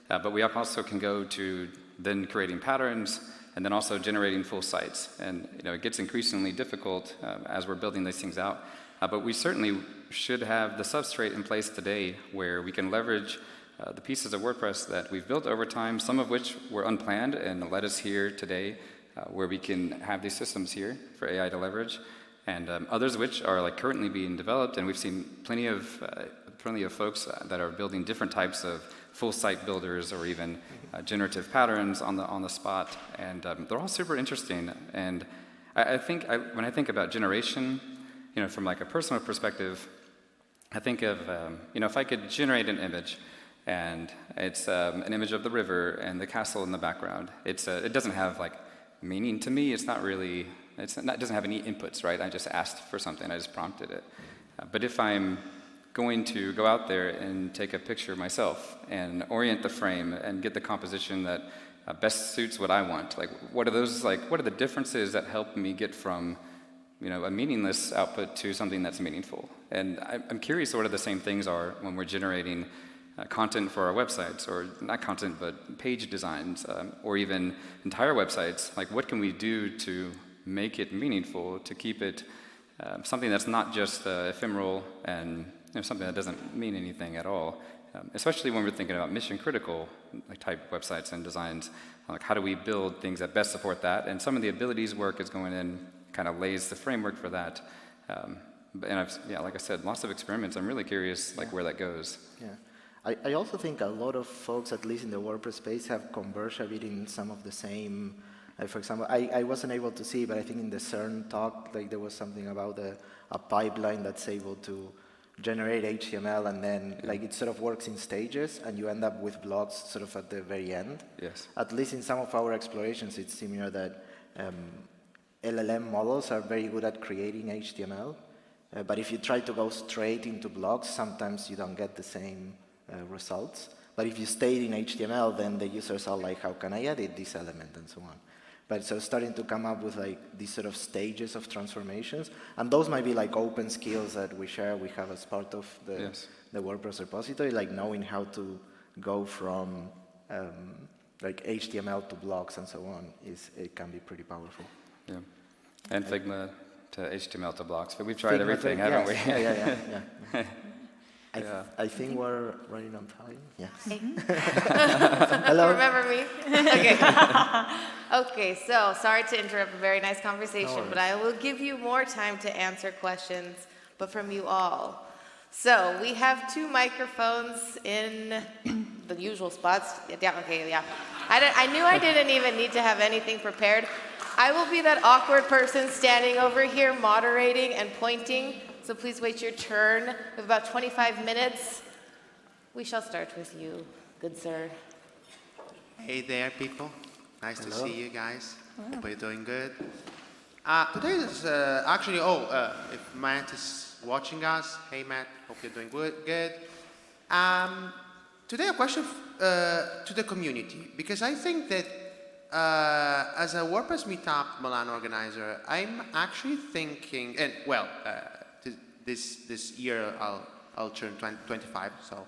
but we also can go to then creating patterns and then also generating full sites. And it gets increasingly difficult as we're building these things out. But we certainly should have the substrate in place today where we can leverage the pieces of WordPress that we've built over time, some of which were unplanned and led us here today, where we can have these systems here for AI to leverage, and others which are like currently being developed, and we've seen plenty of plenty of folks that are building different types of full site builders or even generative patterns on the spot, and they're all super interesting. And I think when I think about generation, from like a personal perspective, I think of if I could generate an image, and it's an image of the river and the castle in the background. It doesn't have like meaning to me. It doesn't have any inputs, right? I just asked for something. I just prompted it. But if I'm going to go out there and take a picture myself and orient the frame and get the composition that best suits what I want, like what are the differences that help me get from a meaningless output to something that's meaningful? And I'm curious what the same things are when we're generating content for our websites, or not content, but page designs, or even entire websites. Like, what can we do to make it meaningful, to keep it something that's not just ephemeral and something that doesn't mean anything at all, especially when we're thinking about mission-critical type websites and designs. Like, how do we build things that best support that? And some of the abilities work is going in, kind of lays the framework for that. And like I said, lots of experiments. I'm really curious where that goes. Yeah. I also think a lot of folks, at least in the WordPress space, have converged a bit in some of the same. For example, I wasn't able to see, but I think in the CERN talk, there was something about a pipeline that's able to generate HTML, and then it sort of works in stages, and you end up with blogs sort of at the very end. Yes. At least in some of our explorations, it's similar that LLM models are very good at creating HTML, but if you try to go straight into blogs, sometimes you don't get the same results. But if you stayed in HTML, then the users are like, how can I edit this element, and so on. But so starting to come up with these sort of stages of transformations, and those might be open skills that we have as part of the WordPress repository, knowing how to go from HTML to blogs and so on, it can be pretty powerful. Yeah, and Figma to HTML to blocks, but we've tried everything, haven't we? Yeah. I think we're running on time. Yes. Hey. Hello. Remember me? Okay. Okay, so sorry to interrupt a very nice conversation, but I will give you more time to answer questions, but from you all. So we have 2 microphones in the usual spots. Yeah, okay, yeah. I knew I didn't even need to have anything prepared. I will be that awkward person standing over here moderating and pointing. So please wait your turn. We have about 25 minutes. We shall start with you, good sir. Hey there, people. Nice to see you guys. Hope you're doing good. Today is actually, if Matt is watching us, hey Matt, hope you're doing good. Today a question to the community, because I think that as a WordPress Meetup Milan organizer, I'm actually thinking, and well, this year I'll turn 25, so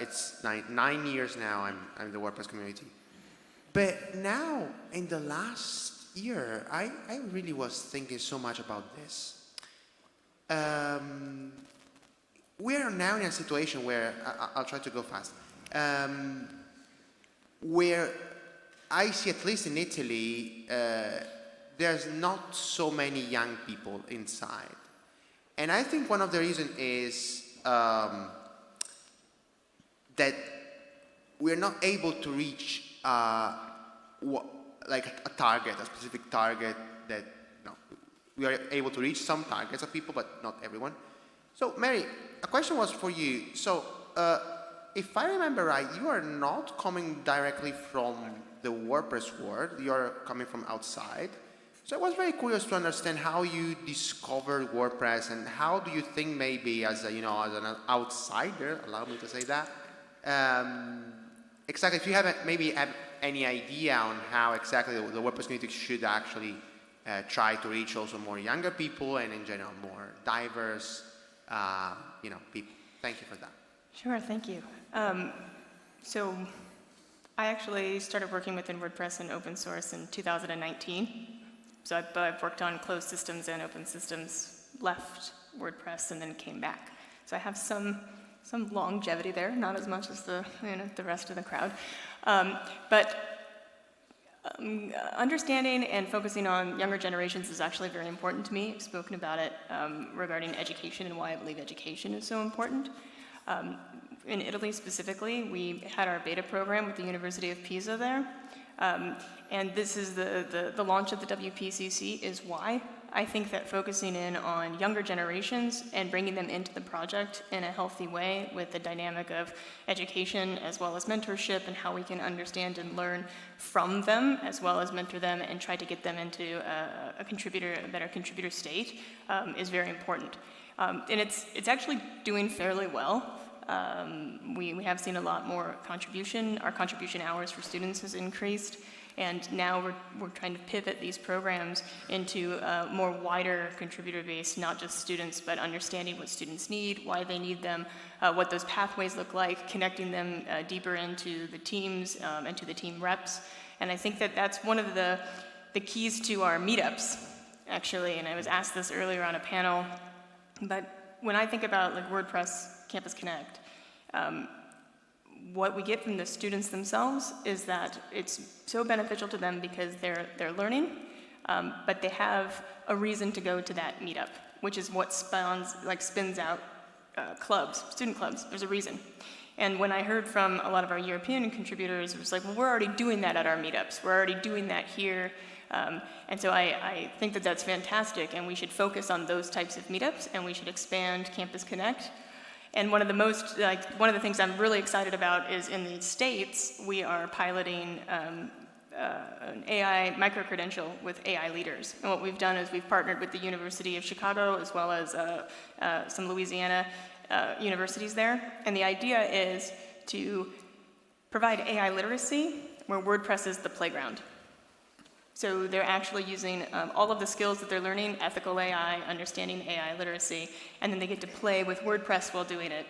it's 9 years now I'm in the WordPress community. But now, in the last year, I really was thinking so much about this. We are now in a situation where, I'll try to go fast, where I see, at least in Italy, there's not so many young people inside. And I think one of the reasons is that we're not able to reach a target, a specific target that, we are able to reach some targets of people, but not everyone. So, Mary, a question was for you. So, if I remember right, you are not coming directly from the WordPress world, you are coming from outside. So I was very curious to understand how you discovered WordPress, and how do you think maybe as an outsider, allow me to say that, exactly, if you have any idea on how exactly the WordPress community should actually try to reach also more younger people, and in general more diverse people. Thank you for that. Sure, thank you. So I actually started working within WordPress and open source in 2019. So I've worked on closed systems and open systems, left WordPress, and then came back. So I have some longevity there, not as much as the rest of the crowd. But Understanding and focusing on younger generations is actually very important to me. I've spoken about it regarding education and why I believe education is so important. In Italy specifically, we had our beta program with the University of Pisa there. And this is the launch of the WPCC is why. I think that focusing in on younger generations and bringing them into the project in a healthy way with the dynamic of education as well as mentorship and how we can understand and learn from them as well as mentor them and try to get them into a better contributor state is very important. And it's actually doing fairly well. We have seen a lot more contribution. Our contribution hours for students has increased. And now we're trying to pivot these programs into a more wider contributor base, not just students, but understanding what students need, why they need them, what those pathways look like, connecting them deeper into the teams and to the team reps. And I think that that's one of the keys to our meetups, actually. And I was asked this earlier on a panel, but when I think about like WordPress Campus Connect, what we get from the students themselves is that it's so beneficial to them because they're learning, but they have a reason to go to that meetup, which is what spins out clubs, student clubs. There's a reason. And when I heard from a lot of our European contributors, it was like, well, we're already doing that at our meetups. We're already doing that here. And so I think that that's fantastic, and we should focus on those types of meetups, and we should expand Campus Connect. And one of the things I'm really excited about is in the States, we are piloting an AI micro-credential with AI leaders. And what we've done is we've partnered with the University of Chicago as well as some Louisiana universities there. And the idea is to provide AI literacy where WordPress is the playground. So they're actually using all of the skills that they're learning, ethical AI, understanding AI literacy, and then they get to play with WordPress while doing it.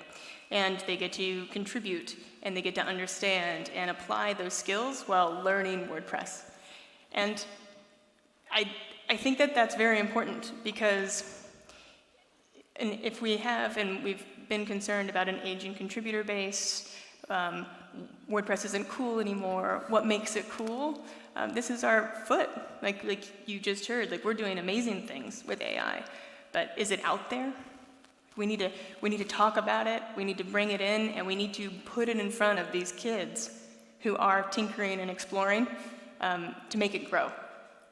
And they get to contribute, and they get to understand and apply those skills while learning WordPress. And I think that that's very important because if we have, and we've been concerned about an aging contributor base, WordPress isn't cool anymore. What makes it cool? This is our foot, like you just heard. Like we're doing amazing things with AI, but is it out there? We need to talk about it. We need to bring it in, and we need to put it in front of these kids who are tinkering and exploring to make it grow.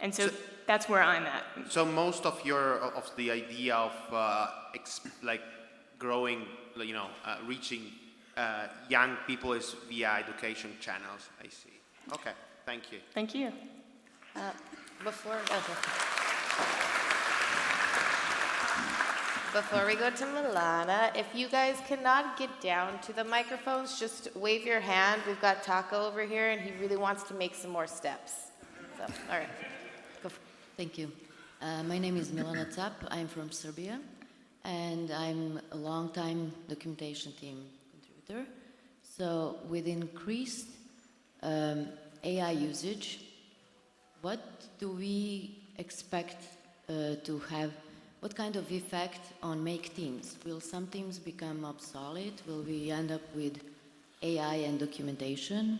And so that's where I'm at. So most of the idea of growing, reaching young people is via education channels. I see. Okay. Thank you. Thank you. Before we go to Milana, if you guys cannot get down to the microphones, just wave your hand. We've got Taco over here, and he really wants to make some more steps. So, all right. Thank you. My name is Milana Tap. I'm from Serbia, and I'm a long-time documentation team contributor. So with increased AI usage, what do we expect to have? What kind of effect on make teams? Will some teams become obsolete? Will we end up with AI and documentation?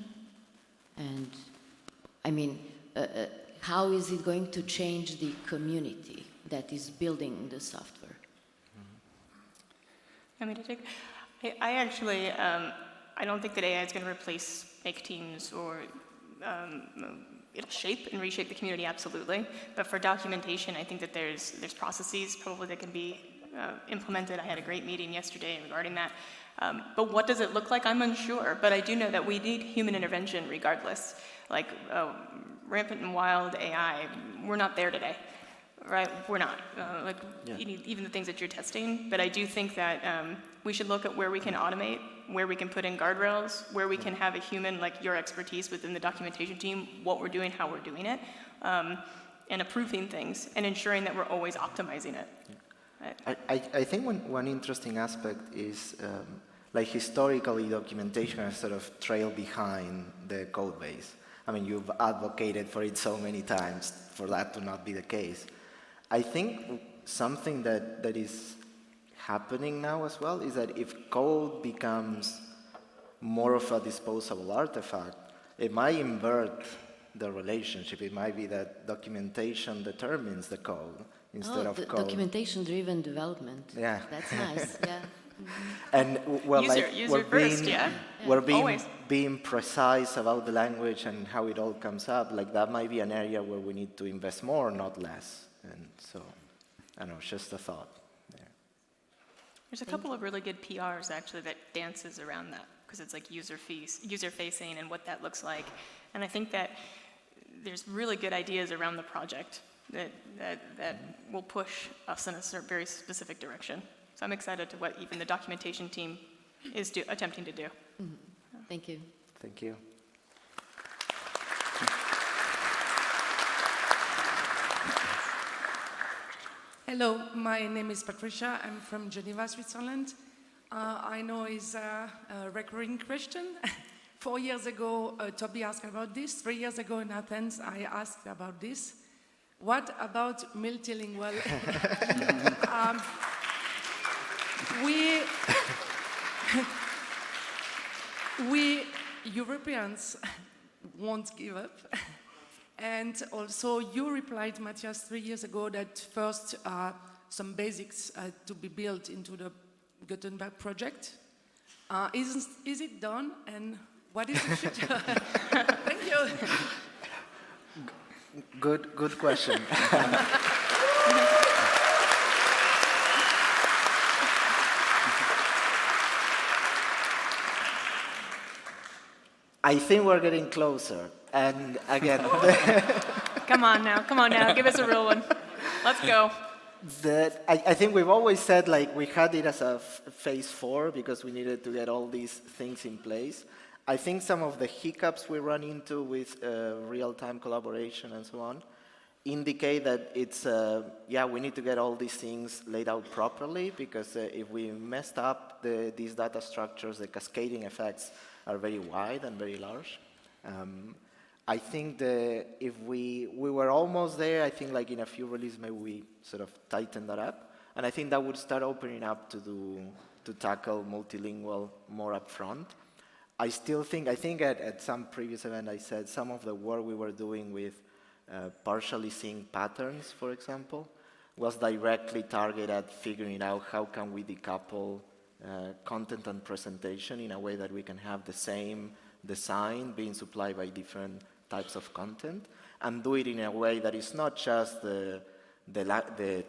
And I mean, how is it going to change the community that is building the software? Want me to take? I actually, I don't think that AI is going to replace make teams or it'll shape and reshape the community, absolutely. But for documentation, I think that there's processes probably that can be implemented. I had a great meeting yesterday regarding that. But what does it look like? I'm unsure. But I do know that we need human intervention regardless. Like rampant and wild AI, we're not there today. Right? We're not. Even the things that you're testing. But I do think that we should look at where we can automate, where we can put in guardrails, where we can have a human, like your expertise within the documentation team, what we're doing, how we're doing it, and approving things, and ensuring that we're always optimizing it. I think one interesting aspect is, like historically, documentation has sort of trailed behind the code base. I mean, you've advocated for it so many times for that to not be the case. I think something that is happening now as well is that if code becomes more of a disposable artifact, it might invert the relationship. It might be that documentation determines the code instead of code. Documentation-driven development. Yeah. That's nice, yeah. And well, User first, yeah. We're Always. being precise about the language and how it all comes up. Like that might be an area where we need to invest more, not less. And so, I don't know, it's just a thought. There's a couple of really good PRs actually that dances around that, because it's like user-facing and what that looks like. And I think that there's really good ideas around the project that will push us in a very specific direction. So I'm excited to what even the documentation team is attempting to do. Thank you. Thank you. Hello, my name is Patricia. I'm from Geneva, Switzerland. I know it's a recurring question. 4 years ago, Toby asked about this. 3 years ago in Athens, I asked about this. What about multilingual? We Europeans won't give up. And also, you replied, Matthias, 3 years ago that first some basics to be built into the Gutenberg project. Is it done? And what is the future? Thank you. Good question. I think we're getting closer. And again, Come on now, give us a real one. Let's go. I think we've always said like we had it as a phase 4 because we needed to get all these things in place. I think some of the hiccups we run into with real-time collaboration and so on indicate that it's, we need to get all these things laid out properly, because if we messed up these data structures, the cascading effects are very wide and very large. I think if we were almost there, I think like in a few releases maybe we sort of tighten that up, and I think that would start opening up to tackle multilingual more upfront. I think at some previous event I said some of the work we were doing with partially synced patterns, for example, was directly targeted at figuring out how can we decouple content and presentation in a way that we can have the same design being supplied by different types of content, and do it in a way that is not just the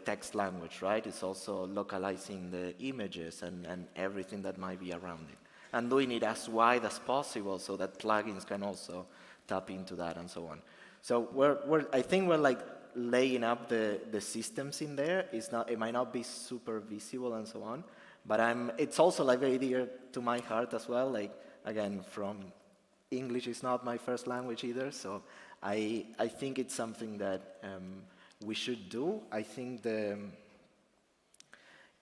text language, right? It's also localizing the images and everything that might be around it, and doing it as wide as possible so that plugins can also tap into that and so on. So I think we're like laying up the systems in there. It might not be super visible and so on, but it's also like very dear to my heart as well. Like again, English is not my first language either, so I think it's something that we should do. I think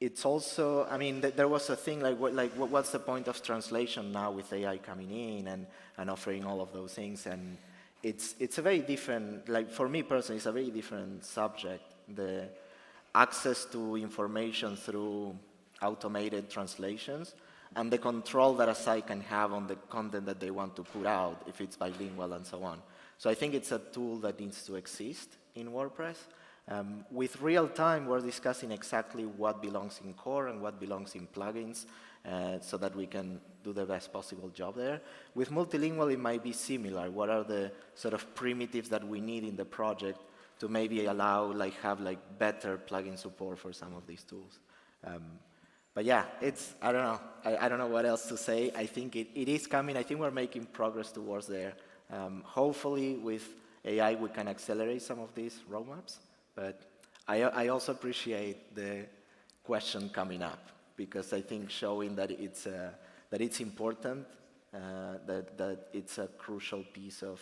it's also, I mean, there was a thing like what's the point of translation now with AI coming in and offering all of those things, and it's a very different, like for me personally, it's a very different subject. The access to information through automated translations, and the control that a site can have on the content that they want to put out, if it's bilingual and so on. So I think it's a tool that needs to exist in WordPress. With real-time, we're discussing exactly what belongs in core and what belongs in plugins, so that we can do the best possible job there. With multilingual, it might be similar. What are the sort of primitives that we need in the project to maybe allow, have better plugin support for some of these tools? But yeah, I don't know. I don't know what else to say. I think it is coming. I think we're making progress towards there. Hopefully with AI we can accelerate some of these roadmaps. But I also appreciate the question coming up, because I think showing that it's important, that it's a crucial piece of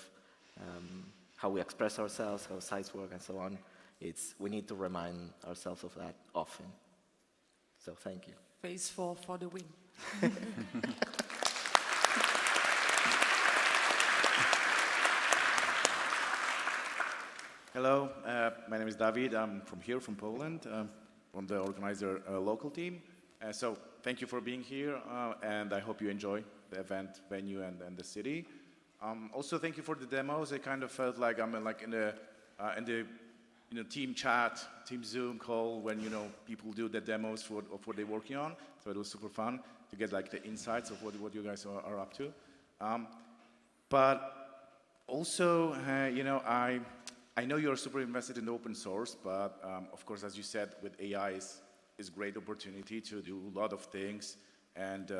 how we express ourselves, how sites work, and so on. We need to remind ourselves of that often. So thank you. Phase 4 for the win. Hello, my name is David. I'm from Poland, from the organizer local team. So thank you for being here, and I hope you enjoy the event venue and the city. Also, thank you for the demos. I kind of felt like I'm in the team chat, team Zoom call when people do the demos of what they're working on. So it was super fun to get like the insights of what you guys are up to. But also, I know you're super invested in open source, but of course, as you said, with AI is great opportunity to do a lot of things and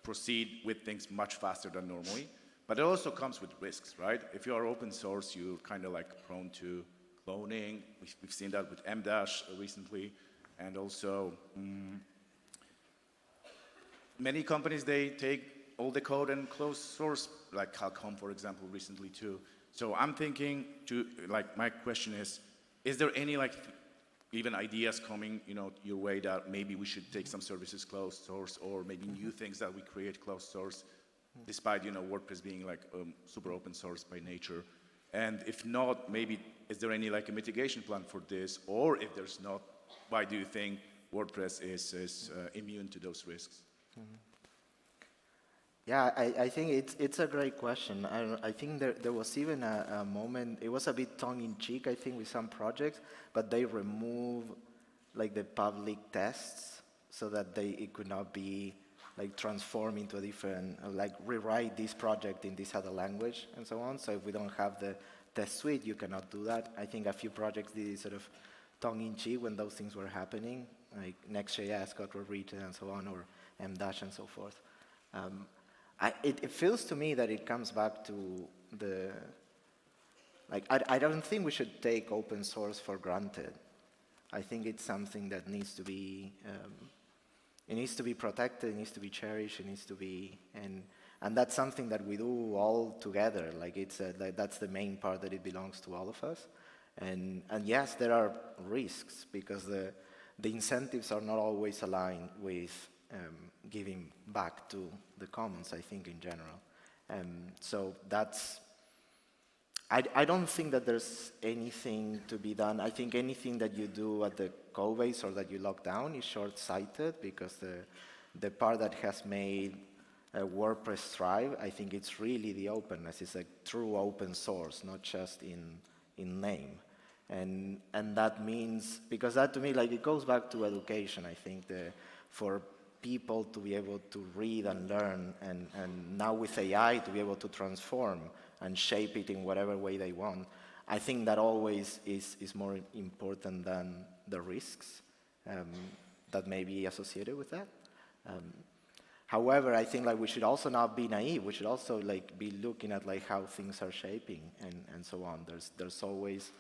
proceed with things much faster than normally. But it also comes with risks, right? If you are open source, you're kind of like prone to cloning. We've seen that with M-Dash recently. And also, many companies, they take all the code and close source, like Qualcomm, for example, recently too. So I'm thinking my question is there any even ideas coming, your way that maybe we should take some services closed source or maybe new things that we create closed source, despite, WordPress being super open source by nature? And if not, maybe is there any a mitigation plan for this? Or if there's not, why do you think WordPress is immune to those risks? Yeah, I think it's a great question. I think there was even a moment, it was a bit tongue-in-cheek, I think, with some projects, but they removed the public tests so that it could not be transformed into a different, rewrite this project in this other language and so on. So if we don't have the test suite, you cannot do that. I think a few projects did it sort of tongue-in-cheek when those things were happening, like Next.js got rewritten and so on, or M-Dash and so forth. It feels to me that it comes back to the, I don't think we should take open source for granted. I think it's something that needs to be, it needs to be protected, it needs to be cherished, it needs to be, and that's something that we do all together. That's the main part, that it belongs to all of us. And yes, there are risks because the incentives are not always aligned with giving back to the commons, I think, in general. So that's, I don't think that there's anything to be done. I think anything that you do at the code base or that you lock down is short-sighted, because the part that has made WordPress thrive, I think it's really the openness. It's a true open source, not just in name. And that means, because that to me, it goes back to education, I think, for people to be able to read and learn, and now with AI to be able to transform and shape it in whatever way they want. I think that always is more important than the risks that may be associated with that. However, I think we should also not be naive. We should also be looking at how things are shaping and so on. There's always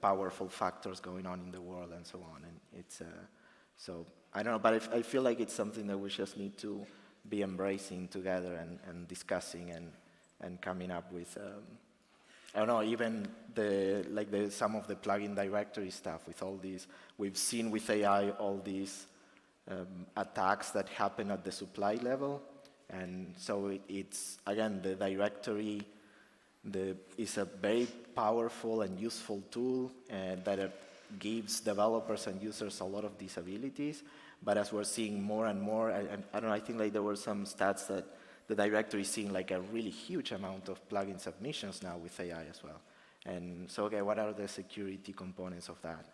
powerful factors going on in the world and so on, and it's so I don't know, but I feel like it's something that we just need to be embracing together and discussing and coming up with. I don't know, even some of the plugin directory stuff with all these. We've seen with AI all these attacks that happen at the supply level, and so it's again the directory. Is a very powerful and useful tool that gives developers and users a lot of these abilities. But as we're seeing more and more, I don't know, I think there were some stats that the directory is seeing a really huge amount of plugin submissions now with AI as well. And so, okay, what are the security components of that?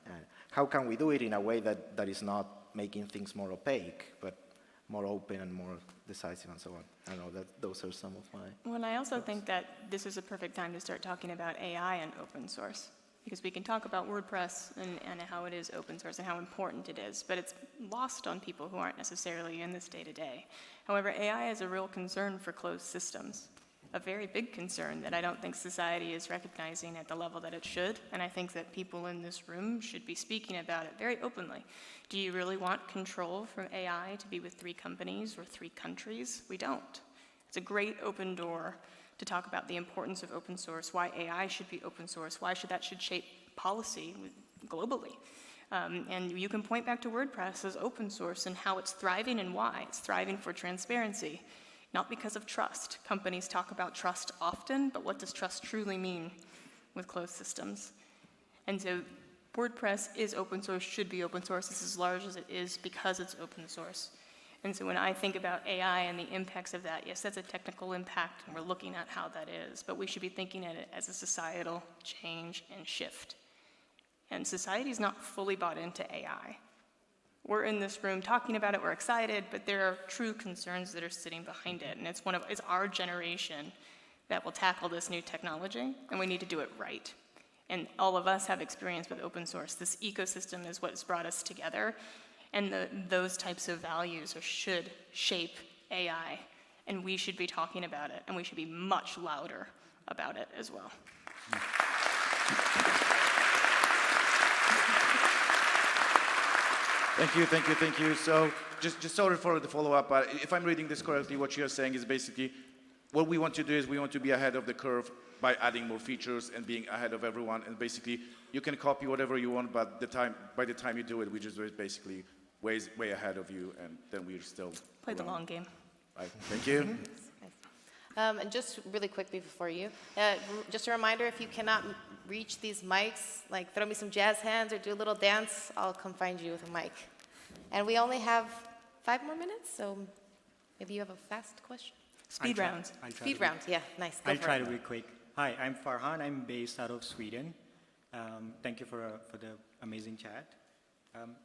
How can we do it in a way that is not making things more opaque, but more open and more decisive and so on? I know that those are some of my... Well, and I also think that this is a perfect time to start talking about AI and open source, because we can talk about WordPress and how it is open source and how important it is, but it's lost on people who aren't necessarily in this day-to-day. However, AI is a real concern for closed systems, a very big concern that I don't think society is recognizing at the level that it should, and I think that people in this room should be speaking about it very openly. Do you really want control from AI to be with 3 companies or 3 countries? We don't. It's a great open door to talk about the importance of open source, why AI should be open source, why that should shape policy globally. And you can point back to WordPress as open source and how it's thriving and why. It's thriving for transparency, not because of trust. Companies talk about trust often, but what does trust truly mean with closed systems? And so WordPress is open source, should be open source. It's as large as it is because it's open source. And so when I think about AI and the impacts of that, yes, that's a technical impact, and we're looking at how that is, but we should be thinking at it as a societal change and shift. And society's not fully bought into AI. We're in this room talking about it, we're excited, but there are true concerns that are sitting behind it, and it's our generation that will tackle this new technology, and we need to do it right. And all of us have experience with open source. This ecosystem is what's brought us together, and those types of values should shape AI, and we should be talking about it, and we should be much louder about it as well. Thank you, thank you, thank you. So, just sorry for the follow-up, but if I'm reading this correctly, what you're saying is basically, what we want to do is we want to be ahead of the curve by adding more features and being ahead of everyone, and basically, you can copy whatever you want, but by the time you do it, we just basically way ahead of you, and then we're still Play the long game. Right. Thank you. And just really quickly before you, just a reminder, if you cannot reach these mics, like throw me some jazz hands or do a little dance, I'll come find you with a mic. And we only have 5 more minutes, so maybe you have a fast question? Speed rounds. Speed rounds, yeah, nice. I'll try to be quick. Hi, I'm Farhan. I'm based out of Sweden. Thank you for the amazing chat.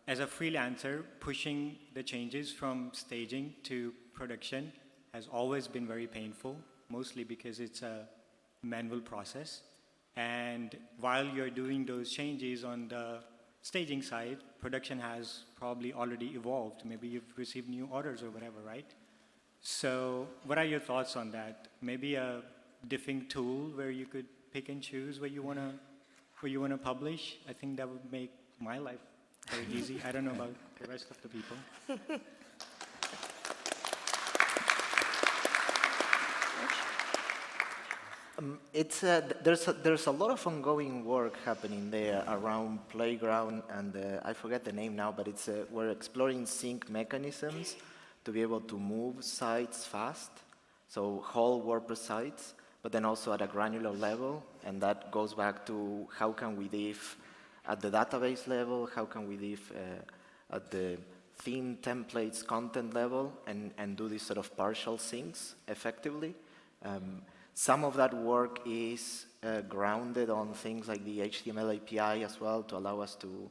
As a freelancer, pushing the changes from staging to production has always been very painful, mostly because it's a manual process. And while you're doing those changes on the staging side, production has probably already evolved. Maybe you've received new orders or whatever, right? So what are your thoughts on that? Maybe a diffing tool where you could pick and choose where you want to publish? I think that would make my life very easy. I don't know about the rest of the people. There's a lot of ongoing work happening there around Playground, and I forget the name now, but we're exploring sync mechanisms to be able to move sites fast, so whole WordPress sites, but then also at a granular level, and that goes back to how can we diff at the database level, how can we diff at the theme templates content level, and do these sort of partial syncs effectively. Some of that work is grounded on things like the HTML API as well to allow us to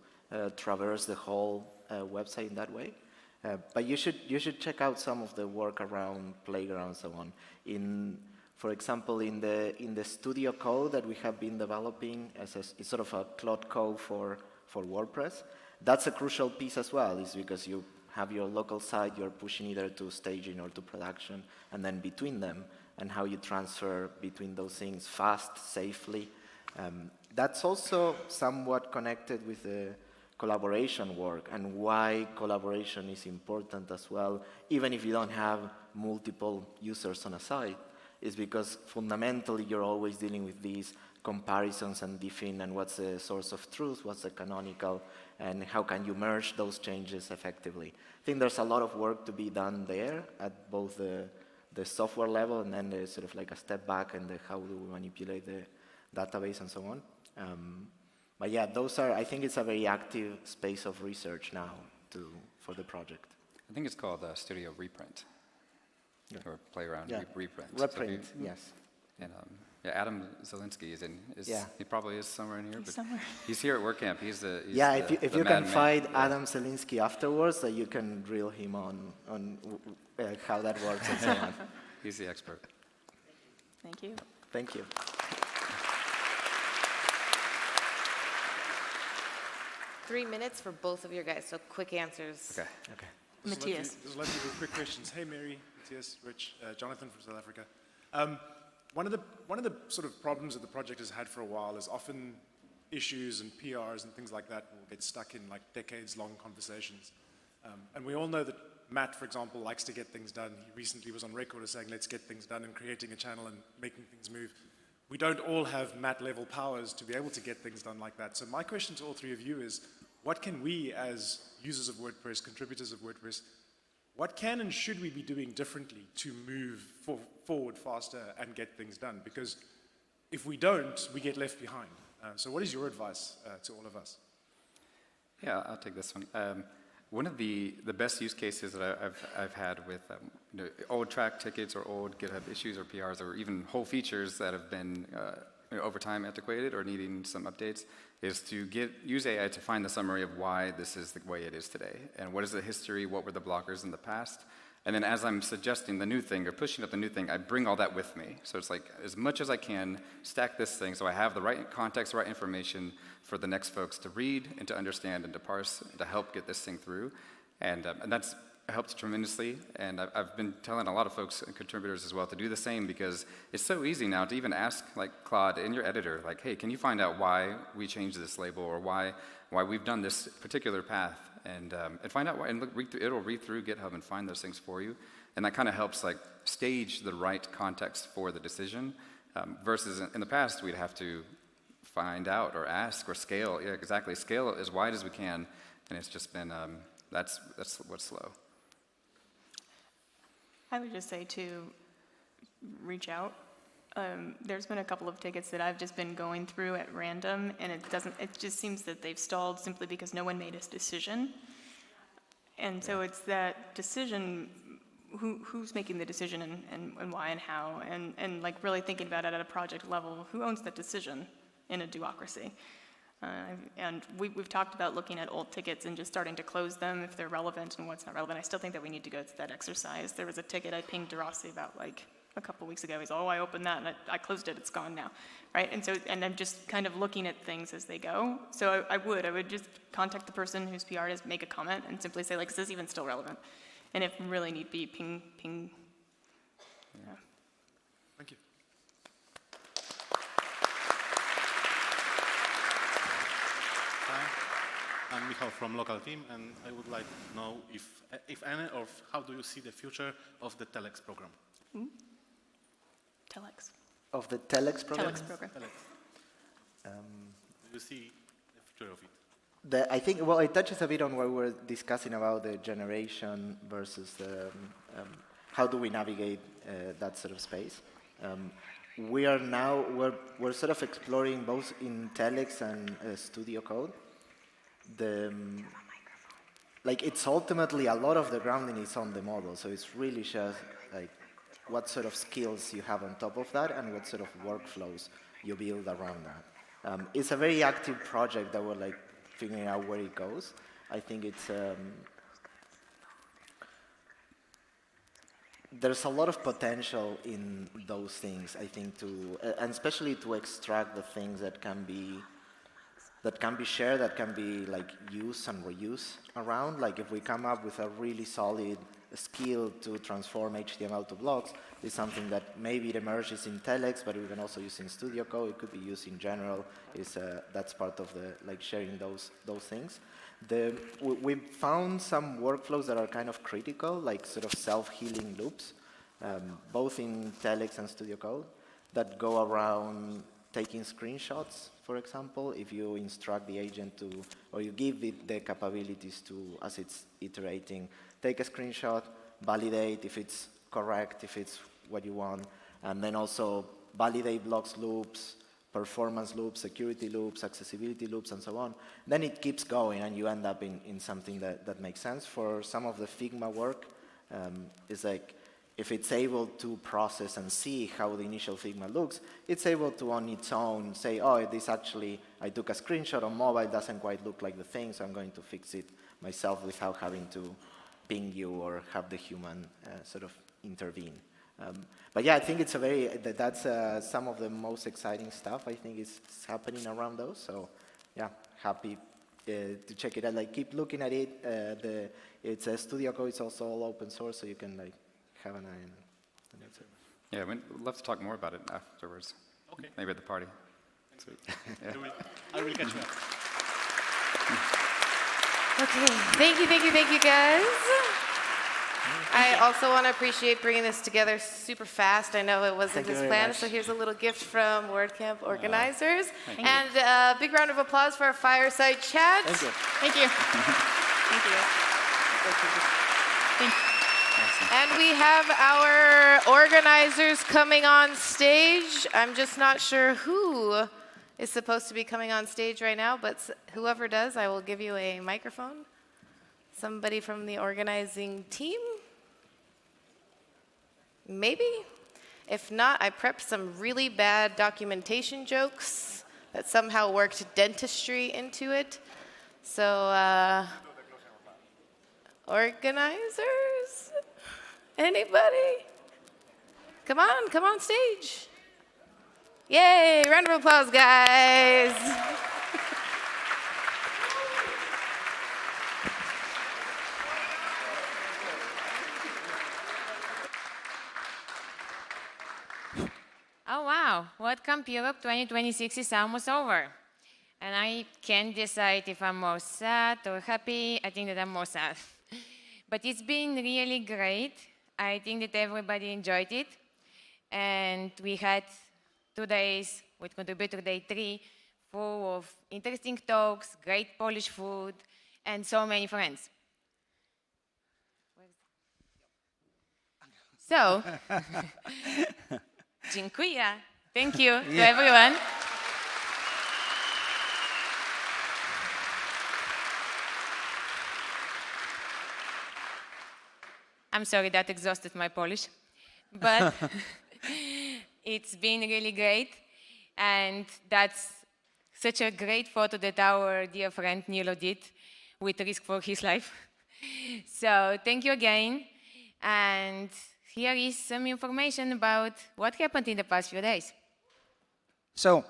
traverse the whole website in that way. But you should check out some of the work around Playground and so on. For example, in the Studio Code that we have been developing it's sort of a Cloud Code for WordPress, that's a crucial piece as well, is because you have your local site, you're pushing either to staging or to production, and then between them, and how you transfer between those things fast, safely. That's also somewhat connected with the collaboration work and why collaboration is important as well, even if you don't have multiple users on a site, is because fundamentally you're always dealing with these comparisons and diffing and what's the source of truth, what's the canonical, and how can you merge those changes effectively. I think there's a lot of work to be done there at both the software level and then there's sort of like a step back and how do we manipulate the database and so on. But yeah, I think it's a very active space of research now for the project. I think it's called Studio Reprint, or Playground Reprint. Reprint, yes. And Adam Zielinski is in. He probably is somewhere in here. He's somewhere. He's here at WordCamp. He's if you can find Adam Zielinski afterwards, you can drill him on how that works and so on. He's the expert. Thank you. Thank you. Three minutes for both of your guys, so quick answers. Okay. Matthias. There's a lot of quick questions. Hey, Mary, Matthias, Rich, Jonathan from South Africa. One of the sort of problems that the project has had for a while is often issues and PRs and things like that will get stuck in like decades-long conversations. And we all know that Matt, for example, likes to get things done. He recently was on record as saying, let's get things done and creating a channel and making things move. We don't all have Matt-level powers to be able to get things done like that. So my question to all three of you is, what can we as users of WordPress, contributors of WordPress, what can and should we be doing differently to move forward faster and get things done? Because if we don't, we get left behind. So what is your advice to all of us? Yeah, I'll take this one. one of the best use cases that I've had with old track tickets or old GitHub issues or PRs or even whole features that have been over time antiquated or needing some updates is to use AI to find the summary of why this is the way it is today and what is the history, what were the blockers in the past. And then as I'm suggesting the new thing or pushing up the new thing, I bring all that with me. So it's like as much as I can, stack this thing so I have the right context, the right information for the next folks to read and to understand and to parse and to help get this thing through. And that's helped tremendously. And I've been telling a lot of folks and contributors as well to do the same because it's so easy now to even ask like Claude in your editor, like, hey, can you find out why we changed this label or why we've done this particular path? And find out why, and it'll read through GitHub and find those things for you. And that kind of helps like stage the right context for the decision versus in the past, we'd have to find out or ask or scale. Yeah, exactly. Scale as wide as we can. And it's just been, that's what's slow. I would just say to reach out. There's been a couple of tickets that I've just been going through at random, and it just seems that they've stalled simply because no one made a decision. And so it's that decision, who's making the decision and why and how, and like really thinking about it at a project level, who owns that decision in a duocracy? And we've talked about looking at old tickets and just starting to close them if they're relevant and what's not relevant. I still think that we need to go to that exercise. There was a ticket I pinged Derossi about like a couple weeks ago. He's, oh, I opened that and I closed it, it's gone now, right? And I'm just kind of looking at things as they go. So I would just contact the person whose PR is, make a comment and simply say like, is this even still relevant? And if really need be, ping. Yeah. Thank you. Hi, I'm Michał from local team, and I would like to know if any, or how do you see the future of the Telex program? Telex. Of the Telex program? Telex program. Do you see the future of it? I think, well, it touches a bit on what we're discussing about the generation versus the, how do we navigate that sort of space. We are now, we're sort of exploring both in Telex and Studio Code. Like it's ultimately a lot of the grounding is on the model, so it's really just like what sort of skills you have on top of that and what sort of workflows you build around that. It's a very active project that we're like figuring out where it goes. I think it's there's a lot of potential in those things, I think, and especially to extract the things that can be shared, that can be like used and reused around. Like if we come up with a really solid skill to transform HTML to blocks, it's something that maybe it emerges in Telex, but we can also use in Studio Code. It could be used in general. That's part of the like sharing those things. We found some workflows that are kind of critical, like sort of self-healing loops, both in Telex and Studio Code, that go around taking screenshots, for example, if you instruct the agent to, or you give it the capabilities to, as it's iterating, take a screenshot, validate if it's correct, if it's what you want, and then also validate blocks loops, performance loops, security loops, accessibility loops, and so on. Then it keeps going, and you end up in something that makes sense. For some of the Figma work, it's like, if it's able to process and see how the initial Figma looks, it's able to on its own say, oh, this actually, I took a screenshot on mobile, doesn't quite look like the thing, so I'm going to fix it myself without having to ping you or have the human sort of intervene. But yeah, I think it's that's some of the most exciting stuff I think is happening around those. So yeah, happy to check it out. Like keep looking at it. It's a Studio Code. It's also all open source, so you can like have an eye on it. And that's it. Yeah, we'd love to talk more about it afterwards. Okay. Maybe at the party. Sweet. Yeah. I will catch you up. Okay, thank you guys. I also want to appreciate bringing this together super fast. I know it wasn't as planned, so here's a little gift from WordCamp organizers. And a big round of applause for our fireside chat. Thank you. Thank you. Thank you. Thank you. And we have our organizers coming on stage. I'm just not sure who is supposed to be coming on stage right now, but whoever does, I will give you a microphone. Somebody from the organizing team? Maybe? If not, I prepped some really bad documentation jokes that somehow worked dentistry into it. So, organizers? Anybody? Come on stage. Yay, round of applause, guys. Oh wow, WordCamp Europe 2026 is almost over. And I can't decide if I'm more sad or happy. I think that I'm more sad. But it's been really great. I think that everybody enjoyed it. And we had 2 days with Contributor Day 3 full of interesting talks, great Polish food, and so many friends. So, dziękuję. Thank you to everyone. I'm sorry that exhausted my Polish, but it's been really great, and that's such a great photo that our dear friend Nilo did with risk for his life. So thank you again, and here is some information about what happened in the past few days. So,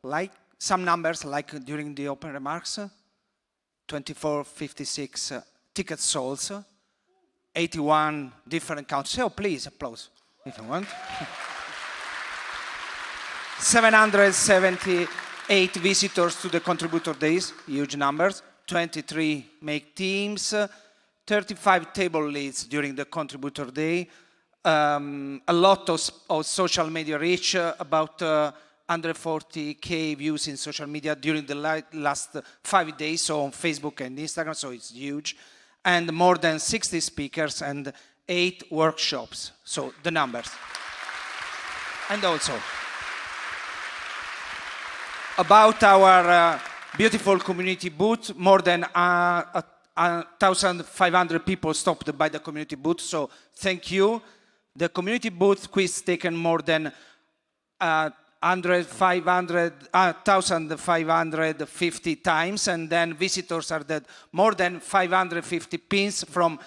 like some numbers, like during the open remarks, 2456 tickets sold, 81 different countries. So please, applause if you want. 778 visitors to the contributor days, huge numbers. 23 make teams, 35 table leads during the contributor day. A lot of social media reach, about 140K views in social media during the last 5 days, so on Facebook and Instagram, so it's huge. And more than 60 speakers and 8 workshops, so the numbers. And also, about our beautiful community booth, more than 1,500 people stopped by the community booth, so thank you. The community booth quiz taken more than 1,550 times, and then visitors are that more than 550 pins from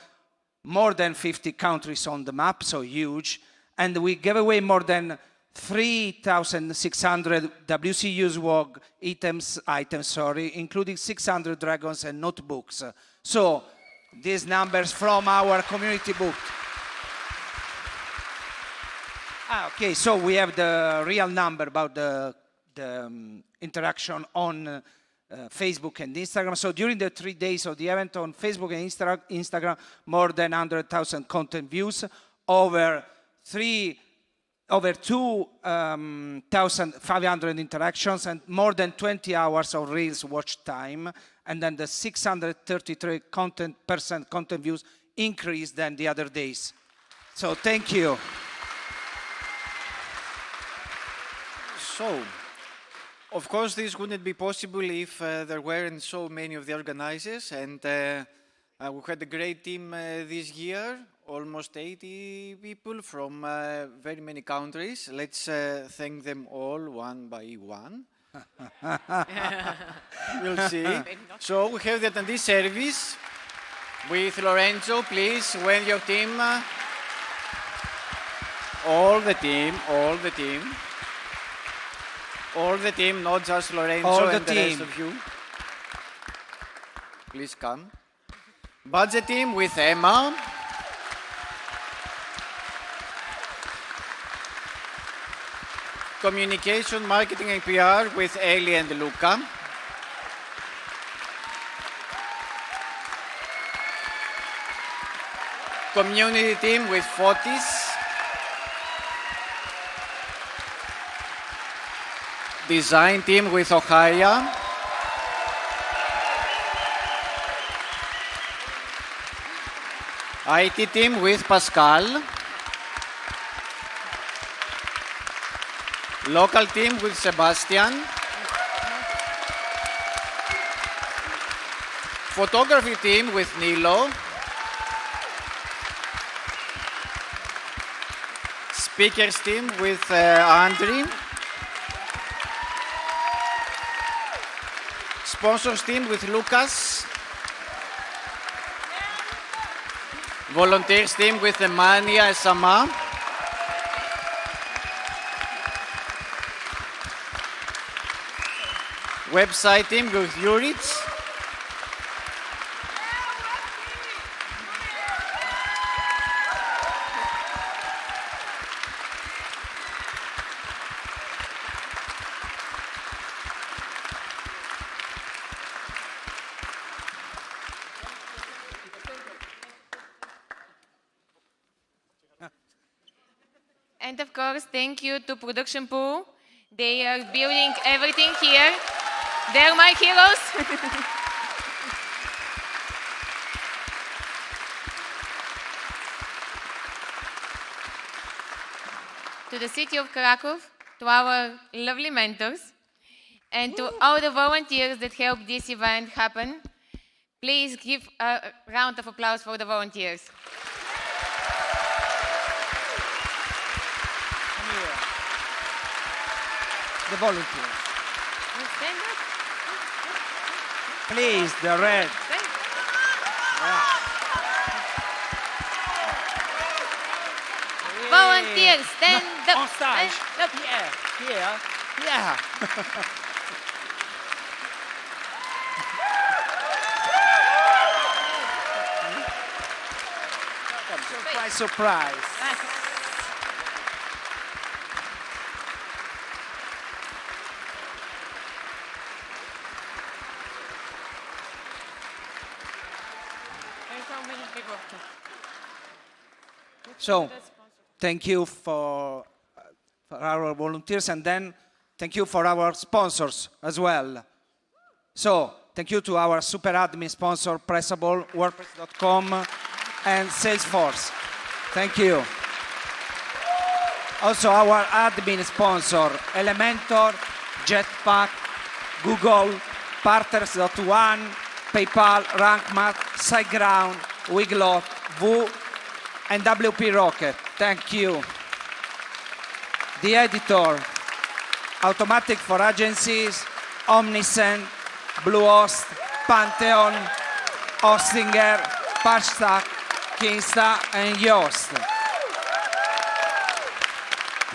more than 50 countries on the map, so huge. And we gave away more than 3,600 WCU swag items, including 600 dragons and notebooks. So these numbers from our community booth. Okay, so we have the real number about the interaction on Facebook and Instagram. So during the 3 days of the event on Facebook and Instagram, more than 100,000 content views, over 2,500 interactions, and more than 20 hours of Reels watch time, and then the 633% content views increased than the other days. So thank you. So, of course, this wouldn't be possible if there weren't so many of the organizers, and we had a great team this year, almost 80 people from very many countries. Let's thank them all one by one. We'll see. So we have the attendee service with Lorenzo, please, when your team, all the team, not just Lorenzo and the rest of you. Please come. Budget team with Emma. Communication, marketing and PR with Eli and Luca. Community team with Fotis. Design team with Ohaya. IT team with Pascal. Local team with Sebastian. Photography team with Nilo. Speakers team with Andri. Sponsors team with Lucas. Volunteers team with Emania and Sama. Website team with Juric. And of course, thank you to Production Pool. They are building everything here. They're my heroes. To the city of Kraków, to our lovely mentors, and to all the volunteers that helped this event happen. Please give a round of applause for the volunteers. The volunteers. Please, the red. Volunteers, stand up. On stage. Stand up. Yeah. Surprise. So, thank you for our volunteers, and then thank you for our sponsors as well. So, thank you to our super admin sponsor, Pressable, WordPress.com, and Salesforce. Thank you. Also, our admin sponsor, Elementor, Jetpack, Google, Partners.one, PayPal, RankMath, SiteGround, Wiglot, Vue, and WP Rocket. Thank you. The editor, Automatic for Agencies, Omnisend, Bluehost, Pantheon, Hostinger, Patchstack, Kinsta, and Yoast.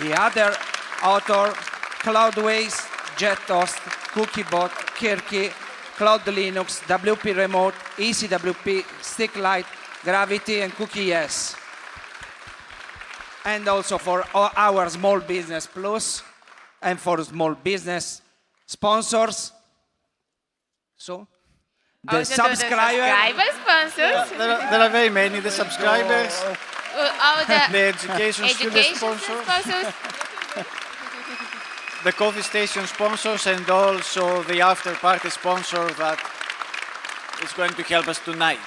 The other author, Cloudways, JetHost, Cookiebot, Kirky, Cloud Linux, WP Remote, EasyWP, Sticklight, Gravity, and CookieS. And also for our Small Business Plus and for small business sponsors. So, the Also to the subscriber sponsors. There are very many, the subscribers, All the education student sponsors. the coffee station sponsors, and also the after party sponsor that is going to help us tonight.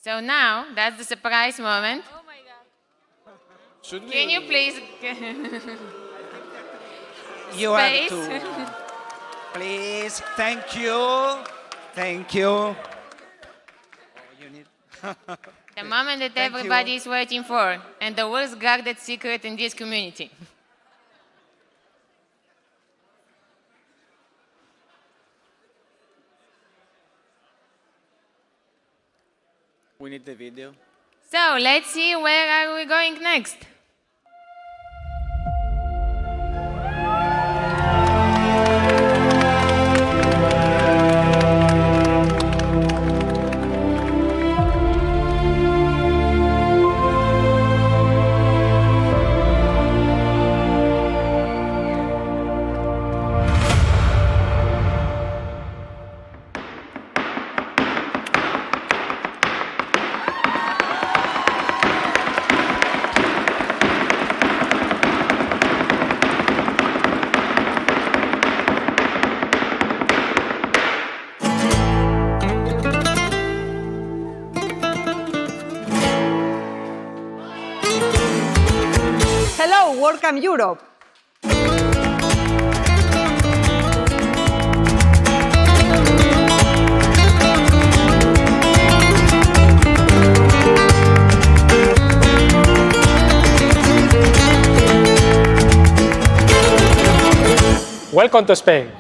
So now, that's the surprise moment. Oh my God. Can you please... You have Space? to. Please, thank you. Thank you. The moment that Thank everybody you. is waiting for, and the worst guarded secret in this community. We need the video. So let's see where are we going next. Hello, WordCamp Europe. Welcome to Spain.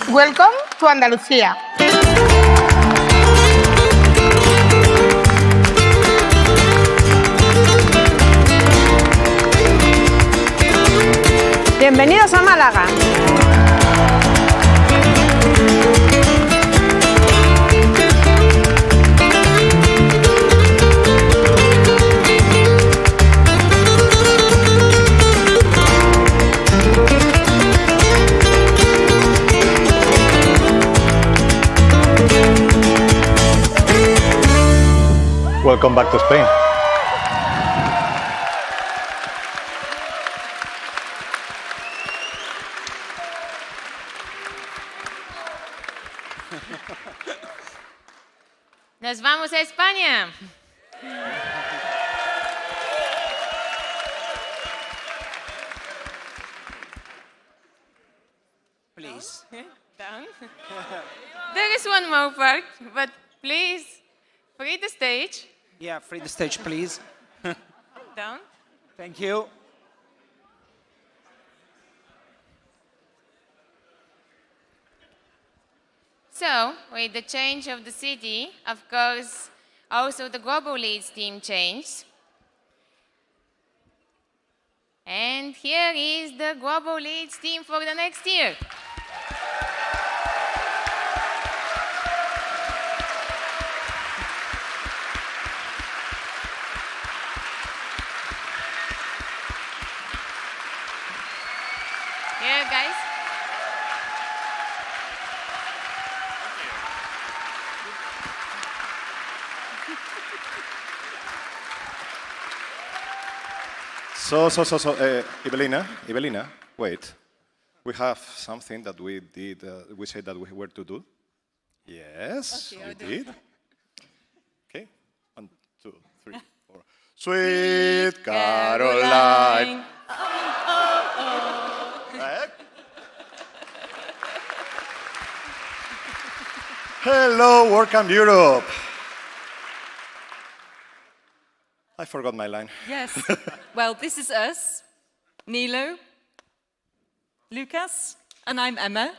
Welcome to Andalucía. Bienvenidos a Málaga. Welcome back to Spain. Nos vamos a España. Please. Down. There is one more part, but please, free the stage. Yeah, free the stage, please. Down. Thank you. So, with the change of the city, of course, also the global leads team changed. And here is the global leads team for the next year. Here, guys. Evelina, wait. We have something that we did, we said that we were to do. Yes, Okay, we I'll do did. it. Okay, 1, 2, 3, 4. Sweet Caroline. Hello, WordCamp Europe. I forgot my line. Yes. Well, this is us, Nilo, Lucas, and I'm Emma.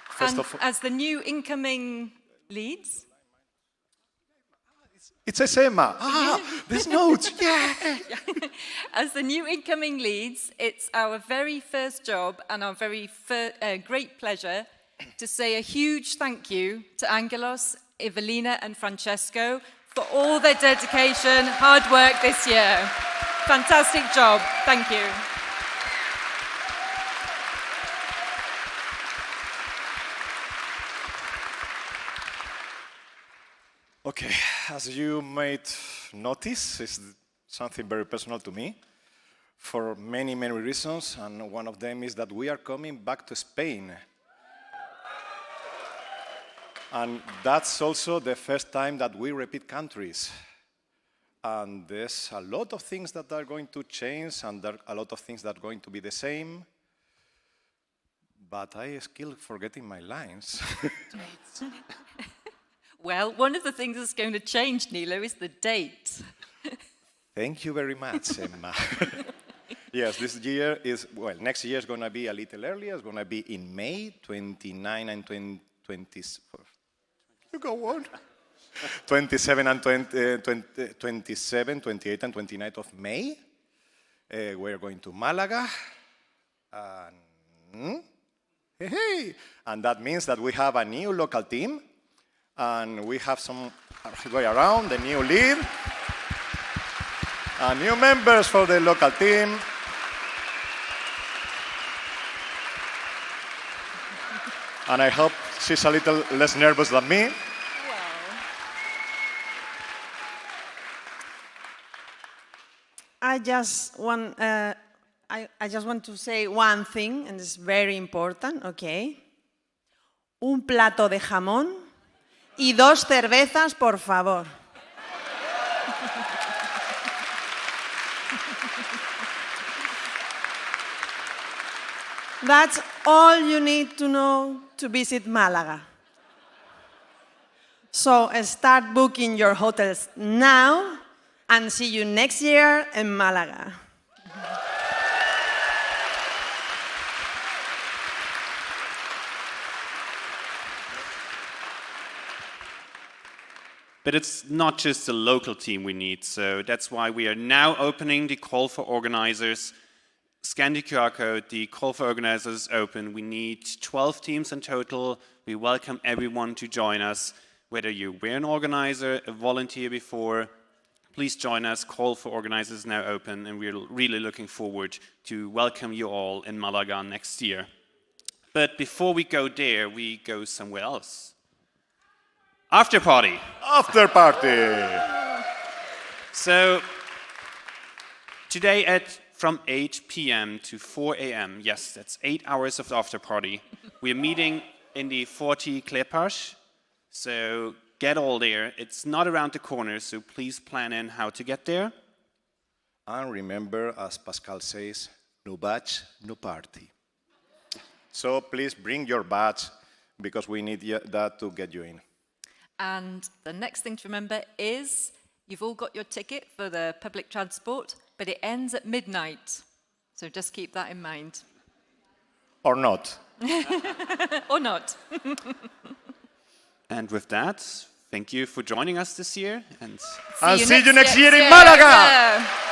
First And of all, as the new incoming leads, it says Emma. There's notes. Yeah. As the new incoming leads, it's our very first job and our very great pleasure to say a huge thank you to Angelos, Evelina, and Francesco for all their dedication, hard work this year. Fantastic job. Thank you. Okay, as you might notice, it's something very personal to me for many, many reasons, and one of them is that we are coming back to Spain. And that's also the first time that we repeat countries. And there's a lot of things that are going to change, and there are a lot of things that are going to be the same. But I still forgetting my lines. Well, one of the things that's going to change, Nilo, is the date. Thank you very much, Emma. Yes, this year is, well, next year is going to be a little earlier. It's going to be in May, 29 and 20. You go on. 27 and 27, 28 and 29 of May. We're going to Malaga. And that means that we have a new local team. And we have some way around, the new lead. New members for the local team. And I hope she's a little less nervous than me. I just want to say one thing, and it's very important, okay? Un plato de jamón y 2 cervezas, por favor. That's all you need to know to visit Malaga. So start booking your hotels now and see you next year in Malaga. But it's not just a local team we need, so that's why we are now opening the call for organizers. Scan the QR code, the call for organizers is open. We need 12 teams in total. We welcome everyone to join us. Whether you were an organizer, a volunteer before, please join us. Call for organizers is now open, and we're really looking forward to welcome you all in Malaga next year. But before we go there, we go somewhere else. After party. After party. So today from 8 p.m. to 4 a.m., yes, that's 8 hours of the after party. We're meeting in the 40 Klepash, so get all there. It's not around the corner, so please plan in how to get there. And remember, as Pascal says, no badge, no party. So please bring your badge, because we need that to get you in. And the next thing to remember is you've all got your ticket for the public transport, but it ends at midnight. So just keep that in mind. Or not. Or not. And with that, thank you for joining us this year. And see you next year in Malaga!